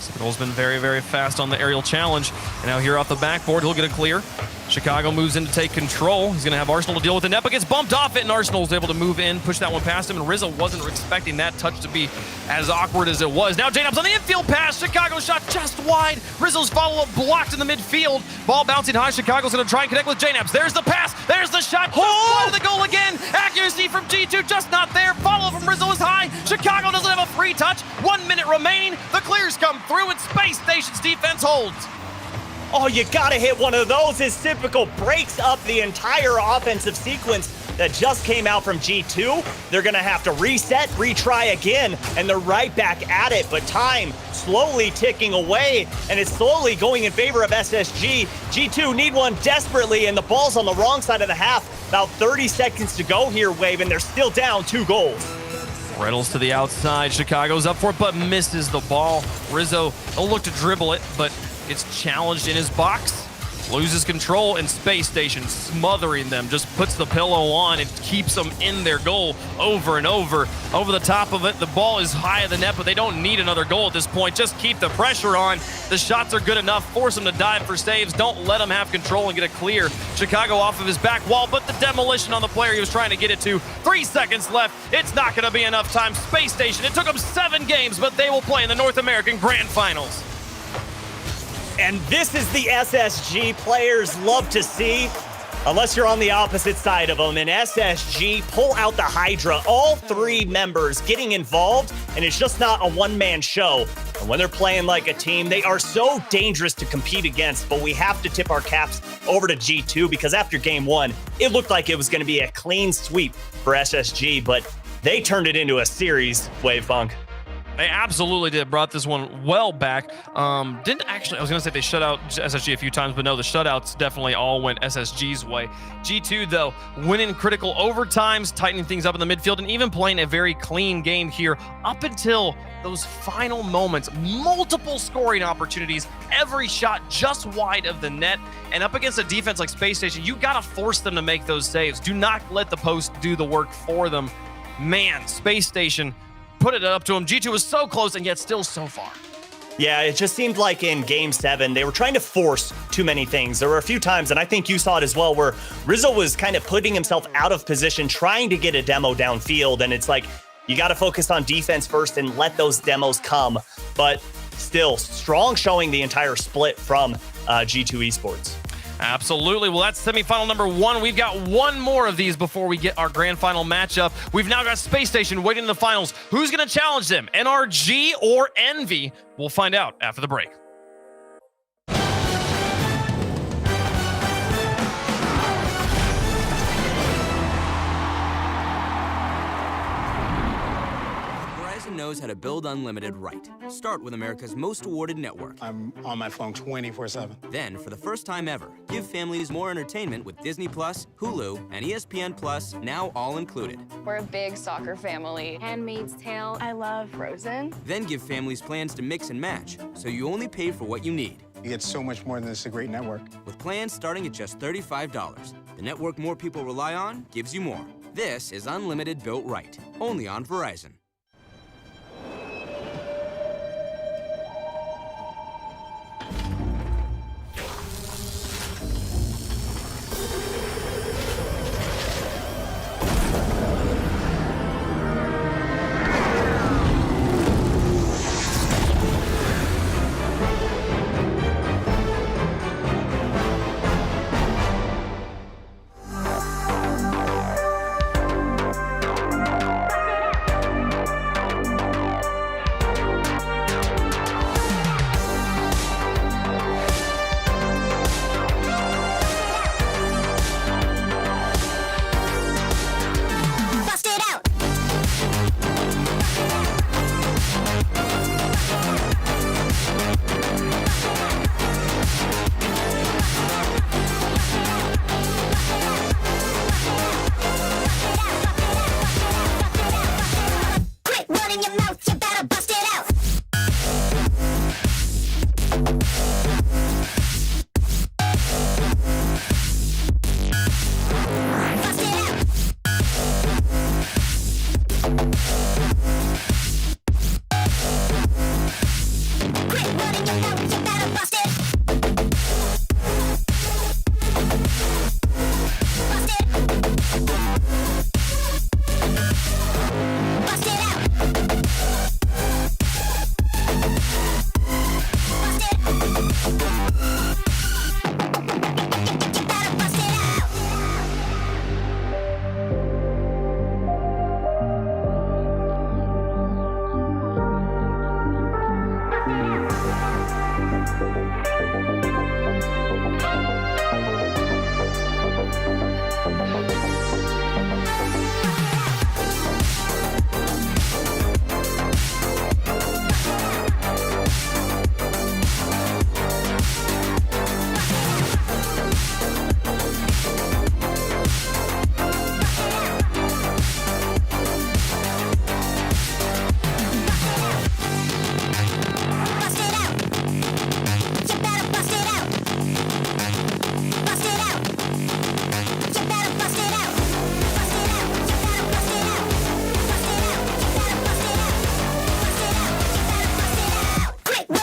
Typical's been very, very fast on the aerial challenge. And now here off the backboard, he'll get a clear. Chicago moves in to take control. He's going to have Arsenal to deal with the net, but gets bumped off it, and Arsenal is able to move in, push that one past him, and Rizzo wasn't expecting that touch to be as awkward as it was. Now JNAPS on the infield pass. Chicago shot just wide. Rizzo's follow-up blocked in the midfield. Ball bouncing high. Chicago's going to try and connect with JNAPS. There's the pass. There's the shot. Oh! The goal again. Accuracy from G2 just not there. Follow from Rizzo is high. Chicago doesn't have a free touch. 1 minute remaining. The clears come through, and Space Station's defense holds. Oh, you gotta hit one of those as Typical breaks up the entire offensive sequence that just came out from G2. They're gonna have to reset, retry again, and they're right back at it. But time slowly ticking away, and it's slowly going in favor of SSG. G2 need one desperately, and the ball's on the wrong side of the half. About 30 seconds to go here, Wave, and they're still down 2 goals. Reynolds to the outside. Chicago's up for it, but misses the ball. Rizzo will look to dribble it, but it's challenged in his box. loses control, and Space Station smothering them, just puts the pillow on and keeps them in their goal over and over. Over the top of it, the ball is high of the net, but they don't need another goal at this point. Just keep the pressure on. The shots are good enough. Force them to dive for saves. Don't let him have control and get a clear. Chicago off of his back wall, but the demolition on the player he was trying to get it to. 3 seconds left. It's not going to be enough time. Space Station, it took them 7 games, but they will play in the North American Grand Finals. And this is the SSG players love to see, unless you're on the opposite side of them. And SSG pull out the Hydra, all 3 members getting involved, and it's just not a one-man show. And when they're playing like a team, they are so dangerous to compete against, but we have to tip our caps over to G2 because after game 1, it looked like it was going to be a clean sweep for SSG, but they turned it into a series, Wavefunk. They absolutely did. Brought this one well back. Didn't actually, I was going to say they shut out SSG a few times, but no, the shutouts definitely all went SSG's way. G2, though, winning critical overtimes, tightening things up in the midfield, and even playing a very clean game here up until those final moments. Multiple scoring opportunities, every shot just wide of the net. And up against a defense like Space Station, you got to force them to make those saves. Do not let the post do the work for them. Man, Space Station put it up to him. G2 was so close and yet still so far. Yeah, it just seemed like in game 7, they were trying to force too many things. There were a few times, and I think you saw it as well, where Rizzo was kind of putting himself out of position, trying to get a demo downfield. And it's like, you got to focus on defense first and let those demos come. But still, strong showing the entire split from G2 Esports. Absolutely. Well, that's semifinal number 1. We've got one more of these before we get our grand final matchup. We've now got Space Station waiting in the finals. Who's going to challenge them? NRG or Envy? We'll find out after the break. Knows how to build unlimited right. Start with America's most awarded network. I'm on my phone 24/7. Then, for the first time ever, give families more entertainment with Disney Plus, Hulu, and ESPN Plus, now all included. We're a big soccer family. Handmaid's Tale. I love Frozen. Then give families plans to mix and match, so you only pay for what you need. You get so much more than this, a great network. With plans starting at just $35, the network more people rely on gives you more. This is unlimited built right, only on Verizon.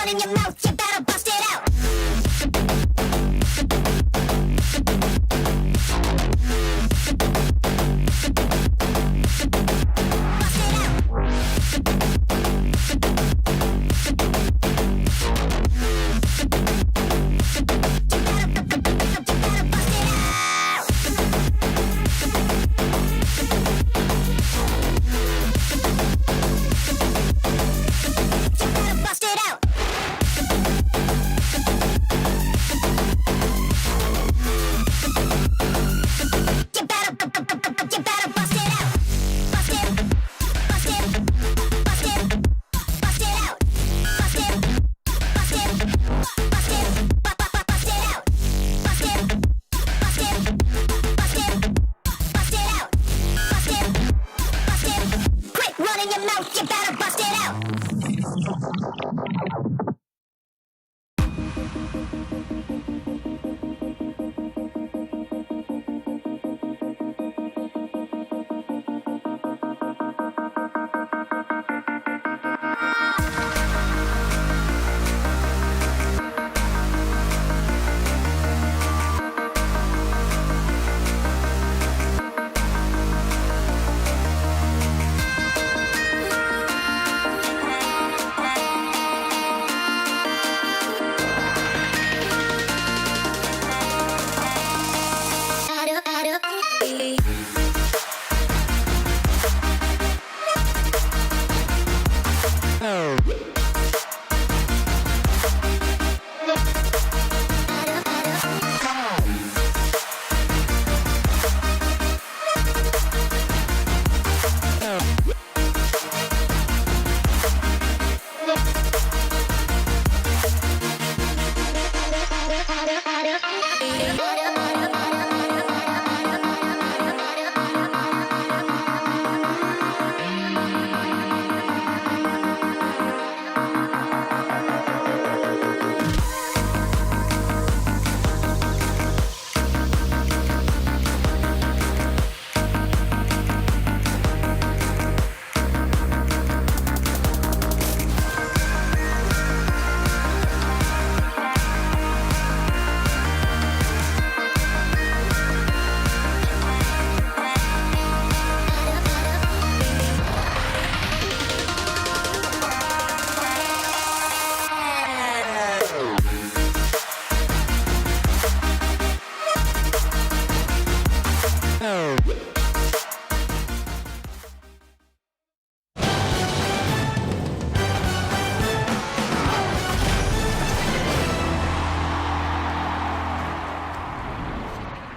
run in your mouth, you better bust it out.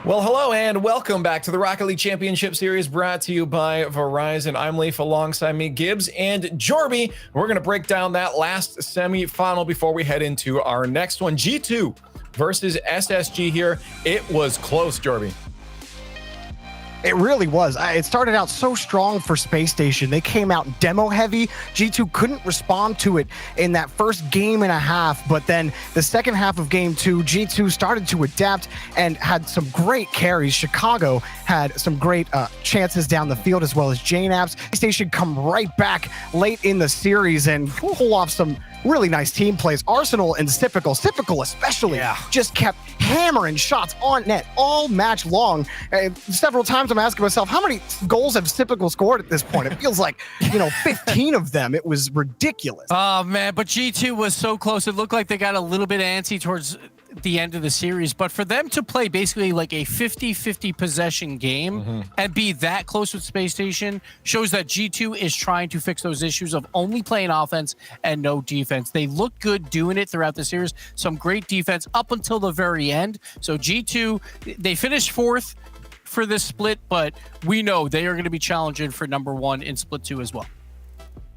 Well, hello and welcome back to the Rocket League Championship Series brought to you by Verizon. I'm Leaf, alongside me, Gibbs and Jorby. We're going to break down that last semi-final before we head into our next one. G2 versus SSG here. It was close, Jorby. It really was. It started out so strong for Space Station. They came out demo heavy. G2 couldn't respond to it in that first game and a half, but then the second half of game two, G2 started to adapt and had some great carries. Chicago had some great chances down the field, as well as JNAPS. Space Station come right back late in the series and pull off some really nice team plays. Arsenal and Typical especially, just kept hammering shots on net all match long. Several times I'm asking myself, how many goals have Typical scored at this point? It feels like, 15 of them. It was ridiculous. Oh, man, but G2 was so close. It looked like they got a little bit antsy towards the end of the series, but for them to play basically like a 50-50 possession game and be that close with Space Station shows that G2 is trying to fix those issues of only playing offense and no defense. They look good doing it throughout the series. Some great defense up until the very end. So G2, they finished fourth for this split, but we know they are going to be challenging for number one in split 2 as well.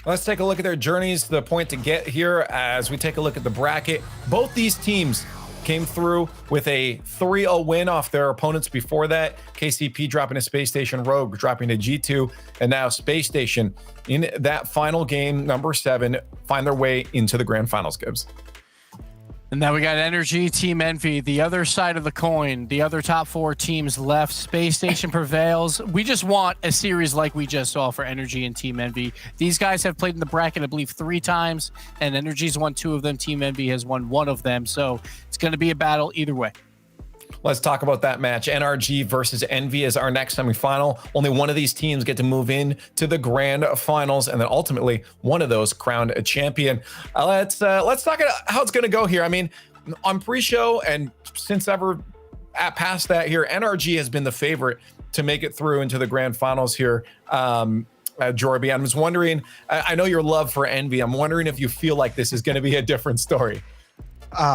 Let's take a look at their journeys to the point to get here as we take a look at the bracket. Both these teams came through with a 3-0 win off their opponents before that. KCP dropping to Space Station, Rogue dropping to G2, and now Space Station in that final game, number 7, find their way into the grand finals, Gibbs. And now we got Energy, Team Envy, the other side of the coin, the other top 4 teams left. Space Station prevails. We just want a series like we just saw for Energy and Team Envy. These guys have played in the bracket, I believe, 3 times, and Energy's won 2 of them. Team Envy has won 1 of them. So it's going to be a battle either way. Let's talk about that match. NRG versus Envy is our next semifinal. Only one of these teams get to move in to the grand finals, and then ultimately one of those crowned a champion. Let's talk about how it's going to go here. I mean, on pre-show and since ever past that here, NRG has been the favorite to make it through into the grand finals here. Jorby, I'm just wondering, I know your love for Envy. I'm wondering if you feel like this is going to be a different story.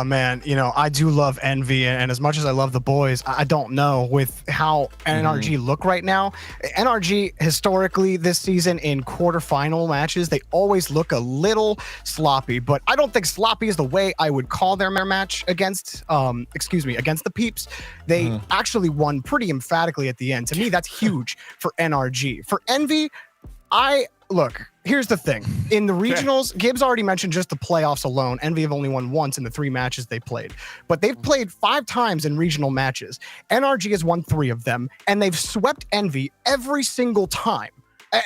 Man, you know, I do love Envy, and as much as I love the boys, I don't know with how NRG look right now. NRG historically this season in quarterfinal matches, they always look a little sloppy, but I don't think sloppy is the way I would call their match against, against the Peeps. They actually won pretty emphatically at the end. To me, that's huge for NRG. For Envy, look, here's the thing. In the regionals, Gibbs already mentioned just the playoffs alone. Envy have only won once in the 3 matches they played. But they've played 5 times in regional matches. NRG has won 3 of them, and they've swept Envy every single time.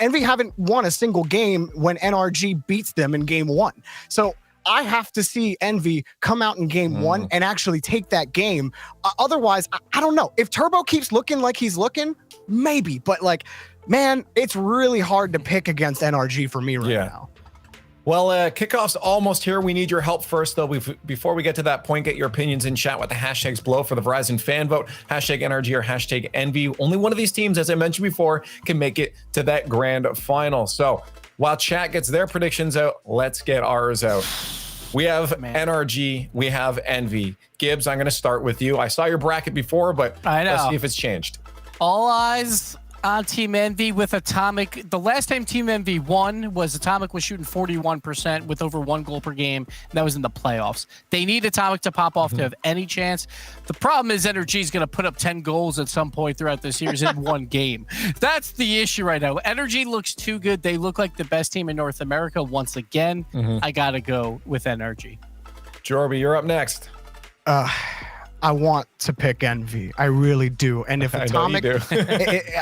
Envy haven't won a single game when NRG beats them in game 1. So I have to see Envy come out in game 1 and actually take that game. Otherwise, I don't know. If Turbo keeps looking like he's looking, maybe. But like, man, it's really hard to pick against NRG for me right now. Well, kickoff's almost here. We need your help first, though. Before we get to that point, get your opinions in chat with the hashtags below for the Verizon fan vote, hashtag NRG or hashtag Envy. Only one of these teams, as I mentioned before, can make it to that grand final. So while chat gets their predictions out, let's get ours out. We have NRG, we have Envy. Gibbs, I'm going to start with you. I saw your bracket before, but let's see if it's changed. All eyes on Team Envy with Atomic. The last time Team Envy won was Atomic was shooting 41% with over 1 goal per game. And that was in the playoffs. They need Atomic to pop off to have any chance. The problem is Energy is going to put up 10 goals at some point throughout the series in 1 game. That's the issue right now. Energy looks too good. They look like the best team in North America once again. I got to go with NRG. Jorby, you're up next. I want to pick Envy. I really do. And if Atomic,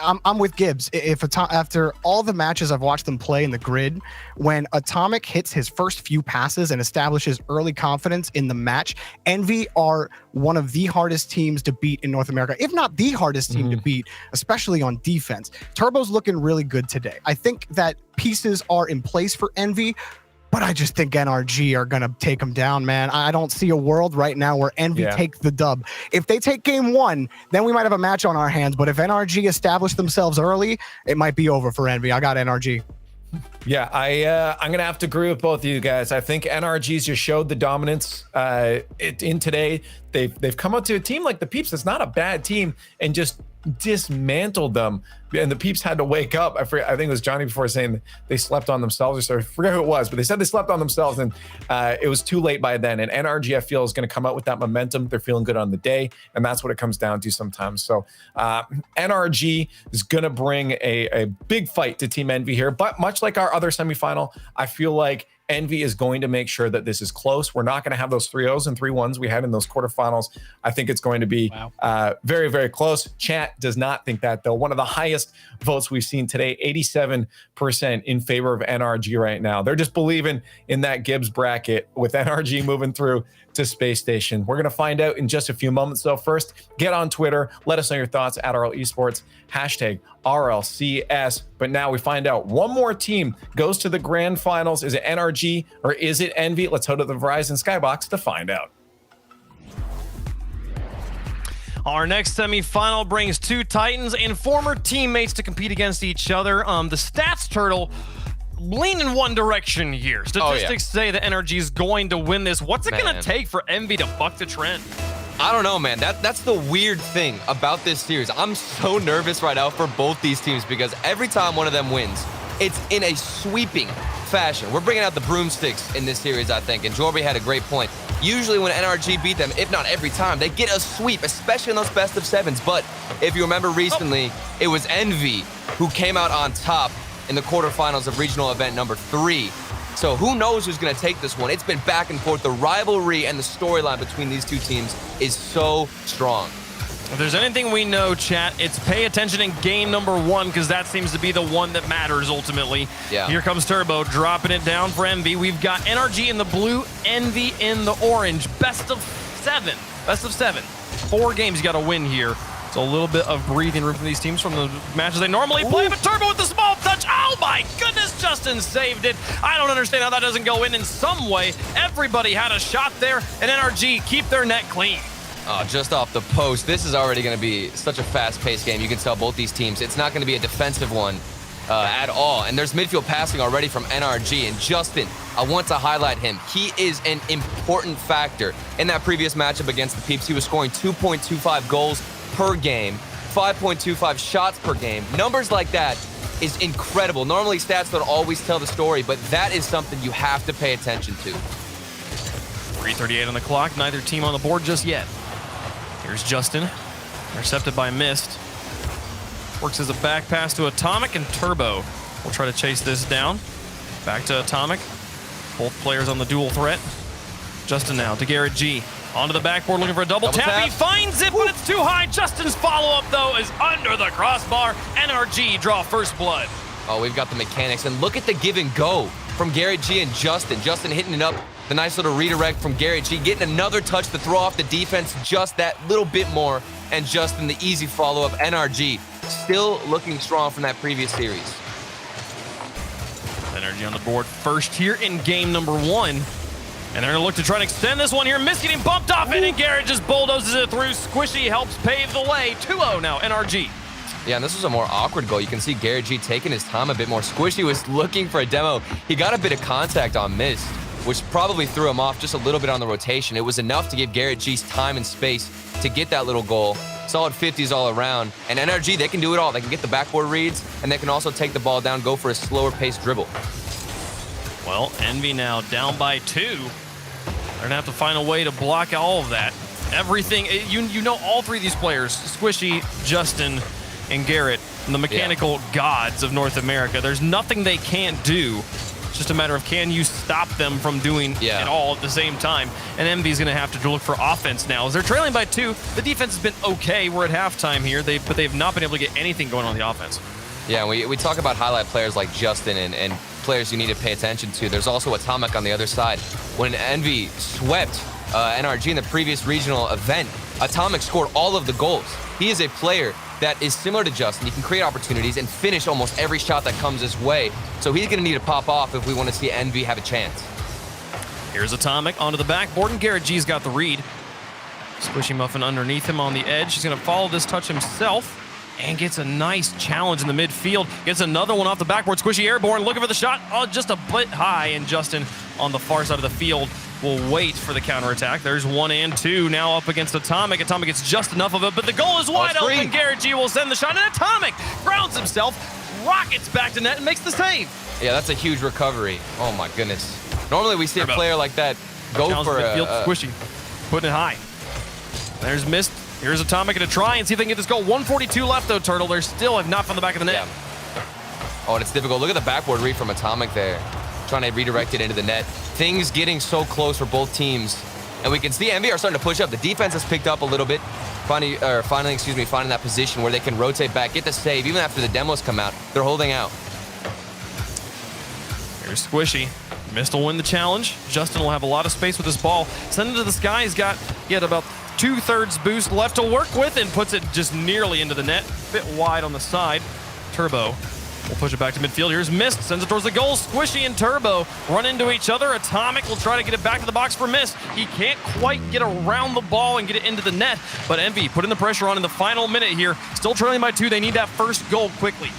I'm with Gibbs. If after all the matches I've watched them play in the grid, when Atomic hits his first few passes and establishes early confidence in the match, Envy are one of the hardest teams to beat in North America, if not the hardest team to beat, especially on defense. Turbo's looking really good today. I think that pieces are in place for Envy, but I just think NRG are going to take them down, man. I don't see a world right now where Envy take the dub. If they take game 1, then we might have a match on our hands. But if NRG establish themselves early, it might be over for Envy. I got NRG. Yeah, I'm going to have to agree with both of you guys. I think NRG's just showed the dominance in today. They've come out to a team like the Peeps. It's not a bad team, and just dismantled them. And the Peeps had to wake up. I think it was Johnny before saying they slept on themselves, or so. I forget who it was, but they said they slept on themselves, and it was too late by then. And NRG, I feel, is going to come out with that momentum. They're feeling good on the day, and that's what it comes down to sometimes. So NRG is going to bring a big fight to Team Envy here. But much like our other semifinal, I feel like Envy is going to make sure that this is close. We're not going to have those 3-0s and 3-1s we had in those quarterfinals. I think it's going to be very, very close. Chat does not think that, though. One of the highest votes we've seen today, 87% in favor of NRG right now. They're just believing in that Gibbs bracket with NRG moving through to Space Station. We're going to find out in just a few moments. So first, get on Twitter. Let us know your thoughts at RL Esports, hashtag RLCS. But now we find out one more team goes to the grand finals. Is it NRG or is it Envy? Let's head to the Verizon Skybox to find out. Our next semifinal brings 2 Titans and former teammates to compete against each other. The Stats Turtle lean in one direction here. Statistics say that NRG is going to win this. What's it going to take for Envy to buck the trend? I don't know, man. That's the weird thing about this series. I'm so nervous right now for both these teams because every time one of them wins, it's in a sweeping fashion. We're bringing out the broomsticks in this series, I think, and Jorby had a great point. Usually when NRG beat them, if not every time, they get a sweep, especially in those best of 7s. But if you remember recently, it was Envy who came out on top in the quarterfinals of regional event number 3 So who knows who's going to take this one? It's been back and forth. The rivalry and the storyline between these two teams is so strong. If there's anything we know, chat, it's pay attention in game number 1 because that seems to be the one that matters ultimately. Yeah. Here comes Turbo dropping it down for Envy. We've got NRG in the blue, Envy in the orange. Best of 7. Best of 7. 4 games you got to win here. It's a little bit of breathing room for these teams from the matches they normally play, but Turbo with the small touch. Oh my goodness, Justin saved it. I don't understand how that doesn't go in some way. Everybody had a shot there, and NRG keep their net clean. Oh, just off the post. This is already going to be such a fast-paced game. You can tell both these teams. It's not going to be a defensive one at all. And there's midfield passing already from NRG. And Justin, I want to highlight him. He is an important factor. In that previous matchup against the Peeps, he was scoring 2.25 goals per game, 5.25 shots per game. Numbers like that is incredible. Normally, stats don't always tell the story, but that is something you have to pay attention to. 3:38 on the clock. Neither team on the board just yet. Here's Justin, intercepted by Mist. Works as a back pass to Atomic, and Turbo will try to chase this down. Back to Atomic. Both players on the dual threat. Justin now to Garrett G. Onto the backboard looking for a double tap. He finds it, but it's too high. Justin's follow-up, though, is under the crossbar. NRG draw first blood. Oh, we've got the mechanics. And look at the give and go from Garrett G and Justin. Justin hitting it up. The nice little redirect from Garrett G, getting another touch to throw off the defense just that little bit more. And Justin, the easy follow-up. NRG still looking strong from that previous series. NRG on the board first here in game number 1. And they're going to look to try and extend this one here. Miss getting bumped off it, and Garrett just bulldozes it through. Squishy helps pave the way. 2-0 now, NRG. Yeah, and this was a more awkward goal. You can see Garrett G taking his time a bit more. Squishy was looking for a demo. He got a bit of contact on Mist, which probably threw him off just a little bit on the rotation. It was enough to give Garrett G's time and space to get that little goal. Solid 50s all around. And NRG, they can do it all. They can get the backboard reads, and they can also take the ball down, go for a slower paced dribble. Well, Envy now down by 2. They're going to have to find a way to block all of that. Everything, you know all 3 of these players, Squishy, Justin, and Garrett, the mechanical gods of North America. There's nothing they can't do. It's just a matter of can you stop them from doing it all at the same time. And Envy's going to have to look for offense now. As they're trailing by 2, the defense has been okay. We're at halftime here, but they've not been able to get anything going on the offense. Yeah, we talk about highlight players like Justin and players you need to pay attention to. There's also Atomic on the other side. When Envy swept NRG in the previous regional event, Atomic scored all of the goals. He is a player that is similar to Justin. He can create opportunities and finish almost every shot that comes his way. So he's going to need to pop off if we want to see Envy have a chance. Here's Atomic onto the backboard, and Garrett G's got the read. Squishy Muffin underneath him on the edge. He's going to follow this touch himself and gets a nice challenge in the midfield. Gets another one off the backboard. Squishy airborne, looking for the shot. Oh, just a bit high, and Justin on the far side of the field will wait for the counterattack. There's 1 and 2 now up against Atomic. Atomic gets just enough of it, but the goal is wide open. Garrett G will send the shot, and Atomic grounds himself, rockets back to net, and makes the save. Yeah, that's a huge recovery. Oh my goodness. Normally we see a player like that go for a Squishy, putting it high. There's Mist. Here's Atomic to try and see if they can get this goal. 142 left though, Turtle. They still have not found the back of the net. Yeah. Oh, and it's difficult. Look at the backboard read from Atomic there. Trying to redirect it into the net. Things getting so close for both teams. And we can see Envy are starting to push up. The defense has picked up a little bit. Finally finding that position where they can rotate back, get the save. Even after the demos come out, they're holding out. Here's Squishy. Mist will win the challenge. Justin will have a lot of space with this ball. Send it to the sky. He's got about 2/3 boost left to work with and puts it just nearly into the net. Bit wide on the side. Turbo will push it back to midfield. Here's Mist. Sends it towards the goal. Squishy and Turbo run into each other. Atomic will try to get it back to the box for Mist. He can't quite get around the ball and get it into the net. But Envy putting the pressure on in the final minute here. Still trailing by 2. They need that first goal quickly.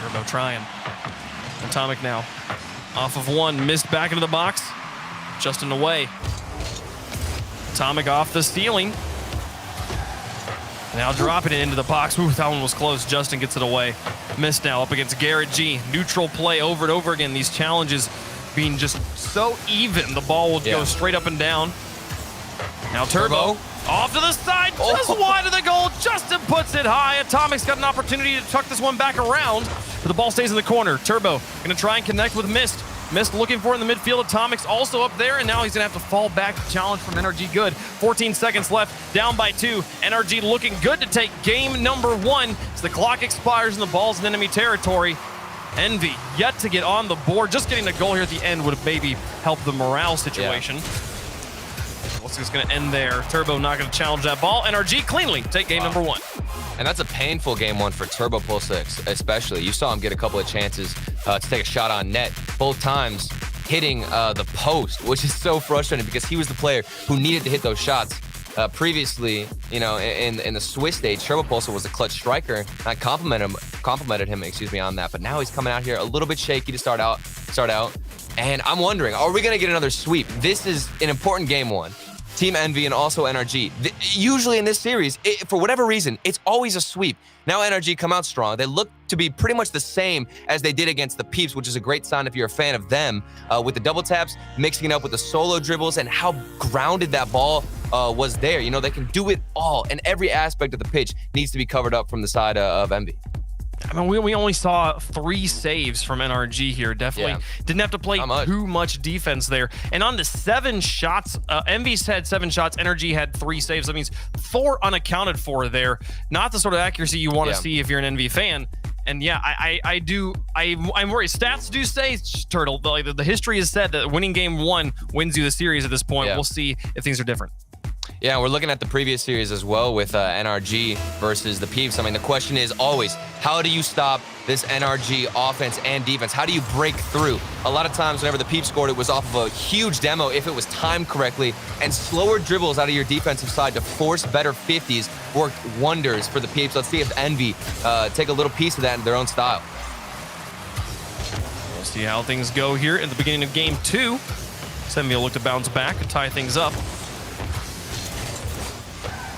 Turbo trying. Atomic now. Off of 1. Mist back into the box. Justin away. Atomic off the ceiling. Now dropping it into the box. Ooh, that one was close. Justin gets it away. Mist now up against Garrett G. Neutral play over and over again. These challenges being just so even. The ball will go straight up and down. Now Turbo. Off to the side, just wide of the goal. Justin puts it high. Atomic's got an opportunity to tuck this one back around, but the ball stays in the corner. Turbo gonna try and connect with Mist. Mist looking for it in the midfield. Atomic's also up there, and now he's gonna have to fall back. Challenge from NRG good. 14 seconds left, down by 2. NRG looking good to take game number 1 as the clock expires and the ball's in enemy territory. Envy yet to get on the board. Just getting a goal here at the end would have maybe helped the morale situation. What's just gonna end there? Turbo not gonna challenge that ball. NRG cleanly take game number 1. And that's a painful game 1 for Turbo Pulse especially. You saw him get a couple of chances to take a shot on net, both times hitting the post, which is so frustrating because he was the player who needed to hit those shots. Previously, you know, in the Swiss stage, Turbo Pulse was a clutch striker. I complimented him, on that. But now he's coming out here a little bit shaky to start out. And I'm wondering, are we gonna get another sweep? This is an important game 1. Team Envy and also NRG. Usually in this series, for whatever reason, it's always a sweep. Now NRG come out strong. They look to be pretty much the same as they did against the Peeps, which is a great sign if you're a fan of them. With the double taps, mixing it up with the solo dribbles, and how grounded that ball was there. You know, they can do it all, and every aspect of the pitch needs to be covered up from the side of Envy. I mean, we only saw 3 saves from NRG here. Definitely didn't have to play too much defense there. And on the 7 shots, Envy's had 7 shots. NRG had 3 saves. That means 4 unaccounted for there. Not the sort of accuracy you want to see if you're an Envy fan. And yeah, I'm worried. Stats do say, Turtle, the history has said that winning game 1 wins you the series at this point. We'll see if things are different. Yeah, we're looking at the previous series as well with NRG versus the Peeps. I mean, the question is always, how do you stop this NRG offense and defense? How do you break through? A lot of times whenever the Peeps scored, it was off of a huge demo if it was timed correctly, and slower dribbles out of your defensive side to force better 50s worked wonders for the Peeps. Let's see if Envy take a little piece of that in their own style. We'll see how things go here at the beginning of game 2. Envy will look to bounce back and tie things up.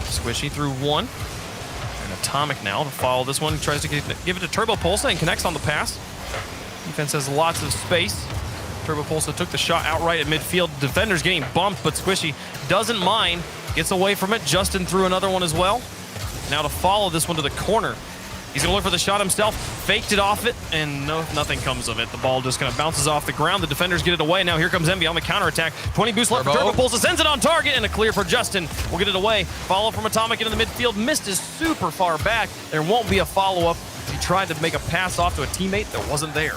Squishy through 1. And Atomic now to follow this one. Tries to give it to Turbo Pulsa and connects on the pass. Defense has lots of space. Turbo Pulsa took the shot outright at midfield. Defender's getting bumped, but Squishy doesn't mind. Gets away from it. Justin threw another one as well. Now to follow this one to the corner. He's going to look for the shot himself. Faked it off it, and nothing comes of it. The ball just kind of bounces off the ground. The defenders get it away. Now here comes Envy on the counterattack. 20 boost left for Turbo Pulsa. Sends it on target, and a clear for Justin. We'll get it away. Follow from Atomic into the midfield. Mist is super far back. There won't be a follow-up. He tried to make a pass off to a teammate that wasn't there.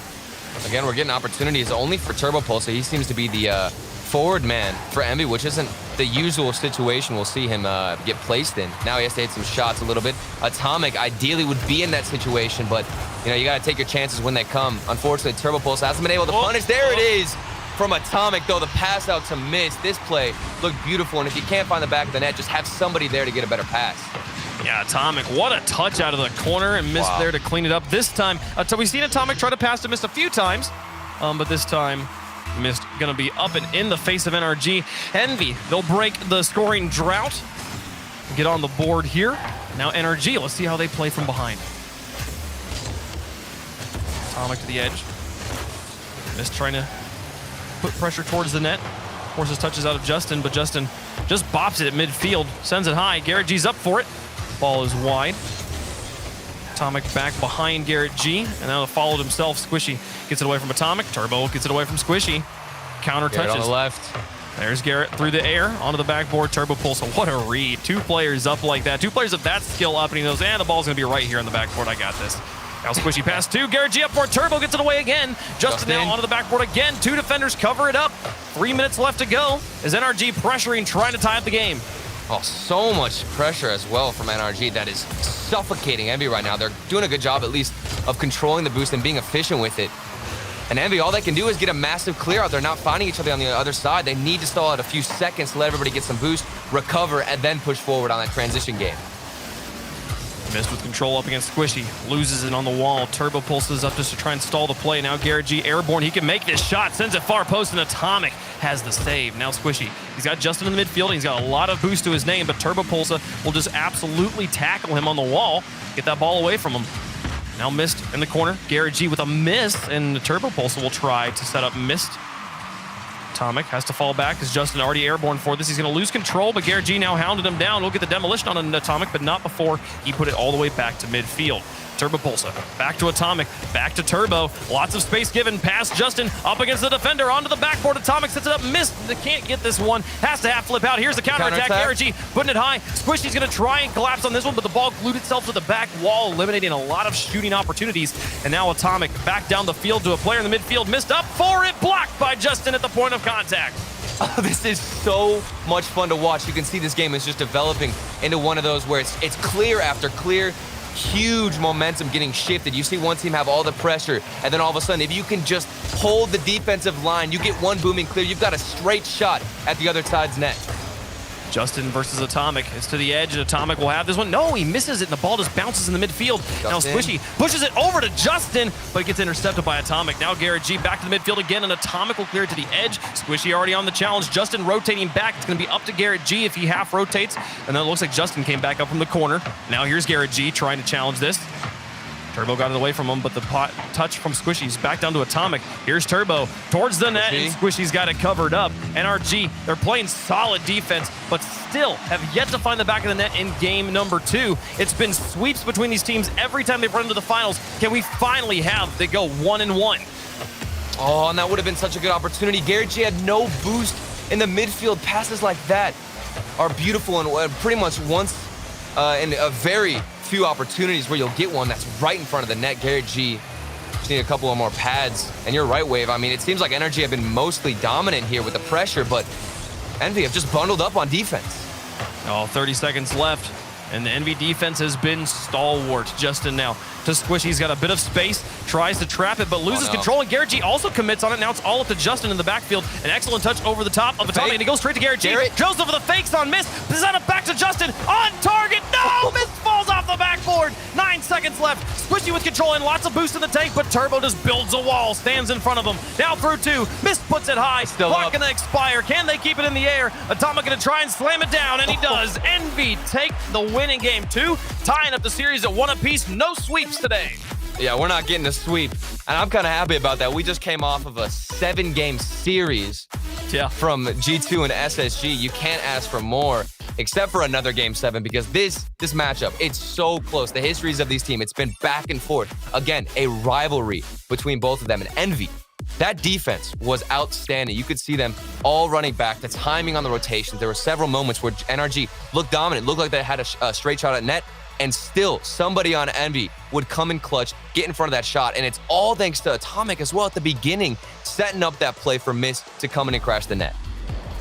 Again, we're getting opportunities only for Turbo Pulsa. He seems to be the forward man for Envy, which isn't the usual situation we'll see him get placed in. Now he has to hit some shots a little bit. Atomic ideally would be in that situation, but you know, you got to take your chances when they come. Unfortunately, Turbo Pulse hasn't been able to punish. There it is from Atomic, though, the pass out to Mist. This play looked beautiful, and if you can't find the back of the net, just have somebody there to get a better pass. Yeah, Atomic, what a touch out of the corner, and Mist there to clean it up. This time, we've seen Atomic try to pass to Mist a few times, but this time, Mist gonna be up and in the face of NRG. Envy, they'll break the scoring drought. Get on the board here. Now NRG, let's see how they play from behind. Atomic to the edge. Mist trying to put pressure towards the net. Forces touches out of Justin, but Justin just bops it at midfield. Sends it high. Garrett G's up for it. Ball is wide. Atomic back behind Garrett G, and now followed himself. Squishy gets it away from Atomic. Turbo gets it away from Squishy. Counter Garrett touches. on the left. There's Garrett through the air onto the backboard. Turbo Pulsa. What a read. 2 players up like that. 2 players of that skill up, and he knows, and the ball's going to be right here on the backboard. I got this. Now Squishy pass 2. Garrett G up for it. Turbo gets it away again. Justin now onto the backboard again. 2 defenders cover it up. 3 minutes left to go as NRG pressuring, trying to tie up the game. Oh, so much pressure as well from NRG that is suffocating Envy right now. They're doing a good job, at least, of controlling the boost and being efficient with it. And Envy, all they can do is get a massive clear out. They're not finding each other on the other side. They need to stall out a few seconds to let everybody get some boost, recover, and then push forward on that transition game. Mist with control up against Squishy. Loses it on the wall. Turbo pulses up just to try and stall the play. Now Garrett G airborne. He can make this shot. Sends it far post, and Atomic has the save. Now Squishy. He's got Justin in the midfield. And he's got a lot of boost to his name, but Turbo Pulsa will just absolutely tackle him on the wall. Get that ball away from him. Now Mist in the corner. Garrett G with a miss, and the Turbo Pulsa will try to set up Mist. Atomic has to fall back as Justin already airborne for this. He's going to lose control, but Garrett G now hounded him down. He'll get the demolition on an Atomic, but not before he put it all the way back to midfield. Turbo Pulsa, back to Atomic, back to Turbo. Lots of space given past Justin, up against the defender, onto the backboard. Atomic sets it up, missed. They can't get this one. Has to half flip out. Here's the counterattack. Garrett G putting it high. Squishy's going to try and collapse on this one, but the ball glued itself to the back wall, eliminating a lot of shooting opportunities. And now Atomic back down the field to a player in the midfield, missed up for it, blocked by Justin at the point of contact. Oh, this is so much fun to watch. You can see this game is just developing into one of those where it's clear after clear, huge momentum getting shifted. You see one team have all the pressure, and then all of a sudden, if you can just hold the defensive line, you get one booming clear, you've got a straight shot at the other side's net. Justin versus Atomic is to the edge, and Atomic will have this one. No, he misses it, and the ball just bounces in the midfield. Now Squishy pushes it over to Justin, but it gets intercepted by Atomic. Now Garrett G back to the midfield again, and Atomic will clear it to the edge. Squishy already on the challenge. Justin rotating back. It's going to be up to Garrett G if he half rotates, and then it looks like Justin came back up from the corner. Now here's Garrett G trying to challenge this. Turbo got it away from him, but the touch from Squishy's back down to Atomic. Here's Turbo towards the net, and Squishy's got it covered up. NRG, they're playing solid defense, but still have yet to find the back of the net in game number 2. It's been sweeps between these teams every time they've run into the finals. Can we finally have they go 1-1? Oh, and that would have been such a good opportunity. Garrett G had no boost in the midfield. Passes like that are beautiful and pretty much once in a very few opportunities where you'll get one that's right in front of the net. Garrett G just need a couple of more pads. And you're right, Wave. I mean, it seems like NRG have been mostly dominant here with the pressure, but Envy have just bundled up on defense. Oh, 30 seconds left, and the Envy defense has been stalwart. Justin now to Squishy. He's got a bit of space, tries to trap it, but loses control, and Garrett G also commits on it. Now it's all up to Justin in the backfield. An excellent touch over the top of Atomic, and he goes straight to Garrett G. Drills over the fakes on miss, send it back to Justin, on target, no! Miss falls off the backboard. 9 seconds left. Squishy with control and lots of boost in the tank, but Turbo just builds a wall, stands in front of him. Now through 2, Miss puts it high, clock gonna expire. Can they keep it in the air? Atomic gonna try and slam it down, and he does. Envy take the win in game 2, tying up the series at 1 apiece. No sweeps today. Yeah, we're not getting a sweep, and I'm kind of happy about that. We just came off of a 7-game series from G2 and SSG. You can't ask for more, except for another Game 7, because this matchup, it's so close. The histories of these teams, it's been back and forth. Again, a rivalry between both of them. And Envy, that defense was outstanding. You could see them all running back, the timing on the rotations. There were several moments where NRG looked dominant, looked like they had a straight shot at net, and still somebody on Envy would come in clutch, get in front of that shot, and it's all thanks to Atomic as well at the beginning, setting up that play for Miss to come in and crash the net.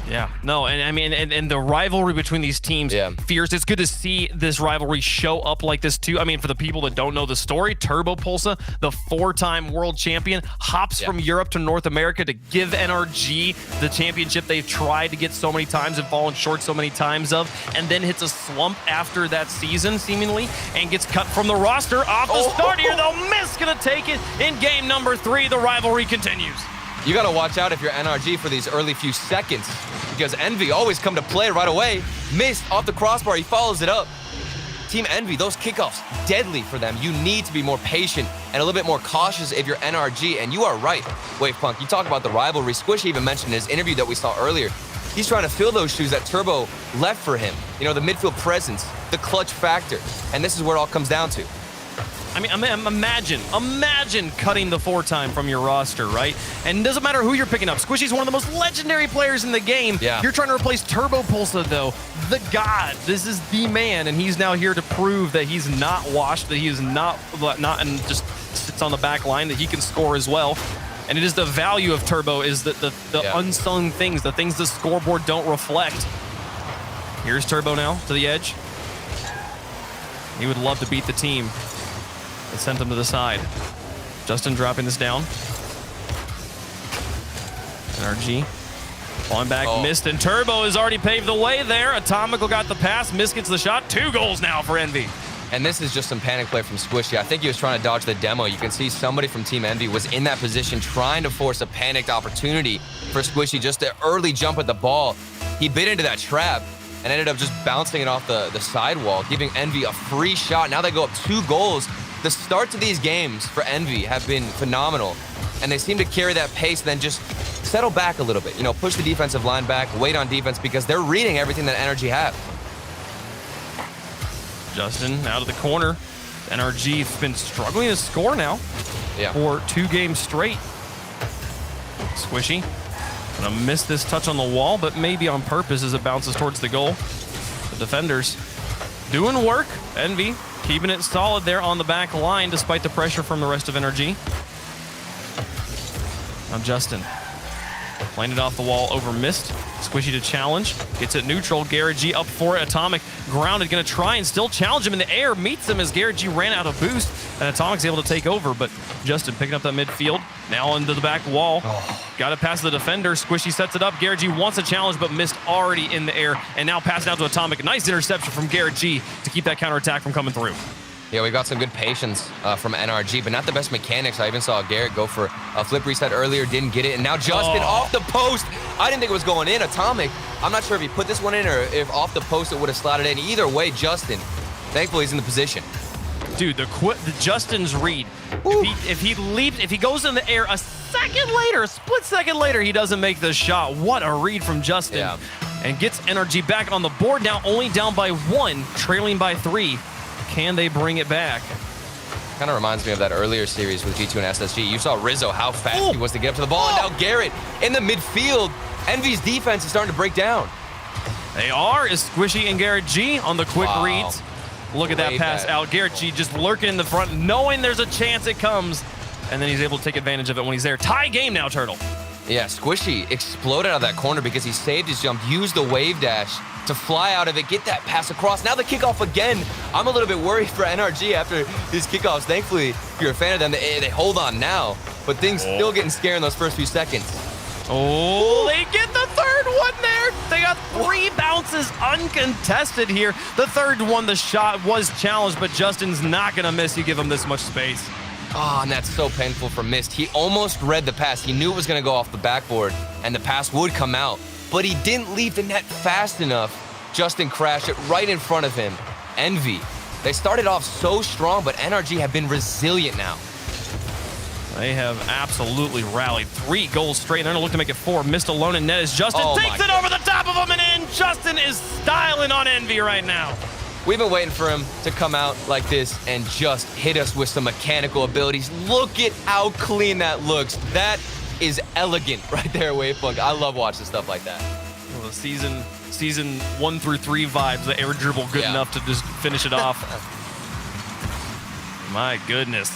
Yeah, no, and I mean, and the rivalry between these teams, fierce. It's good to see this rivalry show up like this too. I mean, for the people that don't know the story, Turbo Pulsa, the 4-time world champion, hops from Europe to North America to give NRG the championship they've tried to get so many times and fallen short so many times of, and then hits a slump after that season, seemingly, and gets cut from the roster off the start here, though. Miss gonna take it in game number 3. The rivalry continues. You got to watch out if you're NRG for these early few seconds, because Envy always come to play right away. Missed off the crossbar, he follows it up. Team Envy, those kickoffs, deadly for them. You need to be more patient and a little bit more cautious if you're NRG, and you are right, Wave Punk. You talk about the rivalry. Squish even mentioned in his interview that we saw earlier. He's trying to fill those shoes that Turbo left for him. You know, the midfield presence, the clutch factor, and this is where it all comes down to. I mean, imagine cutting the 4-time from your roster, right? And it doesn't matter who you're picking up. Squishy's one of the most legendary players in the game. Yeah. You're trying to replace Turbo Pulsa, though. The god. This is the man, and he's now here to prove that he's not washed, that he is not and just sits on the back line, that he can score as well. And it is the value of Turbo, is the unsung things, the things the scoreboard don't reflect. Here's Turbo now to the edge. He would love to beat the team. It sent him to the side. Justin dropping this down. NRG falling back, missed, and Turbo has already paved the way there. Atomical got the pass, Miss gets the shot. 2 goals now for Envy. And this is just some panic play from Squishy. I think he was trying to dodge the demo. You can see somebody from Team Envy was in that position trying to force a panicked opportunity for Squishy, just an early jump at the ball. He bit into that trap and ended up just bouncing it off the sidewall, giving Envy a free shot. Now they go up 2 goals. The start to these games for Envy have been phenomenal, and they seem to carry that pace, then just settle back a little bit. You know, push the defensive line back, wait on defense because they're reading everything that NRG have. Justin out of the corner. NRG has been struggling to score now for 2 games straight. Squishy gonna miss this touch on the wall, but maybe on purpose as it bounces towards the goal. The defenders doing work. Envy keeping it solid there on the back line despite the pressure from the rest of NRG. Now Justin playing it off the wall over missed. Squishy to challenge. Gets it neutral. Garrett G up for it. Atomic grounded. Going to try and still challenge him in the air. Meets him as Garrett G ran out of boost. And Atomic's able to take over. But Justin picking up that midfield. Now into the back wall. Got it past the defender. Squishy sets it up. Garrett G wants a challenge but missed already in the air. And now passing out to Atomic. Nice interception from Garrett G to keep that counterattack from coming through. Yeah, we've got some good patience from NRG, but not the best mechanics. I even saw Garrett go for a flip reset earlier, didn't get it, and now Justin off the post. I didn't think it was going in. Atomic, I'm not sure if he put this one in or if off the post it would have slotted in. Either way, Justin, thankfully he's in the position. Dude, the Justin's read. If he goes in the air a split second later, he doesn't make the shot. What a read from Justin. Yeah. And gets NRG back on the board now, only down by 1, trailing by 3. Can they bring it back? Kind of reminds me of that earlier series with G2 and SSG. You saw Rizzo, how fast he was to get up to the ball, and now Garrett in the midfield. Envy's defense is starting to break down. They are, is Squishy and Garrett G on the quick reads. Look at that pass out. Garrett G just lurking in the front, knowing there's a chance it comes, and then he's able to take advantage of it when he's there. Tie game now, Turtle. Yeah, Squishy exploded out of that corner because he saved his jump, used the wave dash to fly out of it, get that pass across. Now the kickoff again. I'm a little bit worried for NRG after these kickoffs. Thankfully, if you're a fan of them, they hold on now, but things still getting scary in those first few seconds. Oh, they get the third one there. They got 3 bounces uncontested here. The third one, the shot was challenged, but Justin's not going to miss. You give him this much space. Oh, and that's so painful for Mist. He almost read the pass. He knew it was going to go off the backboard, and the pass would come out, but he didn't leave the net fast enough. Justin crashed it right in front of him. Envy. They started off so strong, but NRG have been resilient now. They have absolutely rallied. 3 goals straight. They're going to look to make it 4. Missed alone in net as Justin takes it over the top of him and in. Justin is styling on Envy right now. We've been waiting for him to come out like this and just hit us with some mechanical abilities. Look at how clean that looks. That is elegant right there, Wavepunk. I love watching stuff like that. Well, the season 1 through 3 vibes, the air dribble good enough to just finish it off. My goodness.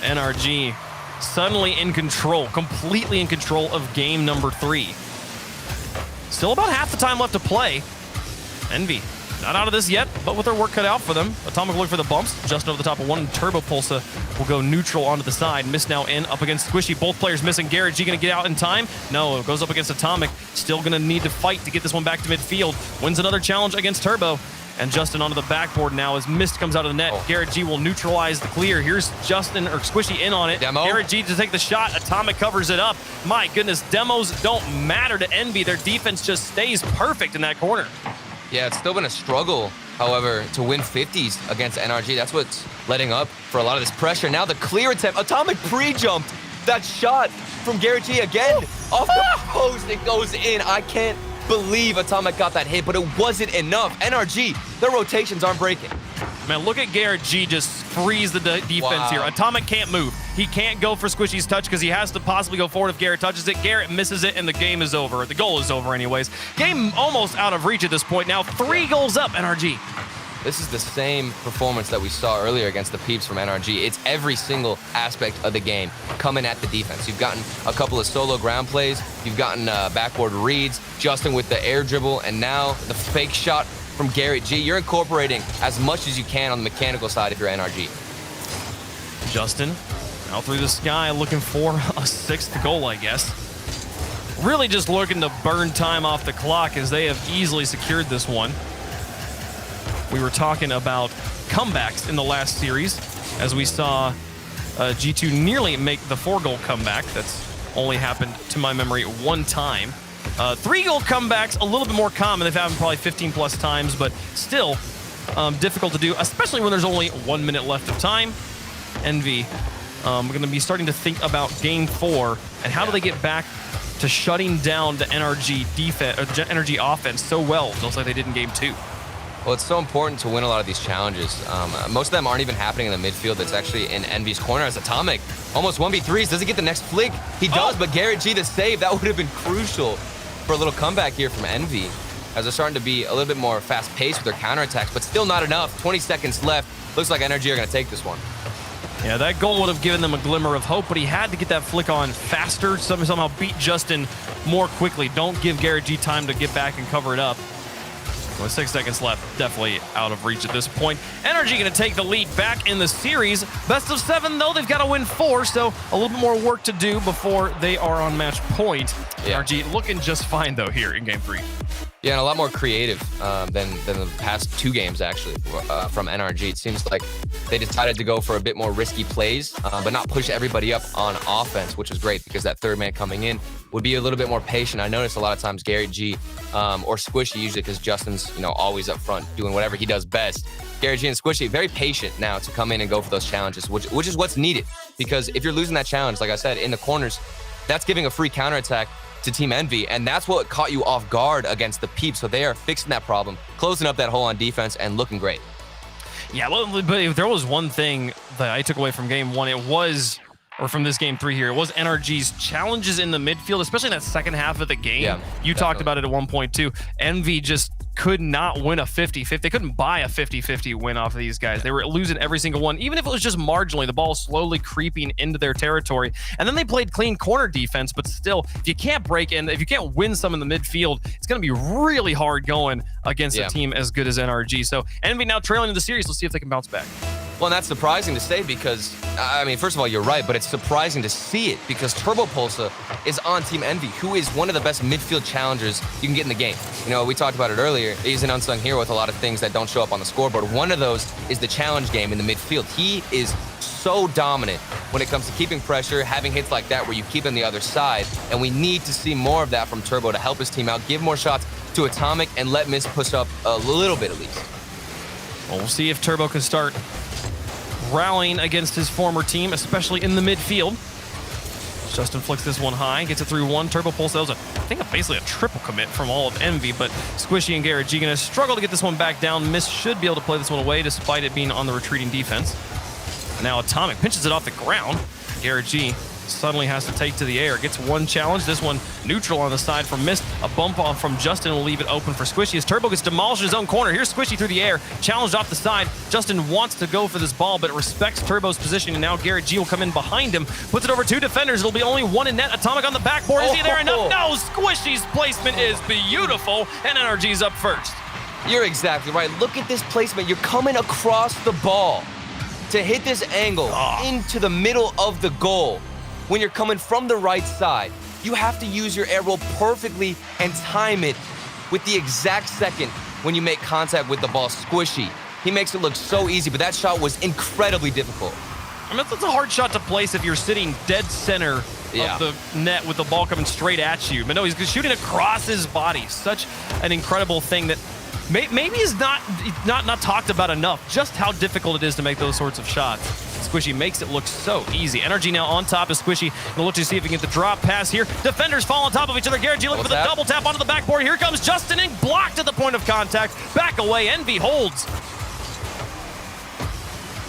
NRG suddenly in control, completely in control of game number 3. Still about half the time left to play. Envy not out of this yet, but with their work cut out for them. Atomic will look for the bumps. Just over the top of one. Turbo Pulsa will go neutral onto the side. Miss now in, up against Squishy. Both players missing. Garrett G going to get out in time? No, it goes up against Atomic. Still going to need to fight to get this one back to midfield. Wins another challenge against Turbo. And Justin onto the backboard now as Mist comes out of the net. Garrett G will neutralize the clear. Here's Justin, or Squishy in on it. Demo. Garrett G to take the shot. Atomic covers it up. My goodness, demos don't matter to Envy. Their defense just stays perfect in that corner. Yeah, it's still been a struggle, however, to win 50s against NRG. That's what's letting up for a lot of this pressure. Now the clear attempt. Atomic pre-jumped that shot from Garrett G again. Off the post, it goes in. I can't believe Atomic got that hit, but it wasn't enough. NRG, their rotations aren't breaking. Man, look at Garrett G just freeze the defense here. Atomic can't move. He can't go for Squishy's touch because he has to possibly go forward if Garrett touches it. Garrett misses it, and the game is over. The goal is over anyways. Game almost out of reach at this point. Now 3 goals up, NRG. This is the same performance that we saw earlier against the Peeps from NRG. It's every single aspect of the game coming at the defense. You've gotten a couple of solo ground plays. You've gotten backboard reads. Justin with the air dribble, and now the fake shot from Garrett G. You're incorporating as much as you can on the mechanical side if you're NRG. Justin out through the sky looking for a 6th goal, I guess. Really just looking to burn time off the clock as they have easily secured this one. We were talking about comebacks in the last series as we saw G2 nearly make the 4-goal comeback. That's only happened, to my memory, 1 time. 3-goal comebacks, a little bit more common. They've happened probably 15 plus times, but still difficult to do, especially when there's only 1 minute left of time. Envy, we're going to be starting to think about game 4 and how do they get back to shutting down the NRG defense or the NRG offense so well, just like they did in game 2. Well, it's so important to win a lot of these challenges. Most of them aren't even happening in the midfield. It's actually in Envy's corner as Atomic. Almost 1v3s. Does he get the next flick? He does, but Garrett G the save. That would have been crucial for a little comeback here from Envy, as they're starting to be a little bit more fast-paced with their counterattacks, but still not enough. 20 seconds left. Looks like NRG are going to take this one. Yeah, that goal would have given them a glimmer of hope, but he had to get that flick on faster, somehow beat Justin more quickly. Don't give Garrett G time to get back and cover it up. With 6 seconds left, definitely out of reach at this point. NRG going to take the lead back in the series. Best of 7, though. They've got to win 4, so a little bit more work to do before they are on match point. Yeah. NRG looking just fine, though, here in game 3. Yeah, and a lot more creative than the past 2 games, actually, from NRG. It seems like they decided to go for a bit more risky plays, but not push everybody up on offense, which is great because that third man coming in would be a little bit more patient. I noticed a lot of times Garrett G or Squishy, usually because Justin's always up front doing whatever he does best. Garrett G and Squishy, very patient now to come in and go for those challenges, which is what's needed. Because if you're losing that challenge, like I said, in the corners, that's giving a free counterattack to Team Envy, and that's what caught you off guard against the Peeps. So they are fixing that problem, closing up that hole on defense, and looking great. Yeah, but if there was one thing that I took away from game 1, it was, or from this game 3 here, it was NRG's challenges in the midfield, especially in that second half of the game. Yeah, you talked about it at one point too. Envy just could not win a 50-50. They couldn't buy a 50-50 win off of these guys. They were losing every single one, even if it was just marginally. The ball was slowly creeping into their territory. And then they played clean corner defense, but still, if you can't break in, if you can't win some in the midfield, it's going to be really hard going against a team as good as NRG. So Envy now trailing in the series. Let's see if they can bounce back. Well, and that's surprising to say because, I mean, first of all, you're right, but it's surprising to see it because Turbopolsa is on Team Envy, who is one of the best midfield challengers you can get in the game. We talked about it earlier. He's an unsung hero with a lot of things that don't show up on the scoreboard. One of those is the challenge game in the midfield. He is so dominant when it comes to keeping pressure, having hits like that where you keep him the other side, and we need to see more of that from Turbo to help his team out, give more shots to Atomic, and let Mist push up a little bit at least. Well, we'll see if Turbo can start rallying against his former team, especially in the midfield. Justin flicks this one high, gets it through one. Turbopolsa, that was, I think, basically a triple commit from all of Envy, but Squishy and Garrett G gonna struggle to get this one back down. Mist should be able to play this one away despite it being on the retreating defense. Now Atomic pinches it off the ground. Garrett G suddenly has to take to the air. Gets one challenge. This one neutral on the side from Mist. A bump off from Justin will leave it open for Squishy as Turbo gets demolished in his own corner. Here's Squishy through the air. Challenged off the side. Justin wants to go for this ball, but respects Turbo's position, and now Garrett G will come in behind him. Puts it over 2 defenders. It'll be only 1 in net. Atomic on the backboard. Is he there enough? No! Squishy's placement is beautiful, and NRG's up first. You're exactly right. Look at this placement. You're coming across the ball to hit this angle into the middle of the goal. When you're coming from the right side, you have to use your air roll perfectly and time it with the exact second when you make contact with the ball. Squishy, he makes it look so easy, but that shot was incredibly difficult. I mean, that's a hard shot to place if you're sitting dead center of the net with the ball coming straight at you. But no, he's shooting across his body. Such an incredible thing that maybe is not talked about enough, just how difficult it is to make those sorts of shots. Squishy makes it look so easy. NRG now on top of Squishy. Gonna look to see if he can get the drop pass here. Defenders fall on top of each other. Garrett G looking for the double tap onto the backboard. Here comes Justin Ing, blocked at the point of contact. Back away, Envy holds.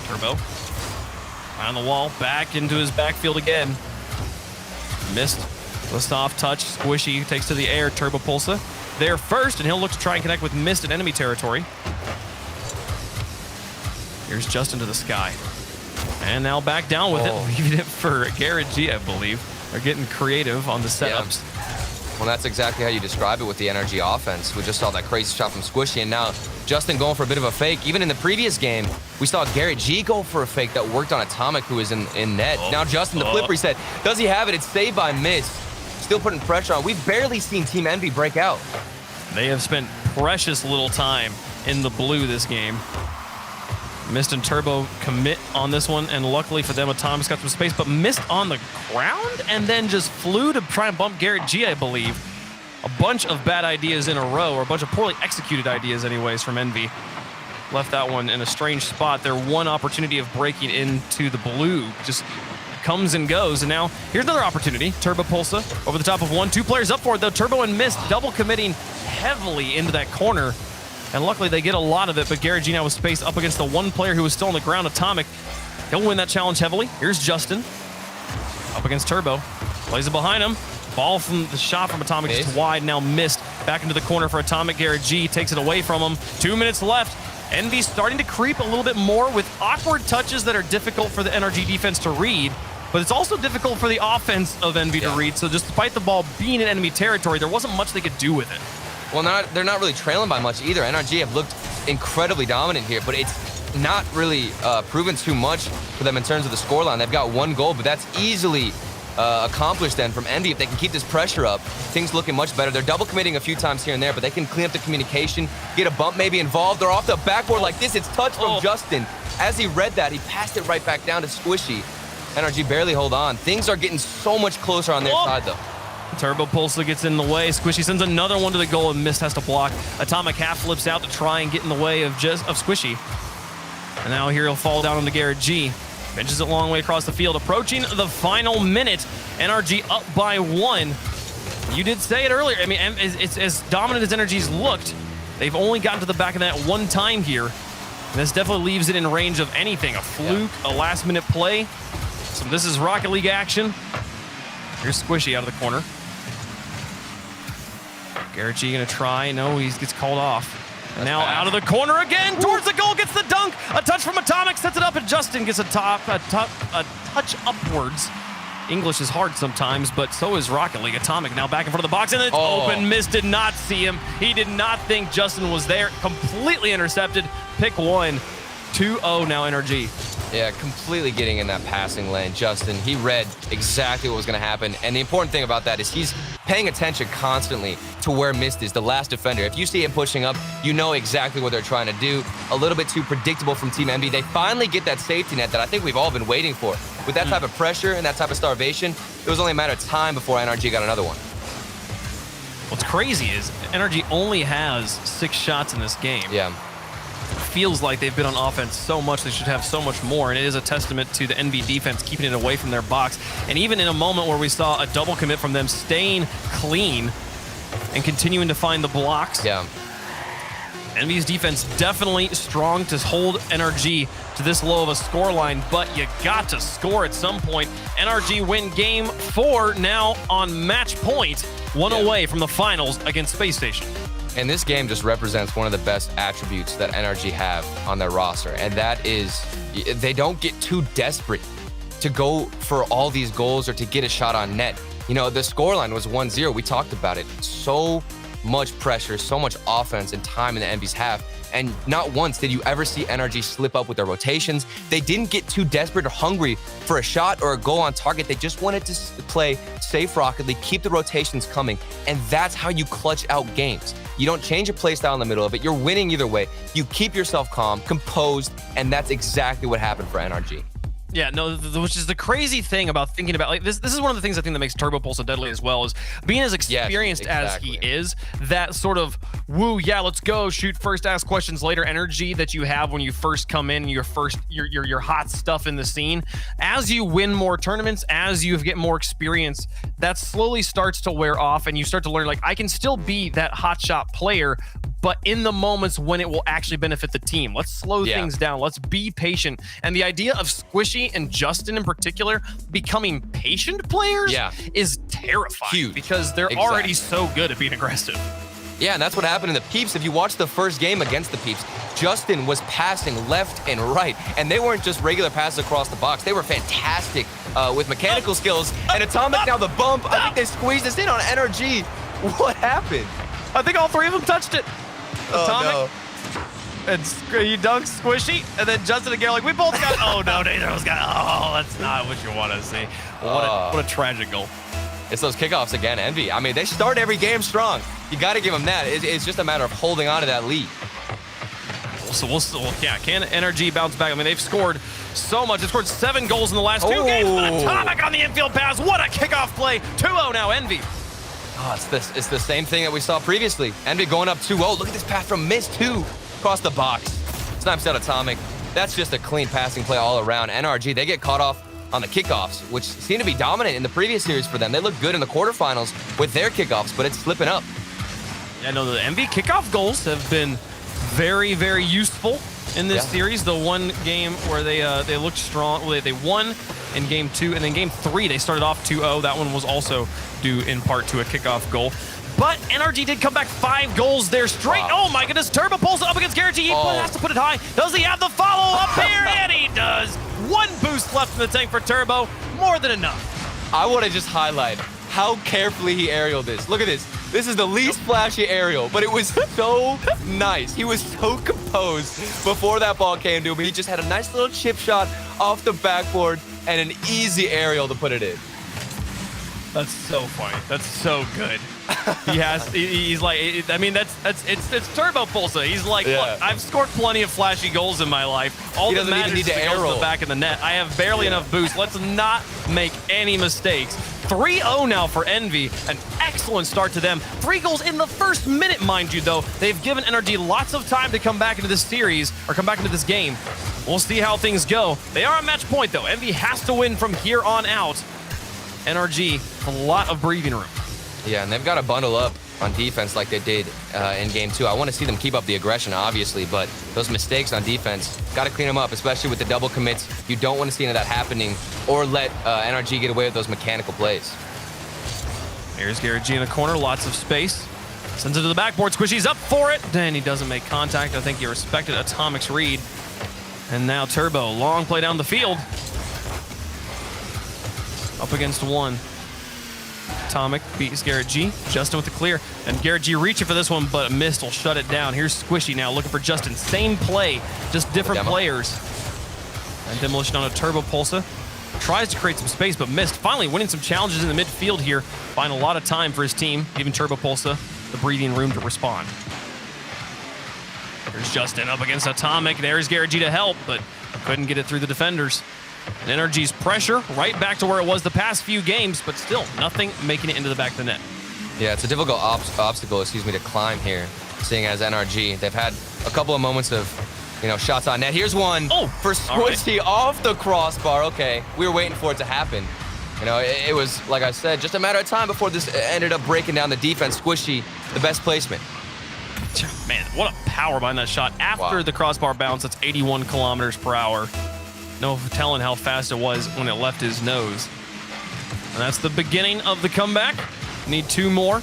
Turbo on the wall, back into his backfield again. Missed the soft touch. Squishy takes to the air. Turbopolsa there first, and he'll look to try and connect with Mist in enemy territory. Here's Justin to the sky. And now back down with it, leaving it for Garrett G, I believe. They're getting creative on the setups. Yeah. Well, that's exactly how you describe it with the NRG offense. We just saw that crazy shot from Squishy, and now Justin going for a bit of a fake. Even in the previous game, we saw Garrett G go for a fake that worked on Atomic, who is in net. Now Justin, the flip reset. Does he have it? It's saved by Mist. Still putting pressure on. We've barely seen Team Envy break out. They have spent precious little time in the blue this game. Mist and Turbo commit on this one, and luckily for them, Atomic's got some space, but Mist on the ground and then just flew to try and bump Garrett G, I believe. A bunch of bad ideas in a row, or a bunch of poorly executed ideas anyways from Envy. Left that one in a strange spot. Their one opportunity of breaking into the blue just comes and goes. And now here's another opportunity. Turbo Pulsa over the top of one. 2 players up for it, though. Turbo and Mist double committing heavily into that corner. And luckily they get a lot of it, but Garrett G now with space up against the 1 player who was still on the ground, Atomic. He'll win that challenge heavily. Here's Justin up against Turbo. Plays it behind him. Ball from the shot from Atomic just wide, now missed. Back into the corner for Atomic. Garrett G takes it away from him. 2 minutes left. Envy's starting to creep a little bit more with awkward touches that are difficult for the NRG defense to read, but it's also difficult for the offense of Envy to read. So just despite the ball being in enemy territory, there wasn't much they could do with it. Well, they're not really trailing by much either. NRG have looked incredibly dominant here, but it's not really proven too much for them in terms of the scoreline. They've got 1 goal, but that's easily accomplished then from Envy. If they can keep this pressure up, things looking much better. They're double committing a few times here and there, but they can clean up the communication, get a bump maybe involved. They're off the backboard like this. It's touch from Justin. As he read that, he passed it right back down to Squishy. NRG barely hold on. Things are getting so much closer on their side, though. Turbo Pulsa gets in the way. Squishy sends another one to the goal and Mist has to block. Atomic half flips out to try and get in the way of Squishy. And now here he'll fall down on the Garrett G. Benches it a long way across the field. Approaching the final minute. NRG up by 1. You did say it earlier. I mean, it's as dominant as NRG's looked. They've only gotten to the back of that 1 time here. And this definitely leaves it in range of anything. A fluke, a last-minute play. So this is Rocket League action. Here's Squishy out of the corner. Garrett G gonna try. No, he gets called off. And now out of the corner again, towards the goal, gets the dunk. A touch from Atomic, sets it up, and Justin gets a touch upwards. English is hard sometimes, but so is Rocket League. Atomic now back in front of the box, and it's open. Mist did not see him. He did not think Justin was there. Completely intercepted. Pick 1. 2-0 now NRG. Yeah, completely getting in that passing lane. Justin, he read exactly what was going to happen. And the important thing about that is he's paying attention constantly to where Mist is, the last defender. If you see him pushing up, you know exactly what they're trying to do. A little bit too predictable from Team Envy. They finally get that safety net that I think we've all been waiting for. With that type of pressure and that type of starvation, it was only a matter of time before NRG got another one. What's crazy is NRG only has 6 shots in this game. Yeah. Feels like they've been on offense so much, they should have so much more, and it is a testament to the NV defense keeping it away from their box. And even in a moment where we saw a double commit from them, staying clean and continuing to find the blocks. Yeah. NV's defense definitely strong to hold NRG to this low of a scoreline, but you got to score at some point. NRG win game 4 now on match point, 1 away from the finals against Space Station. And this game just represents one of the best attributes that NRG have on their roster, and that is they don't get too desperate to go for all these goals or to get a shot on net. You know, the scoreline was 1-0. We talked about it. So much pressure, so much offense and time in the Envy's half, and not once did you ever see NRG slip up with their rotations. They didn't get too desperate or hungry for a shot or a goal on target. They just wanted to play safe Rocket League, keep the rotations coming, and that's how you clutch out games. You don't change your play style in the middle of it. You're winning either way. You keep yourself calm, composed, and that's exactly what happened for NRG. Yeah, no, which is the crazy thing about thinking about, like, this is one of the things I think that makes Turbo Pulse so deadly as well, is being as experienced as he is, that sort of, woo, yeah, let's go, shoot first, ask questions later energy that you have when you first come in, your hot stuff in the scene. As you win more tournaments, as you get more experience, that slowly starts to wear off, and you start to learn, like, I can still be that hotshot player, but in the moments when it will actually benefit the team. Let's slow things down. Let's be patient. And the idea of Squishy and Justin in particular becoming patient players is terrifying. Huge. Because they're already so good at being aggressive. Yeah, and that's what happened in the Peeps. If you watch the first game against the Peeps, Justin was passing left and right, and they weren't just regular passes across the box. They were fantastic with mechanical skills. And Atomic now the bump. I think they squeezed us in on NRG. What happened? I think all 3 of them touched it. Atomic, and he dunks Squishy, and then Justin and Gary like, we both got, oh no, neither of us got, oh, that's not what you want to see. What a tragic goal. It's those kickoffs again, Envy. I mean, they start every game strong. You got to give them that. It's just a matter of holding on to that lead. So can NRG bounce back? I mean, they've scored so much. They've scored 7 goals in the last 2 games, but Atomic on the infield pass. What a kickoff play. 2-0 now, Envy. Oh, it's the same thing that we saw previously. Envy going up 2-0. Look at this pass from Mist, too. Across the box. Snipes out Atomic. That's just a clean passing play all around. NRG, they get caught off on the kickoffs, which seem to be dominant in the previous series for them. They look good in the quarterfinals with their kickoffs, but it's slipping up. I know the MV kickoff goals have been very, very useful in this series. The one game where they looked strong, well, they won in game 2, and then game 3 they started off 2-0. That one was also due in part to a kickoff goal. But NRG did come back 5 goals there straight. Wow. Oh my goodness, Turbo pulls it up against Garrett G. He has to put it high. Does he have the follow-up here? And he does. 1 boost left in the tank for Turbo. More than enough. I want to just highlight how carefully he aerialed this. Look at this. This is the least flashy aerial, but it was so nice. He was so composed before that ball came to him. He just had a nice little chip shot off the backboard and an easy aerial to put it in. That's so funny. That's so good. He's like, I mean, it's Turbo Pulsa. He's like, look, I've scored plenty of flashy goals in my life. All that matters is to go to the back of the net. I have barely enough boost. Let's not make any mistakes. 3-0 now for Envy. An excellent start to them. 3 goals in the first minute, mind you, though. They've given NRG lots of time to come back into this series, or come back into this game. We'll see how things go. They are at match point, though. Envy has to win from here on out. NRG, a lot of breathing room. Yeah, and they've got to bundle up on defense like they did in game 2. I want to see them keep up the aggression, obviously, but those mistakes on defense, got to clean them up, especially with the double commits. You don't want to see any of that happening or let NRG get away with those mechanical plays. Here's Garrett G in the corner, lots of space. Sends it to the backboard, Squishy's up for it. Then he doesn't make contact. I think he respected Atomic's read. And now Turbo, long play down the field. Up against 1. Atomic beats Garrett G. Justin with the clear. And Garrett G reaching for this one, but missed. Will shut it down. Here's Squishy now looking for Justin. Same play, just different players. And Demolition on a Turbo Pulsa. Tries to create some space, but missed. Finally winning some challenges in the midfield here. Find a lot of time for his team, giving Turbo Pulsa the breathing room to respond. Here's Justin up against Atomic. There's Garrett G to help, but couldn't get it through the defenders. And NRG's pressure right back to where it was the past few games, but still nothing making it into the back of the net. Yeah, it's a difficult obstacle, to climb here, seeing as NRG. They've had a couple of moments of, shots on net. Here's one for Squishy off the crossbar. Okay, we were waiting for it to happen. It was, like I said, just a matter of time before this ended up breaking down the defense. Squishy, the best placement. Man, what a power behind that shot. After the crossbar bounce, that's 81 kilometers per hour. No telling how fast it was when it left his nose. And that's the beginning of the comeback. Need 2 more.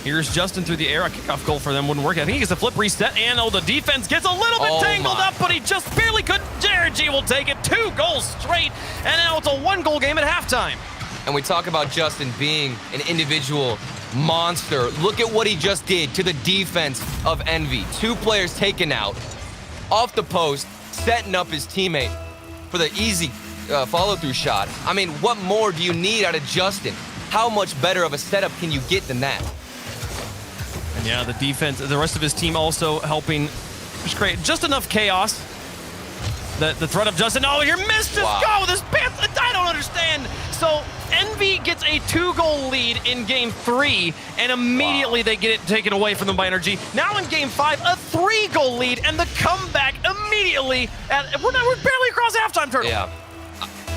Here's Justin through the air. A kickoff goal for them wouldn't work. I think he gets a flip reset, and the defense gets a little bit tangled up, but he just barely could. Garrett G will take it. 2 goals straight, and now it's a 1-goal game at halftime. And we talk about Justin being an individual monster. Look at what he just did to the defense of Envy. 2 players taken out off the post, setting up his teammate for the easy follow-through shot. I mean, what more do you need out of Justin? How much better of a setup can you get than that? And yeah, the defense, the rest of his team also helping just create just enough chaos. The threat of Justin, here missed his goal with his pants. I don't understand. So Envy gets a 2-goal lead in game 3, and immediately they get it taken away from them by NRG. Now in game 5, a 3-goal lead, and the comeback immediately. We're barely across halftime, Turtle. Yeah.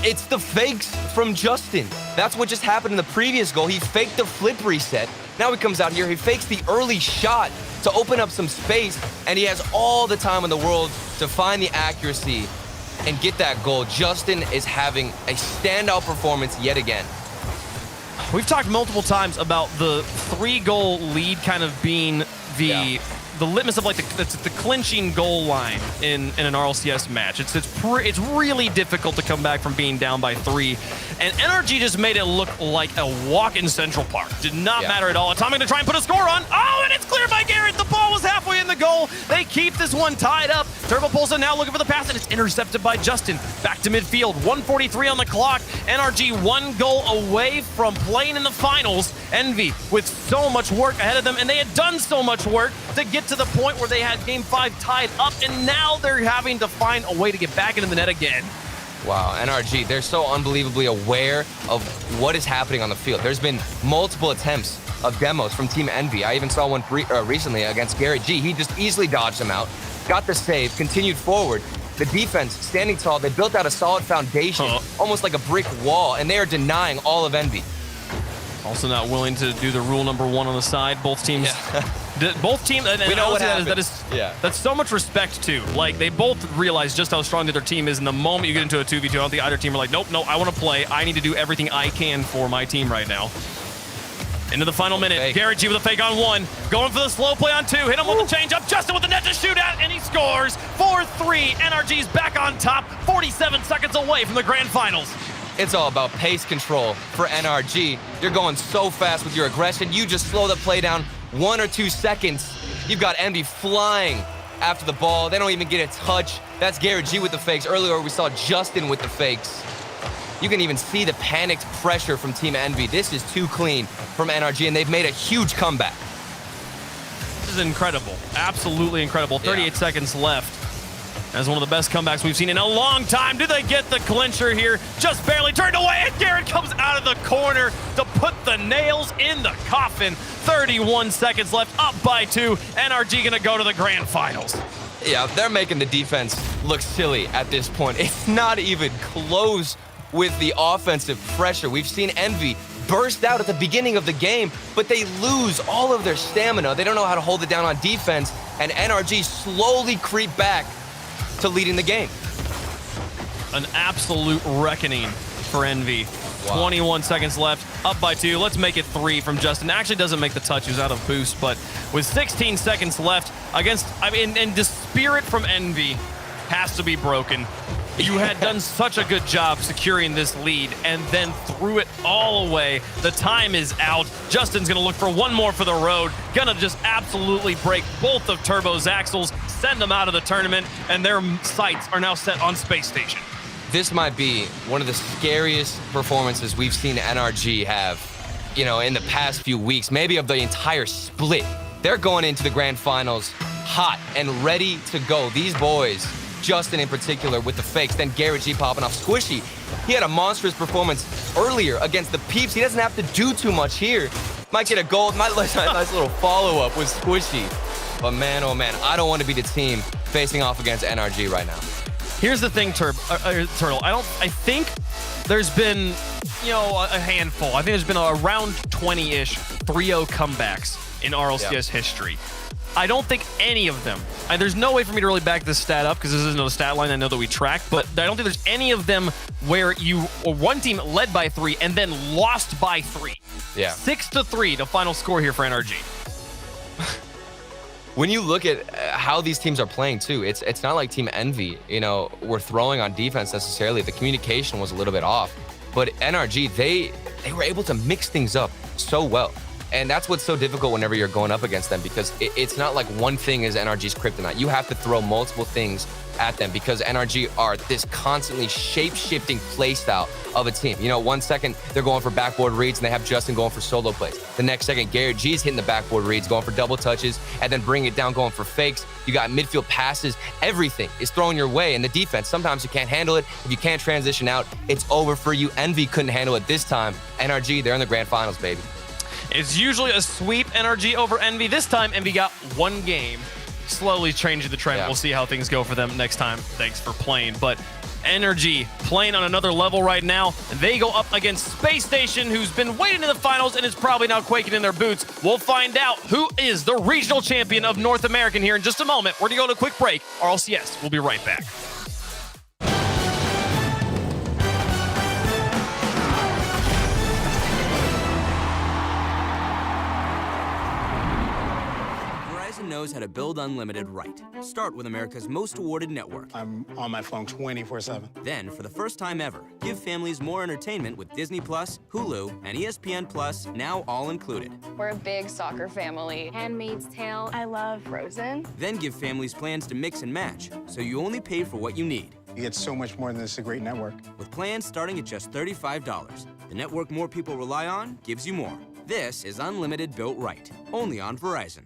It's the fakes from Justin. That's what just happened in the previous goal. He faked the flip reset. Now he comes out here, he fakes the early shot to open up some space, and he has all the time in the world to find the accuracy and get that goal. Justin is having a standout performance yet again. We've talked multiple times about the 3-goal lead kind of being the litmus of the clinching goal line in an RLCS match. It's really difficult to come back from being down by 3, and NRG just made it look like a walk in Central Park. Did not matter at all. Atomic to try and put a score on. And it's cleared by Garrett. The ball was halfway in the goal. They keep this one tied up. Turbo Pulsa now looking for the pass, and it's intercepted by Justin. Back to midfield. 1:43 on the clock. NRG 1 goal away from playing in the finals. Envy with so much work ahead of them, and they had done so much work to get to the point where they had game 5 tied up, and now they're having to find a way to get back into the net again. Wow, NRG, they're so unbelievably aware of what is happening on the field. There's been multiple attempts of demos from Team Envy. I even saw one recently against Garrett G. He just easily dodged them out, got the save, continued forward. The defense, standing tall, they built out a solid foundation, almost like a brick wall, and they are denying all of Envy. Also not willing to do the rule number 1 on the side. Both teams, both teams, and we know what that's so much respect too. Like they both realize just how strong the other team is, and the moment you get into a 2v2, I don't think either team are like, nope, no, I want to play. I need to do everything I can for my team right now. Into the final minute, Garrett G with a fake on 1, going for the slow play on 2, hit him with the change-up, Justin with the net to shoot at, and he scores 4-3. NRG's back on top, 47 seconds away from the grand finals. It's all about pace control for NRG. You're going so fast with your aggression, you just slow the play down 1 or 2 seconds. You've got Envy flying after the ball. They don't even get a touch. That's Garrett G with the fakes. Earlier, we saw Justin with the fakes. You can even see the panicked pressure from Team Envy. This is too clean from NRG, and they've made a huge comeback. This is incredible. Absolutely incredible. 38 seconds left. That's one of the best comebacks we've seen in a long time. Do they get the clincher here? Just barely turned away, and Garrett comes out of the corner to put the nails in the coffin. 31 seconds left, up by 2. NRG gonna go to the grand finals. Yeah, they're making the defense look silly at this point. It's not even close with the offensive pressure. We've seen Envy burst out at the beginning of the game, but they lose all of their stamina. They don't know how to hold it down on defense, and NRG slowly creep back to leading the game. An absolute reckoning for Envy. 21 seconds left, up by 2. Let's make it 3 from Justin. Actually doesn't make the touch, he was out of boost, but with 16 seconds left against, and the spirit from Envy has to be broken. You had done such a good job securing this lead and then threw it all away. The time is out. Justin's gonna look for one more for the road. Gonna just absolutely break both of Turbo's axles, send them out of the tournament, and their sights are now set on Space Station. This might be one of the scariest performances we've seen NRG have, you know, in the past few weeks, maybe of the entire split. They're going into the grand finals hot and ready to go. These boys, Justin in particular with the fakes, then Garrett G popping off. Squishy, he had a monstrous performance earlier against the Peeps. He doesn't have to do too much here. Might get a gold, nice little follow-up with Squishy. But man, oh man, I don't want to be the team facing off against NRG right now. Here's the thing, Turtle. I think there's been, you know, a handful. I think there's been around 20-ish 3-0 comebacks in RLCS history. I don't think any of them, and there's no way for me to really back this stat up because this isn't a stat line I know that we track, but I don't think there's any of them where one team led by 3 and then lost by 3. Yeah. 6-3, the final score here for NRG. When you look at how these teams are playing too, it's not like Team Envy, you know, were throwing on defense necessarily. The communication was a little bit off, but NRG, they were able to mix things up so well. And that's what's so difficult whenever you're going up against them, because it's not like one thing is NRG's kryptonite. You have to throw multiple things at them because NRG are this constantly shape-shifting play style of a team. You know, 1 second they're going for backboard reads and they have Justin going for solo plays. The next second, Garrett G's hitting the backboard reads, going for double touches, and then bringing it down, going for fakes. You got midfield passes. Everything is thrown your way. And the defense, sometimes you can't handle it. If you can't transition out, it's over for you. Envy couldn't handle it this time. NRG, they're in the grand finals, baby. It's usually a sweep, NRG over Envy. This time, Envy got one game. Slowly changing the trend. Yeah. We'll see how things go for them next time. Thanks for playing. But NRG playing on another level right now. They go up against Space Station, who's been waiting in the finals and is probably now quaking in their boots. We'll find out who is the regional champion of North American here in just a moment. We're going to go to a quick break. RLCS, we'll be right back. Knows how to build unlimited right. Start with America's most awarded network. I'm on my phone 24/7. Then, for the first time ever, give families more entertainment with Disney Plus, Hulu, and ESPN Plus, now all included. We're a big soccer family. Handmaid's Tale. I love Frozen. Then give families plans to mix and match, so you only pay for what you need. You get so much more than this, a great network. With plans starting at just $35, the network more people rely on gives you more. This is unlimited built right, only on Verizon.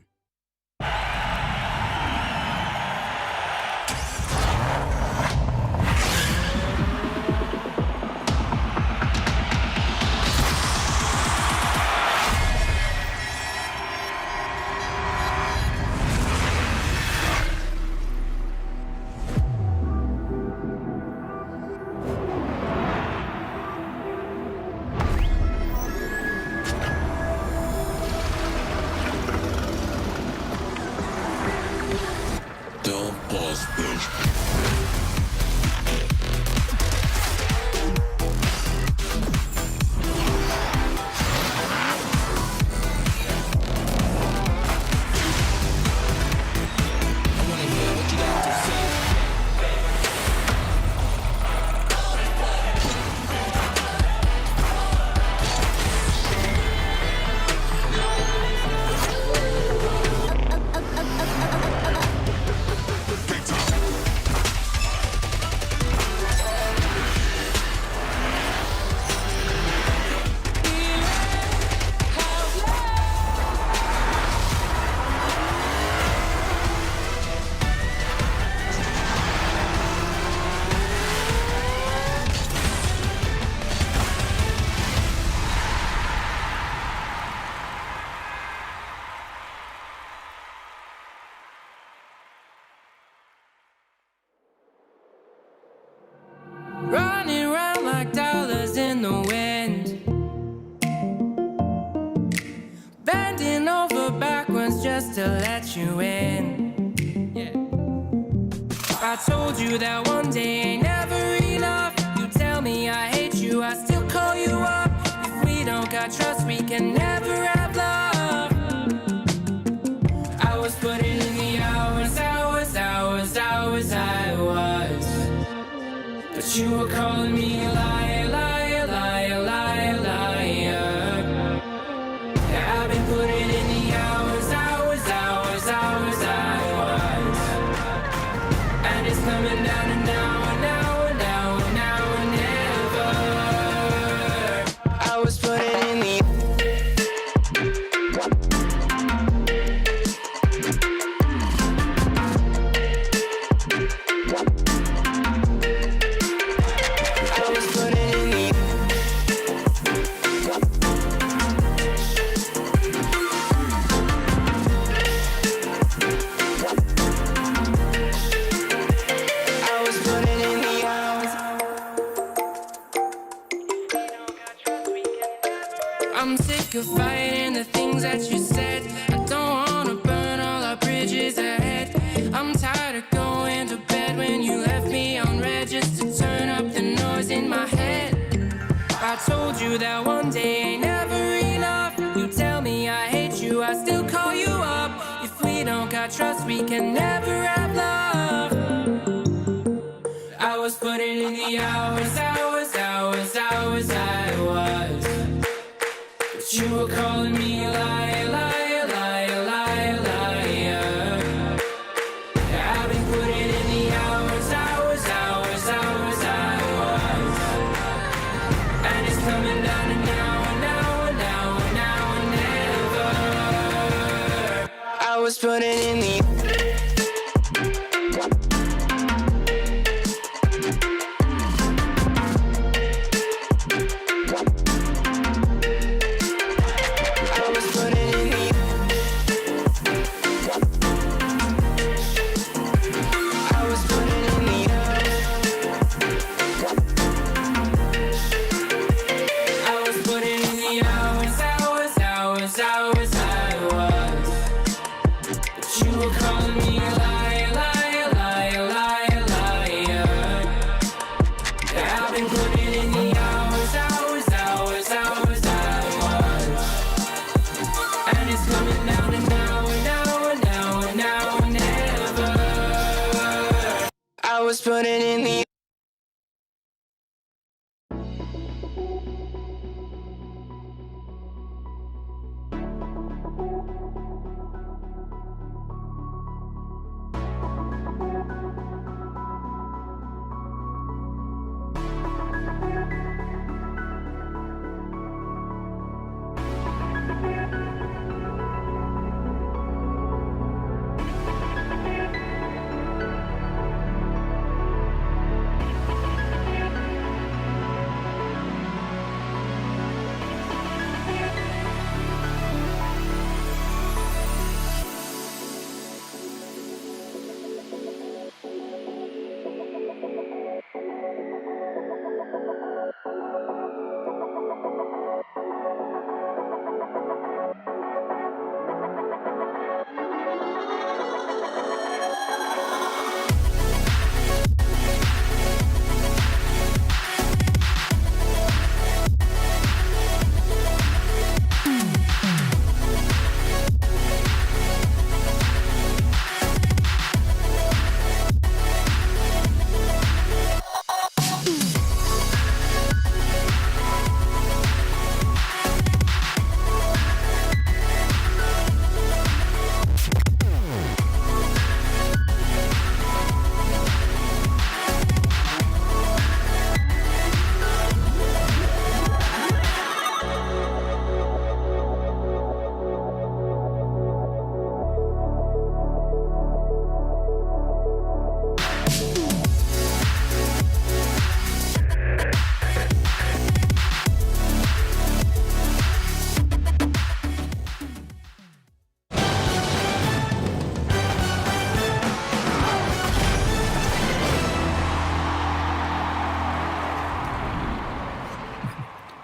Running around like dollars in the wind, bending over backwards just to let you in. I told you that one day ain't never enough. You tell me I hate you, I still call you up. If we don't got trust, we can never have love. I was putting in the hours, I was. But you were calling me a liar, liar, liar, liar, liar. Yeah, I've been putting in the hours, I was. And it's coming down to now and now and now and now and never. I was putting in the I'm sick of fighting the things that you said. I don't wanna burn all our bridges ahead. I'm tired of going to bed when you left me on red just to turn up the noise in my head. I told you that one day ain't never enough. You tell me I hate you, I still call you up. If we don't got trust, we can never have love. I was putting in the hours, I was. But you were calling me a liar, liar, liar, liar, liar. Yeah, I've been putting in the hours, I was. And it's coming down to now and now and now and now and never. I was putting in the was putting in the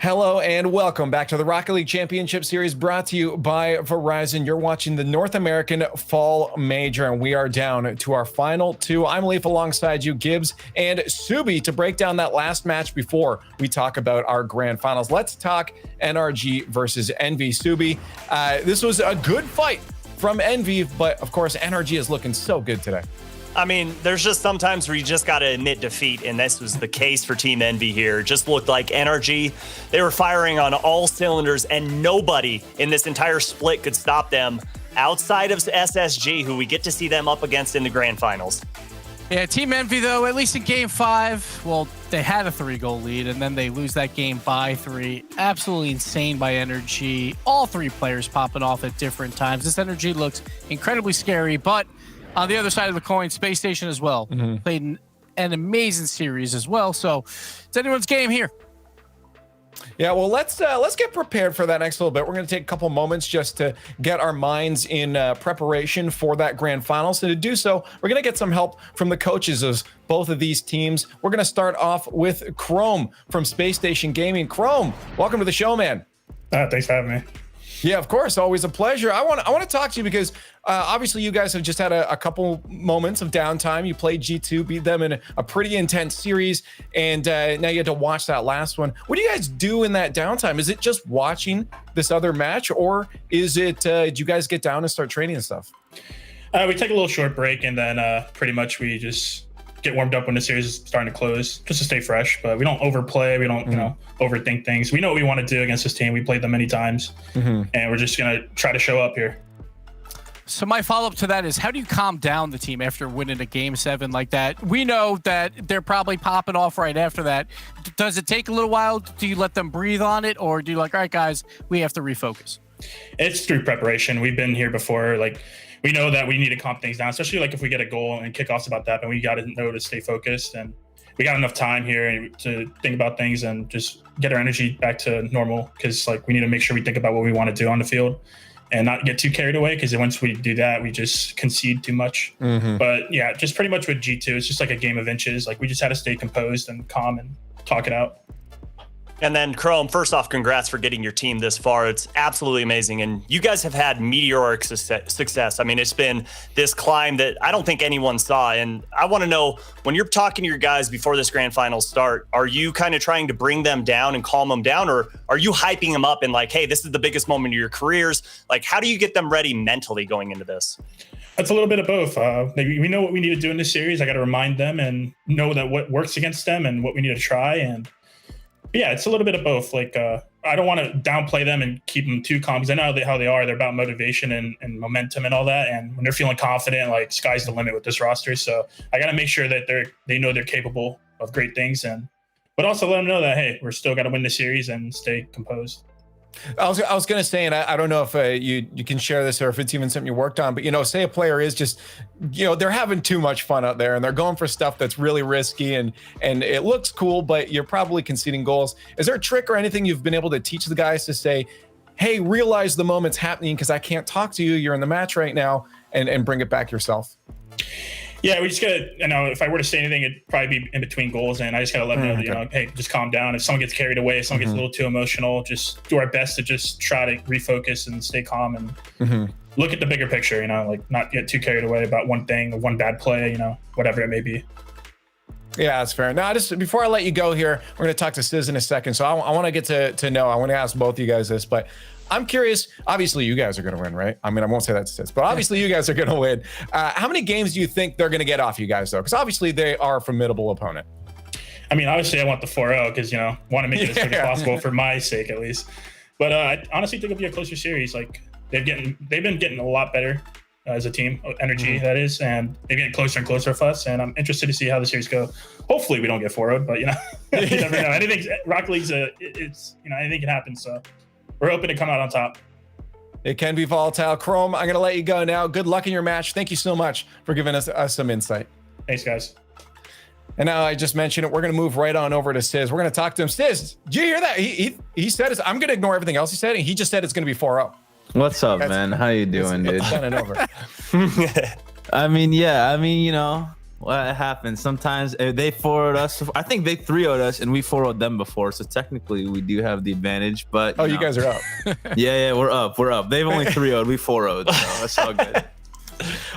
Hello and welcome back to the Rocket League Championship Series brought to you by Verizon. You're watching the North American Fall Major, and we are down to our final two. I'm Leaf alongside you, Gibbs and Subi, to break down that last match before we talk about our grand finals. Let's talk NRG versus Envy. Subi, this was a good fight from Envy, but of course, NRG is looking so good today. I mean, there's just sometimes where you just got to admit defeat, and this was the case for Team Envy here. It just looked like NRG, they were firing on all cylinders, and nobody in this entire split could stop them outside of SSG, who we get to see them up against in the grand finals. Yeah, Team Envy, though, at least in Game 5, well, they had a 3-goal lead, and then they lose that game by 3. Absolutely insane by NRG. All 3 players popping off at different times. This NRG looks incredibly scary, but on the other side of the coin, Space Station as well. Played an amazing series as well. So it's anyone's game here. Yeah, well, let's get prepared for that next little bit. We're going to take a couple moments just to get our minds in preparation for that grand final. So to do so, we're going to get some help from the coaches of both of these teams. We're going to start off with Chrome from Space Station Gaming. Chrome, welcome to the show, man. Thanks for having me. Yeah, of course. Always a pleasure. I want to talk to you because obviously you guys have just had a couple moments of downtime. You played G2, beat them in a pretty intense series, and now you had to watch that last one. What do you guys do in that downtime? Is it just watching this other match, or is it do you guys get down and start training and stuff? We take a little short break, and then pretty much we just get warmed up when the series is starting to close, just to stay fresh. But we don't overplay. We don't, overthink things. We know what we want to do against this team. We played them many times, and we're just gonna try to show up here. So my follow-up to that is, how do you calm down the team after winning a Game 7 like that? We know that they're probably popping off right after that. Does it take a little while? Do you let them breathe on it, or do you like, all right, guys, we have to refocus? It's through preparation. We've been here before. Like, we know that we need to calm things down, especially like if we get a goal and kickoffs about that, but we got to know to stay focused. And we got enough time here to think about things and just get our energy back to normal, because like we need to make sure we think about what we want to do on the field and not get too carried away, because once we do that, we just concede too much. But yeah, just pretty much with G2, it's just like a game of inches. Like, we just had to stay composed and calm and talk it out. And then Chrome, first off, congrats for getting your team this far. It's absolutely amazing. And you guys have had meteoric success. I mean, it's been this climb that I don't think anyone saw. And I want to know, when you're talking to your guys before this grand final start, are you kind of trying to bring them down and calm them down? Or are you hyping them up and like, hey, this is the biggest moment of your careers? Like, how do you get them ready mentally going into this? It's a little bit of both. We know what we need to do in this series. I got to remind them and know that what works against them and what we need to try. And yeah, it's a little bit of both. Like, I don't want to downplay them and keep them too calm, because I know how they are. They're about motivation and momentum and all that. And when they're feeling confident, like, sky's the limit with this roster. So I got to make sure that they know they're capable of great things, but also let them know that, hey, we're still got to win the series and stay composed. I was going to say, and I don't know if you can share this or if it's even something you worked on, but, say a player is just, they're having too much fun out there and they're going for stuff that's really risky and it looks cool, but you're probably conceding goals. Is there a trick or anything you've been able to teach the guys to say, hey, realize the moment's happening because I can't talk to you, you're in the match right now, and bring it back yourself? Yeah, we just gotta, if I were to say anything, it'd probably be in between goals, and I just gotta let them know, hey, just calm down. If someone gets carried away, if someone gets a little too emotional, just do our best to just try to refocus and stay calm and look at the bigger picture, like not get too carried away about one thing or one bad play, whatever it may be. Yeah, that's fair. Now, just before I let you go here, we're going to talk to Sis in a second. So I want to get to know, I want to ask both of you guys this, but I'm curious. Obviously, you guys are going to win, right? I mean, I won't say that to Sis, but obviously you guys are going to win. How many games do you think they're going to get off you guys, though? Because obviously they are a formidable opponent. I mean, obviously I want the 4-0 because, want to make it as quick as possible for my sake, at least. But I honestly think it'll be a closer series. Like, they've been getting a lot better as a team, energy that is, and they're getting closer and closer with us. And I'm interested to see how the series go. Hopefully we don't get 4-0'd, but you never know. Anything, Rocket League's anything can happen. So we're hoping to come out on top. It can be volatile. Chrome, I'm going to let you go now. Good luck in your match. Thank you so much for giving us some insight. Thanks, guys. And now I just mentioned it. We're going to move right on over to Sis. We're going to talk to him. Sis, did you hear that? He said, I'm going to ignore everything else he said, and he just said it's going to be 4-0. What's up, man? How you doing, dude? It's done and over. I mean, What happens? Sometimes they 4-0'd us. I think they 3-0'd us, and we 4-0'd them before. So technically, we do have the advantage. But you guys are up. yeah, we're up. They've only 3-0'd. We 4-0'd. So that's all good.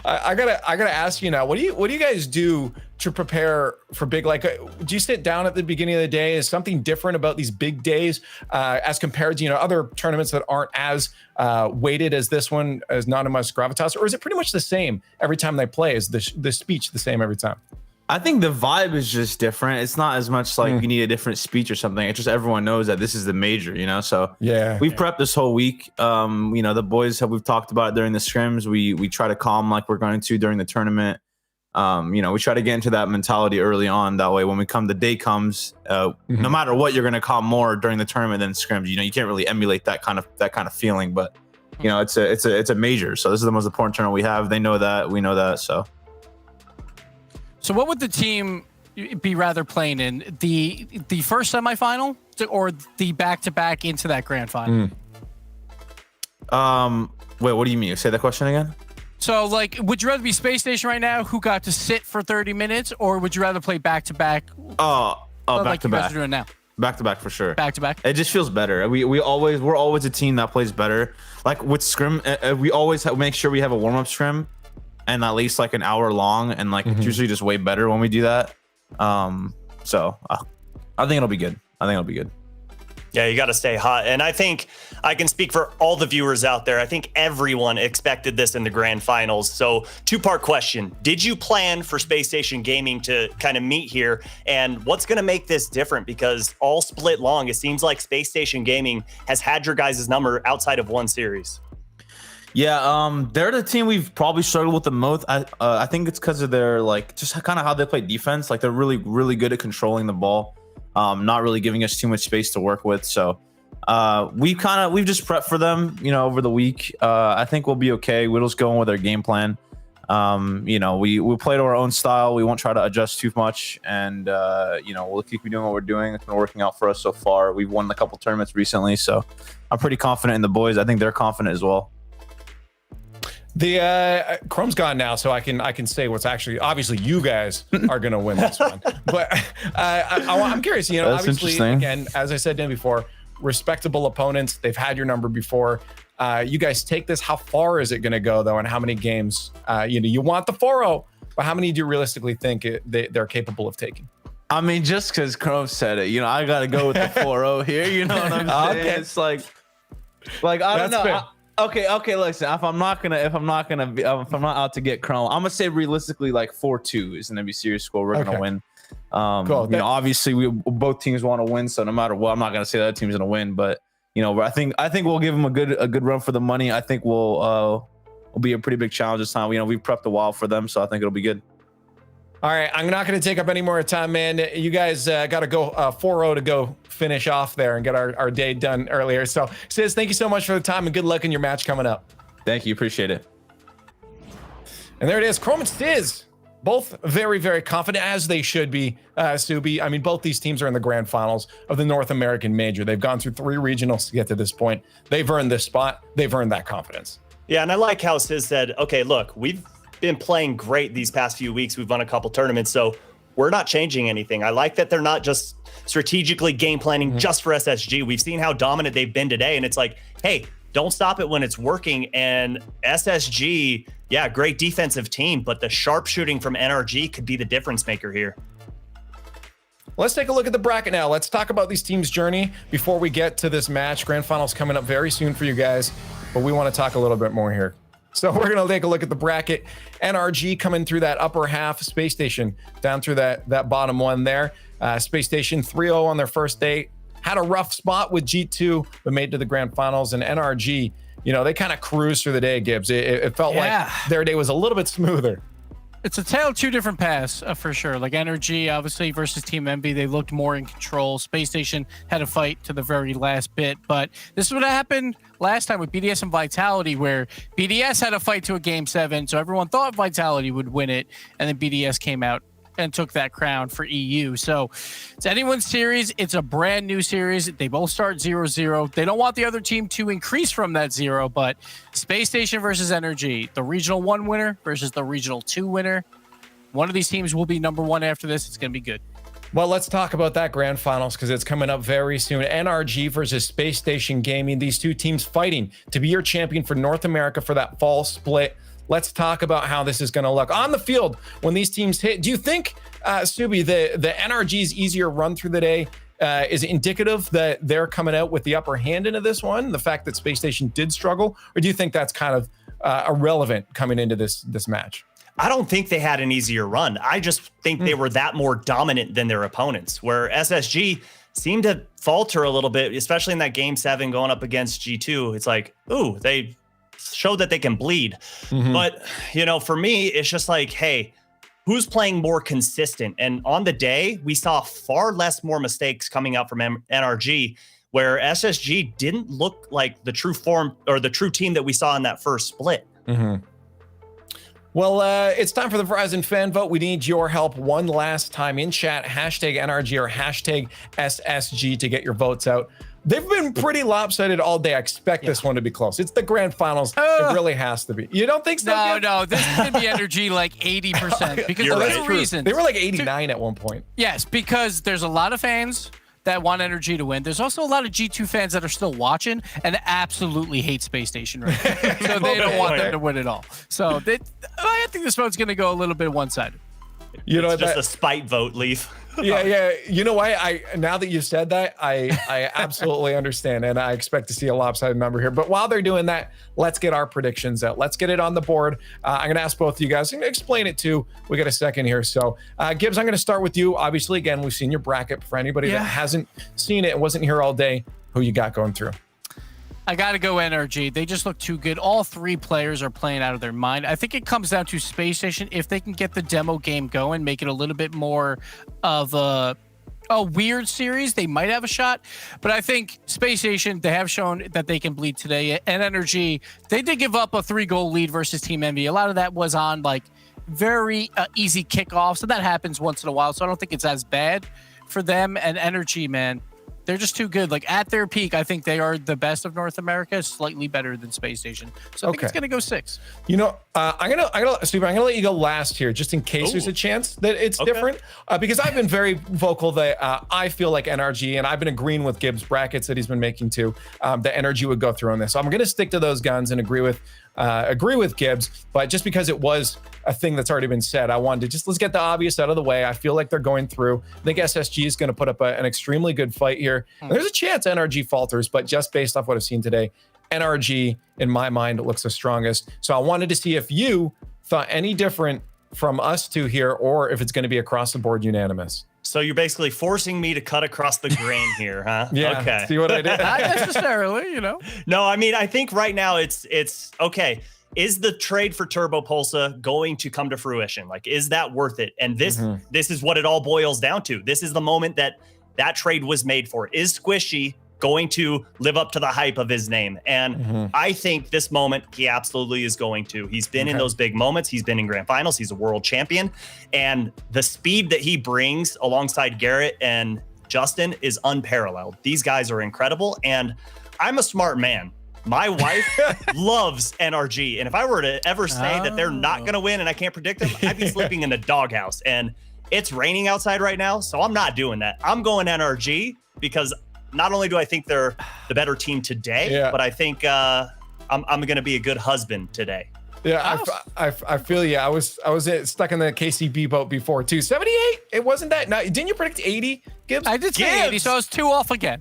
I gotta ask you now. What do you guys do to prepare for big? Like, do you sit down at the beginning of the day? Is something different about these big days as compared to other tournaments that aren't as weighted as this one, as not as much gravitas, or is it pretty much the same every time they play? Is the speech the same every time? I think the vibe is just different. It's not as much like you need a different speech or something. It's just everyone knows that this is the major, So we've prepped this whole week. The boys we've talked about it during the scrims. We try to calm like we're going to during the tournament. We try to get into that mentality early on. That way, when the day comes, no matter what, you're going to calm more during the tournament than scrims. You can't really emulate that kind of feeling. But it's a major. So this is the most important tournament we have. They know that. We know that. So what would the team be rather playing in? The first semifinal or the back-to-back into that grand final? Wait, what do you mean? Say that question again. So, would you rather be Space Station right now, who got to sit for 30 minutes, or would you rather play back-to-back? Back to back. Doing now. Back to back for sure. Back to back. It just feels better. We're always a team that plays better. Like with scrim, we always make sure we have a warm-up scrim. And at least an hour long, and it's usually just way better when we do that. So I think it'll be good. Yeah, you got to stay hot. And I think I can speak for all the viewers out there. I think everyone expected this in the grand finals. So 2-part question. Did you plan for Space Station Gaming to kind of meet here? And what's going to make this different? Because all split long, it seems like Space Station Gaming has had your guys' number outside of one series. Yeah, they're the team we've probably struggled with the most. I think it's because of their just kind of how they play defense. They're really, really good at controlling the ball, not really giving us too much space to work with. So we've just prepped for them, over the week. I think we'll be okay. We'll just go in with our game plan. We play to our own style. We won't try to adjust too much, and we'll keep doing what we're doing. It's been working out for us so far. We've won a couple tournaments recently, so I'm pretty confident in the boys. I think they're confident as well. The Chrome's gone now, so I can say what's actually obviously you guys are gonna win this one. But I'm curious. That's obviously, again, as I said before, respectable opponents. They've had your number before. You guys take this. How far is it gonna go though, and how many games? You want the 4-0, but how many do you realistically think they're capable of taking? I mean, just because Chrome said it, I gotta go with the 4-0 here. You know what I'm saying? Okay. It's like I don't know. Okay. Listen, if I'm not out to get Chrome, I'm gonna say realistically 4-2 is gonna be serious score. We're gonna win. Cool. Obviously both teams want to win, so no matter what, I'm not gonna say that team's gonna win, but I think we'll give them a good run for the money. I think we'll be a pretty big challenge this time. We've prepped a while for them, so I think it'll be good. All right, I'm not going to take up any more time, man. You guys got to go 4-0 to go finish off there and get our day done earlier. So, Sis, thank you so much for the time and good luck in your match coming up. Thank you. Appreciate it. And there it is. Chrome and Stiz, both very, very confident, as they should be, Subi. I mean, both these teams are in the grand finals of the North American Major. They've gone through 3 regionals to get to this point. They've earned this spot. They've earned that confidence. Yeah, and I like how Stiz said, okay, look, we've been playing great these past few weeks. We've won a couple tournaments, so we're not changing anything. I like that they're not just strategically game planning just for SSG. We've seen how dominant they've been today, and it's like, hey, don't stop it when it's working. And SSG, yeah, great defensive team, but the sharpshooting from NRG could be the difference maker here. Let's take a look at the bracket now. Let's talk about these teams' journey before we get to this match. Grand Finals coming up very soon for you guys, but we want to talk a little bit more here. So we're going to take a look at the bracket. NRG coming through that upper half. Space Station down through that bottom one there. Space Station 3-0 on their first day. Had a rough spot with G2, but made to the grand finals. And NRG, they kind of cruised through the day, Gibbs. It felt like their day was a little bit smoother. It's a tale of 2 different paths for sure. Like NRG, obviously, versus Team Envy, they looked more in control. Space Station had a fight to the very last bit, but this is what happened last time with BDS and Vitality, where BDS had a fight to a Game 7, so everyone thought Vitality would win it, and then BDS came out and took that crown for EU. So it's anyone's series. It's a brand new series. They both start 0-0. They don't want the other team to increase from that 0, but Space Station versus NRG, the Regional 1 winner versus the Regional 2 winner. One of these teams will be number one after this. It's going to be good. Well, let's talk about that grand finals because it's coming up very soon. NRG versus Space Station Gaming. These two teams fighting to be your champion for North America for that fall split. Let's talk about how this is going to look on the field when these teams hit. Do you think, Subi, the NRG's easier run through the day is indicative that they're coming out with the upper hand into this one? The fact that Space Station did struggle, or do you think that's kind of irrelevant coming into this match? I don't think they had an easier run. I just think they were that more dominant than their opponents, where SSG seemed to falter a little bit, especially in that game 7 going up against G2. It's like, ooh, they showed that they can bleed. But, you know, for me, it's just like, hey, who's playing more consistent? And on the day, we saw far less more mistakes coming out from NRG, where SSG didn't look like the true form or the true team that we saw in that first split. Well, it's time for the Verizon fan vote. We need your help one last time in chat. Hashtag NRG or hashtag SSG to get your votes out. They've been pretty lopsided all day. I expect this one to be close. It's the grand finals. It really has to be. You don't think so? No, this is going to be NRG like 80% because of two reasons. They were like 89 at one point. Yes, because there's a lot of fans that want NRG to win. There's also a lot of G2 fans that are still watching and absolutely hate Space Station right now. So they don't want them to win at all. So I think this vote's going to go a little bit one-sided. You know, it's just a spite vote, Leaf. Yeah. You know what? Now that you said that, I absolutely understand, and I expect to see a lopsided number here. But while they're doing that, let's get our predictions out. Let's get it on the board. I'm going to ask both of you guys and explain it too. We got a second here. So, Gibbs, I'm going to start with you. Obviously, again, we've seen your bracket. For anybody that hasn't seen it and wasn't here all day, who you got going through? I got to go NRG. They just look too good. All three players are playing out of their mind. I think it comes down to Space Station. If they can get the demo game going, make it a little bit more of a weird series, they might have a shot. But I think Space Station, they have shown that they can bleed today. And NRG, they did give up a 3-goal lead versus Team Envy. A lot of that was on like very easy kickoffs. So that happens once in a while. So I don't think it's as bad for them. And NRG, man, they're just too good. Like at their peak, I think they are the best of North America, slightly better than Space Station. So I think it's gonna go 6. You know, I'm gonna let you go last here, just in case there's a chance that it's different. Because I've been very vocal that I feel like NRG, and I've been agreeing with Gibbs' brackets that he's been making too, that NRG would go through on this. So I'm gonna stick to those guns and agree with Gibbs. But just because it was a thing that's already been said, I wanted to let's get the obvious out of the way. I feel like they're going through. I think SSG is going to put up an extremely good fight here. And there's a chance NRG falters, but just based off what I've seen today, NRG, in my mind, looks the strongest. So I wanted to see if you thought any different from us two here, or if it's going to be across the board unanimous. So you're basically forcing me to cut across the grain here, huh? Yeah. Okay. See what I did? Not necessarily, you know. No, I mean, I think right now it's okay. Is the trade for Turbo Pulsar going to come to fruition? Like, is that worth it? And this is what it all boils down to. This is the moment that trade was made for. Is Squishy going to live up to the hype of his name? And I think this moment, he absolutely is going to. He's been in those big moments. He's been in grand finals. He's a world champion. And the speed that he brings alongside Garrett and Justin is unparalleled. These guys are incredible. And I'm a smart man. My wife loves NRG. And if I were to ever say that they're not going to win and I can't predict them, I'd be sleeping in the doghouse. And it's raining outside right now, so I'm not doing that. I'm going NRG because not only do I think they're the better team today, but I think I'm going to be a good husband today. Yeah, I feel you. I was stuck in the KCB boat before too. 78? It wasn't that. No, didn't you predict 80, Gibbs? I did say 80, so I was 2 off again.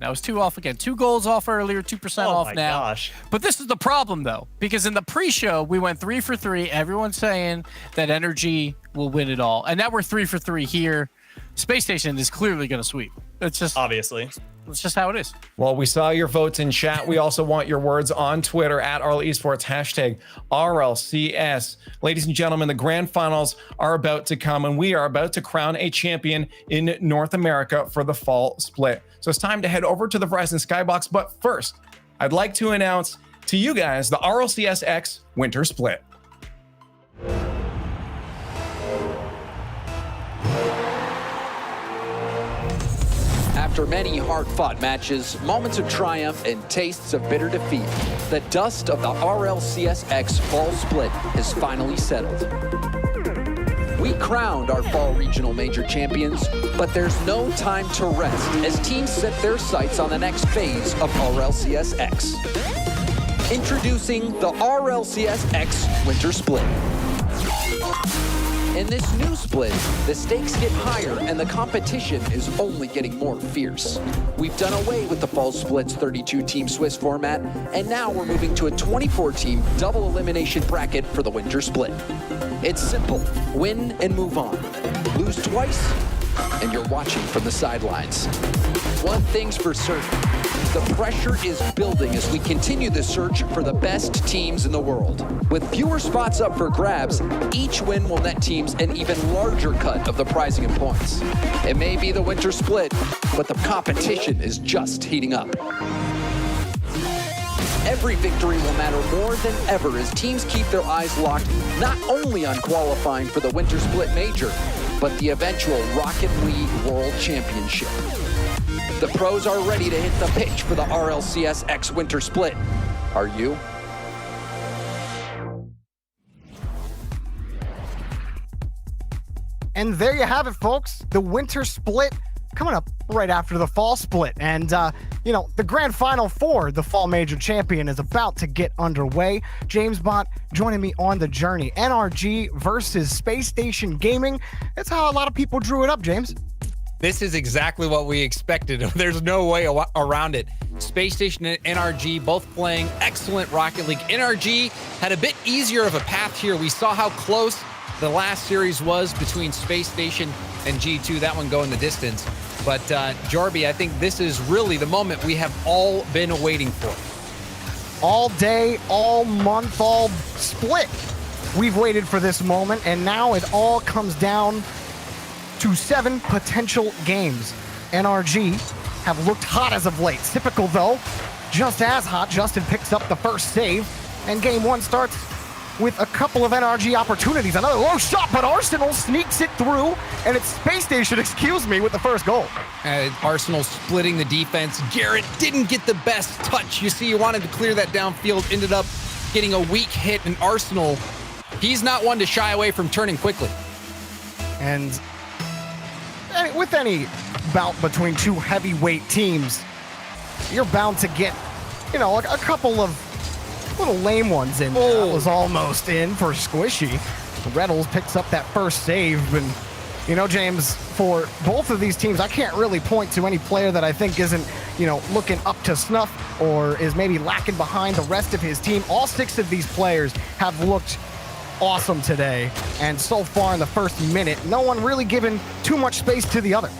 2 goals off earlier, 2% off now. Gosh. But this is the problem though, because in the pre-show we went 3 for 3. Everyone's saying that NRG will win it all, and now we're 3 for 3 here. Space Station is clearly going to sweep. It's just obviously. It's just how it is. Well, we saw your votes in chat. We also want your words on Twitter at RL Esports, hashtag RLCS. Ladies and gentlemen, the grand finals are about to come, and we are about to crown a champion in North America for the fall split. So it's time to head over to the Verizon Skybox. But first, I'd like to announce to you guys the RLCS X Winter Split. After many hard-fought matches, moments of triumph, and tastes of bitter defeat, the dust of the RLCS X Fall Split is finally settled. We crowned our fall regional major champions, but there's no time to rest as teams set their sights on the next phase of RLCS X. Introducing the RLCS X Winter Split. In this new split, the stakes get higher and the competition is only getting more fierce. We've done away with the Fall Split's 32-team Swiss format, and now we're moving to a 24-team double elimination bracket for the Winter Split. It's simple, win and move on. Lose twice, and you're watching from the sidelines. One thing's for certain, the pressure is building as we continue the search for the best teams in the world. With fewer spots up for grabs, each win will net teams an even larger cut of the prizing and points. It may be the Winter Split, but the competition is just heating up. Every victory will matter more than ever as teams keep their eyes locked not only on qualifying for the Winter Split Major, but the eventual Rocket League World Championship. The pros are ready to hit the pitch for the RLCS X Winter Split. Are you? And there you have it, folks. The Winter Split coming up right after the Fall Split. And, you know, the grand final for the Fall Major Champion is about to get underway. James Bont joining me on the journey. NRG versus Space Station Gaming. That's how a lot of people drew it up, James. This is exactly what we expected. There's no way around it. Space Station and NRG both playing excellent Rocket League. NRG had a bit easier of a path here. We saw how close the last series was between Space Station and G2, that one going the distance. But Jorby, I think this is really the moment we have all been waiting for. All day, all month, all split. We've waited for this moment, and now it all comes down to 7 potential games. NRG have looked hot as of late. Typical though, just as hot. Justin picks up the first save, and game 1 starts with a couple of NRG opportunities. Another low shot, but Arsenal sneaks it through, and it's Space Station, excuse me, with the first goal. Arsenal splitting the defense. Garrett didn't get the best touch. You see, he wanted to clear that downfield, ended up getting a weak hit, and Arsenal, he's not one to shy away from turning quickly. And with any bout between two heavyweight teams, you're bound to get, you know, a couple of little lame ones in. That was almost in for Squishy. Reynolds picks up that first save, and you know, James, for both of these teams, I can't really point to any player that I think isn't, you know, looking up to snuff or is maybe lacking behind the rest of his team. All 6 of these players have looked awesome today, and so far in the first minute, no one really given too much space to the other.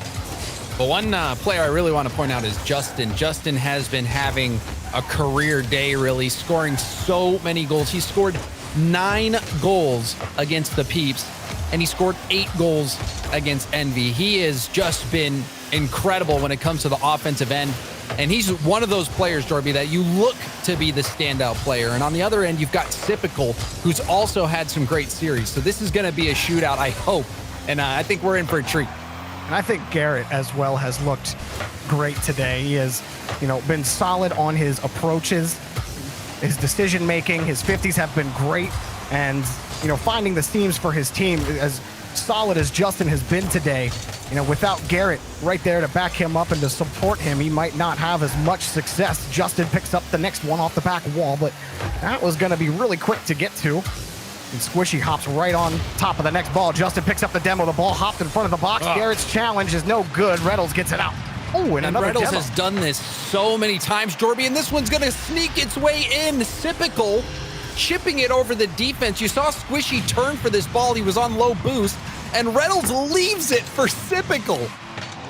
But one player I really want to point out is Justin. Justin has been having a career day, really, scoring so many goals. He scored 9 goals against the Peeps, and he scored 8 goals against Envy. He has just been incredible when it comes to the offensive end. And he's one of those players, Jorby, that you look to be the standout player. And on the other end, you've got Sipical, who's also had some great series. So this is going to be a shootout, I hope. And I think we're in for a treat. And I think Garrett as well has looked great today. He has, you know, been solid on his approaches, his decision-making. His 50s have been great. And, you know, finding the seams for his team, as solid as Justin has been today, you know, without Garrett right there to back him up and to support him, he might not have as much success. Justin picks up the next one off the back wall, but that was going to be really quick to get to. And Squishy hops right on top of the next ball. Justin picks up the demo. The ball hopped in front of the box. Garrett's challenge is no good. Reynolds gets it out. Oh, and another Reynolds demo. has done this so many times, Jorby, and this one's going to sneak its way in. Sipical chipping it over the defense. You saw Squishy turn for this ball. He was on low boost, and Reynolds leaves it for Sipical.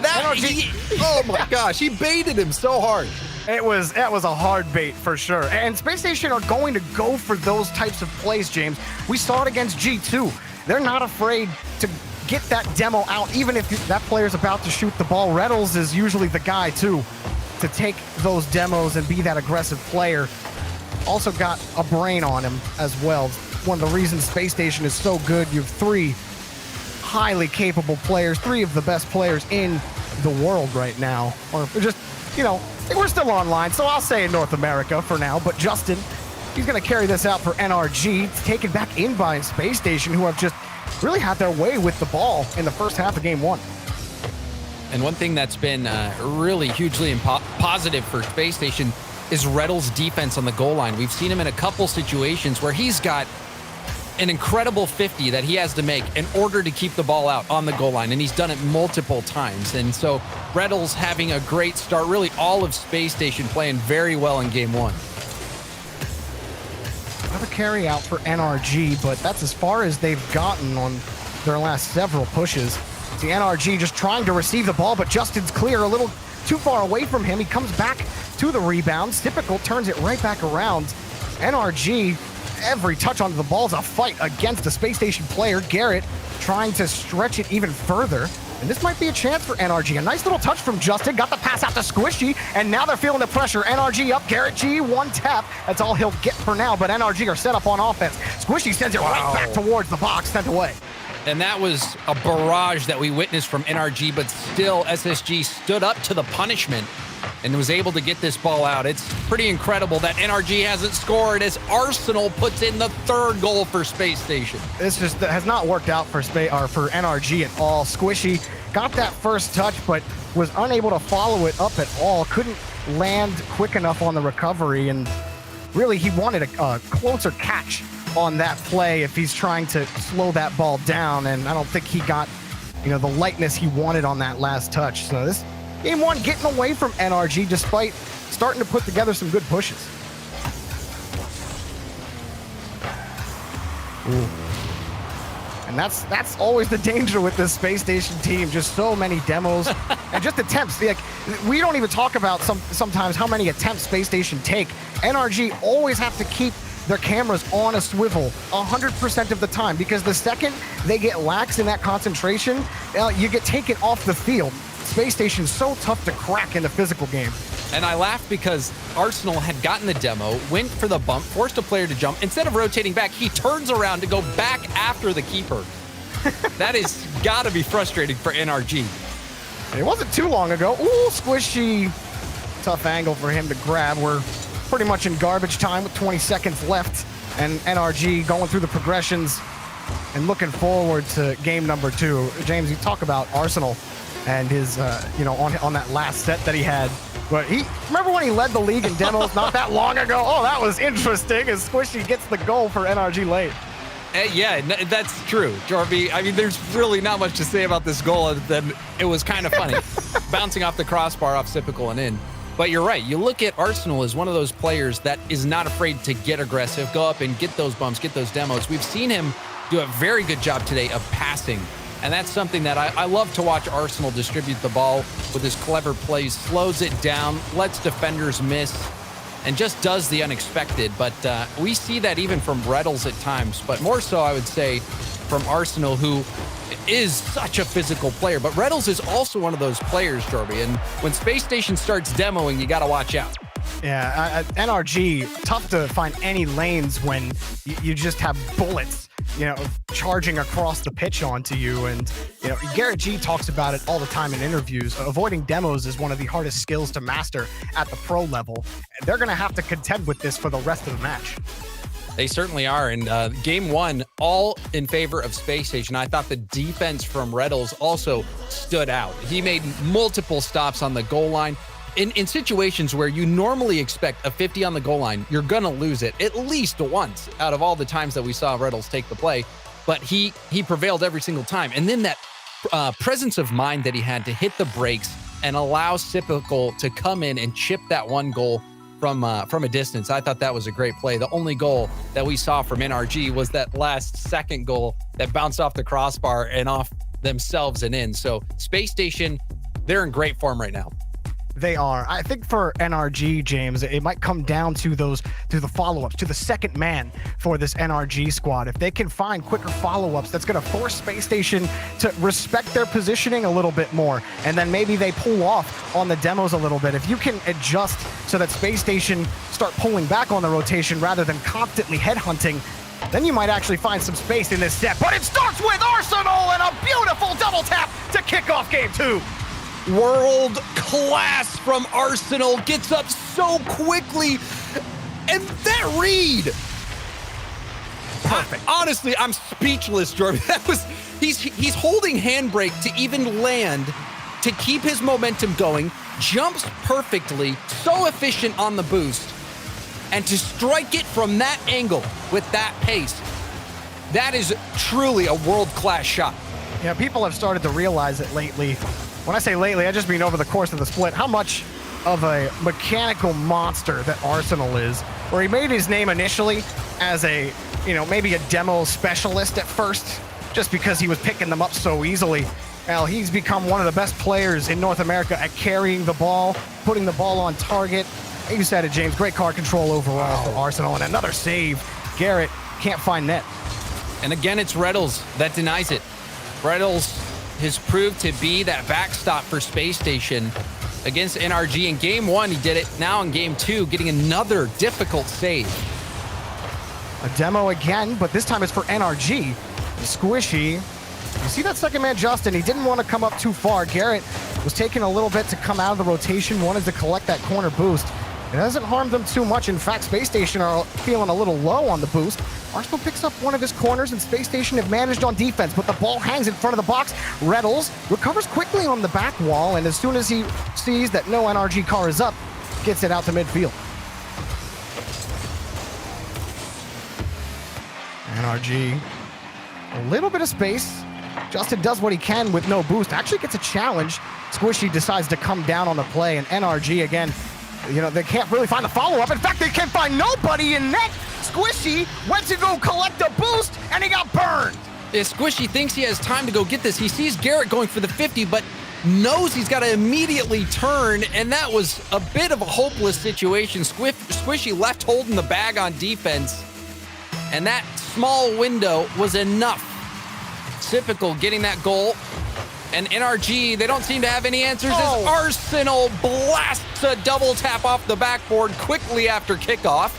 Oh my gosh, he baited him so hard. That was a hard bait for sure. And Space Station are going to go for those types of plays, James. We saw it against G2. They're not afraid to get that demo out, even if that player's about to shoot the ball. Reynolds is usually the guy, too, to take those demos and be that aggressive player. Also got a brain on him as well. One of the reasons Space Station is so good, you have 3 highly capable players, 3 of the best players in the world right now. Or just, you know, we're still online, so I'll say in North America for now. But Justin, he's going to carry this out for NRG. It's taken back in by Space Station, who have just really had their way with the ball in the first half of game one. And one thing that's been really hugely positive for Space Station is Reddle's defense on the goal line. We've seen him in a couple situations where he's got an incredible 50 that he has to make in order to keep the ball out on the goal line, and he's done it multiple times. And so Reddle's having a great start. Really, all of Space Station playing very well in game one. Another carry out for NRG, but that's as far as they've gotten on their last several pushes. The NRG just trying to receive the ball, but Justin's clear, a little too far away from him. He comes back to the rebound. Typical turns it right back around. NRG, every touch onto the ball is a fight against a Space Station player. Garrett trying to stretch it even further. And this might be a chance for NRG. A nice little touch from Justin. Got the pass out to Squishy, and now they're feeling the pressure. NRG up, Garrett G, one tap. That's all he'll get for now, but NRG are set up on offense. Squishy sends it right back towards the box, sent away. And that was a barrage that we witnessed from NRG, but still SSG stood up to the punishment and was able to get this ball out. It's pretty incredible that NRG hasn't scored as Arsenal puts in the third goal for Space Station. This just has not worked out for NRG at all. Squishy got that first touch, but was unable to follow it up at all. Couldn't land quick enough on the recovery, and really he wanted a closer catch on that play if he's trying to slow that ball down, and I don't think he got the lightness he wanted on that last touch. So this game one getting away from NRG despite starting to put together some good pushes. Ooh. And that's always the danger with this Space Station team. Just so many demos and just attempts. Like, we don't even talk about sometimes how many attempts Space Station take. NRG always have to keep their cameras on a swivel 100% of the time, because the second they get lax in that concentration, you get taken off the field. Space Station's so tough to crack in the physical game. And I laughed because Arsenal had gotten the demo, went for the bump, forced a player to jump. Instead of rotating back, he turns around to go back after the keeper. That is gotta be frustrating for NRG. It wasn't too long ago. Ooh, Squishy. Tough angle for him to grab. We're pretty much in garbage time with 20 seconds left, and NRG going through the progressions and looking forward to game number 2. James, you talk about Arsenal and his, on that last set that he had. But remember when he led the league in demos not that long ago? Oh, that was interesting as Squishy gets the goal for NRG late. Yeah, that's true, Jorby. I mean, there's really not much to say about this goal other than it was kind of funny. Bouncing off the crossbar off Sipical and in. But you're right. You look at Arsenal as one of those players that is not afraid to get aggressive, go up and get those bumps, get those demos. We've seen him do a very good job today of passing. And that's something that I love to watch Arsenal distribute the ball with his clever plays, slows it down, lets defenders miss, and just does the unexpected. But we see that even from Reddles at times, but more so, I would say, from Arsenal, who is such a physical player. But Reddles is also one of those players, Jorby. And when Space Station starts demoing, you got to watch out. Yeah, NRG, tough to find any lanes when you just have bullets, charging across the pitch onto you. And, Garrett G talks about it all the time in interviews. Avoiding demos is one of the hardest skills to master at the pro level. They're going to have to contend with this for the rest of the match. They certainly are. And game one, all in favor of Space Station. I thought the defense from Reddles also stood out. He made multiple stops on the goal line. In situations where you normally expect a 50 on the goal line, you're going to lose it at least once out of all the times that we saw Reddles take the play. But he prevailed every single time. And then that presence of mind that he had to hit the brakes and allow Sipical to come in and chip that one goal from a distance. I thought that was a great play. The only goal that we saw from NRG was that last second goal that bounced off the crossbar and off themselves and in. So Space Station, they're in great form right now. They are. I think for NRG, James, it might come down to the follow-ups, to the second man for this NRG squad. If they can find quicker follow-ups, that's going to force Space Station to respect their positioning a little bit more. And then maybe they pull off on the demos a little bit. If you can adjust so that Space Station start pulling back on the rotation rather than constantly headhunting, then you might actually find some space in this set. But it starts with Arsenal and a beautiful double tap to kick off game 2. World class from Arsenal, gets up so quickly, and that read. perfect. Honestly, I'm speechless, Jordan. He's holding handbrake to even land, to keep his momentum going, jumps perfectly, so efficient on the boost, and to strike it from that angle with that pace. That is truly a world-class shot. Yeah, people have started to realize it lately. When I say lately, I just mean over the course of the split, how much of a mechanical monster that Arsenal is, where he made his name initially as a, maybe a demo specialist at first, just because he was picking them up so easily. Well, he's become one of the best players in North America at carrying the ball, putting the ball on target. You said it, James. Great card control overall for Arsenal, and another save. Garrett can't find net. And again, it's Reddles that denies it. Reddles has proved to be that backstop for Space Station against NRG. In game 1, he did it. Now in game 2, getting another difficult save. A demo again, but this time it's for NRG. Squishy. You see that second man, Justin? He didn't want to come up too far. Garrett was taking a little bit to come out of the rotation, wanted to collect that corner boost. It hasn't harmed them too much. In fact, Space Station are feeling a little low on the boost. Arsenal picks up one of his corners, and Space Station have managed on defense, but the ball hangs in front of the box. Reddles recovers quickly on the back wall, and as soon as he sees that no NRG car is up, gets it out to midfield. NRG, a little bit of space. Justin does what he can with no boost. Actually gets a challenge. Squishy decides to come down on the play, and NRG again, they can't really find the follow-up. In fact, they can't find nobody in net. Squishy went to go collect a boost, and he got burned. Yeah, Squishy thinks he has time to go get this. He sees Garrett going for the 50, but knows he's got to immediately turn, and that was a bit of a hopeless situation. Squishy left holding the bag on defense, and that small window was enough. Typical getting that goal. And NRG, they don't seem to have any answers as Arsenal blasts a double tap off the backboard quickly after kickoff.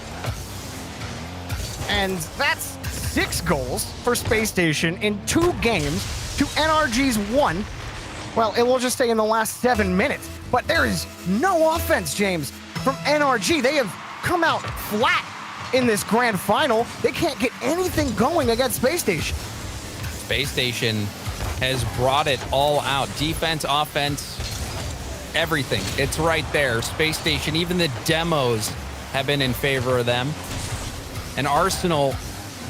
And that's 6 goals for Space Station in 2 games to NRG's 1. Well, it will just say in the last 7 minutes. But there is no offense, James, from NRG. They have come out flat in this grand final. They can't get anything going against Space Station. Space Station has brought it all out. Defense, offense, everything. It's right there. Space Station, even the demos have been in favor of them. And Arsenal,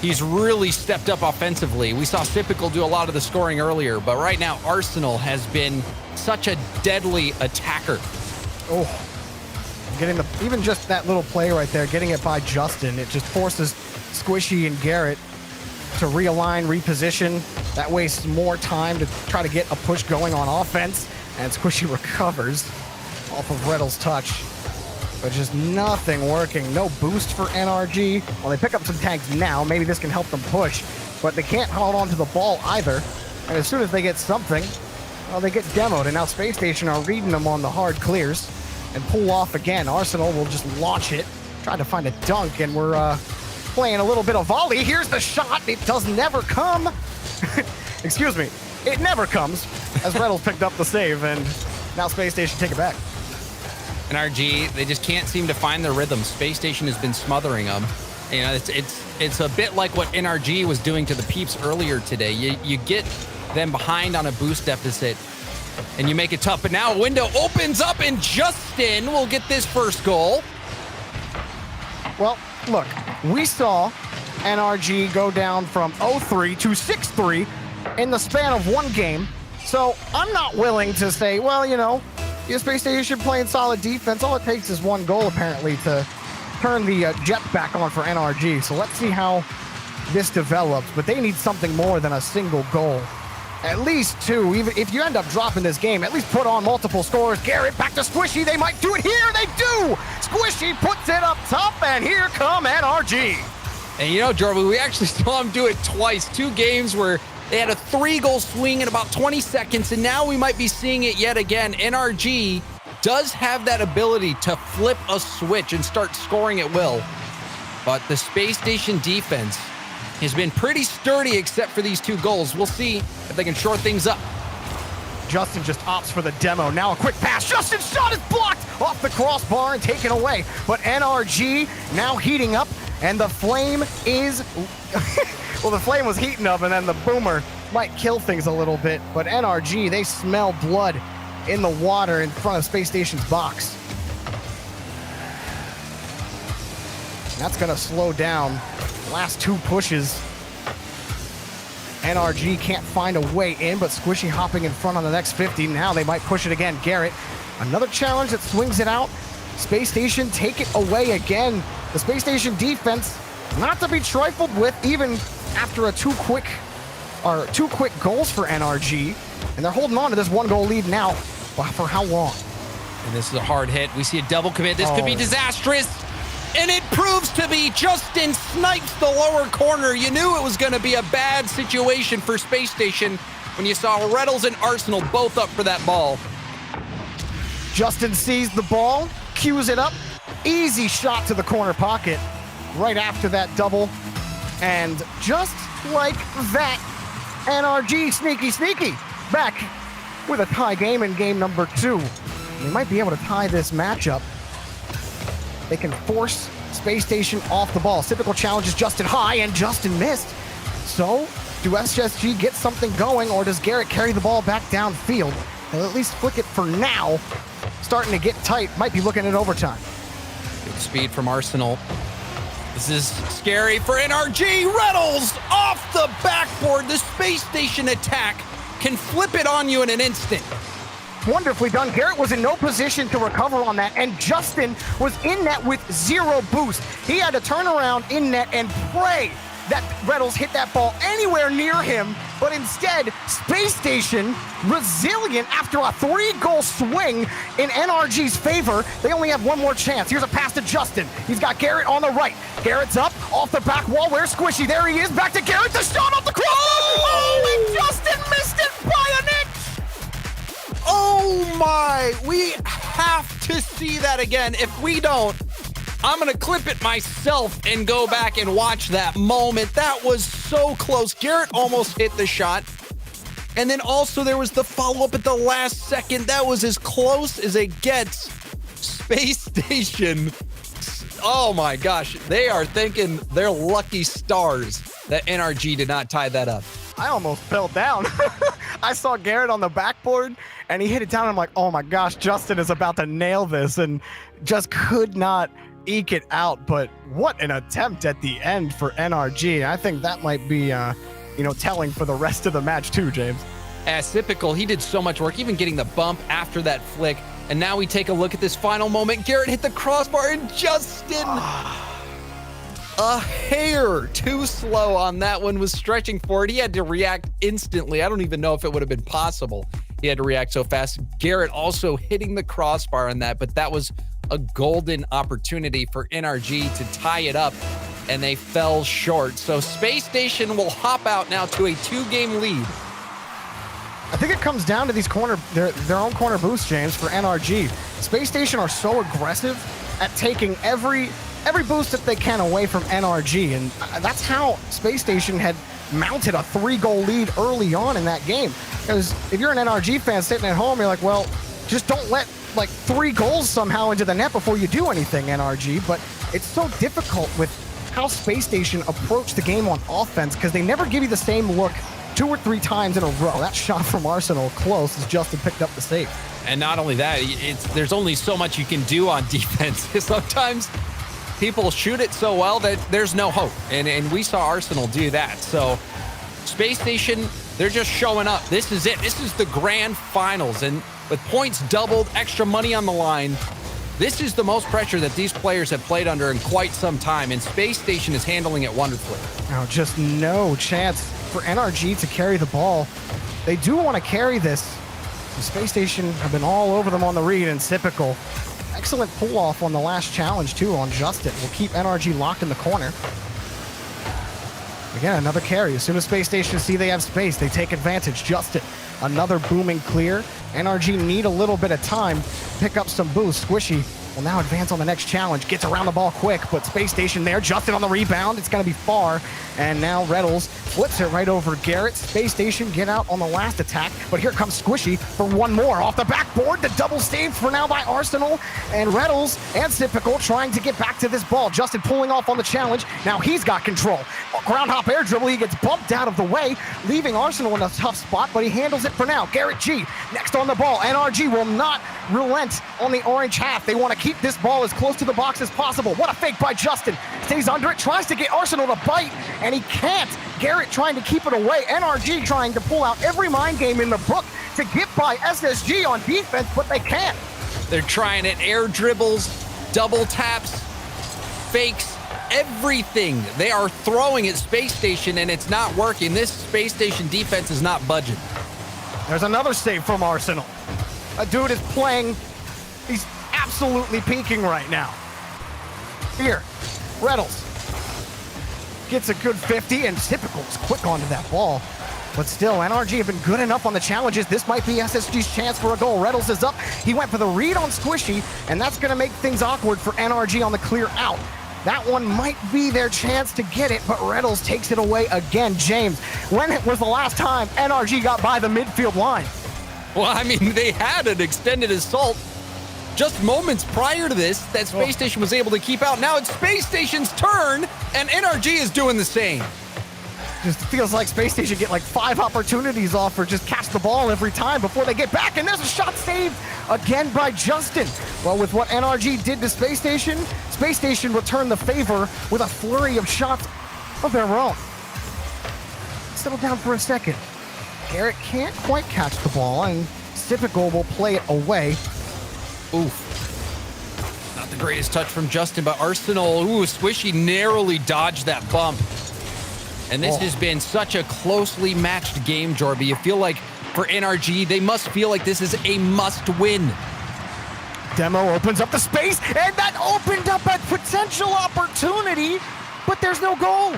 he's really stepped up offensively. We saw Typical do a lot of the scoring earlier, but right now Arsenal has been such a deadly attacker. Oh, getting even just that little play right there, getting it by Justin, it just forces Squishy and Garrett to realign, reposition. That wastes more time to try to get a push going on offense. And Squishy recovers off of Reddle's touch. But just nothing working. No boost for NRG. Well, they pick up some tanks now. Maybe this can help them push. But they can't hold on to the ball either. And as soon as they get something, well, they get demoed. And now Space Station are reading them on the hard clears and pull off again. Arsenal will just launch it. Trying to find a dunk, and we're playing a little bit of volley. Here's the shot. It does never come. Excuse me. It never comes, as Reynolds picked up the save, and now Space Station take it back. NRG, they just can't seem to find their rhythm. Space Station has been smothering them. You know, it's a bit like what NRG was doing to the Peeps earlier today. You get them behind on a boost deficit, and you make it tough. But now a window opens up, and Justin will get this first goal. Well, look, we saw NRG go down from 0-3 to 6-3 in the span of one game. So I'm not willing to say, well, you know, Space Station playing solid defense. All it takes is one goal, apparently, to turn the jet back on for NRG. So let's see how this develops. But they need something more than a single goal. At least two. Even if you end up dropping this game, at least put on multiple scores. Garrett back to Squishy. They might do it here. They do. Squishy puts it up top, and here come NRG. And you know, Jordan, we actually saw him do it twice. 2 games where they had a 3-goal swing in about 20 seconds, and now we might be seeing it yet again. NRG does have that ability to flip a switch and start scoring at will. But the Space Station defense has been pretty sturdy except for these 2 goals. We'll see if they can shore things up. Justin just opts for the demo. Now a quick pass. Justin's shot is blocked off the crossbar and taken away. But NRG now heating up. And the flame is... well, the flame was heating up, and then the boomer might kill things a little bit. But NRG, they smell blood in the water in front of Space Station's box. And that's going to slow down the last 2 pushes. NRG can't find a way in, but Squishy hopping in front on the next 50. Now they might push it again. Garrett, another challenge that swings it out. Space Station take it away again. The Space Station defense, not to be trifled with, even after two quick goals for NRG. And they're holding on to this 1-goal lead now. But for how long? And this is a hard hit. We see a double commit. This could be disastrous. And it proves to be. Justin snipes the lower corner. You knew it was going to be a bad situation for Space Station when you saw Reynolds and Arsenal both up for that ball. Justin sees the ball, cues it up. Easy shot to the corner pocket right after that double. And just like that, NRG sneaky back with a tie game in game number 2. They might be able to tie this matchup. They can force Space Station off the ball. Typical challenge is Justin high, and Justin missed. So, do SSG get something going, or does Garrett carry the ball back downfield? They'll at least flick it for now. Starting to get tight. Might be looking at overtime. Good speed from Arsenal. This is scary for NRG. Reynolds off the backboard. The Space Station attack can flip it on you in an instant. Wonderfully done. Garrett was in no position to recover on that, and Justin was in net with 0 boost. He had to turn around in net and pray that Reynolds hit that ball anywhere near him, but instead, Space Station, resilient after a 3-goal swing in NRG's favor. They only have 1 more chance. Here's a pass to Justin. He's got Garrett on the right. Garrett's up, off the back wall. Where's Squishy? There he is. Back to Garrett. The shot off the cross. Oh, and Justin missed it by an inch. Oh my, we have to see that again. If we don't, I'm gonna clip it myself and go back and watch that moment. That was so close. Garrett almost hit the shot. And then also there was the follow-up at the last second. That was as close as it gets. Space Station, oh my gosh, they are thinking they're lucky stars that NRG did not tie that up. I almost fell down. I saw Garrett on the backboard, and he hit it down, and I'm like, oh my gosh, Justin is about to nail this, and just could not eke it out. But what an attempt at the end for NRG. I think that might be, telling for the rest of the match too, James. As typical, he did so much work, even getting the bump after that flick. And now we take a look at this final moment. Garrett hit the crossbar, and Justin... a hair too slow on that one, was stretching for it. He had to react instantly. I don't even know if it would have been possible. He had to react so fast. Garrett also hitting the crossbar on that, but that was a golden opportunity for NRG to tie it up, and they fell short. So Space Station will hop out now to a 2-game lead. I think it comes down to these their own corner boosts, James, for NRG. Space Station are so aggressive at taking every boost that they can away from NRG, and that's how Space Station had mounted a 3-goal lead early on in that game. Because if you're an NRG fan sitting at home, you're like, well, just don't let 3 goals somehow into the net before you do anything, NRG. But it's so difficult with how Space Station approach the game on offense, because they never give you the same look 2 or 3 times in a row. That shot from Arsenal close as Justin picked up the save. And not only that, there's only so much you can do on defense. Sometimes people shoot it so well that there's no hope. And we saw Arsenal do that. So Space Station, they're just showing up. This is it. This is the grand finals. And with points doubled, extra money on the line, this is the most pressure that these players have played under in quite some time. And Space Station is handling it wonderfully. Now, just no chance for NRG to carry the ball. They do want to carry this. The Space Station have been all over them on the read, and typical. Excellent pull-off on the last challenge, too, on Justin. Will keep NRG locked in the corner. Again, another carry. As soon as Space Station see they have space, they take advantage. Justin, another booming clear. NRG need a little bit of time to pick up some boost. Squishy will now advance on the next challenge. Gets around the ball quick, but Space Station there. Justin on the rebound. It's going to be far. And now Reddles flips it right over Garrett. Space Station get out on the last attack. But here comes Squishy for one more. Off the backboard, the double save for now by Arsenal. And Reddles and Typical trying to get back to this ball. Justin pulling off on the challenge. Now he's got control. Ground hop air dribble. He gets bumped out of the way, leaving Arsenal in a tough spot, but he handles it for now. Garrett G next on the ball. NRG will not relent on the orange half. They want to keep this ball as close to the box as possible. What a fake by Justin. Stays under it, tries to get Arsenal to bite, and he can't. Garrett trying to keep it away. NRG trying to pull out every mind game in the book to get by SSG on defense, but they can't. They're trying it. Air dribbles, double taps, fakes, everything. They are throwing at Space Station, and it's not working. This Space Station defense is not budging. There's another save from Arsenal. A dude is playing. He's absolutely peaking right now. Here, Reddles gets a good 50, and Typical is quick onto that ball. But still, NRG have been good enough on the challenges. This might be SSG's chance for a goal. Reddles is up. He went for the read on Squishy, and that's going to make things awkward for NRG on the clear out. That one might be their chance to get it, but Reddles takes it away again. James, when was the last time NRG got by the midfield line? Well, I mean, they had an extended assault just moments prior to this that Space Station was able to keep out. Now it's Space Station's turn, and NRG is doing the same. Just feels like Space Station get like 5 opportunities off or just catch the ball every time before they get back, and there's a shot saved again by Justin. Well, with what NRG did to Space Station returned the favor with a flurry of shots of their own. Settle down for a second. Garrett can't quite catch the ball, and Typical will play it away. Oof. Not the greatest touch from Justin, but Arsenal, Squishy narrowly dodged that bump. And this has been such a closely matched game, Jorby. You feel like for NRG, they must feel like this is a must-win. Demo opens up the space, and that opened up a potential opportunity, but there's no goal.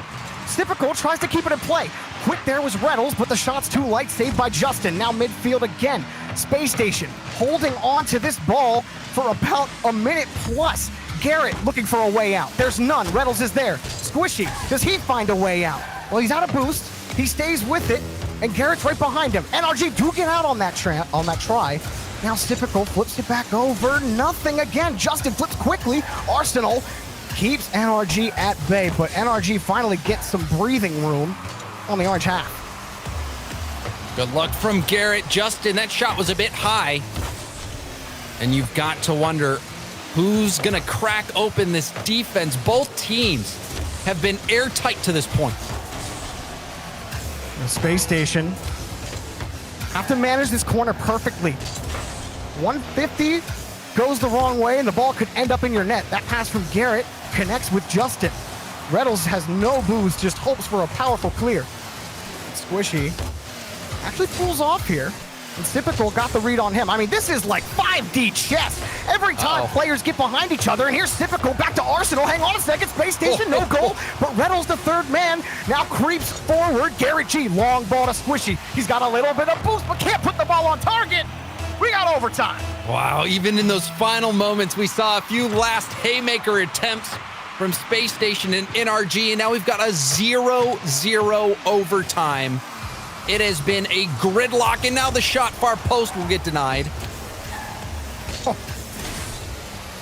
Typical tries to keep it in play. Quick there was Reddles, but the shot's too light, saved by Justin. Now midfield again. Space Station holding on to this ball for about a minute plus. Garrett looking for a way out. There's none. Reddles is there. Squishy, does he find a way out? Well, he's out of boost. He stays with it, and Garrett's right behind him. NRG do get out on that try. Now Typical flips it back over. Nothing again. Justin flips quickly. Arsenal keeps NRG at bay, but NRG finally gets some breathing room on the orange half. Good luck from Garrett. Justin, that shot was a bit high. And you've got to wonder who's going to crack open this defense. Both teams have been airtight to this point. The Space Station have to manage this corner perfectly. 150 goes the wrong way, and the ball could end up in your net. That pass from Garrett connects with Justin. Reddles has no boost, just hopes for a powerful clear. Squishy actually pulls off here, and Typical got the read on him. I mean, this is like 5D chess. Every time players get behind each other, and here's Typical back to Arsenal. Hang on a second, Space Station, no goal, but Reddles, the third man, now creeps forward. Garrett G, long ball to Squishy. He's got a little bit of boost, but can't put the ball on target. We got overtime. Wow, even in those final moments, we saw a few last haymaker attempts from Space Station and NRG, and now we've got a 0-0 overtime. It has been a gridlock, and now the shot far post will get denied.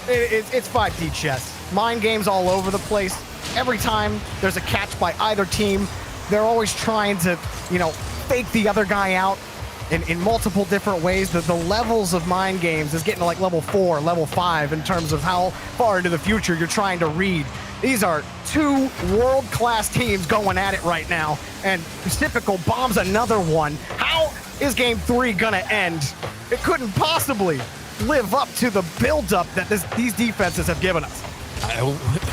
It's 5D chess. Mind games all over the place. Every time there's a catch by either team, they're always trying to, fake the other guy out in multiple different ways. The levels of mind games is getting to like level 4, level 5 in terms of how far into the future you're trying to read. These are two world-class teams going at it right now, and Typical bombs another one. How is game 3 gonna end? It couldn't possibly live up to the build-up that these defenses have given us.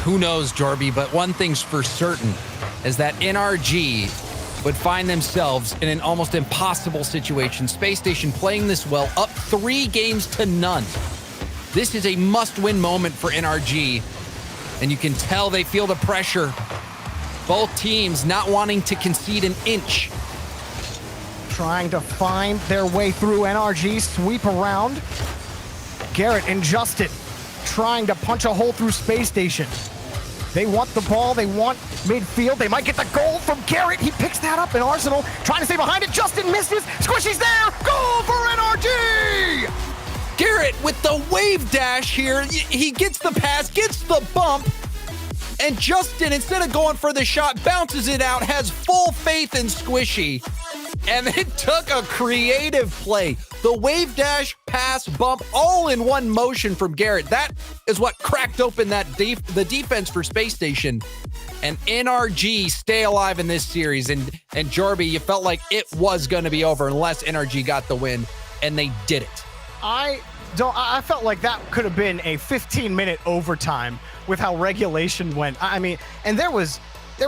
Who knows, Jorby, but one thing's for certain is that NRG would find themselves in an almost impossible situation. Space Station playing this well, up 3-0. This is a must-win moment for NRG, and you can tell they feel the pressure. Both teams not wanting to concede an inch. Trying to find their way through. NRG sweep around. Garrett and Justin trying to punch a hole through Space Station. They want the ball, they want midfield, they might get the goal from Garrett. He picks that up, and Arsenal trying to stay behind it. Justin misses, Squishy's there, goal for NRG! Garrett with the wave dash here. He gets the pass, gets the bump, and Justin, instead of going for the shot, bounces it out, has full faith in Squishy. And it took a creative play. The wave dash, pass, bump, all in one motion from Garrett. That is what cracked open the defense for Space Station. And NRG stay alive in this series. And Jorby, you felt like it was going to be over unless NRG got the win, and they did it. I felt like that could have been a 15-minute overtime with how regulation went. I mean, and there was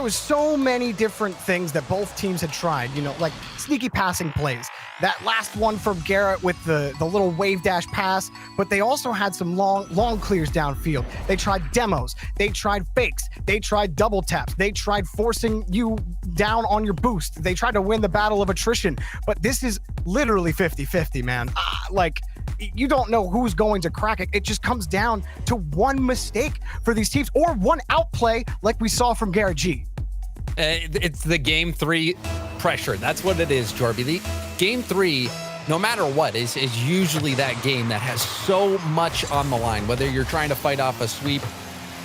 so many different things that both teams had tried, you know, like sneaky passing plays. That last one from Garrett with the little wave dash pass, but they also had some long clears downfield. They tried demos, they tried fakes, they tried double taps, they tried forcing you down on your boost. They tried to win the battle of attrition, but this is literally 50-50, man. Like, you don't know who's going to crack it. It just comes down to one mistake for these teams or one outplay like we saw from Garrett G. It's the game 3 pressure. That's what it is, Jorby. The game 3, no matter what, is usually that game that has so much on the line, whether you're trying to fight off a sweep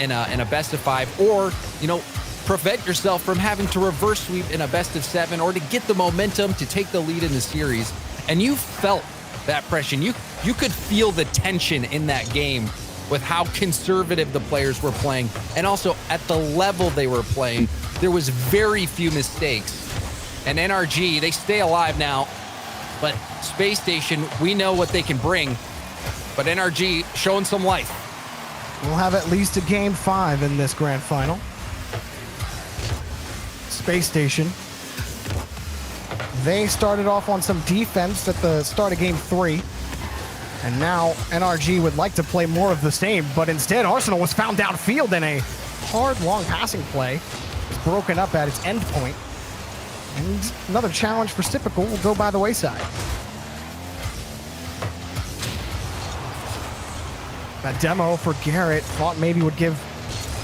in a best of 5 or, you know, prevent yourself from having to reverse sweep in a best of 7 or to get the momentum to take the lead in the series. And you felt that pressure. You could feel the tension in that game with how conservative the players were playing, and also at the level they were playing. There was very few mistakes. And NRG, they stay alive now, but Space Station, we know what they can bring, but NRG showing some life. We'll have at least a game 5 in this grand final. Space Station, they started off on some defense at the start of game 3. And now NRG would like to play more of the same, but instead Arsenal was found downfield in a hard, long passing play. It's broken up at its end point. And another challenge for Typical will go by the wayside. That demo for Garrett thought maybe would give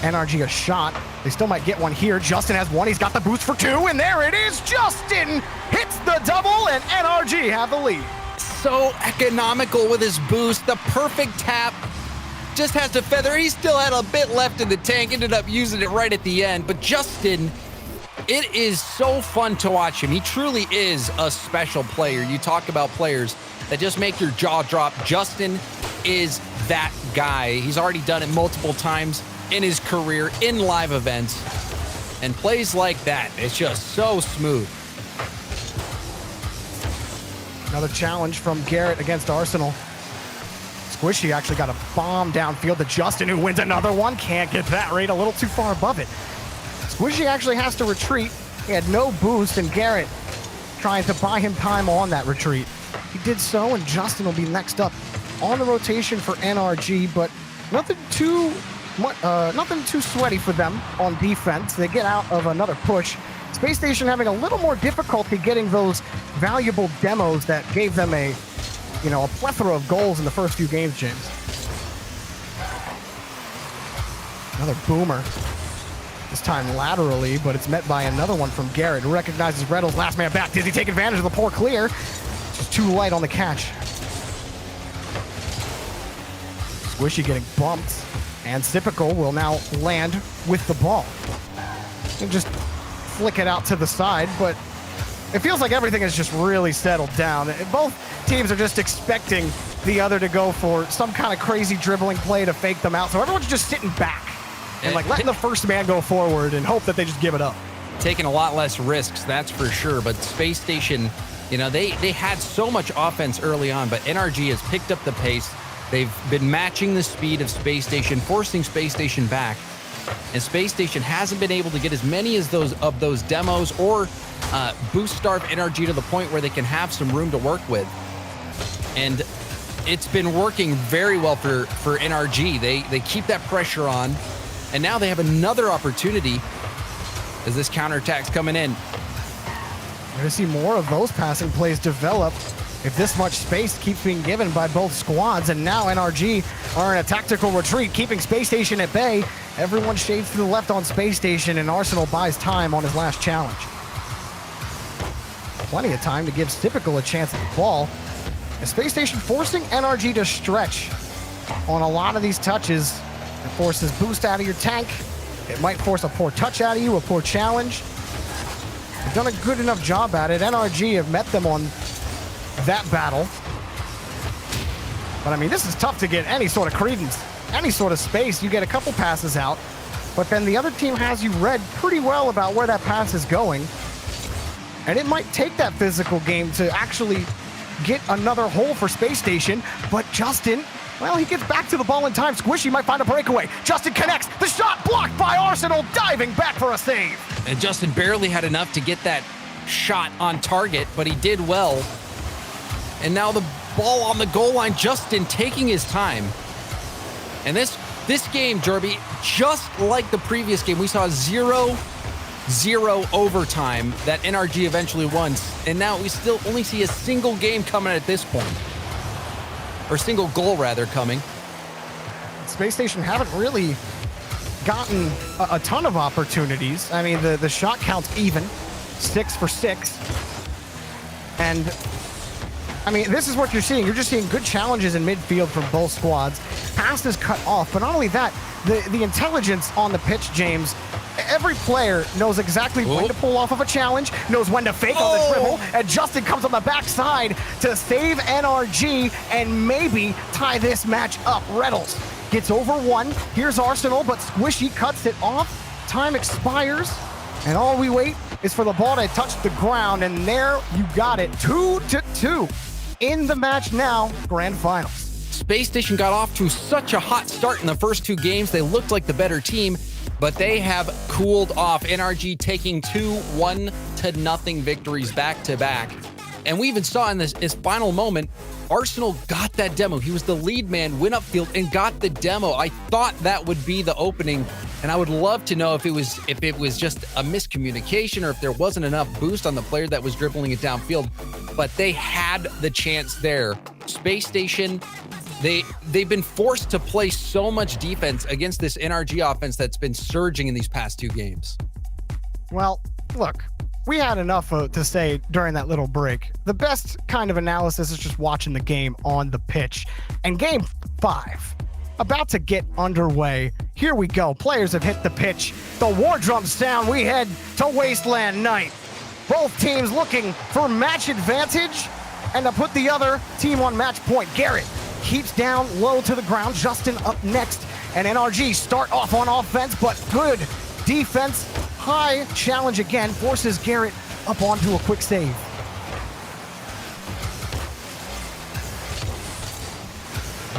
NRG a shot. They still might get one here. Justin has one. He's got the boost for 2, and there it is. Justin hits the double, and NRG have the lead. So economical with his boost, the perfect tap, just has to feather. He still had a bit left in the tank, ended up using it right at the end. But Justin, it is so fun to watch him. He truly is a special player. You talk about players that just make your jaw drop. Justin is that guy. He's already done it multiple times in his career, in live events, and plays like that. It's just so smooth. Another challenge from Garrett against Arsenal. Squishy actually got a bomb downfield to Justin, who wins another one. Can't get that rate, a little too far above it. Squishy actually has to retreat. He had no boost, and Garrett trying to buy him time on that retreat. He did so, and Justin will be next up on the rotation for NRG, but nothing too sweaty for them on defense. They get out of another push. Space Station having a little more difficulty getting those valuable demos that gave them a plethora of goals in the first few games, James. Another boomer. This time laterally, but it's met by another one from Garrett, who recognizes Reddle's last man back. Does he take advantage of the poor clear? Just too light on the catch. Squishy getting bumped, and Typical will now land with the ball. And just flick it out to the side, but it feels like everything has just really settled down. Both teams are just expecting the other to go for some kind of crazy dribbling play to fake them out, so everyone's just sitting back and like letting the first man go forward and hope that they just give it up. Taking a lot less risks, that's for sure, but Space Station, they had so much offense early on, but NRG has picked up the pace. They've been matching the speed of Space Station, forcing Space Station back. And Space Station hasn't been able to get as many as those demos or boost starve NRG to the point where they can have some room to work with. And it's been working very well for NRG. They keep that pressure on, and now they have another opportunity as this counterattack's coming in. We're going to see more of those passing plays develop. if this much space keeps being given by both squads, and now NRG are in a tactical retreat, keeping Space Station at bay. Everyone shades to the left on Space Station, and Arsenal buys time on his last challenge. Plenty of time to give Typical a chance at the ball. And Space Station forcing NRG to stretch on a lot of these touches. It forces boost out of your tank. It might force a poor touch out of you, a poor challenge. They've done a good enough job at it. NRG have met them on that battle. But I mean, this is tough to get any sort of credence, any sort of space. You get a couple passes out, but then the other team has you read pretty well about where that pass is going. And it might take that physical game to actually get another hole for Space Station, but Justin, well, he gets back to the ball in time. Squishy might find a breakaway. Justin connects. The shot blocked by Arsenal, diving back for a save. And Justin barely had enough to get that shot on target, but he did well. And now the ball on the goal line, Justin taking his time. And this game, Jerby, just like the previous game, we saw 0-0 overtime that NRG eventually won. And now we still only see a single game coming at this point. Or single goal, rather, coming. Space Station haven't really gotten a ton of opportunities. I mean, the shot count's even, 6 for 6. And, I mean, this is what you're seeing. You're just seeing good challenges in midfield from both squads. Passes cut off, but not only that, the intelligence on the pitch, James. Every player knows exactly when to pull off of a challenge, knows when to fake on the dribble, and Justin comes on the backside to save NRG and maybe tie this match up. Reynolds gets over one. Here's Arsenal, but Squishy cuts it off. Time expires, and all we wait is for the ball to touch the ground, and there you got it. 2-2 in the match now, grand finals. Space Station got off to such a hot start in the first 2 games. They looked like the better team, but they have cooled off. NRG taking 2 1-0 victories back to back. And we even saw in this final moment, Arsenal got that demo. He was the lead man, went upfield and got the demo. I thought that would be the opening, and I would love to know if it was just a miscommunication or if there wasn't enough boost on the player that was dribbling it downfield. But they had the chance there. Space Station, they've been forced to play so much defense against this NRG offense that's been surging in these past 2 games. Well, look, we had enough to say during that little break. The best kind of analysis is just watching the game on the pitch. And game 5, about to get underway. Here we go. Players have hit the pitch. The war drums sound. We head to Wasteland Night. Both teams looking for match advantage and to put the other team on match point. Garrett keeps down low to the ground. Justin up next. And NRG start off on offense, but good defense. High challenge again, forces Garrett up onto a quick save.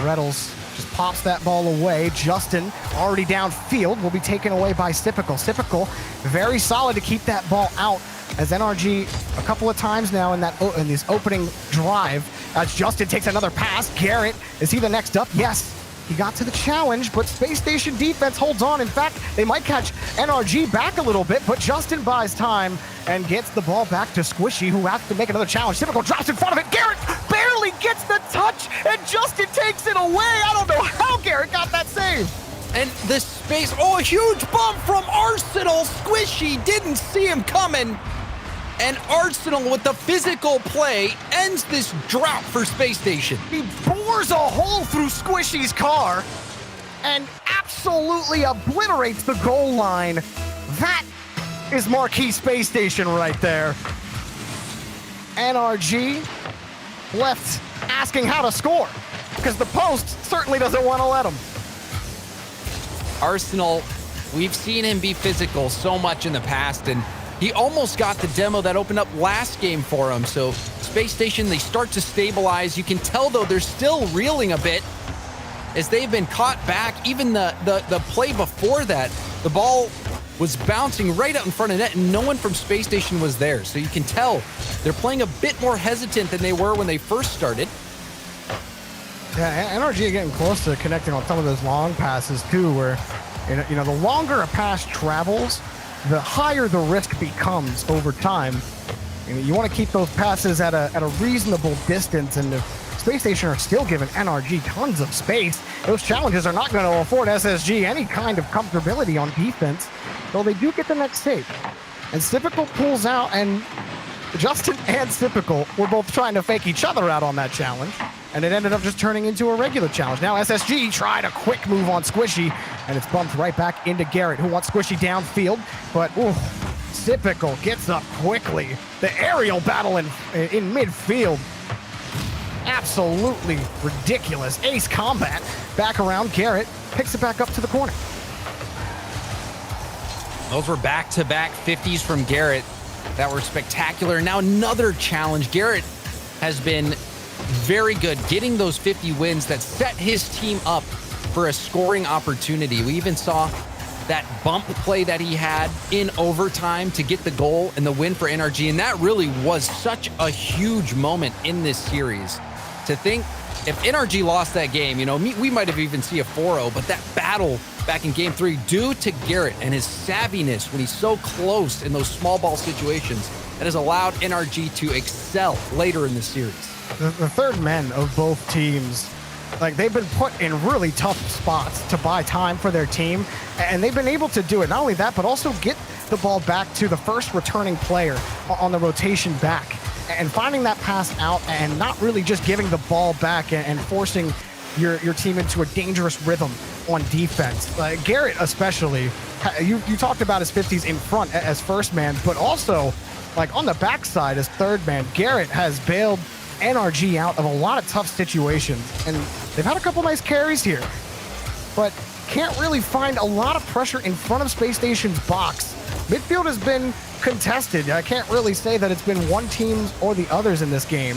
Reynolds just pops that ball away. Justin already downfield, will be taken away by Sipical. Sipical very solid to keep that ball out, as NRG a couple of times now in this opening drive. As Justin takes another pass. Garrett, is he the next up? Yes. He got to the challenge, but Space Station defense holds on. In fact, they might catch NRG back a little bit, but Justin buys time and gets the ball back to Squishy, who has to make another challenge. Typical drops in front of it. Garrett barely gets the touch, and Justin takes it away. I don't know how Garrett got that save. And the space, a huge bump from Arsenal. Squishy didn't see him coming. And Arsenal, with the physical play, ends this drought for Space Station. He bores a hole through Squishy's car and absolutely obliterates the goal line. That is marquee Space Station right there. NRG left asking how to score, because the post certainly doesn't want to let him. Arsenal, we've seen him be physical so much in the past, and he almost got the demo that opened up last game for him. So Space Station, they start to stabilize. You can tell, though, they're still reeling a bit as they've been caught back. Even the play before that, the ball was bouncing right out in front of net, and no one from Space Station was there. So you can tell they're playing a bit more hesitant than they were when they first started. Yeah, NRG getting close to connecting on some of those long passes, too, where, you know, the longer a pass travels, the higher the risk becomes over time. You want to keep those passes at a reasonable distance, and if Space Station are still giving NRG tons of space, those challenges are not going to afford SSG any kind of comfortability on defense, though they do get the next save. And Sipical pulls out, and Justin and Sipical were both trying to fake each other out on that challenge, and it ended up just turning into a regular challenge. Now SSG tried a quick move on Squishy, and it's bumped right back into Garrett, who wants Squishy downfield, but Sipical gets up quickly. The aerial battle in midfield, absolutely ridiculous. Ace combat back around. Garrett picks it back up to the corner. Those were back-to-back 50s from Garrett that were spectacular. Now another challenge. Garrett has been very good getting those 50 wins that set his team up for a scoring opportunity. We even saw that bump play that he had in overtime to get the goal and the win for NRG, and that really was such a huge moment in this series. To think if NRG lost that game, we might have even seen a 4-0, but that battle back in game 3 due to Garrett and his savviness when he's so close in those small ball situations, that has allowed NRG to excel later in the series. The third men of both teams, they've been put in really tough spots to buy time for their team, and they've been able to do it. Not only that, but also get the ball back to the first returning player on the rotation back, and finding that pass out and not really just giving the ball back and forcing your team into a dangerous rhythm on defense. Garrett especially, you talked about his 50s in front as first man, but also on the backside as third man. Garrett has bailed NRG out of a lot of tough situations, and they've had a couple nice carries here, but can't really find a lot of pressure in front of Space Station's box. Midfield has been contested. I can't really say that it's been one team's or the others in this game,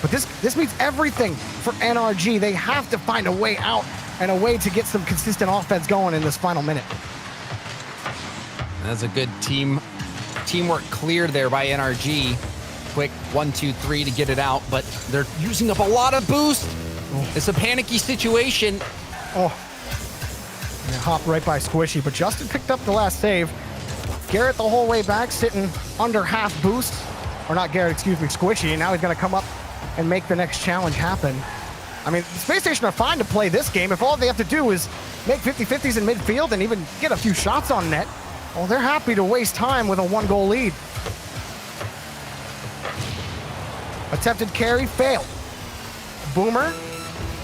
but this means everything for NRG. They have to find a way out and a way to get some consistent offense going in this final minute. That's a good teamwork clear there by NRG. Quick 1, 2, 3 to get it out, but they're using up a lot of boost. It's a panicky situation. And hop right by Squishy, but Justin picked up the last save. Garrett the whole way back, sitting under half boost. Or not Garrett, excuse me, Squishy, and now he's gonna come up and make the next challenge happen. I mean, Space Station are fine to play this game. If all they have to do is make 50-50s in midfield and even get a few shots on net, well, they're happy to waste time with a 1-goal lead. Attempted carry, failed. Boomer,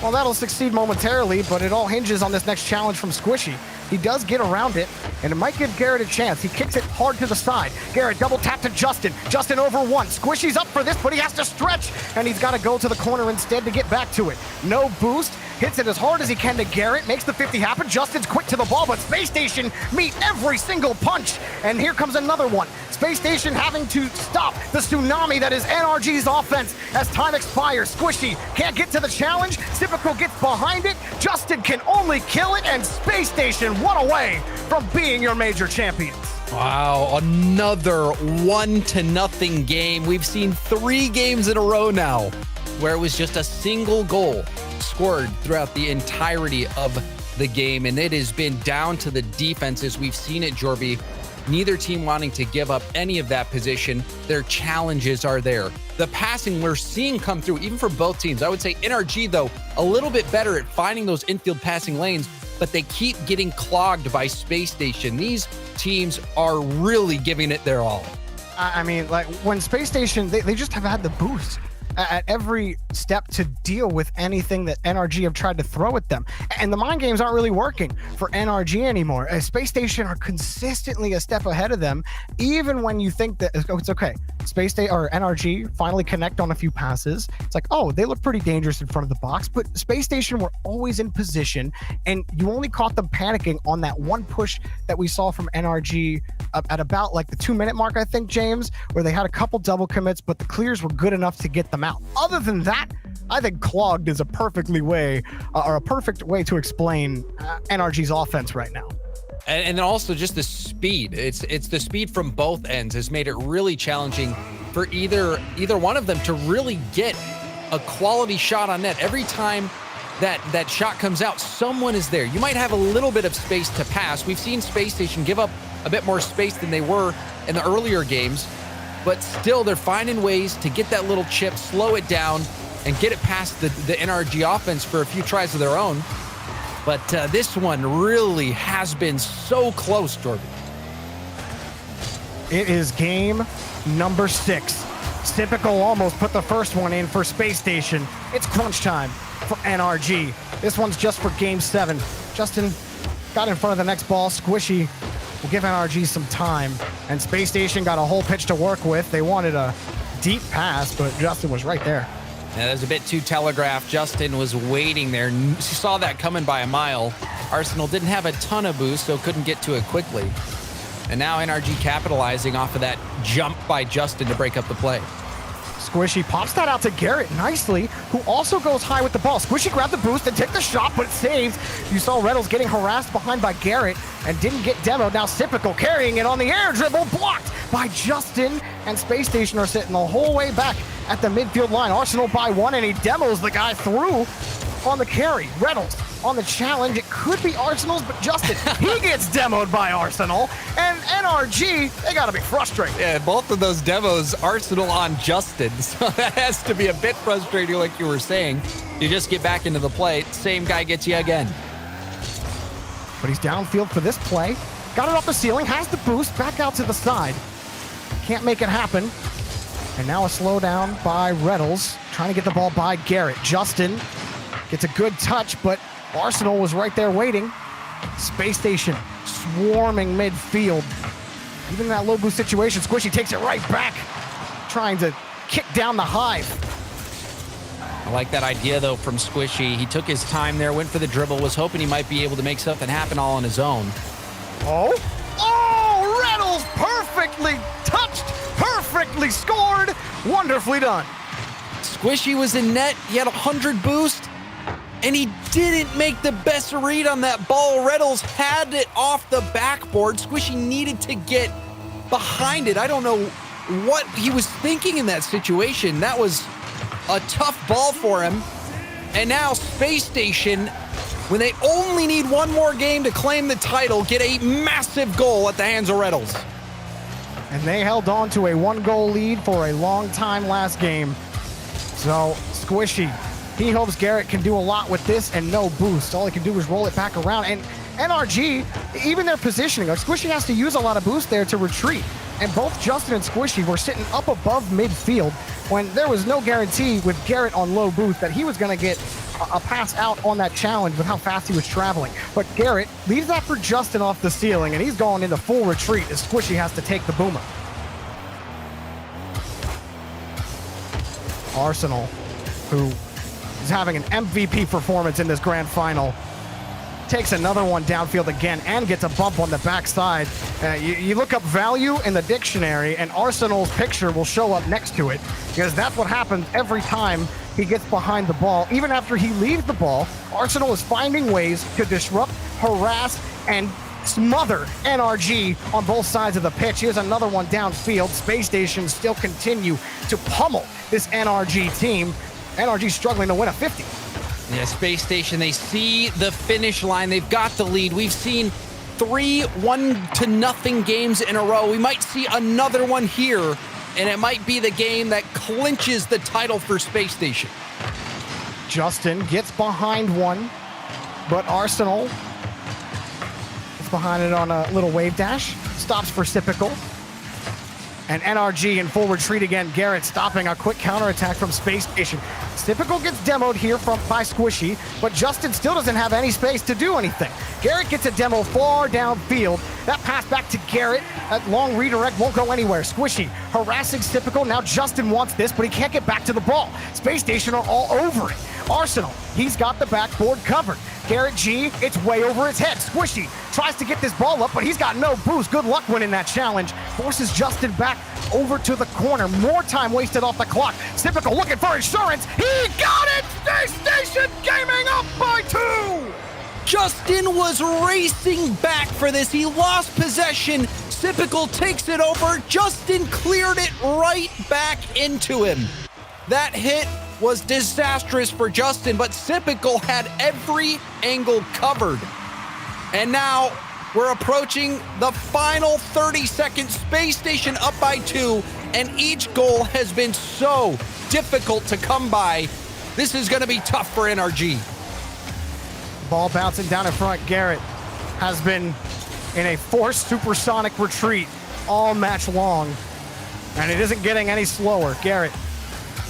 well, that'll succeed momentarily, but it all hinges on this next challenge from Squishy. He does get around it, and it might give Garrett a chance. He kicks it hard to the side. Garrett double tap to Justin. Justin over one. Squishy's up for this, but he has to stretch, and he's got to go to the corner instead to get back to it. No boost. Hits it as hard as he can to Garrett. Makes the 50 happen. Justin's quick to the ball, but Space Station meet every single punch. And here comes another one. Space Station having to stop the tsunami that is NRG's offense as time expires. Squishy can't get to the challenge. Sipical gets behind it. Justin can only kill it, and Space Station, what away from being your major champions. Wow, another 1-0 game. We've seen 3 games in a row now where it was just a single goal scored throughout the entirety of the game, and it has been down to the defenses. We've seen it, Jorby. Neither team wanting to give up any of that position. Their challenges are there. The passing we're seeing come through, even for both teams. I would say NRG, though, a little bit better at finding those infield passing lanes, but they keep getting clogged by Space Station. These teams are really giving it their all. I mean, when Space Station, they just have had the boost at every step to deal with anything that NRG have tried to throw at them. And the mind games aren't really working for NRG anymore. Space Station are consistently a step ahead of them, even when you think that it's okay. Space Station or NRG finally connect on a few passes. It's like, oh, they look pretty dangerous in front of the box, but Space Station were always in position, and you only caught them panicking on that one push that we saw from NRG at about the 2-minute mark, I think, James, where they had a couple double commits, but the clears were good enough to get them out. Other than that, I think clogged is a perfect way to explain NRG's offense right now. And then also just the speed. It's the speed from both ends has made it really challenging for either one of them to really get a quality shot on net. Every time that shot comes out, someone is there. You might have a little bit of space to pass. We've seen Space Station give up a bit more space than they were in the earlier games, but still they're finding ways to get that little chip, slow it down, and get it past the NRG offense for a few tries of their own. But this one really has been so close, Jordan. It is game number 6. Typical almost put the first one in for Space Station. It's crunch time for NRG. This one's just for game 7. Justin got in front of the next ball. Squishy will give NRG some time. And Space Station got a whole pitch to work with. They wanted a deep pass, but Justin was right there. Yeah, that was a bit too telegraphed. Justin was waiting there. She saw that coming by a mile. Arsenal didn't have a ton of boost, so couldn't get to it quickly. And now NRG capitalizing off of that jump by Justin to break up the play. Squishy pops that out to Garrett nicely, who also goes high with the ball. Squishy grabbed the boost and took the shot, but it's saved. You saw Reynolds getting harassed behind by Garrett and didn't get demoed. Now Typical carrying it on the air dribble, blocked by Justin, and Space Station are sitting the whole way back at the midfield line. Arsenal by 1, and he demos the guy through on the carry. Reynolds on the challenge. It could be Arsenal's, but Justin, he gets demoed by Arsenal. And NRG, they got to be frustrated. Yeah, both of those demos, Arsenal on Justin. So that has to be a bit frustrating, like you were saying. You just get back into the play, same guy gets you again. But he's downfield for this play. Got it off the ceiling, has the boost, back out to the side. Can't make it happen. And now a slowdown by Reynolds, trying to get the ball by Garrett. Justin gets a good touch, but Arsenal was right there waiting. Space Station swarming midfield. Even in that low boost situation, Squishy takes it right back, trying to kick down the hive. I like that idea, though, from Squishy. He took his time there, went for the dribble, was hoping he might be able to make something happen all on his own. Oh, Reynolds perfectly touched, perfectly scored, wonderfully done. Squishy was in net, he had 100 boost, and he didn't make the best read on that ball. Reynolds had it off the backboard. Squishy needed to get behind it. I don't know what he was thinking in that situation. That was a tough ball for him. And now Space Station, when they only need one more game to claim the title, get a massive goal at the hands of Reynolds. And they held on to a 1-goal lead for a long time last game. So Squishy, he hopes Garrett can do a lot with this and no boost. All he can do is roll it back around. And NRG, even their positioning, Squishy has to use a lot of boost there to retreat. And both Justin and Squishy were sitting up above midfield when there was no guarantee with Garrett on low boost that he was going to get a pass out on that challenge with how fast he was traveling. But Garrett leaves that for Justin off the ceiling, and he's going into full retreat as Squishy has to take the boomer. Arsenal, who is having an MVP performance in this grand final, takes another one downfield again and gets a bump on the backside. You look up value in the dictionary and Arsenal's picture will show up next to it, because that's what happens every time he gets behind the ball. Even after he leaves the ball, Arsenal is finding ways to disrupt, harass, and smother NRG on both sides of the pitch. Here's another one downfield. Space Station still continue to pummel this NRG team. NRG struggling to win a 50. Yeah, Space Station, they see the finish line. They've got the lead. We've seen 3 1-0 games in a row. We might see another one here, and it might be the game that clinches the title for Space Station. Justin gets behind one, but Arsenal gets behind it on a little wave dash. Stops for Typical. And NRG in full retreat again. Garrett stopping a quick counterattack from Space Station. Typical gets demoed here by Squishy, but Justin still doesn't have any space to do anything. Garrett gets a demo far downfield. That pass back to Garrett. That long redirect won't go anywhere. Squishy harassing Typical. Now Justin wants this, but he can't get back to the ball. Space Station are all over it. Arsenal, he's got the backboard covered. Garrett G, it's way over his head. Squishy tries to get this ball up, but he's got no boost. Good luck winning that challenge. Forces Justin back over to the corner. More time wasted off the clock. Typical looking for insurance. He got it! Space Station gaming up by 2! Justin was racing back for this. He lost possession. Typical takes it over. Justin cleared it right back into him. That hit was disastrous for Justin, but Typical had every angle covered. And now we're approaching the final 30 seconds. Space Station up by 2. and each goal has been so difficult to come by. This is going to be tough for NRG. Ball bouncing down in front. Garrett has been in a forced supersonic retreat all match long, and it isn't getting any slower. Garrett,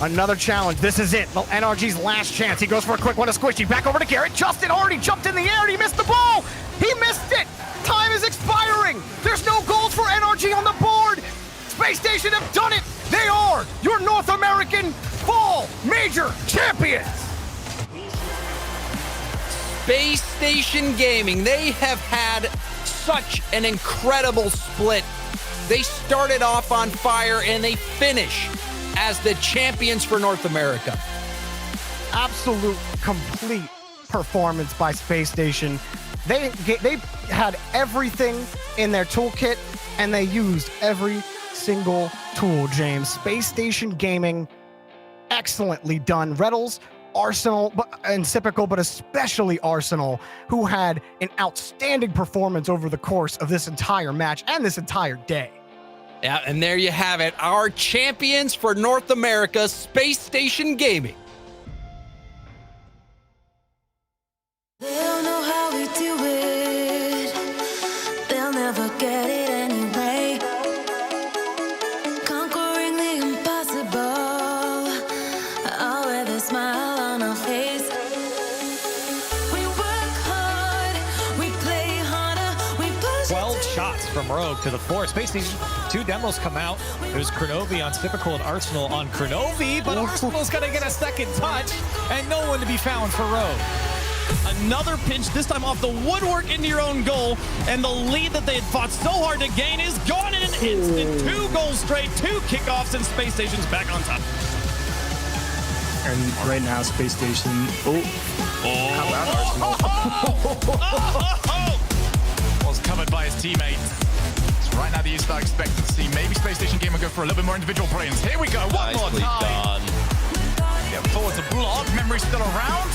another challenge. This is it. The NRG's last chance. He goes for a quick one to Squishy. Back over to Garrett. Justin already jumped in the air, and he missed the ball. He missed it. Time is expiring. There's no goals for NRG on the board. Space Station have done it. They are your North American Fall Major Champions. Space Station Gaming, they have had such an incredible split. They started off on fire and they finish as the champions for North America. Absolute complete performance by Space Station. They had everything in their toolkit and they used every single tool, James. Space Station Gaming, excellently done. Reddles, Arsenal, and Sypical, but especially Arsenal, who had an outstanding performance over the course of this entire match and this entire day. Yeah, and there you have it. Our champions for North America, Space Station Gaming. They'll know how we do it. They'll never get it anyway. Conquering the impossible. All with a smile on our face. We work hard. We play harder. We push 12 shots from Rogue to the 4. Space Station, 2 demos come out. It was Kronovi on Typical and Arsenal on Kronovi, but Arsenal's going to get a second touch and no one to be found for Rogue. Another pinch, this time off the woodwork into your own goal, and the lead that they had fought so hard to gain is gone in an instant. 2 goals straight, 2 kickoffs, and Space Station's back on top. And right now, Space Station. How about Arsenal? Was covered by his teammates. So right now, the Eaststar expectancy. Maybe Space Station Game will go for a little bit more individual brilliance. Here we go. One more time. Get forward to block. Memory still around.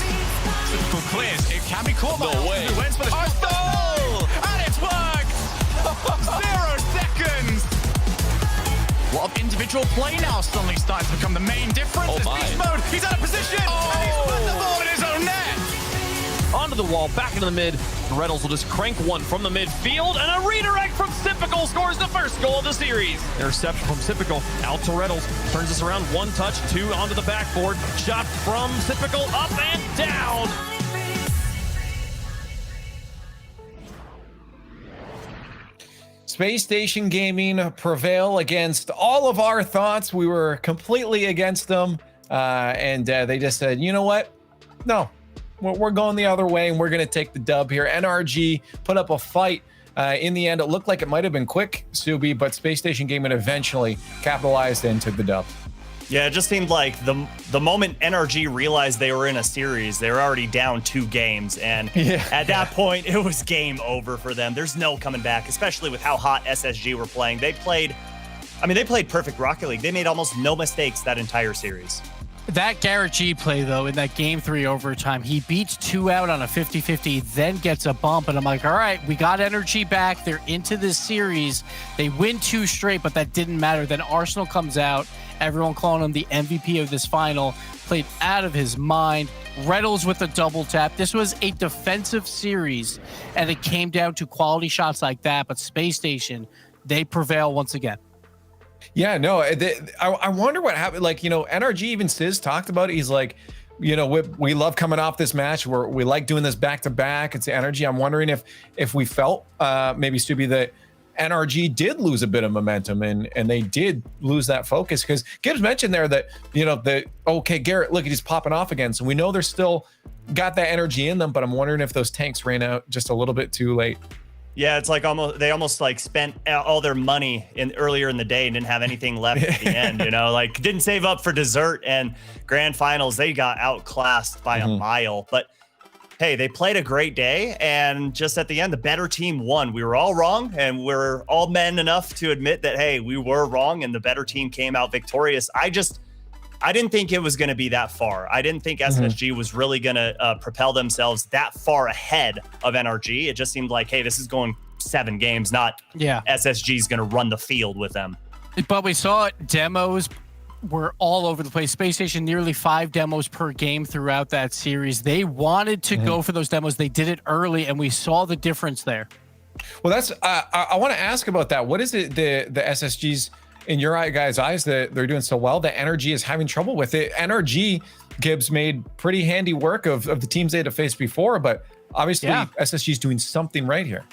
Typical clears. It can be caught by way. Wins for the Arsenal! And it's worked! 0 seconds! A lot of individual play now suddenly starting to become the main difference. Oh It's my. beast mode. He's out of position. And he's put the ball in his own net. Onto the wall, back into the mid. Reynolds will just crank one from the midfield, and a redirect from Typical scores the first goal of the series. Interception from Typical out to Reynolds. Turns this around, 1 touch, 2 onto the backboard. Shot from Typical, up and down. Space Station Gaming prevail against all of our thoughts. We were completely against them, and they just said, you know what? No, we're going the other way, and we're going to take the dub here. NRG put up a fight. In the end, it looked like it might have been quick, Subi, but Space Station Gaming eventually capitalized and took the dub. Yeah, it just seemed like the moment NRG realized they were in a series, they were already down 2 games. And at that point, it was game over for them. There's no coming back, especially with how hot SSG were playing. They played perfect Rocket League. They made almost no mistakes that entire series. That Garrett G play, though, in that Game 3 overtime, he beats 2 out on a 50-50, then gets a bump, and I'm like, all right, we got energy back. They're into this series. They win 2 straight, but that didn't matter. Then Arsenal comes out, everyone calling him the MVP of this final, played out of his mind. Reynolds with a double tap. This was a defensive series, and it came down to quality shots like that, but Space Station, they prevail once again. Yeah, no, I wonder what happened. Like, you know, NRG, even Sizz talked about it. He's like, you know, we love coming off this match. We like doing this back to back. It's energy. I'm wondering if we felt maybe, Stubby, that NRG did lose a bit of momentum and they did lose that focus, because Gibbs mentioned there that, you know, okay, Garrett, look, he's popping off again. So we know they're still got that energy in them, but I'm wondering if those tanks ran out just a little bit too late. Yeah, it's like they almost like spent all their money earlier in the day and didn't have anything left at the end, you know, like didn't save up for dessert. And grand finals, they got outclassed by a mile. But hey, they played a great day, and just at the end, the better team won. We were all wrong, and we're all men enough to admit that, hey, we were wrong, and the better team came out victorious. I didn't think it was going to be that far. I didn't think SSG was really going to propel themselves that far ahead of NRG. It just seemed like, hey, this is going 7 games, not SSG is going to run the field with them. But we saw it. Demos were all over the place. Space Station, nearly 5 demos per game throughout that series. They wanted to go for those demos. They did it early, and we saw the difference there. Well, that's I want to ask about that. What is it the SSGs in your guys' eyes that they're doing so well that NRG is having trouble with it? NRG, Gibbs, made pretty handy work of the teams they had to face before, but obviously SSG's doing something right here.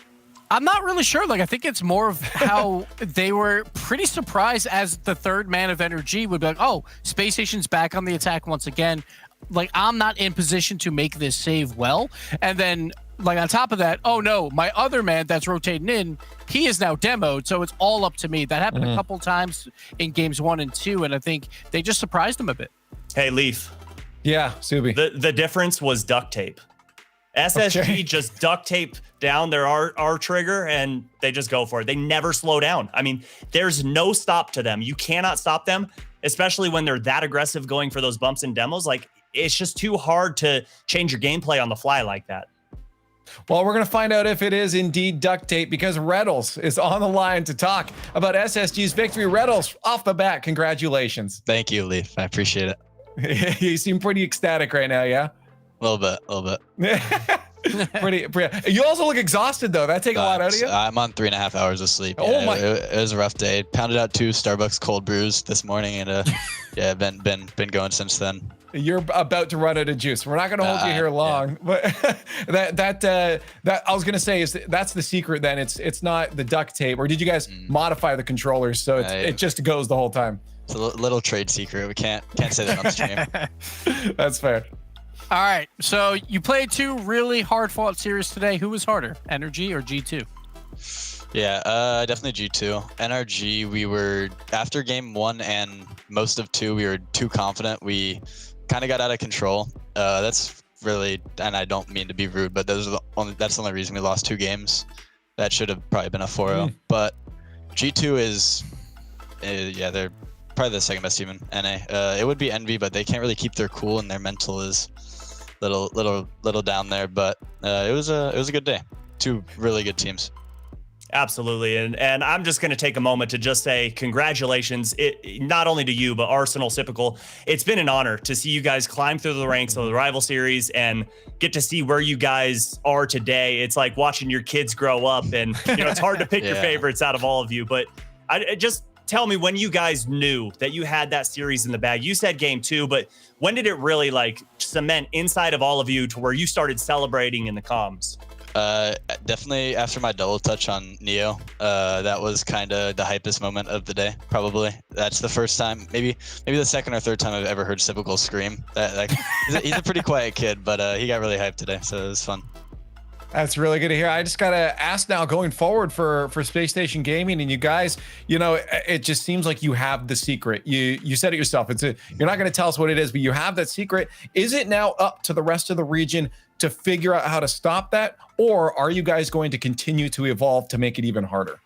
I'm not really sure. Like, I think it's more of how they were pretty surprised as the third man of NRG would be like, oh, Space Station's back on the attack once again. Like, I'm not in position to make this save well. And then, like, on top of that, oh no, my other man that's rotating in, he is now demoed, so it's all up to me. That happened a couple times in games 1 and 2, and I think they just surprised him a bit. Hey, Leaf. Yeah, Subi. The difference was duct tape. SSG just duct tape down their R trigger and they just go for it. They never slow down. I mean, there's no stop to them. You cannot stop them, especially when they're that aggressive going for those bumps and demos. Like, it's just too hard to change your gameplay on the fly like that. Well, we're going to find out if it is indeed duct tape because Reddles is on the line to talk about SSG's victory. Reddles, off the bat, congratulations. Thank you, Leaf. I appreciate it. You seem pretty ecstatic right now, yeah? A little bit. pretty. You also look exhausted, though. That take a lot out of you? I'm on 3.5 hours of sleep. Oh, yeah, my. It was a rough day. Pounded out 2 Starbucks cold brews this morning, and yeah, been going since then. You're about to run out of juice. We're not going to hold you here long, but that I was going to say is that's the secret. Then it's not the duct tape, or did you guys modify the controllers so it just goes the whole time? It's a little trade secret. We can't say that on stream. That's fair. All right, so you played 2 really hard-fought series today. Who was harder, NRG or G2? Yeah, definitely G2. NRG, we were, after game 1 and most of 2, we were too confident. We kind of got out of control. That's really, and I don't mean to be rude, but that's the only reason we lost 2 games. That should have probably been a 4-0. But G2 is, yeah, they're probably the second best team in NA. It would be Envy, but they can't really keep their cool, and their mental is little down there. But it was a good day. 2 really good teams. Absolutely. And I'm just going to take a moment to just say congratulations, not only to you, but Arsenal, Sypical. It's been an honor to see you guys climb through the ranks of the rival series and get to see where you guys are today. It's like watching your kids grow up, and it's hard to pick your favorites out of all of you. But just tell me when you guys knew that you had that series in the bag. You said game 2, but when did it really cement inside of all of you to where you started celebrating in the comms? Definitely after my double touch on Neo. That was kind of the hypest moment of the day, probably. That's the first time, maybe the second or third time I've ever heard Sypical scream. He's a pretty quiet kid, but he got really hyped today, so it was fun. That's really good to hear. I just got to ask now going forward for Space Station Gaming and you guys, it just seems like you have the secret. You said it yourself. You're not going to tell us what it is, but you have that secret. Is it now up to the rest of the region to figure out how to stop that? Or are you guys going to continue to evolve to make it even harder?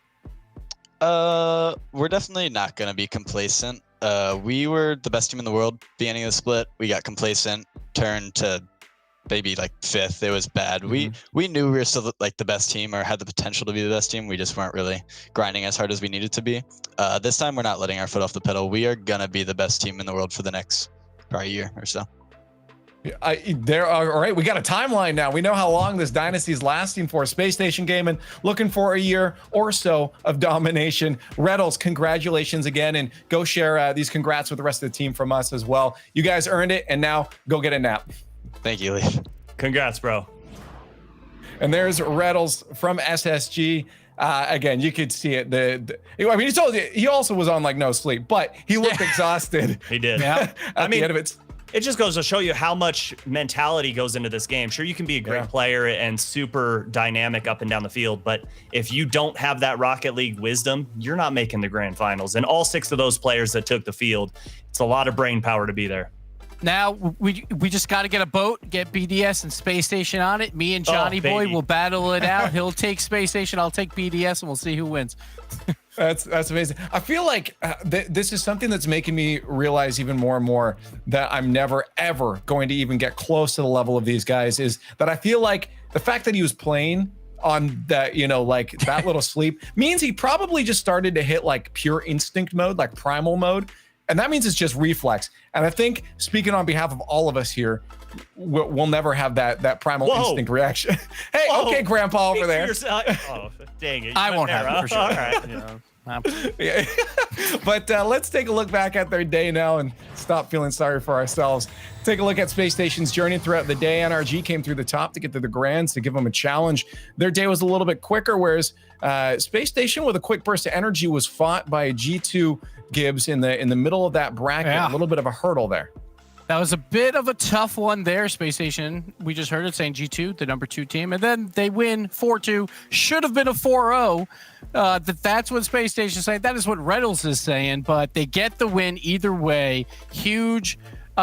We're definitely not going to be complacent. We were the best team in the world beginning of the split. We got complacent, turned to maybe 5th. It was bad. We knew we were still the best team or had the potential to be the best team. We just weren't really grinding as hard as we needed to be. This time we're not letting our foot off the pedal. We are gonna be the best team in the world for the next probably year or so. All right, we got a timeline now. We know how long this dynasty is lasting for. Space Station Gaming looking for a year or so of domination. Reddles, congratulations again, and go share these congrats with the rest of the team from us as well. You guys earned it, and now go get a nap. Thank you, Leaf. Congrats, bro. And there's Reddles from SSG. Again, you could see it. I mean, he told you he also was on no sleep, but he looked exhausted. He did. Yeah. At the end of it. It just goes to show you how much mentality goes into this game. Sure, you can be a great player and super dynamic up and down the field, but if you don't have that Rocket League wisdom, you're not making the grand finals. And all 6 of those players that took the field, it's a lot of brain power to be there. Now we just got to get a boat, get BDS and Space Station on it. Me and Johnny Boy will battle it out. He'll take Space Station, I'll take BDS, and we'll see who wins. That's amazing. I feel like this is something that's making me realize even more and more that I'm never, ever going to even get close to the level of these guys, is that I feel like the fact that he was playing on that, like that little sleep means he probably just started to hit like pure instinct mode, like primal mode. And that means it's just reflex. And I think, speaking on behalf of all of us here, we'll never have that primal instinct reaction. Hey, okay, Grandpa over there. Oh, dang it. I won't have it for sure. All right. Yeah. But let's take a look back at their day now and stop feeling sorry for ourselves. Take a look at Space Station's journey throughout the day. NRG came through the top to get to the Grands to give them a challenge. Their day was a little bit quicker, whereas Space Station with a quick burst of energy was fought by G2 Gibbs in the middle of that bracket. A little bit of a hurdle there. That was a bit of a tough one there, Space Station. We just heard it saying G2, the number 2 team, and then they win 4-2. Should have been a 4-0. That's what Space Station is saying. That is what Reynolds is saying, but they get the win either way. Huge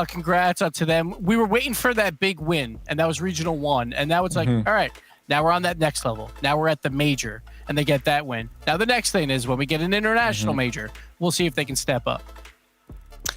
congrats to them. We were waiting for that big win, and that was Regional 1, and now it's like, all right, now we're on that next level. Now we're at the major, and they get that win. Now the next thing is when we get an international major, we'll see if they can step up.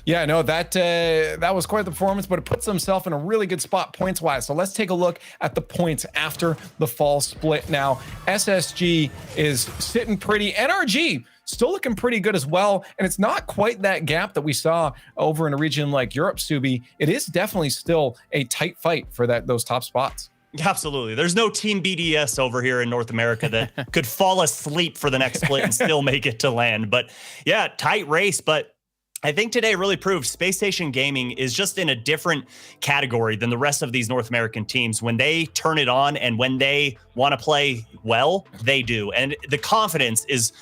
Yeah, no, that was quite the performance, but it puts themselves in a really good spot points-wise. So let's take a look at the points after the fall split now. SSG is sitting pretty. NRG still looking pretty good as well, and it's not quite that gap that we saw over in a region like Europe, Subi. It is definitely still a tight fight for those top spots. Absolutely. There's no Team BDS over here in North America that could fall asleep for the next split and still make it to land. But yeah, tight race, but I think today really proved Space Station Gaming is just in a different category than the rest of these North American teams. When they turn it on and when they want to play well, they do. And the confidence is,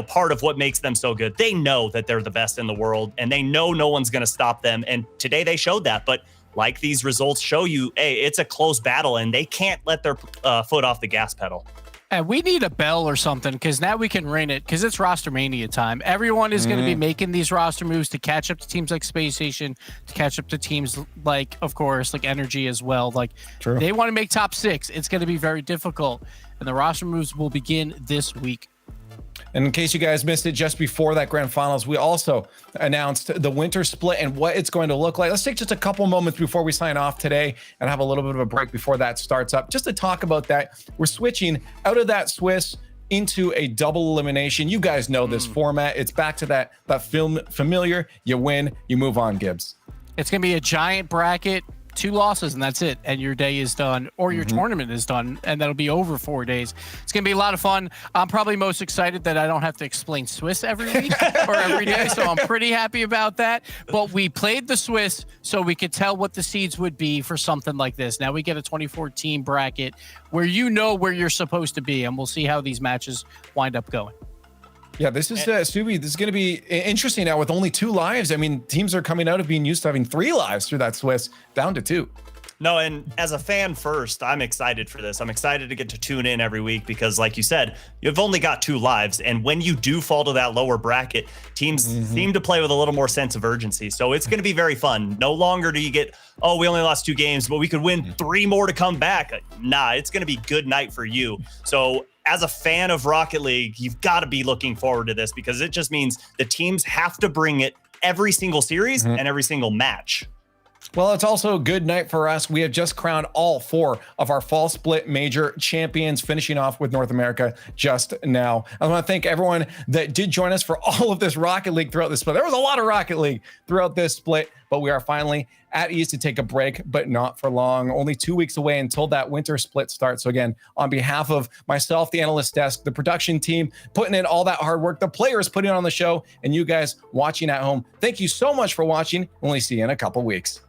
part of what makes them so good. They know that they're the best in the world and they know no one's going to stop them. And today they showed that. But like these results show you, hey, it's a close battle and they can't let their foot off the gas pedal. And we need a bell or something because now we can ring it because it's roster mania time. Everyone is going to be making these roster moves to catch up to teams like Space Station, to catch up to teams like, of course, like Energy as well. Like they want to make top 6. It's going to be very difficult. And the roster moves will begin this week. And in case you guys missed it, just before that grand finals, we also announced the winter split and what it's going to look like. Let's take just a couple moments before we sign off today and have a little bit of a break before that starts up, just to talk about that. We're switching out of that Swiss into a double elimination. You guys know this format. It's back to that familiar. You win, you move on, Gibbs. It's going to be a giant bracket. 2 losses and that's it, and your day is done, or your tournament is done, and that'll be over 4 days. It's gonna be a lot of fun. I'm probably most excited that I don't have to explain Swiss every week or every day, so I'm pretty happy about that. But we played the Swiss so we could tell what the seeds would be for something like this. Now we get a 24-team bracket where you know where you're supposed to be, and we'll see how these matches wind up going. Yeah, this is Subi. This is going to be interesting now with only 2 lives. I mean, teams are coming out of being used to having 3 lives through that Swiss down to 2. No, and as a fan first, I'm excited for this. I'm excited to get to tune in every week because, like you said, you've only got 2 lives. And when you do fall to that lower bracket, teams seem to play with a little more sense of urgency. So it's going to be very fun. No longer do you get, oh, we only lost 2 games, but we could win 3 more to come back. Nah, it's going to be good night for you. So as a fan of Rocket League, you've got to be looking forward to this because it just means the teams have to bring it every single series and every single match. Well, it's also a good night for us. We have just crowned all 4 of our fall split major champions, finishing off with North America just now. I want to thank everyone that did join us for all of this Rocket League throughout this split. There was a lot of Rocket League throughout this split, but we are finally at ease to take a break, but not for long. Only 2 weeks away until that winter split starts. So again, on behalf of myself, the analyst desk, the production team, putting in all that hard work, the players putting on the show, and you guys watching at home, thank you so much for watching. We'll see you in a couple weeks.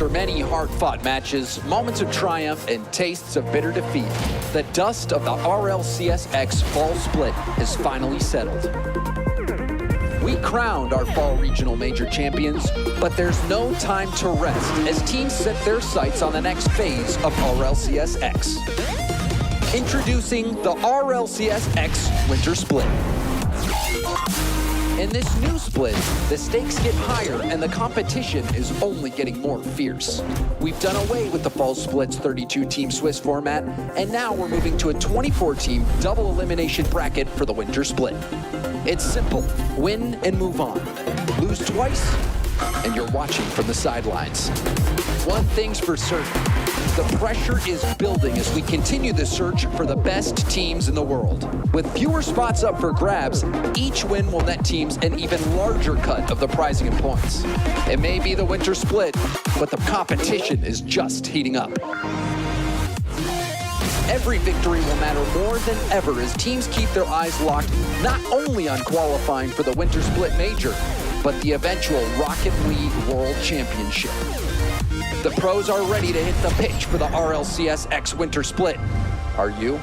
After many hard-fought matches, moments of triumph, and tastes of bitter defeat, the dust of the RLCS Fall Split has finally settled. We crowned our Fall Regional Major champions, but there's no time to rest as teams set their sights on the next phase of RLCS X. Introducing the RLCS X Winter Split. In this new split, the stakes get higher and the competition is only getting more fierce. We've done away with the Fall Split's 32-team Swiss format, and now we're moving to a 24-team double elimination bracket for the Winter Split. It's simple. Win and move on. Lose twice, and you're watching from the sidelines. One thing's for certain. The pressure is building as we continue the search for the best teams in the world. With fewer spots up for grabs, each win will net teams an even larger cut of the prizing and points. It may be the Winter Split, but the competition is just heating up. Every victory will matter more than ever as teams keep their eyes locked not only on qualifying for the Winter Split Major, but the eventual Rocket League World Championship. The pros are ready to hit the pitch for the RLCS X Winter Split. Are you?